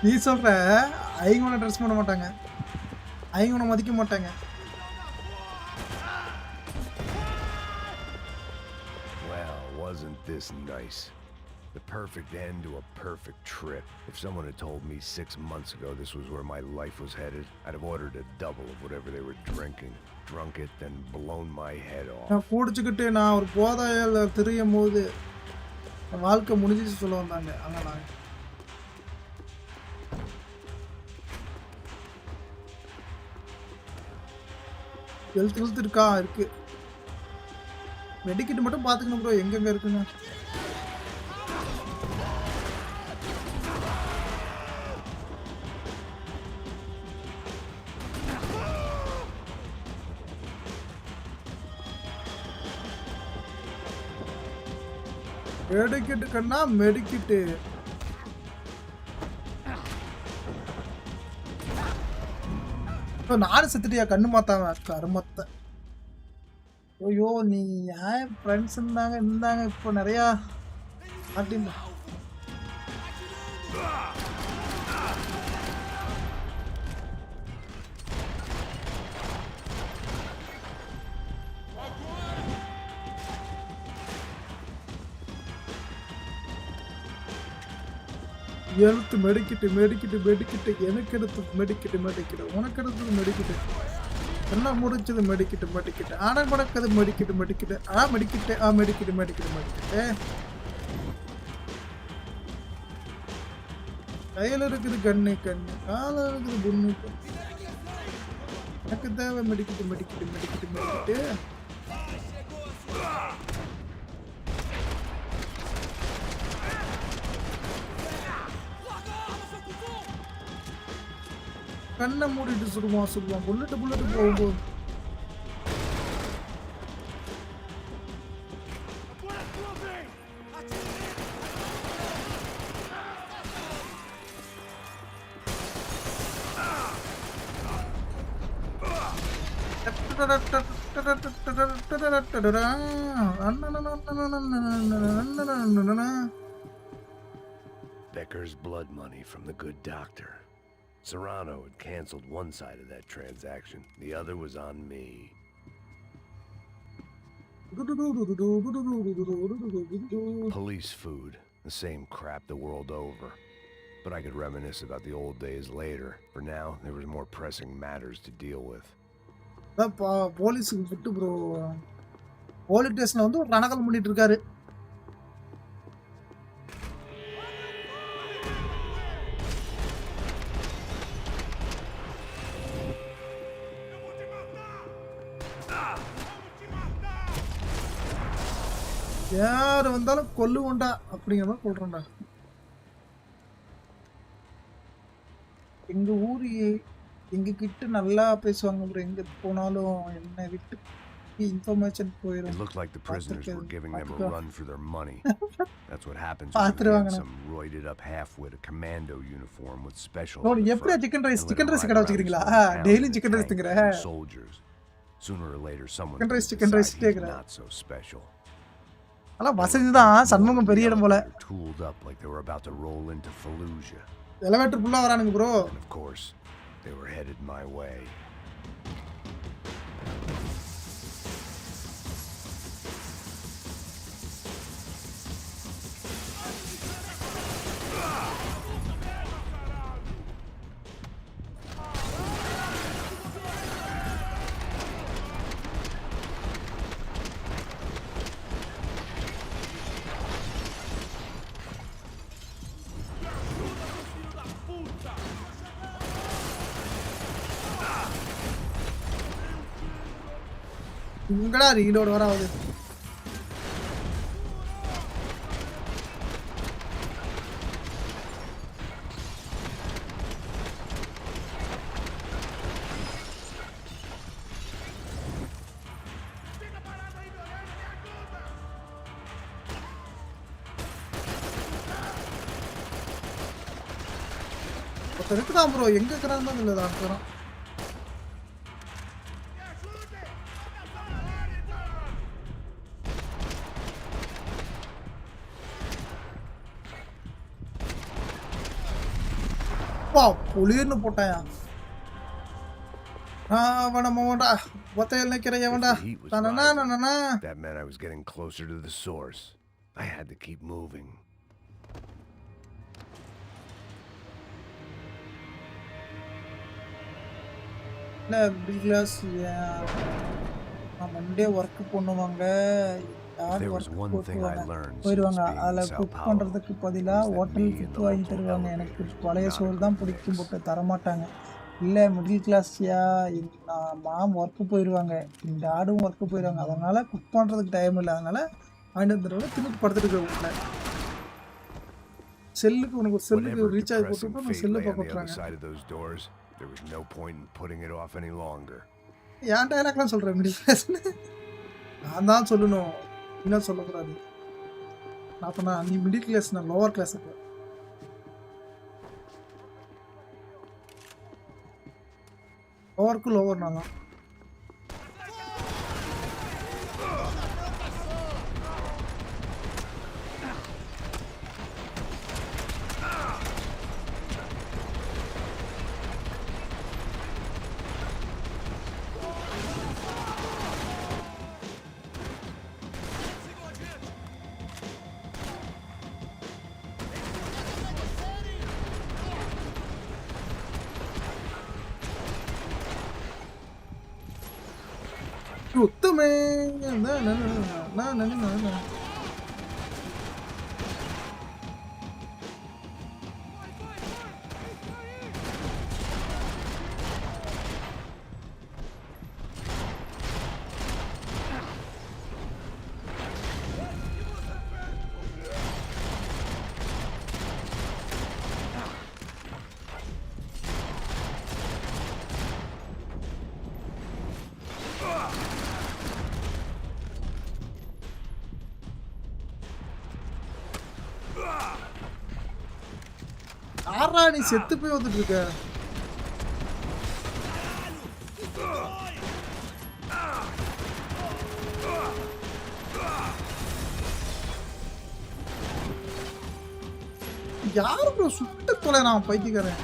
நீ சொல்ற. அவங்க ட்ரஸ்ட் பண்ண மாட்டாங்க, அவங்க மதிக்க மாட்டாங்க. Well, wasn't this nice? The perfect end to a perfect trip. If someone had told me 6 months ago this was where my life was headed, I'd have ordered a double of whatever they were drinking, drunk it, then blown my head off. நான் குடிச்சுக்கிட்டு நான் ஒரு போதையில திரியும் போது வாழ்க்கை முடிஞ்சிச்சு சொல்ல வந்தாங்க. அங்க நான் ஹெல்த் இருக்கா இருக்கு. மெடிக்கிட் மட்டும் பாத்துக்கணும் ப்ரோ, எங்கெங்க இருக்குங்க. மெடிக்கிட்டு கண்ணா மெடிக்கிட்டு. நானும் செத்துட்டியா கண்ணு மாத்தாம கருமத்தை. ஐயோ நீ ஏன் ஃப்ரெண்ட்ஸ் இருந்தாங்க இப்போ நிறையா அப்படின்னு எழுத்து மெடிக்கிட்டு எனக்கு எடுத்து மெடிக்கிட்டு உனக்கு எடுத்தது மெடிக்கிட்டு எல்லாம் முடிச்சது மெடிக்கிட்டு ஆனா முடக்கது மெடிக்கிட்டு மெடிக்கிட்டு கையில இருக்குது கண்ணு கால இருக்குது புண்ணு. எனக்கு தேவை மெடிக்கிட்டு கண்ணை மூடிட்டு சுடுவான் புல்லட்டு போகும்போது. Becker's blood money from the good doctor. Serrano had canceled one side of that transaction. The other was on me. Police food, the same crap the world over. But I could reminisce about the old days later. For now, there was more pressing matters to deal with. போலீஸுக்கு விட்டு bro police ஸ்டேஷன்ல வந்து ஒரு ரணகலம் பண்ணிட்டு இருக்காரு. யார் வந்தாலும் கொல்லுவோண்டா அப்படிங்கிற மாதிரி சொல்றேன்டா. எங்க ஊரு எங்க கிட்ட நல்லா பேசுவாங்க ப்ரோ. எங்க போனாலும் என்ன விட்டு இன்ஃபர்மேஷன் It போயிடும். looked like the prisoners were giving them a பார்த்துக்கோ. run for their money. That's what happens when you பார்த்துருவாங்க. hand some roided up half-wit a commando uniform with special bro on the எப்படியா front chicken rice and let chicken 'em rice ride கடை around his வச்சுக்கிறீங்களா? hometown daily in a chicken rice tank with திங்கிற. some soldiers. Sooner or later, someone Chicken will rice, chicken rice decide he's கேக்குறேன். not so special. அதெல்லாம் There வசதி were தான். bunch more Shanmugam பெரிய இடம் போல. yelling. They're tooled up like they were about to roll into Fallujah. Elevator ஃபுல்லா வரானுங்க bro. And of course, they were headed my way. இங்கடா ரீலோட் வர ஆகுது. ஒருத்தர் இருக்குதான் ப்ரோ. எங்க இருக்கிறான்னு தான் இல்லதான் இருக்கிறோம். வா புளிர்னு போட்டாயா. அவனமோடா ஒத்தையில் நிக்கிற If எவன்டா. the heat was தனனா rising, நனனா. that meant I was getting closer to the source. I had to keep moving. இல்ல பிகிளாஸ் மண்டே ஒர்க் பண்ணுவாங்க. யார் There was work one thing I போட்டுவாங்க learned since போயிடுவாங்க. being in அதில் Sao cook Paulo பண்ணுறதுக்கு பதிலாக was that hotel me and food the வாங்கி local தருவாங்க. எனக்கு elevators பழைய were சோறு not a தான் good பிடிக்கும் mix. போட்டு தரமாட்டாங்க. இல்லை மிடில் கிளாஸ்யா மாம் ஒர்க்கு போயிடுவாங்க. இந்த ஆடும் ஒர்க்கு போயிடுவாங்க. அதனால் குக் பண்ணுறதுக்கு டைம் இல்லை. அதனால் வாங்கிட்டு வந்துடுவாங்க. திரும்பி படுத்துட்டு இருக்க வீட்டில் செல்லுக்கு உனக்கு ஒரு செல்லுக்கு Whatever ரீசார்ஜ் depressing போட்டுவிட்டு நம்ம fate cell lay on the other பார்க்குறாங்க. side of those doors, there was no point in putting it off any longer. ஏன் டைலாக்லாம் சொல்கிறேன் மிடில் கிளாஸ்னு. நான் தான் சொல்லணும். இன்னும் சொல்லக்கூடாது. அப்போ நான் நீ மிடில் கிளாஸ், நான் லோவர் கிளாஸ். இப்போ லோவருக்கு லோவர் நான் தான். உத்தமே ஆறா நீ செத்து போய் வந்துட்டு இருக்க. யாரு ப்ரோ சுட்டு தொலை நான் பைத்தியக்காரன்.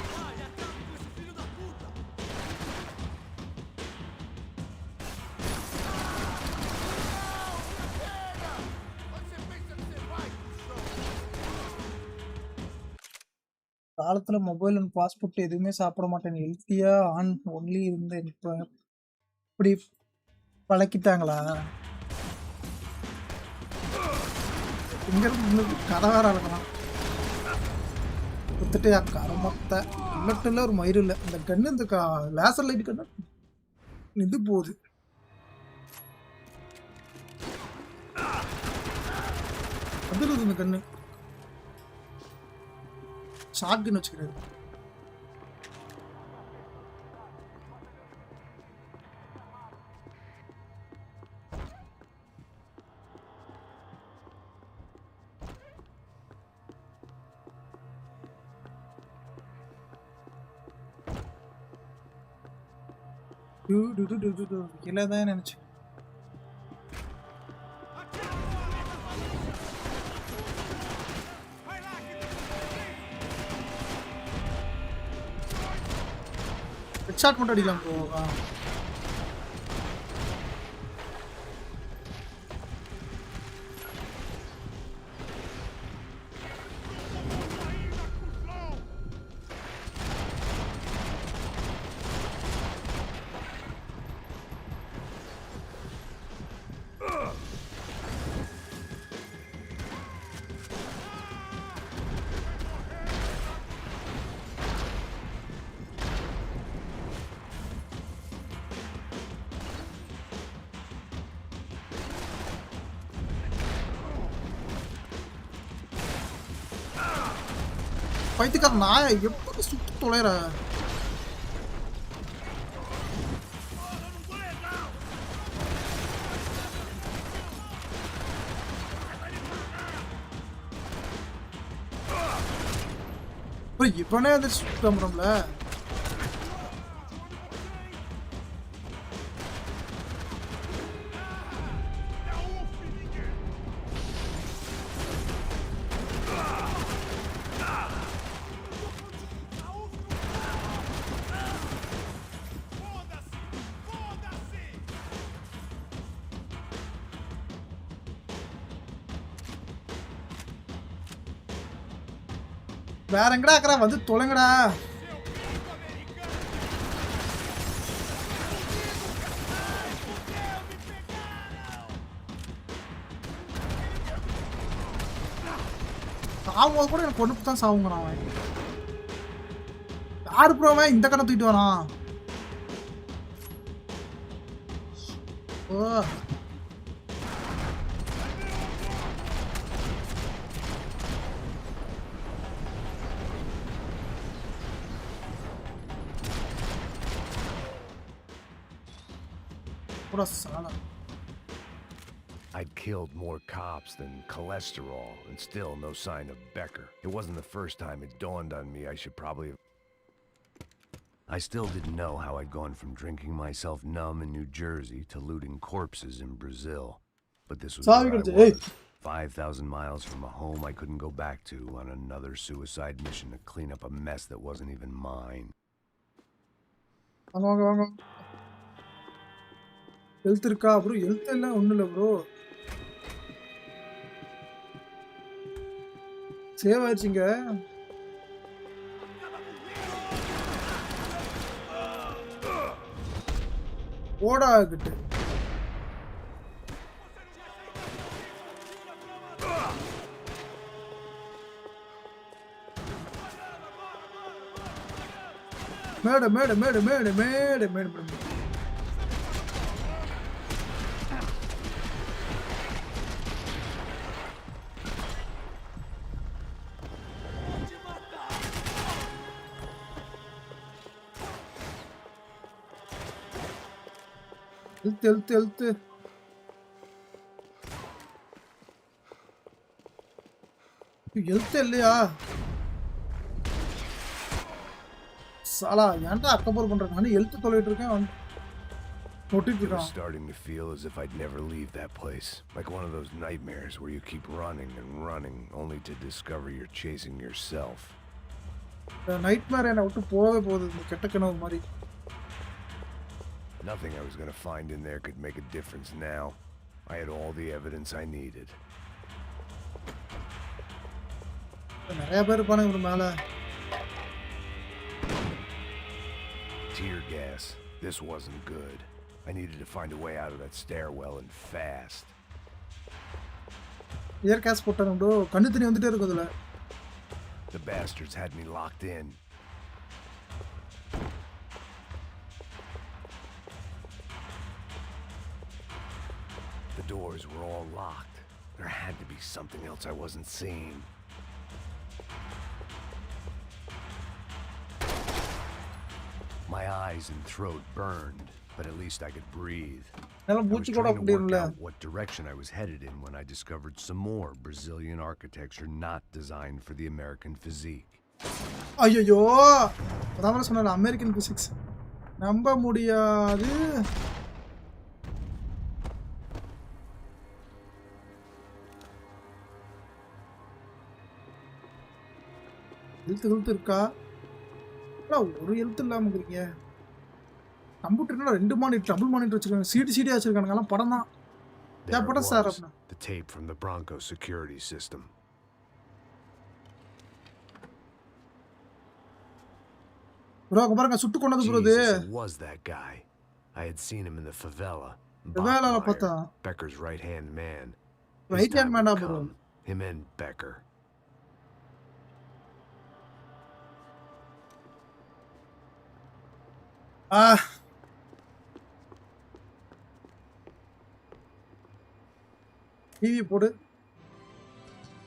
காலத்துல மொபைல் அண்ட் பாஸ்போர்ட் எதுவுமே சாப்பிட மாட்டேன். ஹெல்த்தியா ஆன் ஒன்லி இருந்தேன். இப்போ இப்படி பழக்கிட்டாங்களா? இங்க இருந்து கதை வேற இருக்கலாம். குத்துட்டு கரமத்தை இல்லட்டில் ஒரு மயிறு இல்லை. இந்த கண்ணு இந்த லேசர் லைட் கண்ணு இது போகுது. அதிருது இந்த கண்ணு. ஷாட்கன் வச்சுக்கிறாரு. கீழே தான் நினைச்சேன். ஹெட்ஷாட் மட்டும் அடிக்கலாம் ப்ரோ. பைத்தியக்கார நாய எப்படி சுட்டு தொலைற. இவனே அதை சுட்டு கிளம்புறோம்ல. வேற எங்கடா இருக்கிறா வந்து தொலைங்கடா. சாவும்போது கூட எனக்கு கொண்டு தான் சாவுங்கிறான் அவன். யாரு ப்ரோவன் இந்த கண்ணை தூக்கிட்டு வரான். ஓ I'd killed more cops than cholesterol, and still no sign of Becker. It wasn't the first time it dawned on me I should probably have... I still didn't know how I'd gone from drinking myself numb in New Jersey to looting corpses in Brazil. But this was where I was, 5,000 miles from a home I couldn't go back to, on another suicide mission to clean up a mess that wasn't even mine. Health இருக்கா bro? Health எல்லாம் ஒன்றும் இல்லை bro. Save ஆயிடுச்சுங்க. ஓடா கிட்ட மேடு மேடு மேடு மேடு மேடு மேடு மேடு. Health இல்லையா? சாலா ஏன்டா அக்கபோர் பண்றேன். நான் ஹெல்த் தொலைட்டு இருக்கேன். It was starting to feel as if I'd never leave that place. Like one of those nightmares where you keep running and running only to discover you're chasing yourself. The nightmare என்ன விட்டு போவே போகுது இந்த கெட்ட கனவு மாதிரி. Nothing I was going to find in there could make a difference now. I had all the evidence I needed. நிறைய பேர் இருப்பானுங்க மேல. Tear gas. This wasn't good. I needed to find a way out of that stairwell and fast. Tear gas போட்டாங்க bro. கண்ணு தண்ணி வந்துட்டே இருக்கு அதுல. The bastards had me locked in. The doors were all locked. There had to be something else I wasn't seeing. My eyes and throat burned, but at least I could breathe. I was trying to work out what direction I was headed in when I discovered some more Brazilian architecture not designed for the American physique. ஐயோ அதான் சொன்னல American physics நம்ப முடியாது. எழுத்து இருக்கா? ஒரு எழுத்து இல்லாம இருக்கீங்க. கம்ப்யூட்டர்ல 2 மானிட்டர் டபுள் மானிட்டர் வச்சிருக்காங்க. சிடி வச்சிருக்காங்க. எல்லாம் படம் தான். ஏப்பட்ட சார் அப்பனா. The tape from the Bronco security system. bro பாருங்க சுட்டு கொன்னது bro இது. Was that guy? I had seen him in the favela. favela பார்த்தா. Becker's right-hand man. Right-hand man bro. Him and Becker. TV போடு.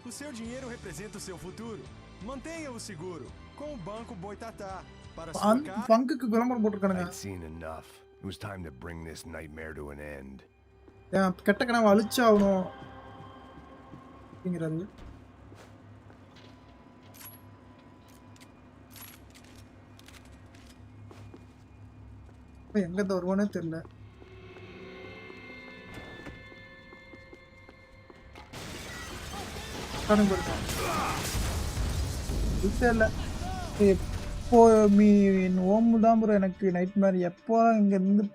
O seu dinheiro representa o seu futuro. Mantenha-o seguro com o Banco Boitatá. Para sua casa. பங்குக்கு விளம்பரம் போட்டுருக்கானுங்க. I'd seen enough. It was time to bring this nightmare to an end. கெட்ட கனவு அழிச்சாகணும் அப்படிங்கிறாரு. எங்க வருவானே தெரியல. எப்போ ohm தான் ப்ரோ எனக்கு நைட் மேர். எப்போ இங்கேருந்து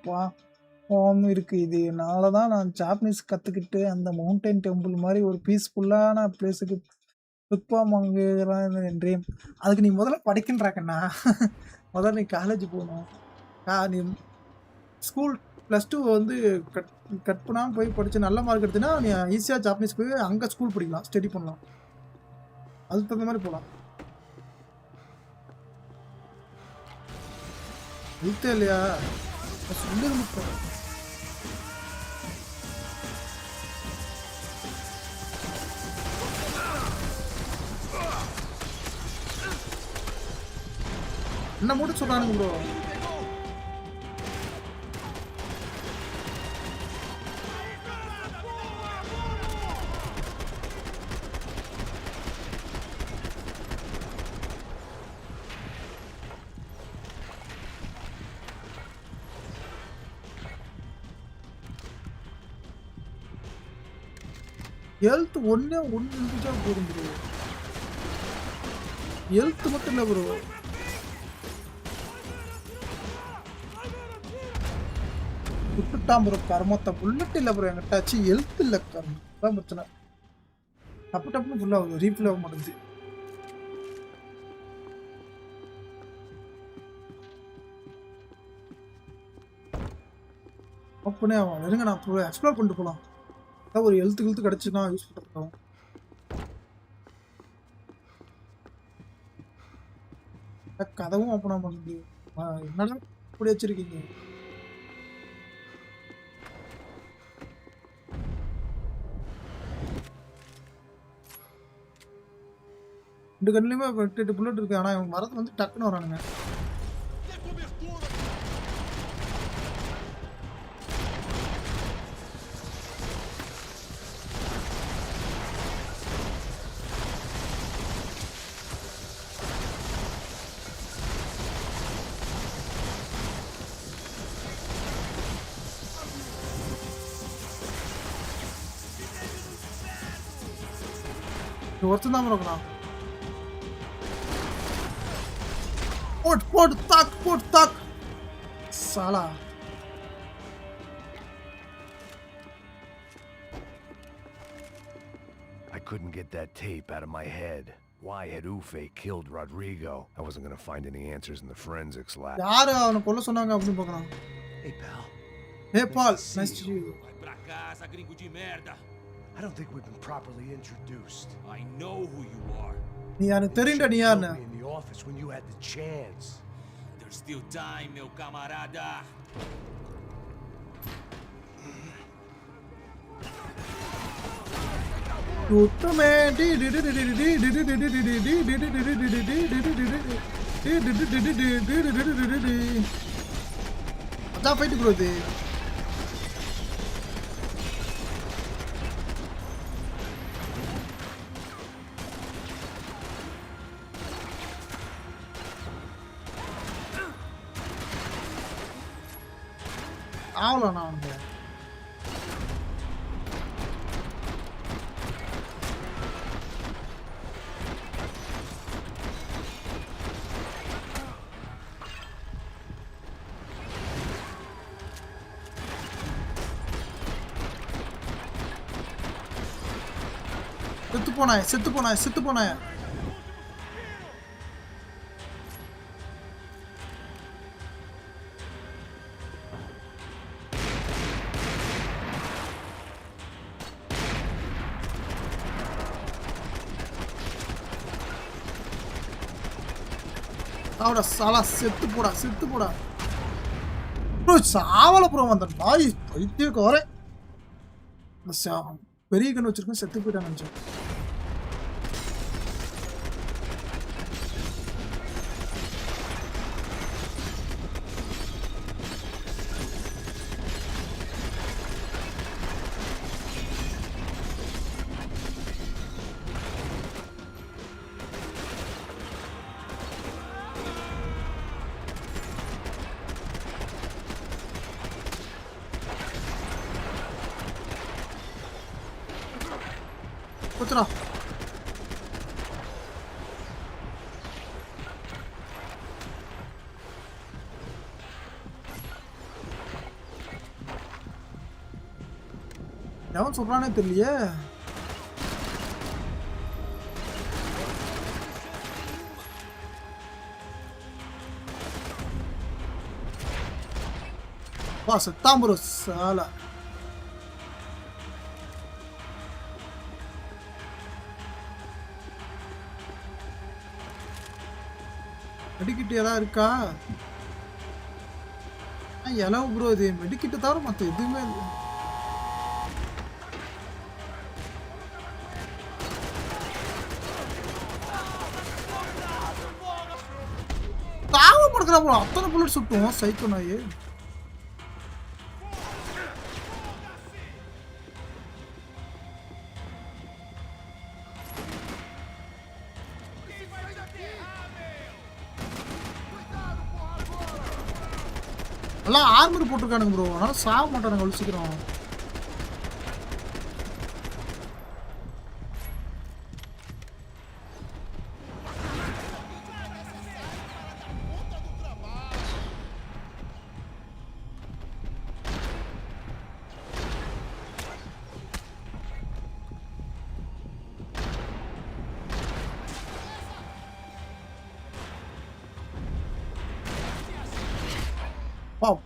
ஓம் இருக்கு. இதனால தான் நான் ஜாப்பனீஸ் கற்றுக்கிட்டு அந்த மவுண்டைன் டெம்பிள் மாதிரி ஒரு பீஸ்ஃபுல்லான பிளேஸுக்கு ட்ரிப்பாக வாங்கலாம் என் ட்ரீம். அதுக்கு நீ முதல்ல படிக்கின்றாக்கண்ணா. முதல்ல நீ காலேஜ் போகணும். நீ ஸ்கூல் +2 வந்து கட் பண்ணாமல் போய் படித்து நல்ல மார்க் எடுத்தினா நீ ஈஸியாக ஜாப்பனீஸ் போய் அங்கே ஸ்கூல் படிக்கலாம், ஸ்டடி பண்ணலாம். அதுக்கு தகுந்த மாதிரி போகலாம். எழுத்தே இல்லையா சொல்லி என்ன மட்டும் சொல்றானுங்க ப்ரோ. ஹெல்த் ஒன்று இருந்துச்சா போதும் ப்ரோ. ஹெல்த் மட்டும் இல்லை ப்ரோ. விட்டுட்டான் ப்ரோ கர்மத்தை. புல்லட் இல்லை ப்ரோ என்கிட்ட. ஆச்சு ஹெல்த் இல்லை கர்மம் தான் பிரச்சனை. டப்புன்னு ஃபுல்லாக ஆகுது, ரீஃபில் ஆக மாட்டேங்குது. அப்பனே ஆகும். இருங்க நான் எக்ஸ்ப்ளோர் பண்ணிட்டு போகலாம். அதான் ஒரு ஹெல்த் கிடச்சுன்னா யூஸ் பண்ணுறோம். கதவும் ஓப்பன் ஆக மாட்டேங்குது. என்னடா இப்படி வச்சிருக்கீங்க? ரெண்டு கண்ணுலையுமே 8 புல்லட் இருக்கு. ஆனால் இவங்க வரது வந்து டக்குன்னு வரானுங்க. ஒருத்தன் தான் இருக்கிறான். போட் தாக் சாலா. I couldn't get that tape out of my head. Why had Ufe killed Rodrigo? I wasn't gonna find any answers in the forensics lab. யாரு அவனை கொல்ல சொன்னாங்க அப்படின்னு பார்க்கறான். Hey pal. Hey Paul, nice to see you. Vai pra casa, gringo de merda. I don't think we've been properly introduced. I know who you are. நீ எனக்கு தெரியும்டா நீ யாருன்னு. In the office when you had the chance. There's still time, meu camarada. யுத்தமே அதான் fight bro இது. ஆவலண்ணா அவனுக்கு. செத்து போனாய. அவட சாலா செத்து போடா ப்ரோ. சாவல ப்ரோ அந்த நாய் பைத்தியக்காரே. பெரிய கண்ணு வச்சிருக்கேன், செத்து போயிட்டான் நினைச்சேன். குத்துறா. எவன் சொல்றானே தெரியலையே. வா செத்தாம் ப்ரோ சாலா. மெடிக்கிட்டு ஏதாவது இருக்கா? எலவு ப்ரோ இது மெடிக்கிட்டு தவிர மற்ற எதுவுமே இல்லை. தாவப்படுக்கிறா ப்ரோ. அத்தனை புல்லட் சுட்டும் சைக்கோ நாயே. எல்லாம் ஆர்மர் போட்டிருக்கானுங்க ப்ரோ, அதனால சாக மாட்டானுங்க அவ்வளோ சீக்கிரம்.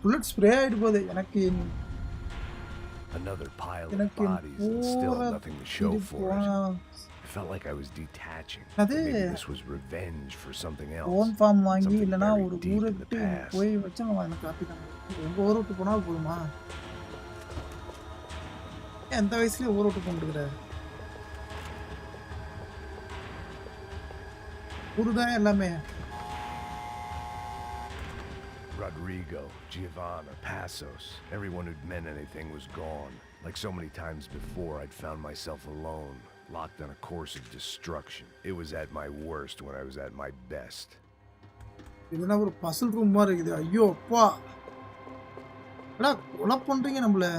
புல்லட் ஸ்ப்ரே ஆயிட்டு போகுது எனக்கு. Another pile of bodies and still nothing to show for it. I felt like I was detaching. Maybe this was revenge for something else. Own farm வாங்கி இல்லனா ஒரு ஊருக்கு போய் வச்சு நம்ம அந்த காப்பிட்டாங்க. எங்க ஊருக்கு போனா போதுமா? எந்த வயசுல ஊருக்கு போந்துக்குற? ஊருதான் எல்லாமே. Rodrigo, Giovanna, Passos, everyone who'd meant anything was gone. Like so many times before, I'd found myself alone, locked on a course of destruction. It was at my worst when I was at my best. இதுனா ஒரு Basil room மாதிரி இருக்குது. ஐயோ அப்பா, எடா கொலை பண்றீங்க நம்மள.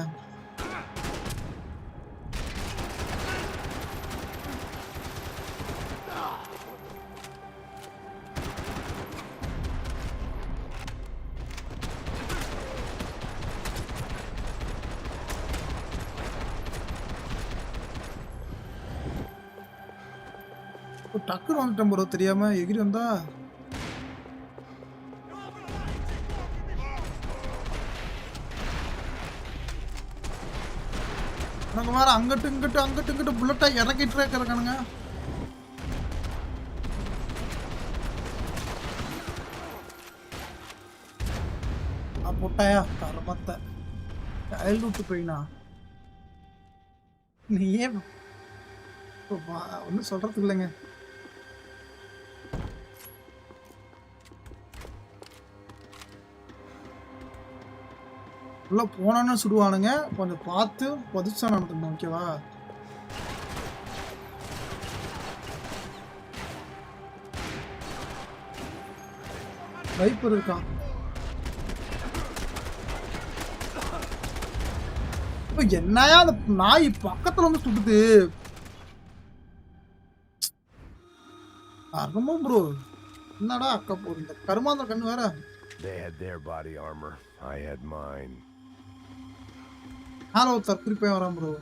டக்குன்னு வந்துட்டேன் ப்ரோ, தெரியாம எகிரி வந்தா. எனக்கு வேற அங்கிட்டு இங்கிட்டு புல்லட்டா இறக்கிட்டு இருக்கானுங்க. போட்டாயா கரமத்தை அயல் விட்டு போயினா நீ ஏன் ஒன்றும் சொல்றதுக்கு இல்லைங்க. உள்ள போனான்னு சுடுவானுங்க. கொஞ்சம் பார்த்து பொதிச்சா நடந்துக்கணும். ஓகேவா? வைப்பர் இருக்கான். என்னையா அந்த நாய் பக்கத்துல வந்து சுடுது. அருமா ப்ரோ. என்னடா அக்கா போகுது இந்த கருமாந்திர கண்ணு வேற. They had their body armor. I had mine. Hello தற்குறிப்பே வரான் ப்ரோ.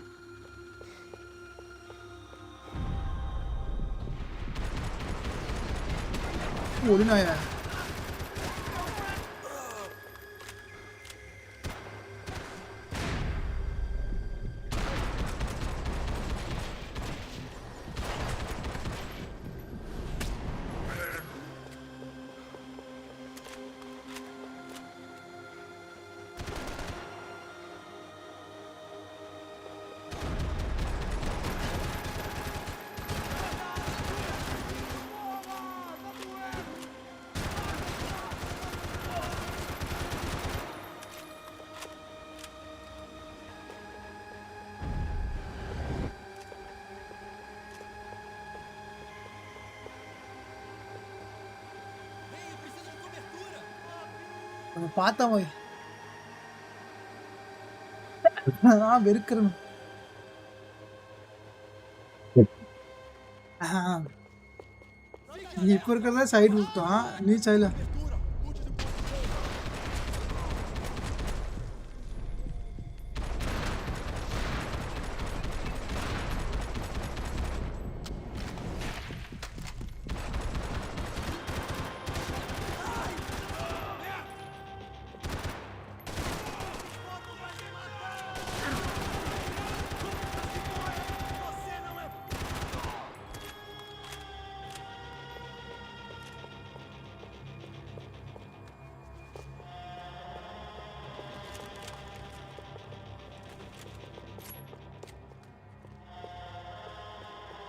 ஒளிநாயா கொஞ்சம் பார்த்தா போய் நான் வெறுக்கிறேன். நீ இப்ப இருக்கிறதா சைடு விட்டான். நீ சைல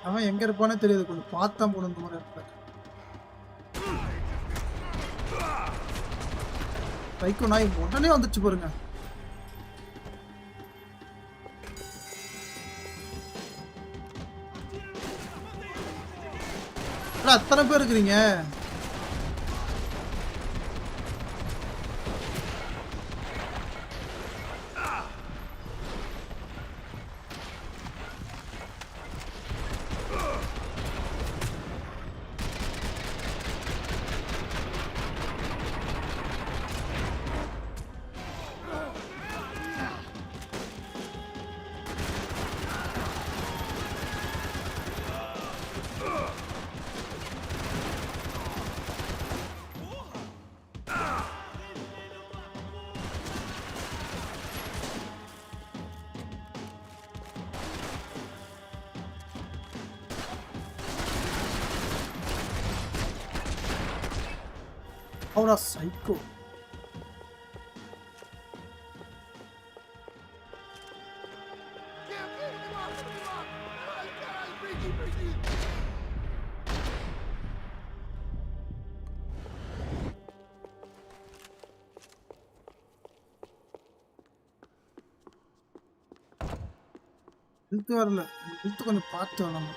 அவன் எங்க இருப்பானே தெரியாது. கொஞ்சம் பார்த்தா போன இந்த மாதிரி இருப்ப. சைக்கோ நாய் உடனே வந்துச்சு பாருங்க. அத்தனை பேர் இருக்கிறீங்க. Ahora psycho. இழுத்து வரல, இழுத்து கொஞ்சம் பார்த்து நம்ம.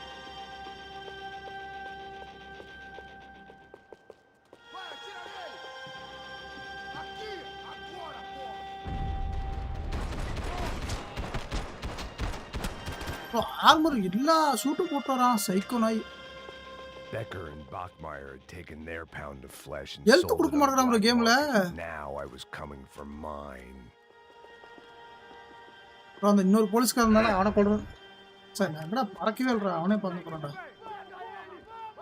ஆர்மர் எல்லா ஷூட்டும் போட்டு வரான் சைக்கோ நாய். Becker and Bachmeyer had taken their pound of flesh and எழுத்து sold கொடுக்க it on மாட்டேங்கிறான் black கேம்ல. market. Now I was coming for mine. அந்த இன்னொரு போலீஸ்காரன் தானே அவனை கொள்றான். சரி நான் என்னடா பறக்கவே இல்லடா, அவனே பறந்து போறான்டா.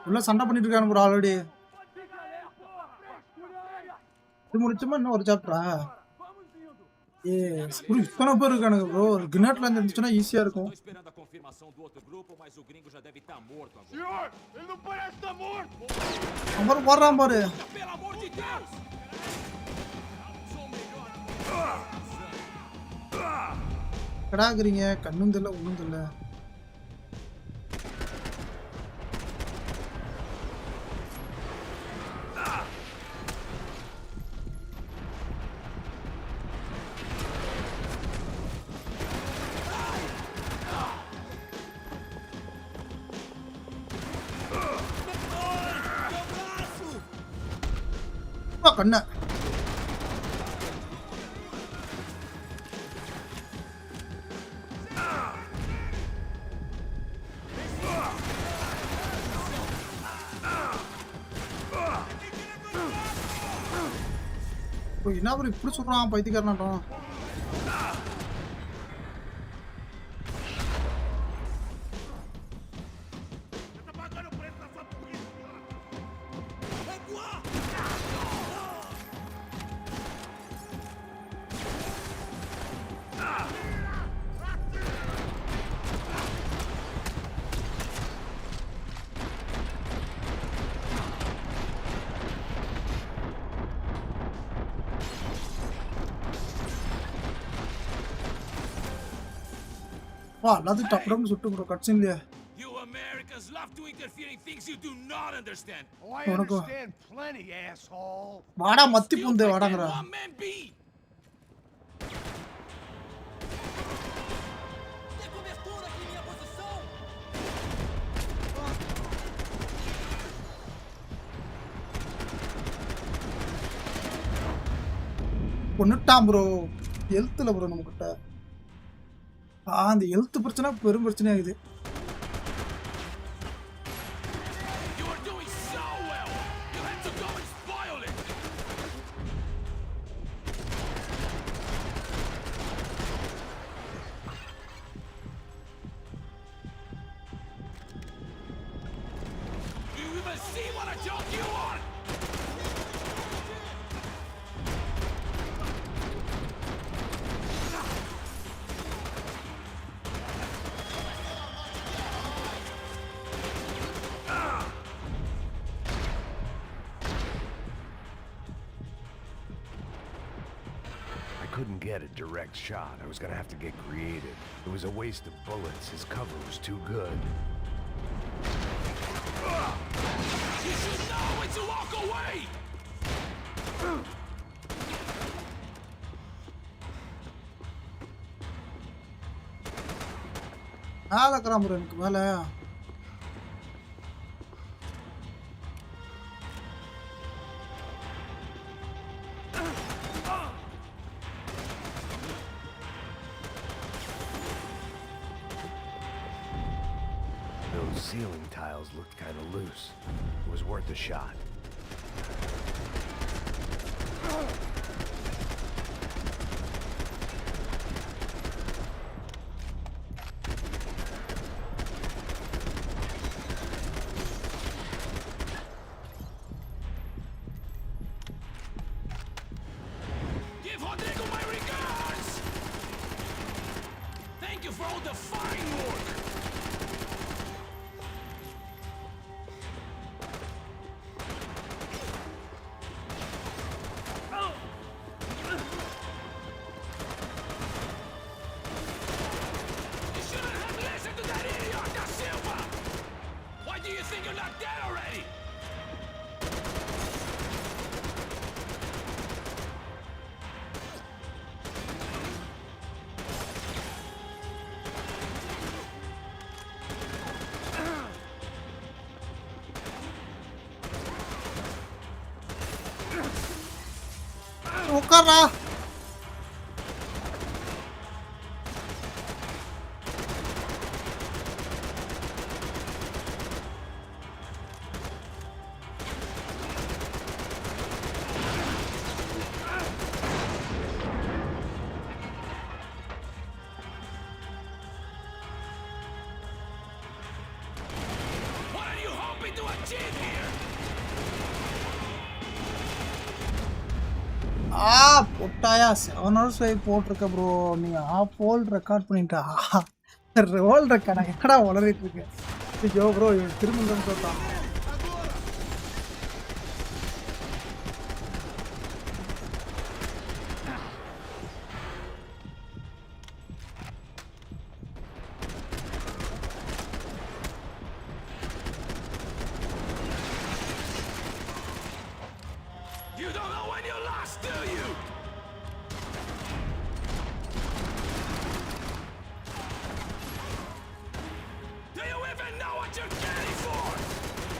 உள்ள சண்டை பண்ணிட்டு இருக்கானு ப்ரோ ஆல்ரெடி. இது முடிச்சோமா இன்னும் ஒரு சாப்டரா? ப்ரோ இத்தனை பேர் இருக்கானுங்க ப்ரோ. கினாட்ல இருந்துச்சுன்னா ஈஸியா இருக்கும். அவன் போடுறான் பாரு. கடாக்குறீங்க, கண்ணும் தெரியல ஒன்றும் தெரியல. கண்ணு என்ன ப்ரோ இப்படி சொல்றான் பைத்தியக்காரனாட்டம் வா எல்லாத்தையும் டப்புடம்னு சுட்டு bro கட்சின்லையே You Americans love to interfere in things you do not understand. Oh, I Wanna go? understand plenty, asshole. வாடா மத்தி Still பூந்து like வாடாங்கற that one-man beat. கொன்னுட்டான் ப்ரோ ஹெல்த்ல ப்ரோ நம்ம கிட்ட அந்த ஹெல்த் பிரச்சனை பெரும் பிரச்சனையா இருக்குது You are doing so well. You had to go and spoil it. Do you even see what a joke you are? I couldn't get a direct shot. I was gonna have to get creative. It was a waste of bullets. His cover was too good. You should know when to walk away. மேல இருக்கிறான் bro எனக்கு மேல Those ceiling tiles looked kind of loose. It was worth a shot. Give Rodrigo my regards. Thank you for all the fine work. You shouldn't have listened to that idiot, Da Silva! Why do you think you're not dead already? உட்கார்றா What are you hoping to achieve here? போட்டாயா 7 hours போட்டிருக்க bro நீ of whole record பண்ணிட்டா whole record நான் எக்கடா வளரிட்டு இருக்கேன் ஐயோ bro இவன் திரும்ப சொல்றான் You don't know when you lost, do you? Do you even know what you're getting for?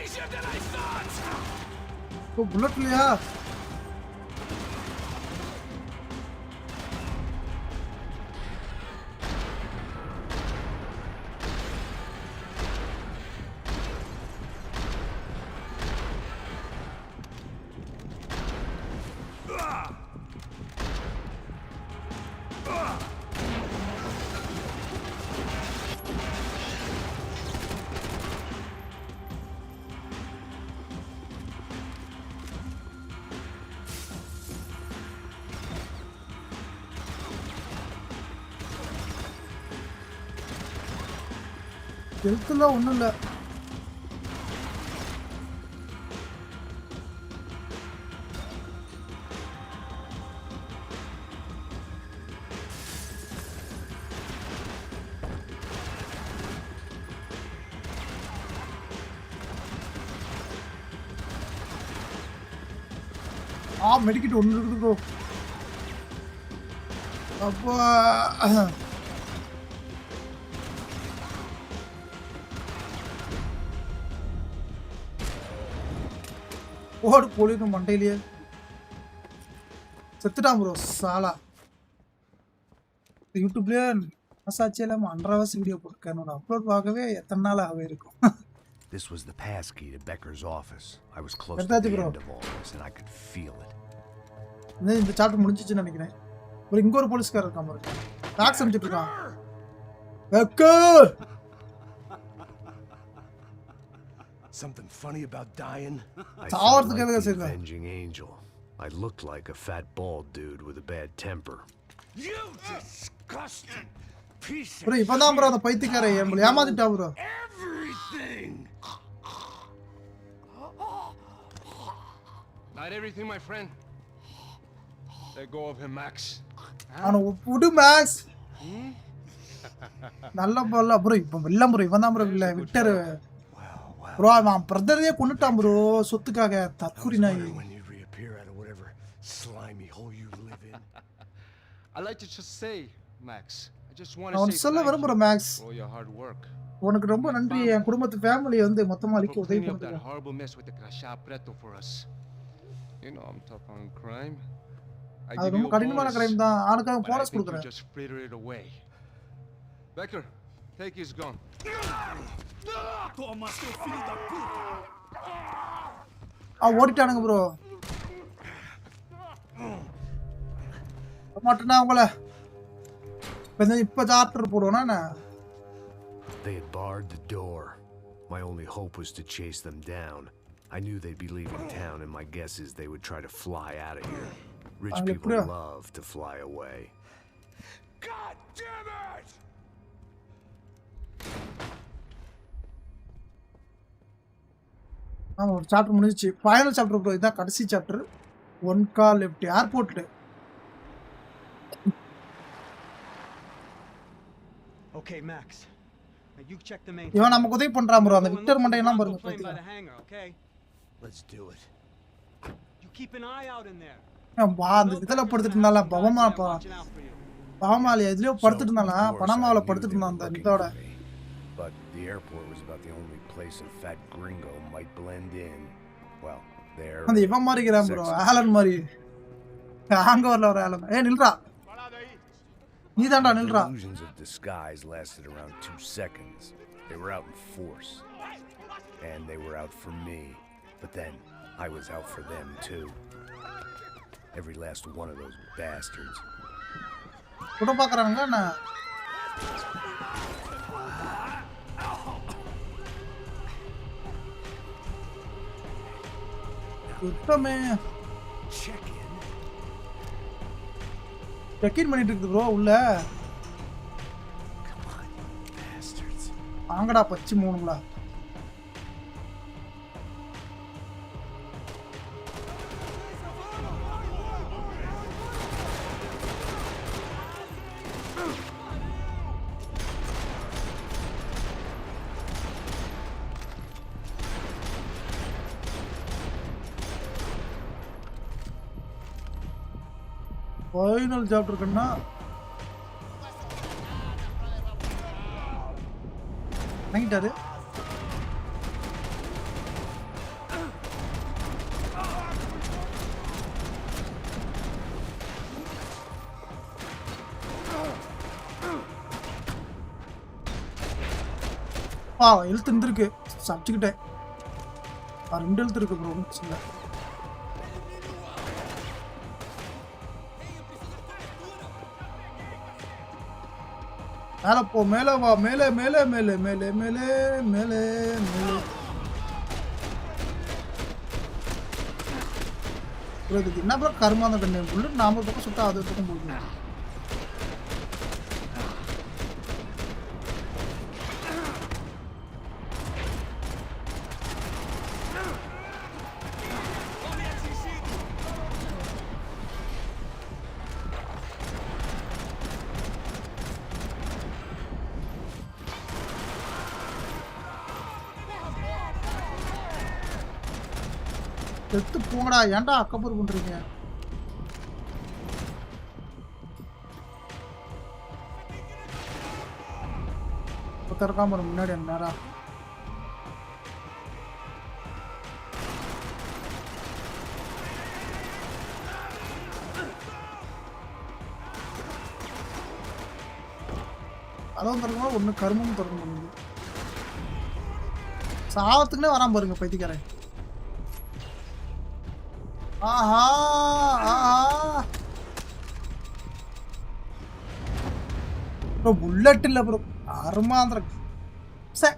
easier than I thought! Oh bullet இல்லையா? ஹெல்த்லாம் ஒன்றும் இல்லை. மெடிக்கிட்டு ஒன்று இருக்குது ப்ரோ. அப்போ ஓடு போலிடும் மண்டையிலேயே செத்துட்டான் ப்ரோ சாலா. யூடியூப்லேயே மசாச்சு இல்லாமல் 1.5 hours வீடியோ போட்டிருக்கேன். என்னோட அப்லோட் பார்க்கவே எத்தனை நாள் ஆகவே இருக்கும். This was the passkey to Becker's office. I was close to the end of all this and I could feel it. இந்த சாப்டர் முடிஞ்சிச்சுன்னு நினைக்கிறேன். ஒரு இங்க ஒரு போலீஸ்காரர் இருக்கான் பாருங்க. டாக்ஸ் அனுப்பிச்சிட்டு இருக்கான். Beggar! Something funny about dying? I felt like the avenging angel. I looked like a fat bald dude with a bad temper. You disgusting piece of bro, இப்பதான் bro அந்த பைத்தியக்காரன் நம்மள ஏமாத்திட்டா bro. everything. Not everything, my friend. Let go of him, Max. அவனை புடு maths. நல்ல போல bro. இப்ப இல்ல bro. இவன் தான் bro இல்ல விக்டர். bro அவன் பிரதரே கொன்னுட்டான் bro சொத்துக்காக தற்குறி நாய். When you reappear out of whatever slimy hole you live in. I like to just say, Max. I just want to say சொல்ல விரும்புற maths. for your hard work. உனக்கு ரொம்ப நன்றி. என் குடும்பத்து ஃபேமிலி வந்து மொத்தமா அழிக்க உதவி பண்ணீங்க. That horrible mess with the crasha preto for us. You know I'm tough on crime. அது ரொம்ப கடினமான கிரைம் தான். ஆளுக்காக போனஸ் கொடுக்குறேன். Just fritter it away. Becker, take his gun. Toma, seu filho da puta! ஓடிட்டானுங்க ப்ரோ. மாட்டேனா உங்கள. இப்ப chapter போடுவானா? They had barred the door. My only hope was to chase them down. I knew they'd be leaving town, and my guess is they would try to fly out of here. Rich people love to fly away. God damn it! ஒரு chapter முடிஞ்சிச்சு. Final chapter bro. இதான் கடைசி chapter. 1 call left ஏர்போர்ட்ல. Okay, Max. Now you check the main. இவன் நமக்கு உதவி பண்றான் bro. அந்த விக்டர் மண்டையெல்லாம் பாருங்க பாத்தீங்களா? Let's do it. You keep an eye out in there. வா அந்த இதல படுத்துட்டு இருந்தால பவமால எதுலயோ படுத்துட்டு இருந்தால பனமாவல படுத்துட்டு இருந்தான் அந்த இதோட. But the airport was about the only place a fat gringo might blend in. Well, there. அந்த இவன் மாதிரி கிராம் ப்ரோ. ஆலன் மாதிரி. ஹாங்கோவர்ல ஒரு ஆலன். நில்றா. நீதான்டா நில்றா. Illusions of disguise lasted around 2 seconds. They were out in force. And they were out for me. But then I was out for them too. Every last one of those bastards. கூட பாக்குறாங்க நான். Uthame check in பண்ணிட்டு இருக்கு bro உள்ள. வாங்கடா பச்சி மூணுங்களா. Final chapter கண்ணா. வாங்கிட்டாரு. எழுத்து இருந்திருக்கு சப்ஜெக்ட்டே 2 எழுத்து இருக்கு ப்ரோ இல்ல மேல போ மேல வா மேலே மேலே மேலே மேலே மேலே மேலே மேலே ப்ரோ இது என்ன ப்ரோ கர்மா அந்த கண்ணு புல்லட் நாம பக்கம் சுத்தா அது பக்கம் போகுது செத்து போங்கடா ஏன்டா அக்கபூர் பண்றீங்க ஒருத்தருக்காம முன்னாடி நேரா அதுவும் திறக்கணும் ஒன்று கருமமும் திறக்க முடியுது சாவத்துக்குன்னே வராம பாருங்க பைத்தியக்காரன் ஆஹா ஆஹா ப்ரோ புல்லட் இல்ல ப்ரோ அருமாந்திர சே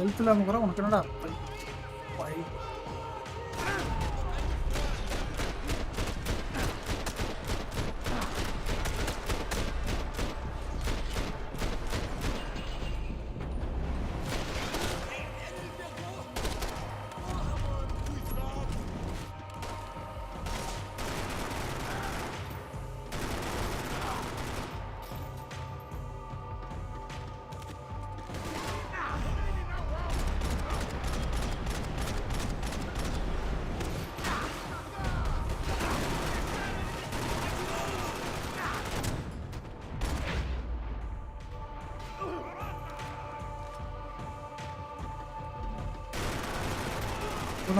எழுத்துல கூட உனக்கு என்னடா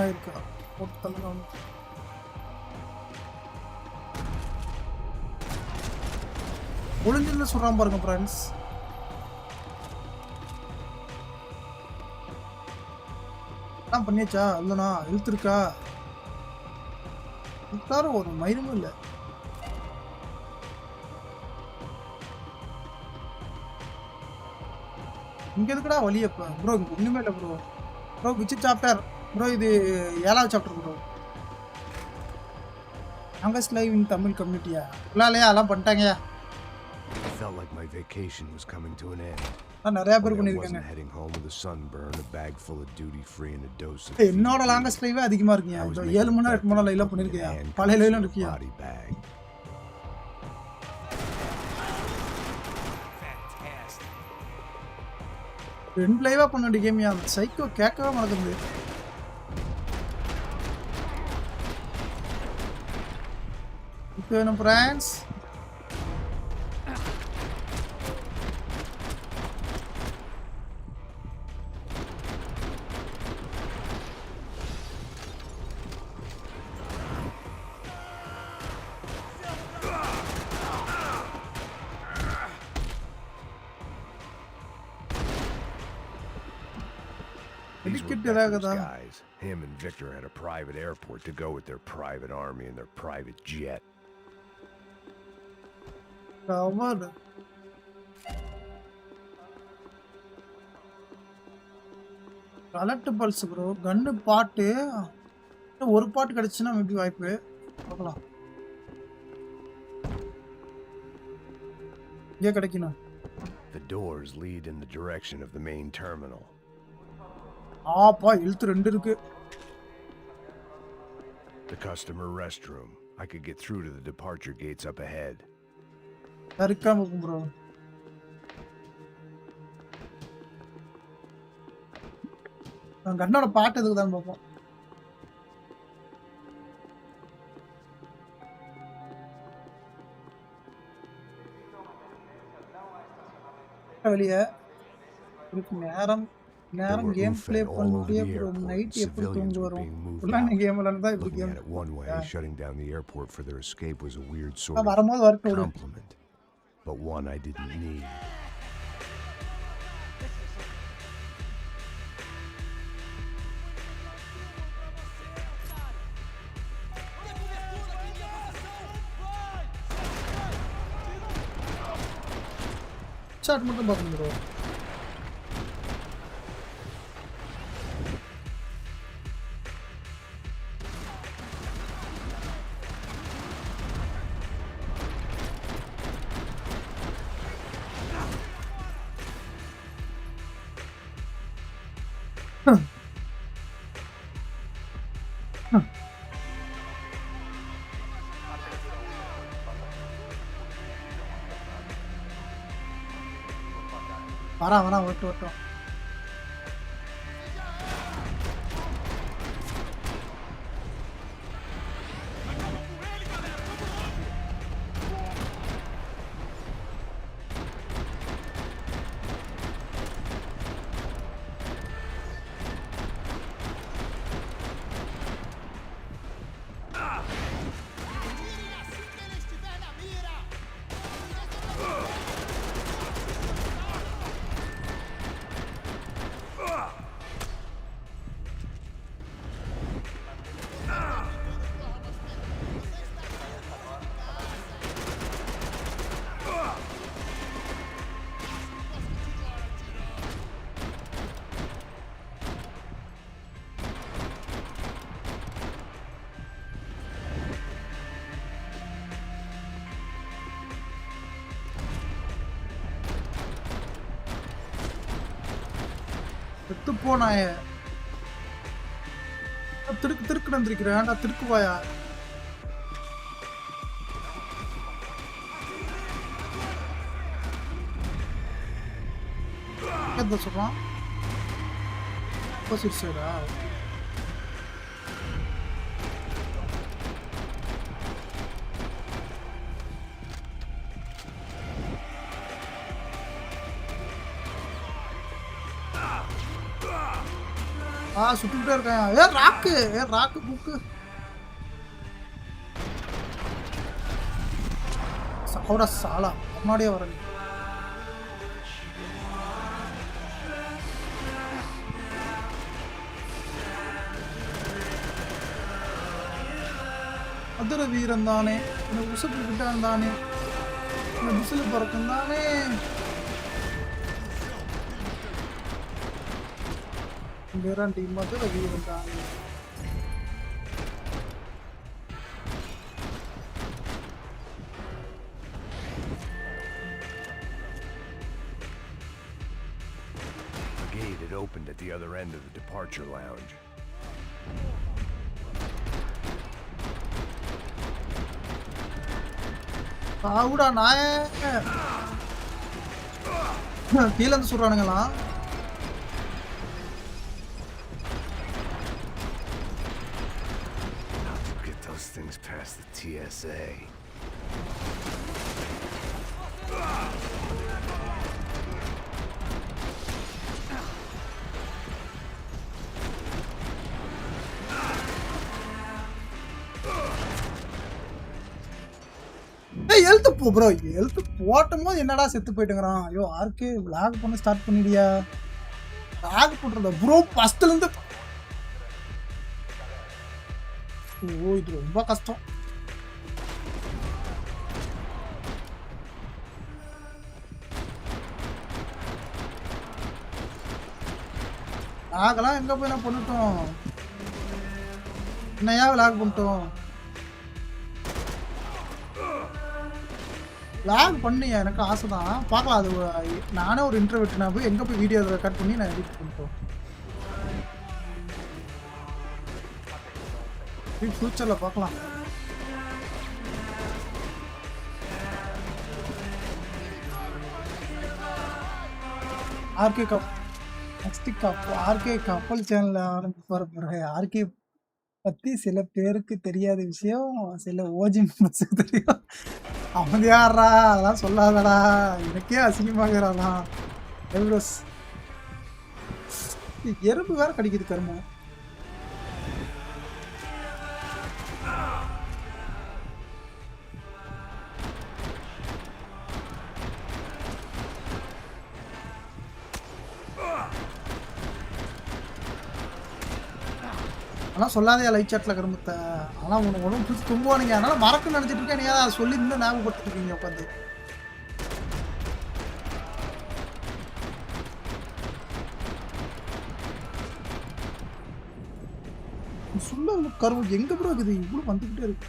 இருக்கா போட்டு தள்ளுங்க ஒளிஞ்சிருந்து சொல்றான் பாருங்க ஃப்ரெண்ட்ஸ் எல்லாம் பண்ணியாச்சா இல்லைண்ணா எழுத்து இருக்கா எல்லாரும் ஒரு மயிரமும் இல்லை இங்க எதுக்குடா வழியப்ப ப்ரோ இங்க ஒண்ணுமே இல்லை bro bro which chapter bro இது 7வது chapter bro longest live in Tamil கம்யூனிட்டியா இல்லையா அதெல்லாம் பண்ணிட்டாங்கயா Felt like my vacation was coming to an end. நிறைய பேர் பண்ணிருக்காங்க Heading home with a sunburn, a bag full of duty free and a dose of என்னோட longest live அதிகமா இருக்குங்க 7 மணி நேரம் 8 மணி நேரம் லைவ்ல பண்ணிருக்கியா பழைய லைவ்ல இருக்கியா ரெண்டு லைவா பண்ண வேண்டிய கேமியா சைக்கோ கேட்கவே மாட்டேங்குது இப்போ வேணும் friends guys. Him and Victor had a private airport to go with their private army and their private jet. collectibles bro கன்னு பாட்டு ஒரு பாட்டு கிடைச்சுனா மேபி வாய்ப்பு பார்க்கலாம் இங்க கிடைக்கணும் The doors lead in the direction of the main terminal. ஆப்பா இழுத்து 2 இருக்கு. The customer restroom. I could get through to the departure gates up ahead. சறுக்காம இருக்கும் ப்ரோ. நான் கண்ணோட பாட்டு எதுக்கு தான் பார்ப்போம். வெளியே நேரம் கேம் ப்ளே பண்ணிட்டே அப்புறம் நைட் எப்படி தூங்க வரும் ஃபுல்லாக கேம் விளையாண்டா இப்படி game One way, shutting down the airport for their escape was a weird sort of compliment, but one I didn't need. Chat மட்டும் பார்க்கணும் ப்ரோ. வரா ஓட்டும். செத்து போனாய திருக்கு வந்திருக்கிறேன். திருக்குவாயா எந்த சொல்றான் ஆப்போசிட் சைடா? சுட்டுக்கிட்டே இருக்கேன். ராக்கு புக்கு சாவடா சாலா முன்னாடியே வர. மதுர வீரன் தானே, உசுப்பு கிட்டான் தானே, விசில் பறக்கும் தானே. மதுர வீரன் தானே. The gate had opened at the other end of the departure lounge. ஆவுடா நாய கீழ இருந்து சொல்றானுங்களா? Get those things past the TSA. Health போ ப்ரோ, ஹெல்த் போட்டும் போது என்னடா செத்து போயிட்டுங்கிறான். ஐயோ ஆர்கே லாக் பண்ண ஸ்டார்ட் பண்ணிடியா? லாக் பண்றத ப்ரோ ஃபர்ஸ்ட்ல இருந்து. ஓ இது ரொம்ப கஷ்டம். லாகலாம் எங்க போய் நான் பண்ணிட்டோம். என்னையா லாக் பண்ணிட்டோம்? லாக் பண்ணியா? எனக்கு ஆசை தான், பார்க்கலாம். அது நானே ஒரு இன்டர்வியூ நான் போய் எங்கே போய் வீடியோ ரெக்கார்ட் பண்ணி நான் எடிட் பண்ணிட்டோம். ஃபியூச்சர்ல பார்க்கலாம். ஆர்கே கப் நெக்ஸ்ட் ஆர்கே கப்பல் சேனல் ஆரம்பிப்பார். ஆர்கே பத்தி சில பேருக்கு தெரியாத விஷயம் சில ஓஜி மெம்பர்ஸுக்கு தெரியும். அவங்க யாரா அதெல்லாம் சொல்லாதடா, எனக்கே அசிங்கமாகறானா. எறும்பு வேற கடிக்குது கருமம். அதெல்லாம் சொல்லாதே லைட் சாட்ல கரும்புத்த. ஆனால் உனக்கு உடம்பு பிடிச்சி தும்புவானுங்க. அதனால மறக்க நினைச்சிட்டு இருக்கேன். நீ அதை சொல்லி இன்னும் ஞாபகப்படுத்திட்டு இருக்கீங்க உட்காந்து. சொல்ல கரும்பு எங்க ப்ரோ இருக்குது? இவ்வளவு வந்துகிட்டே இருக்கு.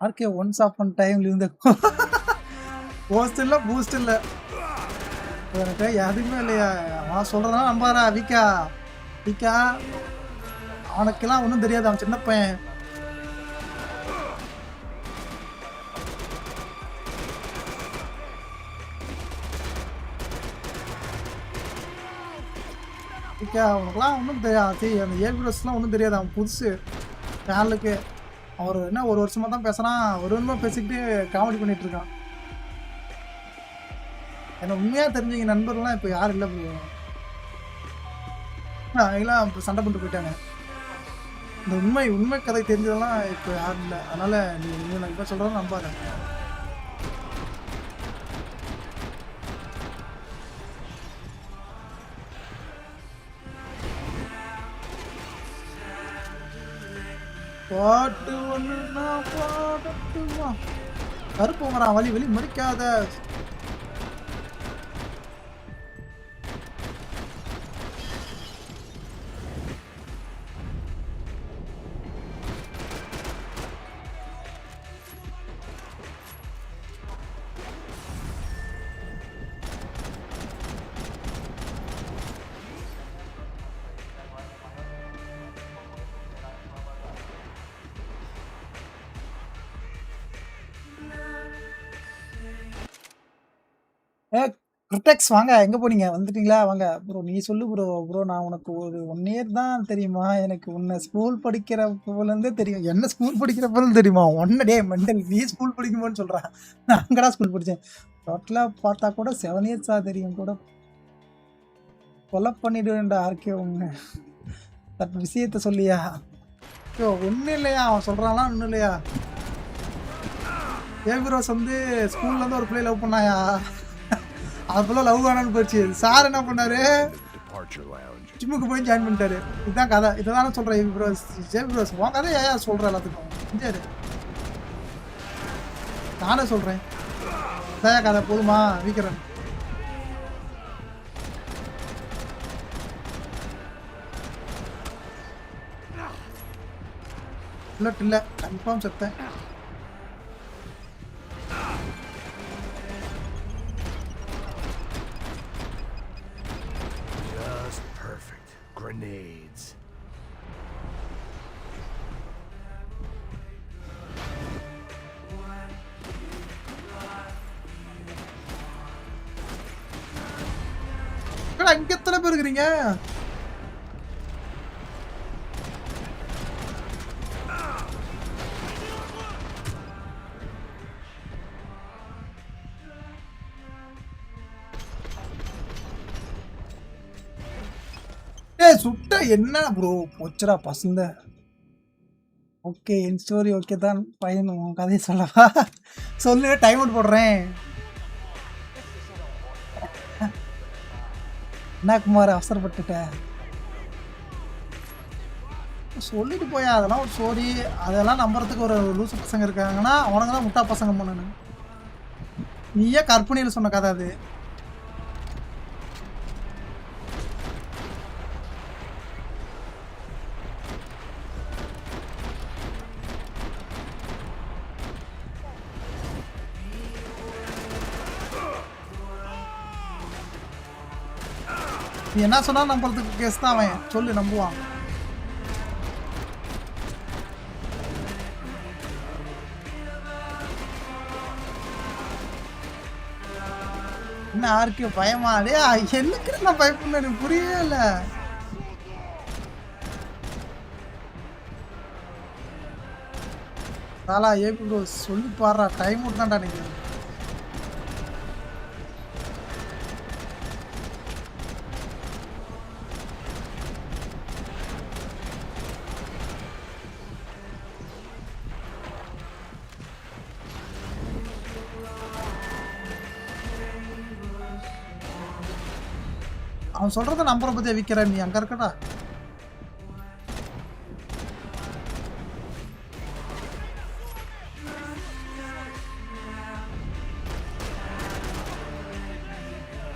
ஆர்கே ஒன்ஸ் ஆஃப் டைம்ல இருந்த போஸ்ட் இல்ல பூஸ்ட் இல்ல எனக்கு எதுவுமே இல்லையா. அவன் சொல்றதுனா நம்பாரா? விக்கா விக்கா அவனுக்கெல்லாம் ஒன்றும் தெரியாது. அவன் சின்ன பையன். விக்கா அவனுக்குலாம் ஒன்றும் தெரியாது. அந்த ஏபிஎஸ்லாம் ஒன்றும் தெரியாது. அவன் புதுசு சேனலுக்கு. அவர் என்ன ஒரு வருஷமா தான் பேசுறான். ஒரு வருஷமா பேசிக்கிட்டு காமெடி பண்ணிட்டு இருக்கான். என்ன உண்மையா தெரிஞ்சவங்க நண்பர்கள்லாம் இப்போ யாரும் இல்லை ப்ரோ. அவங்களாம் இப்போ சண்டை பண்ணிட்டு போயிட்டாங்க. இந்த உண்மை கதை தெரிஞ்சதெல்லாம் இப்போ யாரும் இல்லை. அதனால நீ நான் இப்போ சொல்கிறத நம்பாத. பாட்டு ஒன்றுனா பாடட்டுமா? கருப்பு வரான். வலி வலி மறிக்காத. கிரிட்டெக்ஸ் வாங்க. எங்கே போனீங்க? வந்துட்டீங்களா? வாங்க ப்ரோ. நீ சொல்லு ப்ரோ. ப்ரோ நான் உனக்கு ஒரு 1 இயர் தான் தெரியுமா? எனக்கு உன்னை ஸ்கூல் படிக்கிறப்போலேருந்தே தெரியும். என்ன ஸ்கூல் படிக்கிறப்போலும் தெரியுமா? டே மெண்டல். நீ ஸ்கூல் படிக்கும்போன்னு சொல்கிறேன். நான் அங்கடா ஸ்கூல் படித்தேன். டோட்டலாக பார்த்தா கூட 7 இயர்ஸாக தெரியும். கூட கொலை பண்ணிடுவேன்டா ஆர்கே. ஒன்று விஷயத்த சொல்லியா? ஐயோ ஒன்றும் இல்லையா? அவன் சொல்கிறான்லாம் ஒன்றும் இல்லையா? ஏபிரோஸ் வந்து ஸ்கூல்லேருந்து ஒரு பிள்ளை லவ் பண்ணாயா? அதுபோல லவ் ஆனான்னு போயிடுச்சு. சார் என்ன பண்ணாரு? ஜிம்முக்கு போய் ஜாயின் பண்ணிட்டாரு. இதுதான் கதை. இதை தானே சொல்கிறேன். ஏபிரோஸ் உன் கதை ஏன் சொல்கிறேன் எல்லாத்துக்கும்? சரி நானே சொல்கிறேன். இதான் கதை. போதுமா? வீக்கிறேன். இல்லை கன்ஃபார்ம் செத்தேன். Grenades. இங்க எத்தனை பேர் இருக்கிறீங்க? சுட்ட என்ன ப்ரோ போச்சுடா பசங்க. ஓகே என் ஸ்டோரி ஓகே தான். பையன் உன் கதையை சொல்லவா? சொல்லு. டைம் அவுட் போடுறேன். என்ன குமார் அவசரப்பட்டுட்ட? சொல்லிட்டு போயா. அதெல்லாம் ஒரு ஸ்டோரி. அதெல்லாம் நம்புறதுக்கு ஒரு லூசு பசங்க இருக்காங்கன்னா அவனுங்க தான் முட்டா பசங்க பண்ணனு. நீயே கற்பனையில் சொன்ன கதை அது. நீ என்ன சொன்னா நம்புறதுக்கு கேஸ் தான் அவன். சொல்லு நம்புவான். என்ன யாருக்கு பயமா? டேய் என்னக்கு நான் பயப்படணும் எனக்கு புரியவே இல்லை. சாலா ஏபி ப்ரோ சொல்லி பாடுறா டைம் விட்டான்டா நீங்க. அவன் சொல்றத நம்பரை பத்தி விற்கிற நீ அங்க இருக்கடா.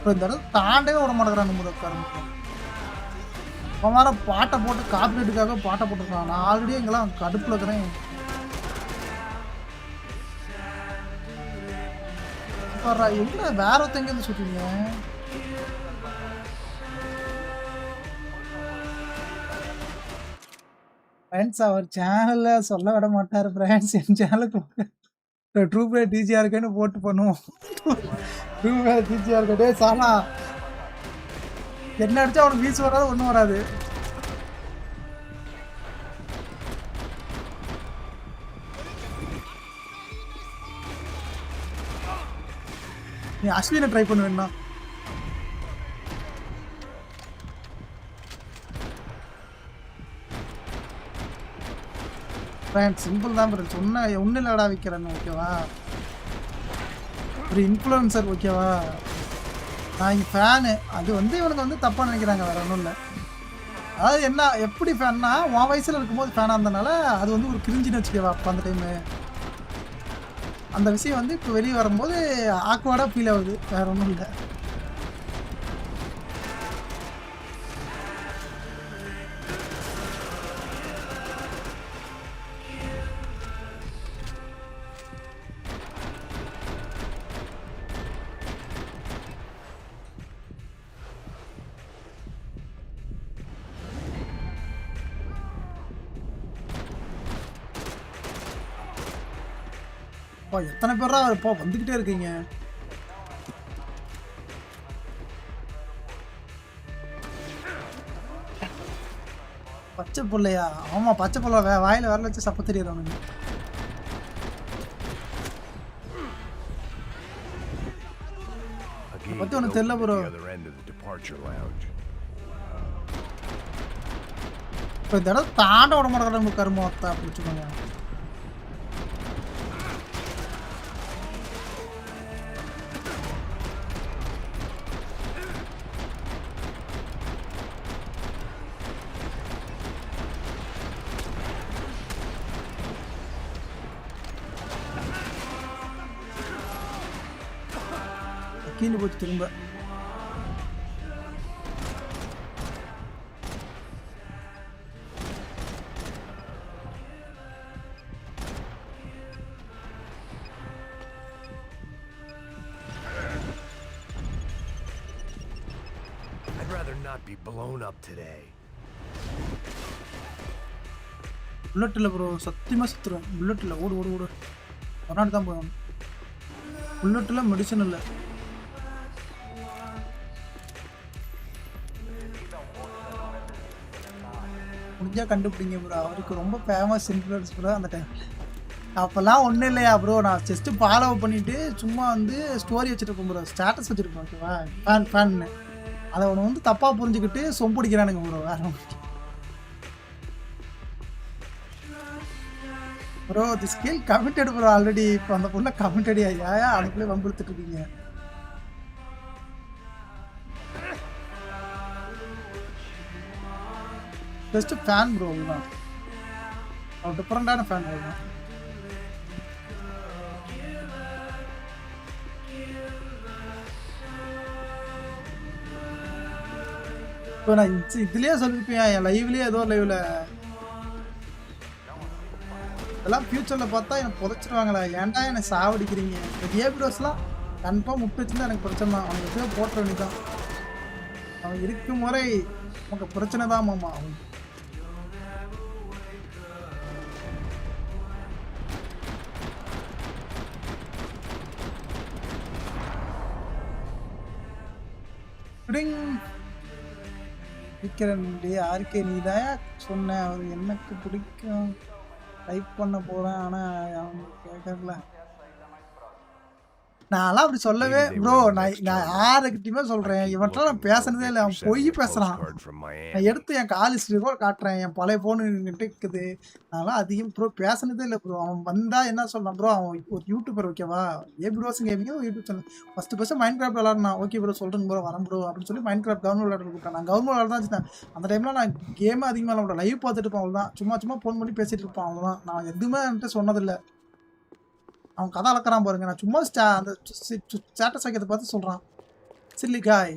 இந்த இடத்துல தாண்டவே விட மாட்டேங்கிறான் முதற்காரன். அவன் வேற பாட்டை போட்டு காப்பீட்டுக்காக பாட்டை போட்டுருக்கான். நான் ஆல்ரெடி இங்கெல்லாம் கடுப்புல இருக்கிறேன். எங்க வேற ஒருத்தங்க இருந்து சுட்டீங்க? ஃப்ரெண்ட்ஸ் அவர் சேனல்ல சொல்ல விட மாட்டாரு. ஃப்ரெண்ட்ஸ் என் சேனலுக்கு ட்ரூபே டிஜிஆருக்குன்னு போட்டு பண்ணுவோம். ட்ரூபே டிஜிஆருக்கு டே சாலா என்ன அடிச்சா அவனுக்கு வீச்சு வராது ஒன்றும் வராது. நீ அஸ்வினை ட்ரை பண்ணுவேன்னா ஃப்ரெண்ட்ஸ் சிம்பிள் தான் ஃப்ரெண்ட்ஸ். ஒன்றும் இல்லடா விற்கிறேன்னு ஓகேவா? ஒரு இன்ஃப்ளூயன்சர் ஓகேவா? நான் இங்கே ஃபேனு. அது வந்து இவனுக்கு வந்து தப்பாக நினைக்கிறாங்க, வேறு ஒன்றும் இல்லை. அதாவது என்ன எப்படி ஃபேன்னா உன் வயசில் இருக்கும்போது ஃபேனாக இருந்தனால அது வந்து ஒரு கிரிஞ்சின்னு வச்சுக்கவா அப்போ அந்த டைமு. அந்த விஷயம் வந்து இப்போ வெளியே வரும்போது ஆக்வர்டாக ஃபீல் ஆகுது, வேறு ஒன்றும் இல்லை. எத்தனை பேரா இப்போ வந்துக்கிட்டே இருக்கீங்க? பச்சை பிள்ளையா? ஆமாம் பச்சை பிள்ளை வாயில் வரல வச்சு சப்ப தெரியுறவனுங்க. பற்றி ஒன்று தெரியல ப்ரோ. இப்போ இந்த இடம் தாண்ட விட மாட்டேங்கிறாங்க கருமத்தை பிடிச்சிக்கோங்க. கீழே போச்சு திரும்ப. I'd rather not be blown up today. Bullet இல்லை ப்ரோ, சத்தியமாக சுற்றுறேன். புல்லட் இல்லை, ஓடு ஓடு ஓடு. ஒரு தான் போகணும். புல்லட் இல்லை, மெடிசன் இல்லை. முடிஞ்சால் கண்டுபிடிங்க ப்ரோ. அவருக்கு ரொம்ப ஃபேமஸ் இன்ஃப்ளூயன்ஸ் ப்ரோ அந்த டைமில். அப்போல்லாம் ஒன்றும் இல்லையா ப்ரோ, நான் ஜஸ்ட்டு ஃபாலோ பண்ணிவிட்டு சும்மா வந்து ஸ்டோரி வச்சுருப்பேன் ப்ரோ, ஸ்டேட்டஸ் வச்சுருப்பேன் ஓகேவா, ஃபேன்னு. அதை ஒன்று வந்து தப்பாக புரிஞ்சுக்கிட்டு சொம்பிடிக்கிறானுங்க ப்ரோ. வேறு ப்ரோ தி ஸ்கில் கமிட்டட் ப்ரோ ஆல்ரெடி. இப்போ அந்த பொண்ணை கமிட்டட் ஐயா அதுக்குள்ளே வம்புழுத்துட்டு இருக்கீங்க. ஜஸ்ட் ஃபேன் ப்ரோ தான். ஒரு டிஃப்ரெண்டான ஃபேன் ப்ரோ தான். இப்போ நான் இதுலேயே சொல்லியிருப்பேன் என் லைவ்லேயே ஏதோ லைவில். இதெல்லாம் ஃப்யூச்சரில் பார்த்தா எனக்கு புதைச்சிருவாங்களா? ஏன்டா எனக்கு சாவடிக்கிறீங்க? இந்த ஏபிடோஸ்லாம் கன்ஃபார்ம் முட்டு வச்சுருந்தா எனக்கு பிரச்சனை தான். அவனுக்கு எப்படியோ போட்டுற வேண்டியதான். அவன் இருக்கும் முறை உங்க பிரச்சனை தான் மாமா. அவன் யாருக்கே நீதான் சொன்ன அவர் எனக்கு பிடிக்கும் டைப் பண்ண போறேன் ஆனா அவங்க கேட்கல. நான்லாம் அப்படி சொல்லவே ப்ரோ. நான் யாருக்கிட்டையுமே சொல்றேன் இவன்ட்ட நான் பேசுனதே இல்லை. அவன் பொய் பேசுறான். நான் எடுத்து என் கால் ஹிஸ்டரி கூட காட்டுறேன். என் பழைய போனு இருக்குது. நான்லாம் அதிகம் ப்ரோ பேசுனதே இல்லை ப்ரோ. அவன் வந்தா என்ன சொல்றான் ப்ரோ, அவன் ஒரு யூடியூபர் ஓகேவா, ஏபிரோஸ் gaming YouTube channel first Minecraft விளாட்னா. ஓகே ப்ரோ சொல்றேன் ப்ரோ வரேன் ப்ரோ அப்படின்னு சொல்லி மைண்ட் கிராஃப்ட் கவர்மெண்ட் விளையாட கொடுத்தேன். நான் கவர்மெண்ட் விளையாட தான் வச்சுட்டேன். அந்த டைம்ல நான் கேமே அதிகமாக விளாட லைவ் பார்த்துட்டு இருப்பேன். அவ்வளோதான். சும்மா ஃபோன் பண்ணி பேசிட்டு இருப்பான். அவ்வளோதான். நான் எதுவுமே என்கிட்ட சொன்னதில்லை. அவன் கதை அளக்கிறான் பாருங்க. நான் சும்மா அந்த ஸ்டேட்டஸ் வைக்கிறத பார்த்து சொல்றான். சில்லி காய்.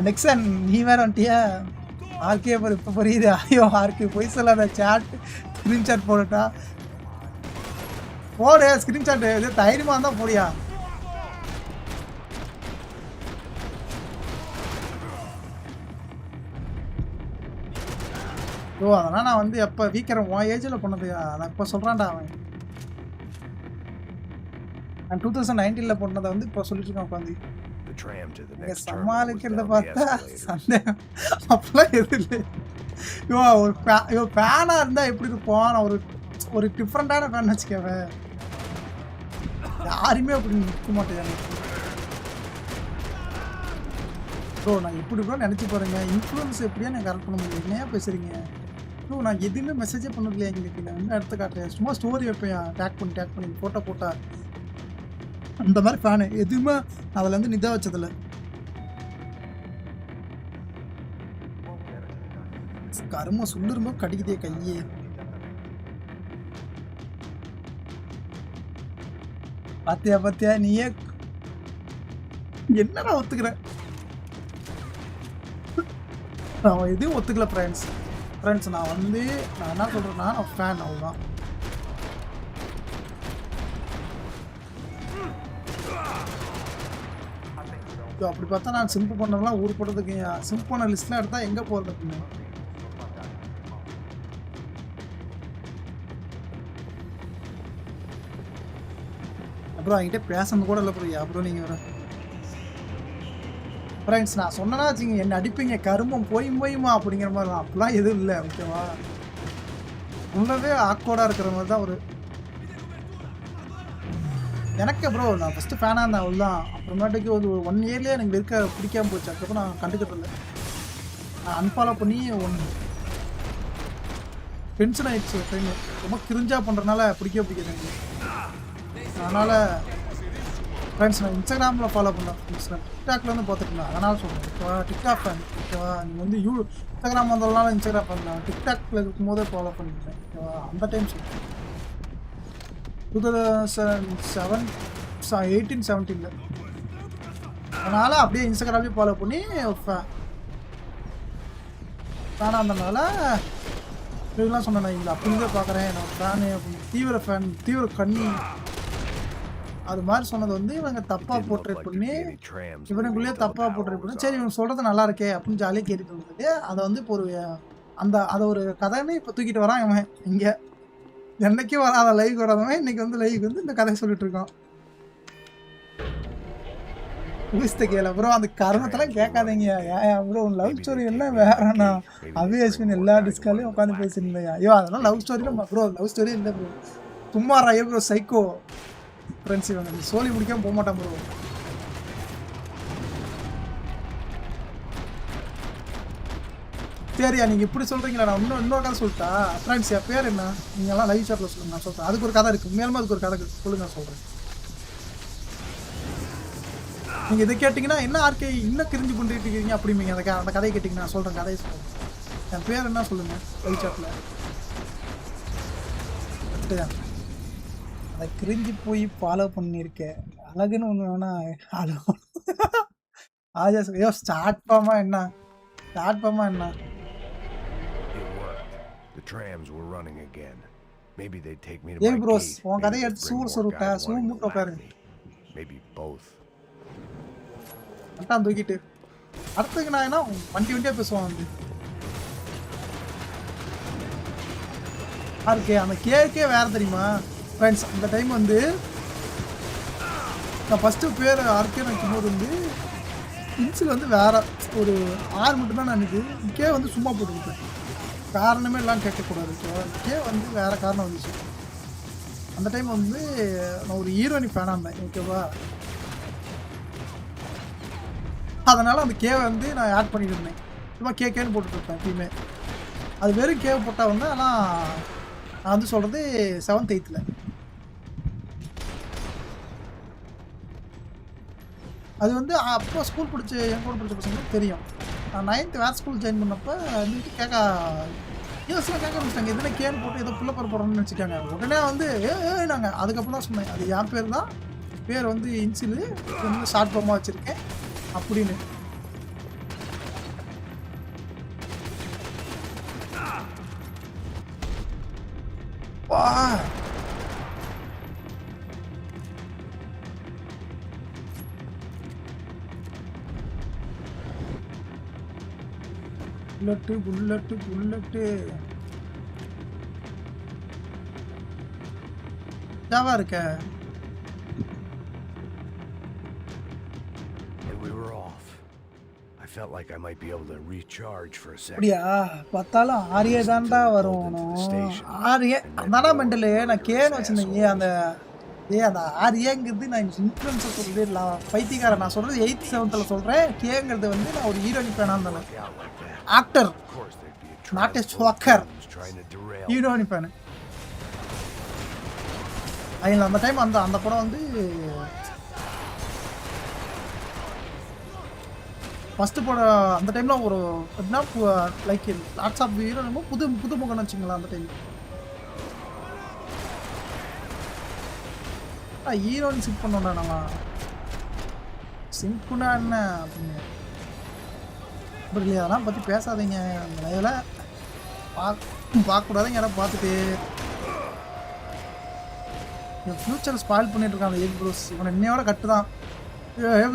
நெக்ஸன் நீ வேற வந்துட்டியா? ஆர்கே இப்போ புரியுது. ஐயோ ஆர்கே போய் சொல்லாத. சாட் ஸ்க்ரீன்ஷாட் போடட்டா? போடு ஸ்க்ரீன்ஷாட். இது தைரியமாக இருந்தால் போடியா. ஓ அதெல்லாம் நான் வந்து எப்போ வீக்கிறேன் உன் ஏஜில் பண்ணது. நான் இப்போ சொல்கிறான்டா அவன். நான் 2019 பண்ணதை வந்து இப்போ சொல்லிட்டு இருக்கேன் உட்காந்து. சமாளிக்கிறத பார்த்தா சந்தேகம் அப்பெல்லாம் எது இல்லை. இவன் ஃபேனாக இருந்தால் எப்படி இருப்போம். நான் ஒரு டிஃப்ரெண்ட்டான ஃபேன் வச்சுக்கவேன். யாருமே அப்படி நிற்க மாட்டேன் எனக்கு ப்ரோ. நான் எப்படி ப்ரோ நினச்சி பாருங்க. இன்ஃப்ளூயன்ஸ் எப்படியா நான் கரெக்ட் பண்ண முடியும். என்னையா பேசுகிறீங்க ப்ரோ? நான் எதுவுமே மெசேஜே பண்ணதில்லையா எங்களுக்கு. நான் வந்து எடுத்து காட்டுறேன். சும்மா ஸ்டோரி வைப்பேன். டேக் பண்ணி ஃபோட்டோ போட்டா அந்த மாதிரி ஃபேனு. எதுவுமே அதில் வந்து நிதா வச்சதில்லை. கரும சொல்லுருமோ கடிக்குதே கையே. பாத்தியா நீயே என்னடா ஒத்துக்கிற? நான் எதுவும் ஒத்துக்கல ஃப்ரெண்ட்ஸ். நான் என்ன சொல்கிறேன்னா நான் ஃபேன் அவ்வளோதான். அப்படி பார்த்தா நான் சிம்பிள் பண்ணலாம் ஊர் போடுறதுக்கு சிம்பிள் பண்ண லிஸ்ட்லாம் எடுத்தால் எங்கே போகிறது அப்படின்னு. அப்புறம் அவங்ககிட்ட பேசணும் கூட இல்லை ப்ரோ. அப்புறம் நீங்கள் வர ஃப்ரெண்ட்ஸ் நான் சொன்னேன்னா வச்சுங்க என்ன அடிப்பீங்க. கருமம் போயுமா அப்படிங்கிற மாதிரி தான். அப்படிலாம் எதுவும் இல்லை ஓகேவா. ரொம்பவே ஆக்வர்டாக இருக்கிற மாதிரி தான் ஒரு எனக்கு ப்ரோ. நான் ஃபஸ்ட்டு ஃபேனாக இருந்தேன் அவ்வளோதான். அப்புறமேட்டுக்கு ஒரு 1 இயர்லேயே எனக்கு இருக்க பிடிக்காமல் போச்சு. அதுக்கப்புறம் நான் கண்டுக்கிட்டு இல்லை. நான் அன்ஃபாலோ பண்ணி டென்ஷன் ஆகிடுச்சு. டைம் ரொம்ப கிரிஞ்சாக பண்ணுறதுனால பிடிக்காது எனக்கு. அதனால் ஃப்ரெண்ட்ஸ் நான் இன்ஸ்டாகிராமில் ஃபாலோ பண்ணேன். டிக்டாக்ல வந்து பார்த்துக்கலாம். அதனால் சொல்கிறேன் ஓகேவா. டிக்டாக் ஃபேன் ஓகேவா. நீங்கள் வந்து இன்ஸ்டாகிராம் வந்ததுனால இன்ஸ்டாகிராம் பண்ணலாம். டிக்டாக்ல இருக்கும்போதே ஃபாலோ பண்ணிக்கிறேன் ஓகேவா. அந்த டைம் சொல்கிறேன் 2018-17. அதனால் அப்படியே இன்ஸ்டாகிராம்லேயும் ஃபாலோ பண்ணி ஃபேனாக இருந்தனால இதெல்லாம் சொன்னேன். இங்கே அப்படிங்க பார்க்குறேன் நான் ஃபேனு அப்படின்னு. தீவிர கண்ணி அது மாதிரி சொன்னது வந்து இவங்க தப்பாக போர்ட்ரேட் பண்ணி இவனுக்குள்ளேயே தப்பாக போர்ட்ரேட் பண்ணி சரி இவங்க சொல்கிறது நல்லா இருக்கே அப்படின்னு ஜாலியாக கேட்டுட்டு இருந்தது. அதை வந்து இப்போ அதை ஒரு கதைன்னு இப்போ தூக்கிட்டு வரான் இவன். இங்கே என்னைக்கும் வராத லைவ் வராதவன் இன்னைக்கு வந்து லைவுக்கு வந்து இந்த கதையை சொல்லிட்டு இருக்கான். ஊசித்த கேள ப்ரோ. அந்த கருமத்தெல்லாம் கேட்காதீங்க. ப்ரோ லவ் ஸ்டோரி எல்லாம் வேறண்ணா. அஸ்வின் எல்லா டிஸ்காலையும் உட்காந்து பேசியிருந்தேன். ஐயோ அதெல்லாம் லவ் ஸ்டோரியில் ப்ரோ. லவ் ஸ்டோரி இல்லை ப்ரோ. சும்மா ஐயோ ப்ரோ சைக்கோ ஃப்ரெண்ட்ஸ். இவங்க சோலி முடிக்காமல் போக மாட்டான் ப்ரோ. சரியா நீங்கள் இப்படி சொல்கிறீங்களா? நான் இன்னொரு கதை சொல்லிட்டா ஃப்ரெண்ட்ஸ். என் பேர் என்ன நீங்கள்லாம் லைவ் ஷாட்டில் சொல்லுங்கள். நான் சொல்கிறேன். அதுக்கு ஒரு கதை இருக்குது. மேலுமே அதுக்கு ஒரு கதை சொல்லுங்க நான் சொல்கிறேன். நீங்கள் இதை கேட்டிங்கன்னா என்ன ஆர்கே இன்னும் கிரிஞ்சு பண்ணிட்டு இருக்கீங்க அப்படிம்பீங்க. அந்த கதையை கேட்டிங்கன்னா நான் சொல்கிறேன். கதையை சொல்கிறேன். என் பேர் என்ன சொல்லுங்கள் லைவ் ஷாட்டில். அதை கிரிஞ்சு போய் ஃபாலோ பண்ணியிருக்கேன். அழகுன்னு ஒன்று வேணா ஹலோ ஆஜா ஐயோ ஸ்டார்ட் பாமா என்ன. The trams were running again. Maybe they'd take me to my gate. bros உன் கதையை எடுத்து சூர் சொல்லிட்டா. மூட்டை உட்காரு. Maybe both. அதான் தூக்கிட்டு அடுத்துக்கு நான் என்ன வண்டியா பேசுவான் வந்து ஆர்கே அந்த கேக்கே வேற தெரியுமா ஃப்ரெண்ட்ஸ். அந்த டைம் வந்து நான் ஃபஸ்ட்டு பேர் ஆர்கே வைக்கும்போது வந்து இன்சில் வந்து வேற ஒரு ஆறு மட்டும்தான் நான் எனக்கு கே வந்து சும்மா போட்டுக்கிட்டேன். காரணமே எல்லாம் கேட்கக்கூடாது. கே வந்து வேற காரணம் வந்துச்சு. அந்த டைம் வந்து நான் ஒரு ஹீரோயினி ஃபேனாக இருந்தேன். ஓகேவா, அதனால் அந்த கேவை வந்து நான் ஆட் பண்ணிட்டு இருந்தேன். சும்மா கேன்னு போட்டுட்ருப்பேன் எப்பயுமே. அது வெறும் கேவை போட்டால் வந்து ஆனால் நான் வந்து சொல்கிறது 7th 8th அது வந்து அப்போ ஸ்கூல் படித்த என் கூட படித்த பசங்களுக்கு தெரியும். நான் 9th வேறு ஸ்கூல் ஜாயின் பண்ணப்போ வந்துட்டு யோசிச்சு கேட்க ஆரம்பிச்சிட்டாங்க. எதுனா கேன்னு போட்டு ஏதோ புள்ள போகிறோம்னு நினச்சிக்காங்க. உடனே வந்து நாங்கள் அதுக்கப்புறம் தான் சொன்னேன் அது என் பேர் தான், பேர் வந்து இன்சிலு, வந்து ஷார்ட் ஃபார்மாக வச்சுருக்கேன் அப்படின்னு. வா புல்லட்டு ஜாவா இருக்க. And we were off. I felt like I might be able to recharge for a second. அப்படியா பார்த்தாலும் ஆரியே தான்டா வரும். ஆரியே அதானா மெண்டலு. நான் கேன்னு வச்சிருந்தேன். அந்த அந்த ஆரியங்கிறது நான் இன்ஃப்ளூயன்ஸர் சொல்லிடல பைத்தியக்காரன். நான் சொல்கிறது 8th 7th சொல்கிறேன். கேங்கிறது வந்து நான் ஒரு ஹீரோயின் ஃபேனாக இருந்தேன். Actor not a swagger, heroine fan. அதில் அந்த டைம் அந்த படம் வந்து ஃபஸ்ட்டு படம். அந்த டைமில் ஒரு எப்படின்னா லைக் லாட்ஸ் ஆஃப் ஹீரோனுமோ புது முகம்னு வச்சுங்களேன். அந்த டைம் ஹீரோயின் சிப் பண்ணோம்டா நம்ம. சிம்புனா என்ன அப்படின்னு அப்படி இல்லையா, அதெல்லாம் பற்றி பேசாதீங்க. இதெல்லாம் பார்க்கக்கூடாதுங்க. யாராவது பார்த்துட்டு என் ஃப்யூச்சர் ஸ்பாயில் பண்ணிட்டு இருக்கான் அந்த ப்ரோஸ். இவனை இன்னையோட கட்டு தான்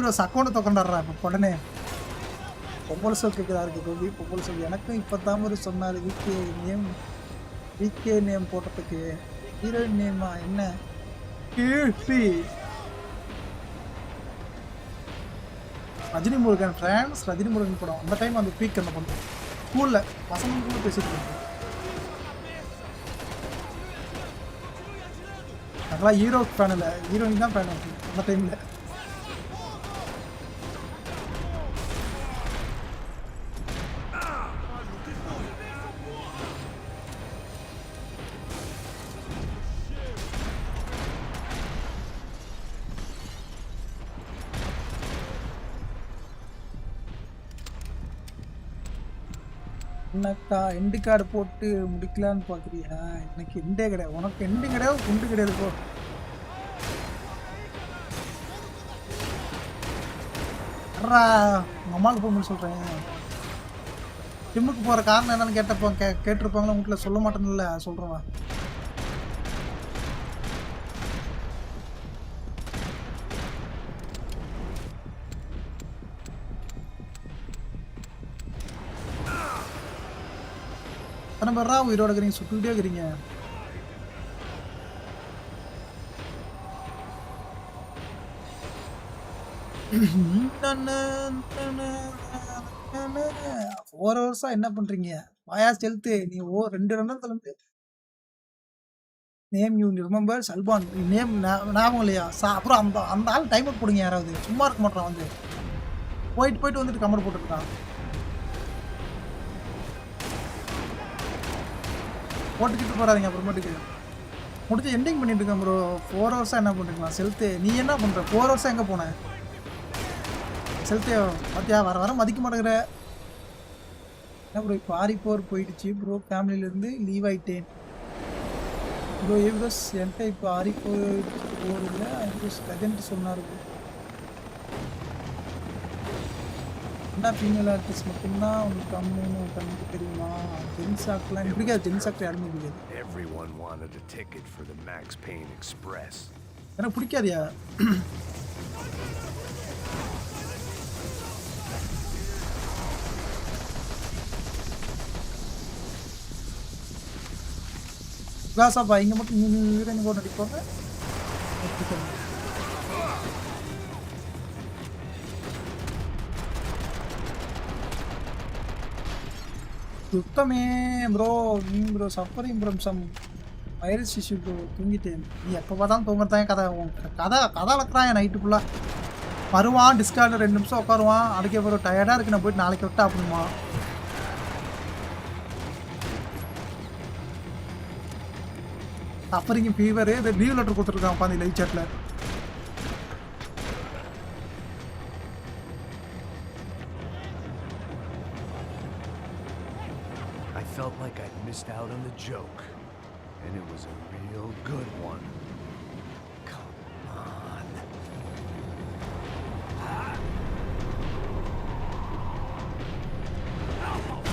ப்ரோஸ் அக்கௌண்ட்டை தொக்கண்டாடுறா இப்போ உடனே. பொம்பளை சொல் கேட்குதா இருக்கு கோபி. பொம்பளை சொல் எனக்கும் இப்போ தான் ஒரு சொன்னார். விகே நேம் போட்டதுக்கு ஹீரோயின் நேமா என்ன கீர்த்தி. ரஜினி முருகன் ஃப்ரான்ஸ் ரஜினி முருகன் படம். அந்த டைம் அந்த பீக் அந்த படம் ஸ்கூலில் பசங்க கூட பேசிட்டு இருக்கோம். அதெல்லாம் ஹீரோ ஃபேன் இல்லை, ஹீரோயின் தான் ஃபேன் அந்த டைமில். என்னக்கா எண்டு கார்டு போட்டு முடிக்கலான்னு பார்க்குறியா? எனக்கு எண்டே கிடையாது. உனக்கு எண்டு கிடையாது, குண்டு கிடையாது. போ உங்கள் அம்மாவுக்கு போகணும்னு சொல்கிறேன். ஜிம்முக்கு போகிற காரணம் என்னன்னு கேட்டிருப்பாங்களா வீட்டில். சொல்ல மாட்டேன்ல, சொல்கிறவா. அத்தனை பேரா உயிரோட இருக்கிறீங்க, சுட்டுக்கிட்டே இருக்கிறீங்க. ஒரு வருஷம் என்ன பண்றீங்க? வாயா செலுத்து. நீ 2 ரன்னர் தலைந்து நேம் யூ ரிமெம்பர் சல்பான் நேம் ஞாபகம் இல்லையா? அப்புறம் அந்த ஆள் டைம் அவுட் போடுங்க. யாராவது சும்மா இருக்க மாட்டான் வந்து போயிட்டு வந்துட்டு கமெண்ட் போட்டுருக்கான். போட்டுக்கிட்டு போறாதீங்க. அப்புறமேட்டுக்கு முடிச்சு எண்டிங் பண்ணிட்டு இருக்கேன் ப்ரோ. 4 ஹவர்ஸாக என்ன பண்ணுறீங்களா செலுத்து? நீ என்ன பண்ணுற? 4 ஹவர்ஸாக எங்கே போனேன் செலுத்து? பார்த்தியா வர மதிக்க மாட்டேங்கிற என்ன ப்ரோ? இப்போ ஆரிப்போர் போயிடுச்சு ப்ரோ. ஃபேமிலியிலேருந்து லீவ் ஆகிட்டேன் ப்ரோ. ப்ரோஸ் என்கிட்ட இப்போ ஆரிப்போர் இல்லை கஜன்ட்டு சொன்னார் ப்ரோ. என்ன ஃபீமேல் ஆர்டிஸ்ட் மட்டும்தான் உங்களுக்கு கம்முன்னு கண்ணுக்கு தெரியுமா? ஜென்ஸ் ஆக்ட்லாம் பிடிக்காது. ஜென்ஸ் ஆக்ட் யாருமே பிடிக்காது. Everyone wanted a ticket for the Max Payne Express. எனக்கு பிடிக்காதியா? கிளாஸாப்பா இங்க மட்டும் நீங்க போட்டு அடிப்பாங்க. சுத்தமே ப்ரோ நீங்க bro suffering from some virus issue bro தூங்கிட்டேன். நீ எப்போ பார்த்தாலும் தூங்குறதான் கதை கதை கதை வளர்க்குறான் நைட்டு ஃபுல்லாக. வருவான் டிஸ்கார்டில் 2 நிமிஷம் உட்காருவான். அதுக்கப்புறம் டயர்டாக இருக்கு நான் போயிட்டு நாளைக்கு விட்டா அப்படிமா. சஃபரிங் ஃபீவரு இந்த லீவ் லெட்டர் கொடுத்துருக்கான் உட்காந்து live சாட்டில். I felt like I'd missed out on the joke, and it was a real good one. Come on.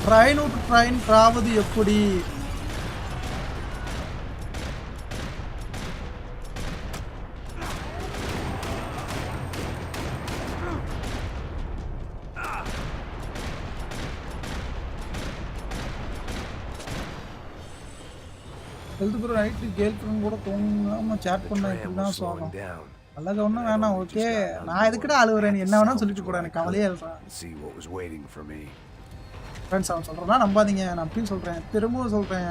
Train விட்டு ட்ரெயின் ராவது எப்படி? Health bro night girl friend கூட தூங்காமல் சேட் பண்ண இப்படி தான் சோகம். அழக ஒன்றும் வேணாம் ஓகே. நான் எதுக்கிட்ட அழுவுறேன்? என்ன வேணாலும் சொல்லிட்டு போட எனக்கு கவலையே எழுறேன். ஃப்ரெண்ட்ஸ் அவன் சொல்கிறேன்னா நம்பாதீங்க. நான் அப்படின்னு சொல்கிறேன் திரும்பவும் சொல்கிறேன்.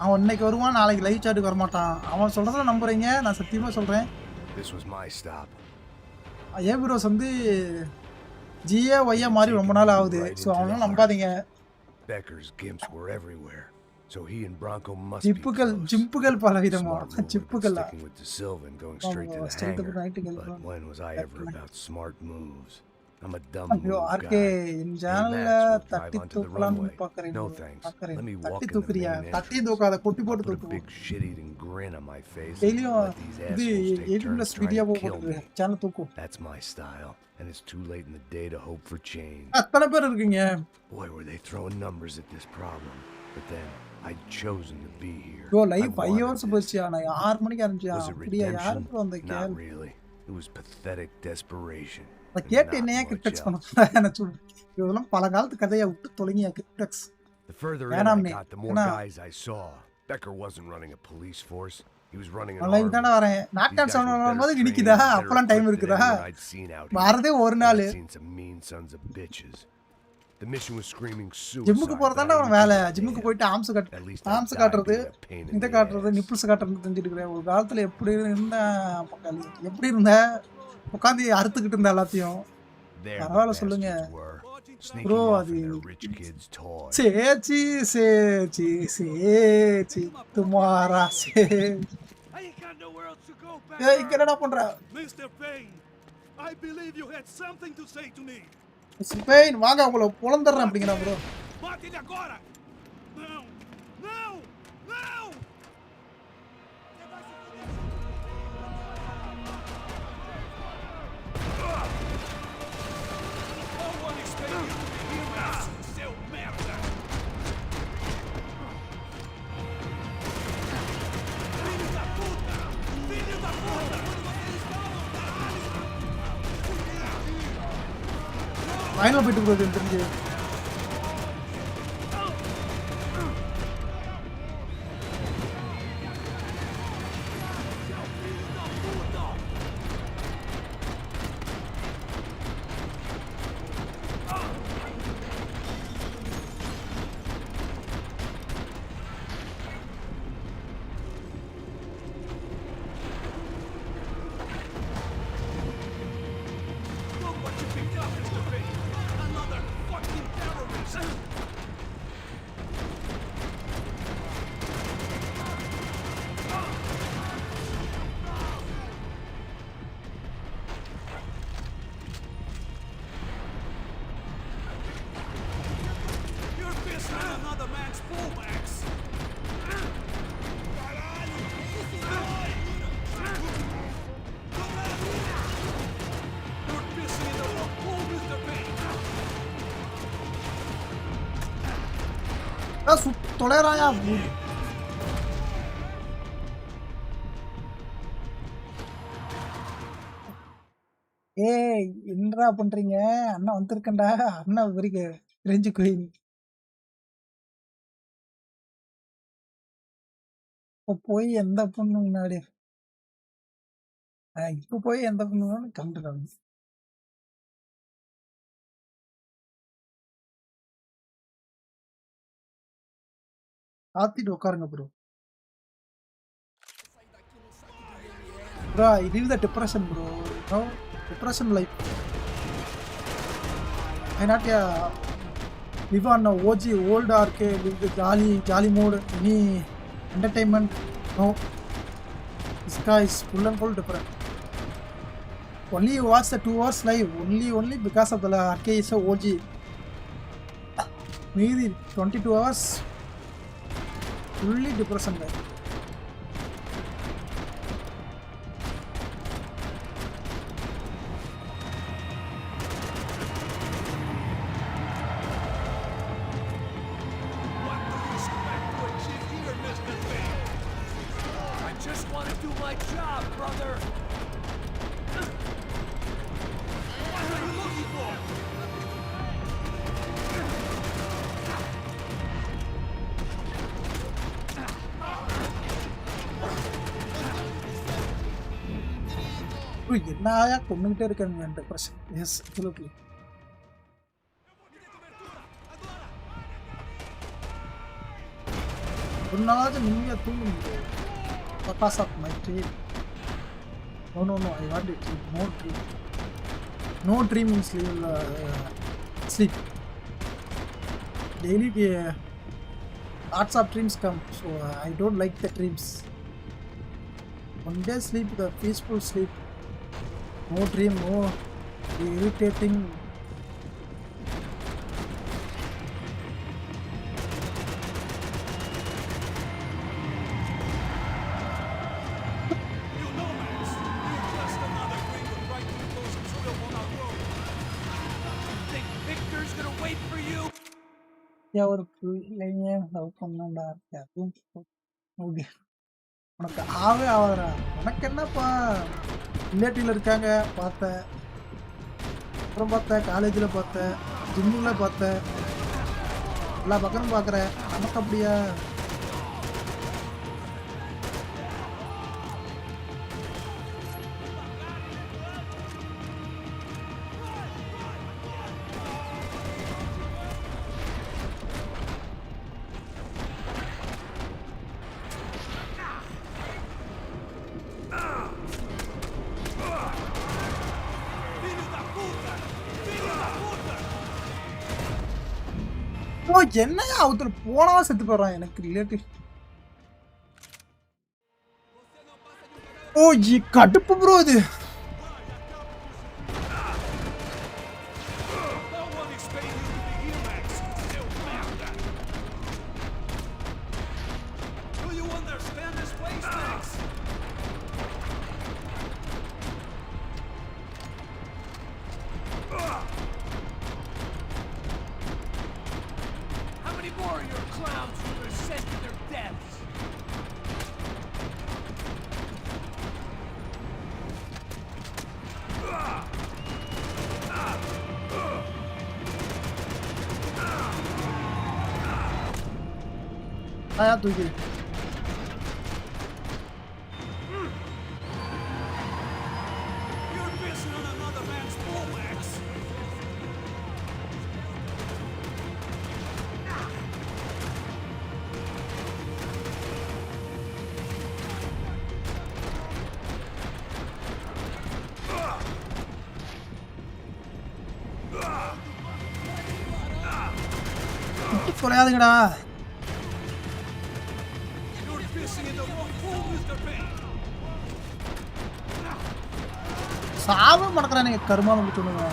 அவன் இன்னைக்கு வருவான் நாளைக்கு லைவ் சாட்டுக்கு வரமாட்டான். அவன் சொல்கிறத நம்புறீங்க. நான் சத்தியமாக சொல்கிறேன். ஏன் ப்ரோஸ் வந்து ஜிஏ ஒய்யா மாதிரி ரொம்ப நாள் ஆகுது. ஸோ அவனால நம்பாதீங்க. So he and Bronco must ஜிப்புகள் பல விதமா ஜிப்புகள் sticking with the Sylvan going straight to the hangar. But when was I ever about smart moves? I'm a dumb move guy. என் சேனல்ல தட்டி தூக்கலாம்னு பார்க்கறேன். No thanks. Let me walk in தூக்குறியா? தட்டி தூக்காத கொட்டி போட்டு தூக்கு. Big shit-eating grin on my face. இது 8+ video போட்டு channel தூக்கு. That's my style. And it's too late in the day to hope for change. அத்தனை பேர் இருக்கீங்க. Boy, were they throwing numbers at this problem. But then I'd chosen to be here. Bro, live 5 hours போச்சியா? நான் 6 மணிக்கு ஆரம்பிச்சா. அப்படியே யாருக்கு வந்த கேள்? Not really. It was pathetic desperation. நான் கேட்டு என்னையா கிரிப்டெக்ஸ் பண்ண எனக்கு இதெல்லாம் பல காலத்து கதையை விட்டு தொலைங்கியா கிரிப்டெக்ஸ். The further in I got, the more guys I saw. Becker wasn't running a police force. He was running an army. Live தான வரேன். நாட்கான் சவுண்ட் வரும்போது நிக்குதா? அப்பலாம் டைம் இருக்குதா? வரதே ஒரு நாள். The mission was screaming suicide. ஜிம்முக்கு போறதாண்டா அவன் வேலை. ஜிம்முக்கு போயிட்டு ஆம்ஸ் காட்டுறது, இந்த காட்டுறது, நிப்பிள்ஸ் காட்டுறது தெரிஞ்சிட்டு இருக்கேன். ஒரு காலத்துல எப்படி இருந்தேன் பக்காளி? எப்படி இருந்த? உட்காந்து அறுத்துக்கிட்டு இருந்த எல்லாத்தையும். பரவாயில்ல சொல்லுங்க ப்ரோ. அது சேச்சி சேச்சி சேச்சி துமாரா சே. ஏய் இங்க என்னடா பண்ற? Mr. Payne, I believe you had something to say to me. Spain வாங்க உங்களை பொளந்தறேன் அப்படிங்கற bro. Bate ele agora. Não. Não. Não. Oh, one experience. Seu merda. Filho da puta. Filho da puta. Final போயிட்டு bro தெரிஞ்சு. Another Max Payne. You're pissing in the wrong pool, Mr. Payne. தொலைறாயா? ஏய் என்னடா பண்றீங்க? அண்ணா வந்திருக்கேன்டா. அண்ணா வரிக ரெஞ்சு queen. போய் எந்த பொண்ணு முன்னாடி இப்போ போய் எந்த பொண்ணு முன்னாடி கண்டுறாங்க. ஆத்திட்டு உட்காருங்க bro. Bro, I live the depression, bro. You know, depression like I not live on a OG old arcade with the jolly mode, any entertainment. No, this guy is full and full different. Only you watch the 2 hours live, only because of the arcade is a OG. Maybe 22 hours, fully depression guy. என்னையா கொண்டுகிட்டே இருக்காங்க depression. Yes, absolutely. ஒரு நாளாச்சும் நிம்மதியா தூங்க முடியும். Because of my dream. No, I want it. No dream. No dream means sleep. Daily lots of dreams come, so I don't like the dreams. One day sleep, the peaceful sleep. No dream, no irritating. ஒரு பிள்ளைங்க love பண்ணா உனக்கு ஆவே ஆவாதா? உனக்கு என்னப்பா, ரிலேட்டிவ்ல இருக்காங்க பார்த்தேன், அப்புறம் பார்த்தேன் காலேஜில் பார்த்தேன், ஜிம்மில் பார்த்தேன், எல்லா பக்கமும் பார்க்குறேன். நமக்கு அப்படியா? என்னையா ஒருத்தர் போனா செத்து போறான் எனக்கு ரிலேட்டிவ். கடுப்பு ப்ரோ இது. आया तुझे கொலையாதுங்கடா. சாவ மடக்குறானுங்க கருமாவை முடிச்சுடுங்க.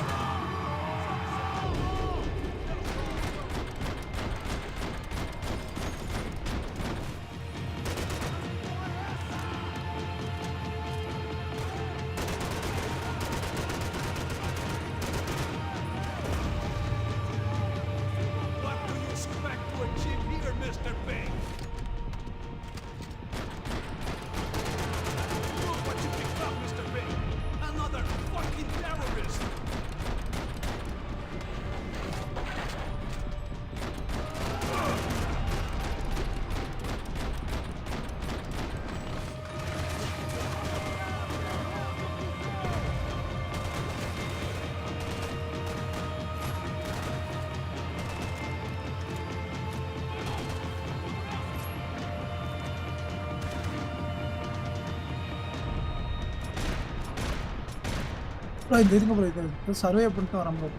இந்த இருங்க ப்ரோ இது சர்வே பண்ணிட்டு வரேன் ப்ரோ.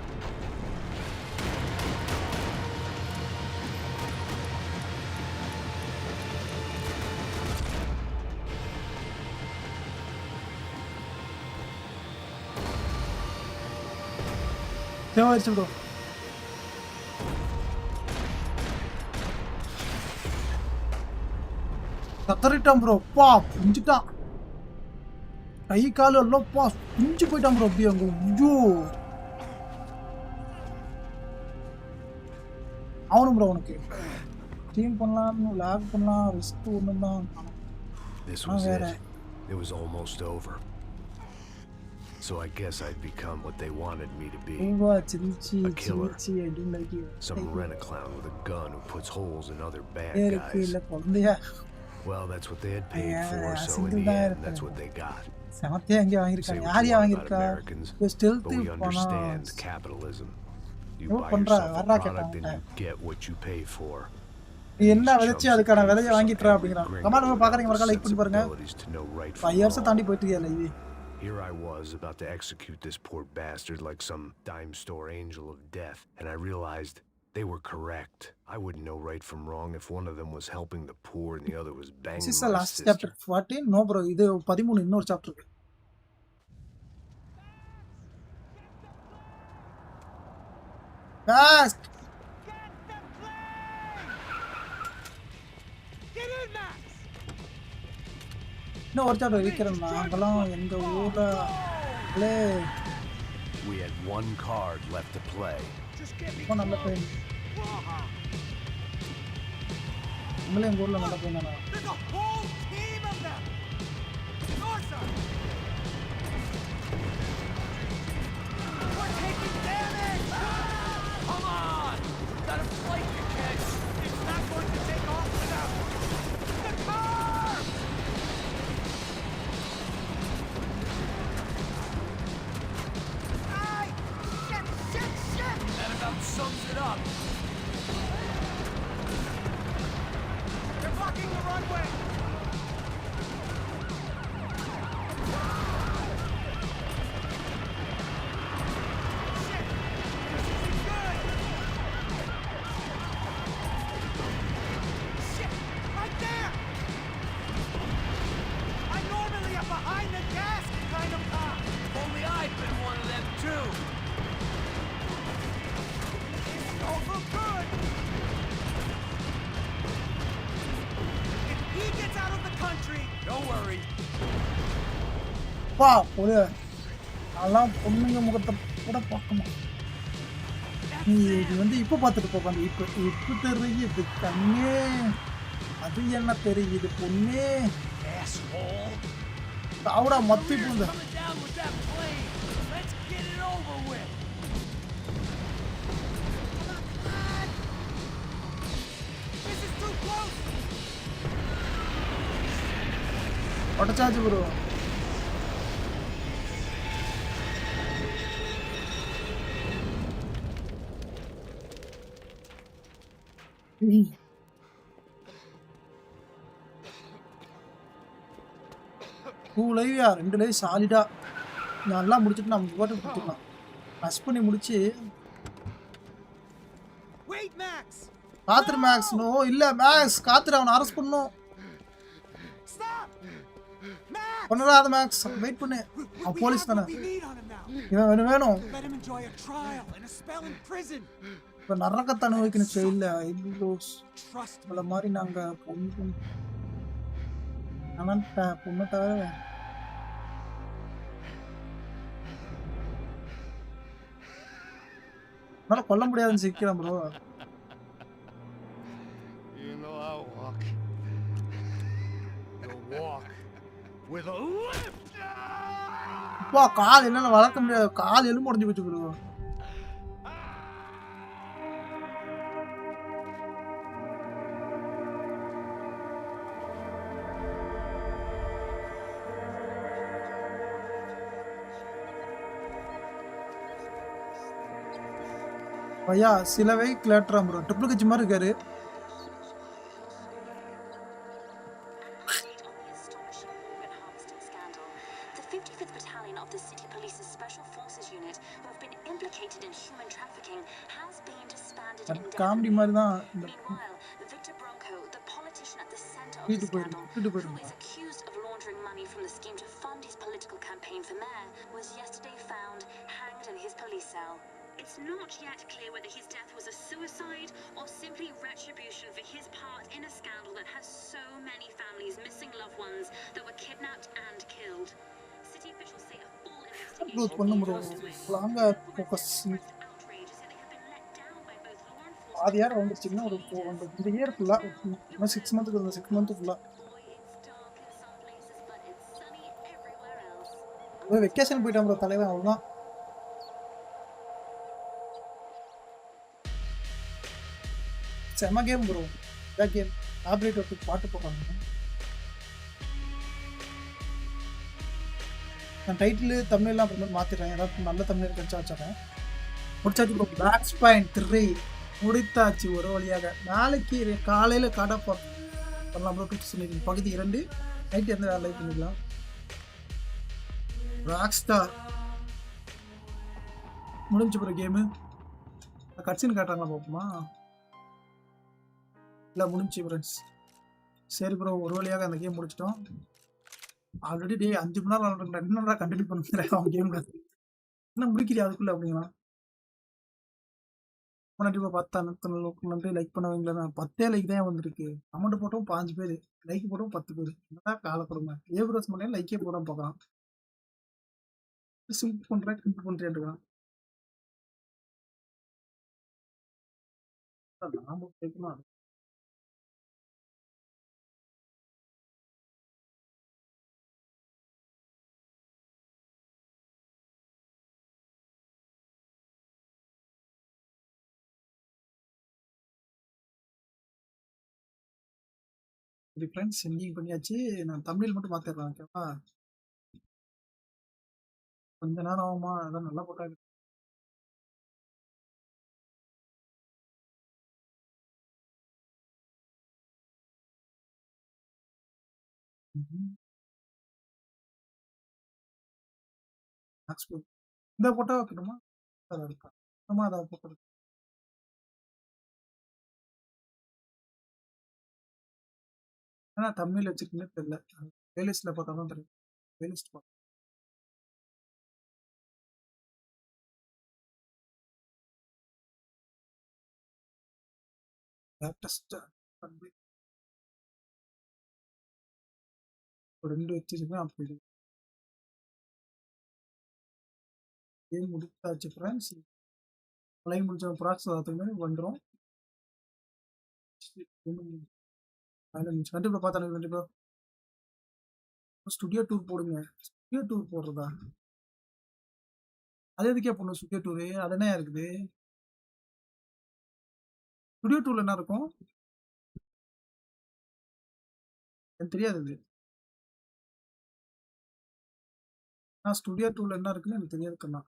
தேவாயிருச்சு ப்ரோ. கத்தறிட்டான் ப்ரோ. பா புரிஞ்சுட்டான். கை கால் எல்லாம் பா புரிஞ்சு போயிட்டான் ப்ரோ. அப்படியே அங்கே ஐயோ அவனும் ப்ரோ உனக்கு ஸ்ட்ரீம் பண்ணலாம் லாக் பண்ணலாம் ரிஸ்க் ஒன்று தான். This was it. It was almost over. So I guess I'd become what they wanted me to be. A killer. Some rent-a-clown with a gun who puts holes in other bad guys. Well, that's what they had paid for, so in the end, that's what they got. Say what you want about Americans, but we understand capitalism. You buy yourself a product and you get what you pay for. என்ன விளைச்சி அதுக்கான விலையை வாங்கிட்டுறா அப்படிங்கிறான். Comment பாக்குறீங்க மறக்காம like பண்ணி பாருங்க. 5 years தாண்டி போயிட்டு இருக்கல இது. Here I was about to execute this poor bastard like some dime store angel of death, and I realized they were correct. I wouldn't know right from wrong if one of them was helping the poor and the other was banging my sister. This is the last chapter 14. No bro, இது 13 இன்னொரு chapter இருக்கு. Fast. Get in, Max. இன்னும் ஒரு chapter இருக்கிறேன் நாங்கலாம் எங்க ஊர்ல play. We had one card left to play. இப்போ நல்ல பையன். நம்மளே எங்க ஊர்ல நல்ல பையன் தானா? There's a whole team of them. Norsa. We're taking damage. Come on! Got a flight to catch. It's not going to take off without the car. Ay! Shit! That about sums it up. They're blocking the runway. Shit! This isn't good. Shit! Right there! I'm normally a behind the gas kind of cop. If only I'd been one of them too. This don't look good. If he gets out of the country, Don't worry. பா ஒரு அதெல்லாம் பொண்ணுங்க முகத்தை கூட பார்க்கமா. நீ இது வந்து இப்போ பார்த்துட்டு போப்பாங்க. இப்போ தெரியுது கண்ணே. அது என்ன தெரியுது பொண்ணே. Asshole. அவடா மத்தி போங்க. Coming down with that plane. Let's get it over with. this is too close. உடச்சாச்சு ப்ரோ. டூ லைவ்யா 2 லைவ் சாலிடா நல்லா முடிச்சுட்டு நம்ம போட்டு கொடுத்துக்கலாம். ரஷ் பண்ணி முடிச்சு Wait, Max. காத்துரு மேக்ஸ். நோ இல்ல மேக்ஸ் காத்துரு. அவனை அரெஸ்ட் பண்ணணும். Stop. Max. பண்ணாத மேக்ஸ் வெயிட் பண்ணு. அவன் போலீஸ் தானே. We need on him now. இவன் வேணும். Let him enjoy a trial and a spell in prison. இப்போ நரகத்தை அனுபவிக்கணும் செயல்ல. Trust me. இவ்வளோ மாதிரி நாங்கள் பொண்ணு ஆனால் பொண்ணை தவிர என்னால் கொல்ல முடியாதுன்னு சிரிக்கிறேன் bro. You know I walk. You'll walk with a lift. அப்பா கால் என்னால் வளர்க்க முடியாது. கால் எலும்பு உடஞ்சி போச்சு ப்ரோ. பையா சிலவை கிளட்டுறான் ப்ரோ. ட்ரிபிள் கட்சி மாதிரி இருக்காரு. The 55th Battalion of the City Police's Special Forces implicated in human trafficking has been disbanded comedy indefinitely. மாதிரி தான் இந்த Meanwhile, Victor Bronco, the politician at the center of the வீட்டு scandal, who போயிருந்தா is accused of laundering money from the scheme to fund his political campaign for mayor, was yesterday found hanged in his police cell. It's not yet clear whether his death was a suicide or simply retribution for his part in a scandal that has so many families missing loved ones that were kidnapped and killed. City officials say a full close investigation பண்ண is முடியும் underway. லாங்கா Local focus residents expressed outrage, say they have been let down by both law enforcement பாதி யார் and வந்துருச்சுன்னா ஒரு city leaders. இந்த year ஃபுல்லா Now, you're இன்னும் 6 மந்த்துக்கு இந்த 6 மந்த்து ஃபுல்லா boy, it's dark in some places, but it's sunny everywhere else. Vacation போயிட்டான் ப்ரோ தலைவன் அவ்வளோதான். செம கேம் ப்ரோ. இதான் கேம் ஆப்ரேட்டருக்கு பாட்டு போடுறாங்க. நான் டைட்டில் தமிழ்லாம் அப்புறமே மாற்றிடுறேன். ஏதாவது நல்ல தமிழ் கிடைச்சா வச்சுறேன். முடிச்சாச்சு ப்ரோ. மேக்ஸ் பாயிண்ட் 3 முடித்தாச்சு ஒரு வழியாக. நாளைக்கு காலையில் கடை பண்ணலாம் ப்ரோ. டூ சொல்லிடுங்க. பகுதி 2 நைட்டு எந்த வேலை லைவ் பண்ணிக்கலாம். ராக் ஸ்டார் முடிஞ்சு ப்ரோ கேமு. கட்சின்னு காட்டுறாங்களா பார்ப்போமா? இல்லை முடிஞ்சு ஃப்ரெண்ட்ஸ். சரி ப்ரோ ஒரு வழியாக அந்த கேம் முடிச்சிட்டோம். ஆல்ரெடி டே 5 மணி நேரம் விளாண்டுருக்கேன். 2 மணி நேரம் கண்டினியூ பண்ணுறேன் அவன் கேமில். என்ன முடிக்கலையா அதுக்குள்ளே அப்படிங்களா? கண்டிப்பாக பார்த்தா நன்றி. லைக் பண்ணவங்கள தான் 10 லைக் தான் வந்திருக்கு. கமெண்ட் போட்டோம் 5 பேர், லைக் போட்டோம் 10 பேர். என்னதான் கால கொடுமை. ஏப்ரோஸ் பண்ணேன் லைக்கே போட பார்க்கலாம். சிம்பிள் பண்ணுறேன் சிம்பிள் பண்ணுறேன். நாம கேட்கணும். ஃப்ரெண்ட்ஸ் சென்டிங் பண்ணியாச்சு. நான் தமிழ் மட்டும் மாற்றிடுறேன். ஓகேவா? கொஞ்ச நேரம் ஆகுமா? அதான் நல்லா போட்டாங்க. இந்த போட்டோ வைக்கணுமா? அதை இருக்கா அதை போட்டோ ஏன்னா தமிழ் வச்சுருக்குன்னு தெரியல. பிளேலிஸ்ட்டில் பார்த்தா தான் தெரியும். பிளேலிஸ்ட் பார்த்தா லேட்டஸ்ட்டாக ஒரு 2 வச்சுருக்கேன். அப்படி கேம் முடித்தாச்சு ஃப்ரெண்ட்ஸ். லைவ் முடிச்ச ப்ராசஸ் அதுக்கு வந்துடும். கண்டிப்பாக பார்த்தா கண்டிப்பாக ஸ்டுடியோ டூர் போடுங்க. ஸ்டுடியோ டூர் போடுறதா? அது எதுக்கே போடணும் ஸ்டுடியோ டூரு? அது என்ன இருக்குது ஸ்டுடியோ டூரில்? என்ன இருக்கும் எனக்கு தெரியாது. இது நான் ஸ்டுடியோ டூரில் என்ன இருக்குன்னு எனக்கு தெரியாதுக்கண்ணா.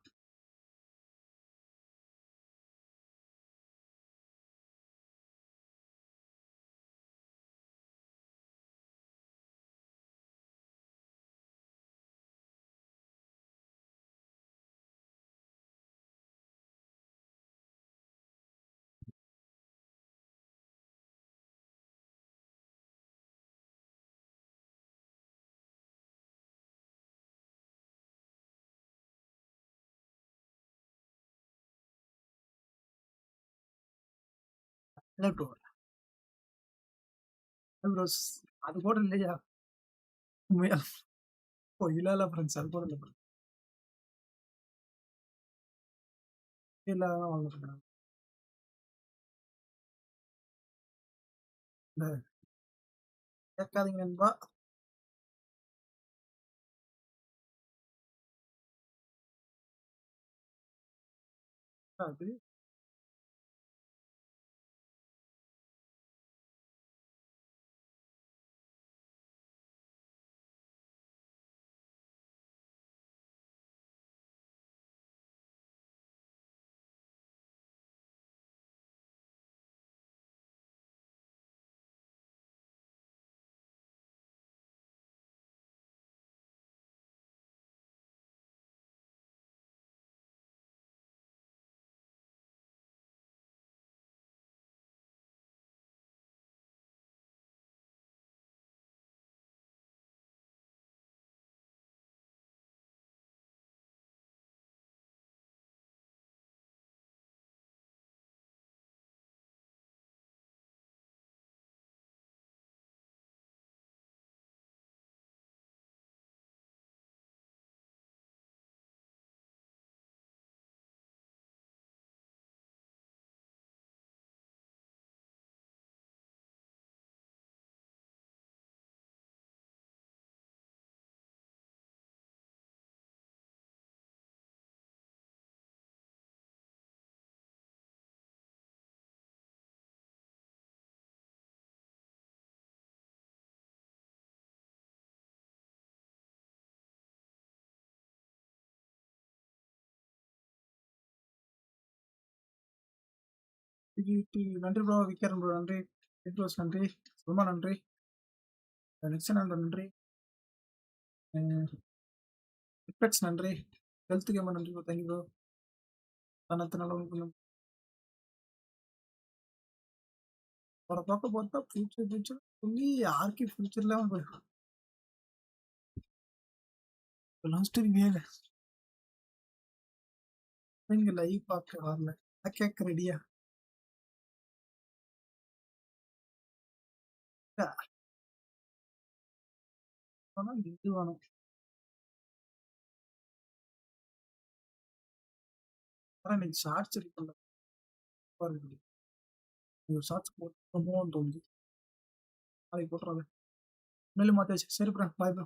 இல்லை ப்ரோ ப்ரோஸ் அது கூட இல்லையா? உண்மையா? ஓ இல்லை இல்லை ஃப்ரெண்ட்ஸ் அது கூட இல்லை ப்ரோ. இல்லை தான் வாங்கிருக்கேன். இந்த கேட்காதீங்க நண்பா. அது நன்றி ப்ரோ. விக்ரம் ப்ரோ நன்றி. ரோஸ் நன்றி. ரொம்ப நன்றி. நிக்சன் நன்றி. ரிஃப்ளெக்ஸ் நன்றி. ஹெல்த் கேமர் நன்றி ப்ரோ. Thank you bro. தனத்து நல்லவங்களுக்கும் அவரை பார்க்க பார்த்தா ஃபியூச்சர் சொல்லி யாருக்கு ஃபியூச்சர் இல்லாமல் போயிடும். லாஸ்ட் கேங்க நீங்க லைவ் பார்க்க வரல. கேட்க ரெடியா? இது வேணும். இன்னைக்கு ஷார்ட்ஸ் இருக்கு. ஷார்ட்ஸ் போட்டு தோணுது. நாளைக்கு போட்டுறாங்க. மேலும் மாத்தாச்சு. சரி ப்ரோ. Bye bro.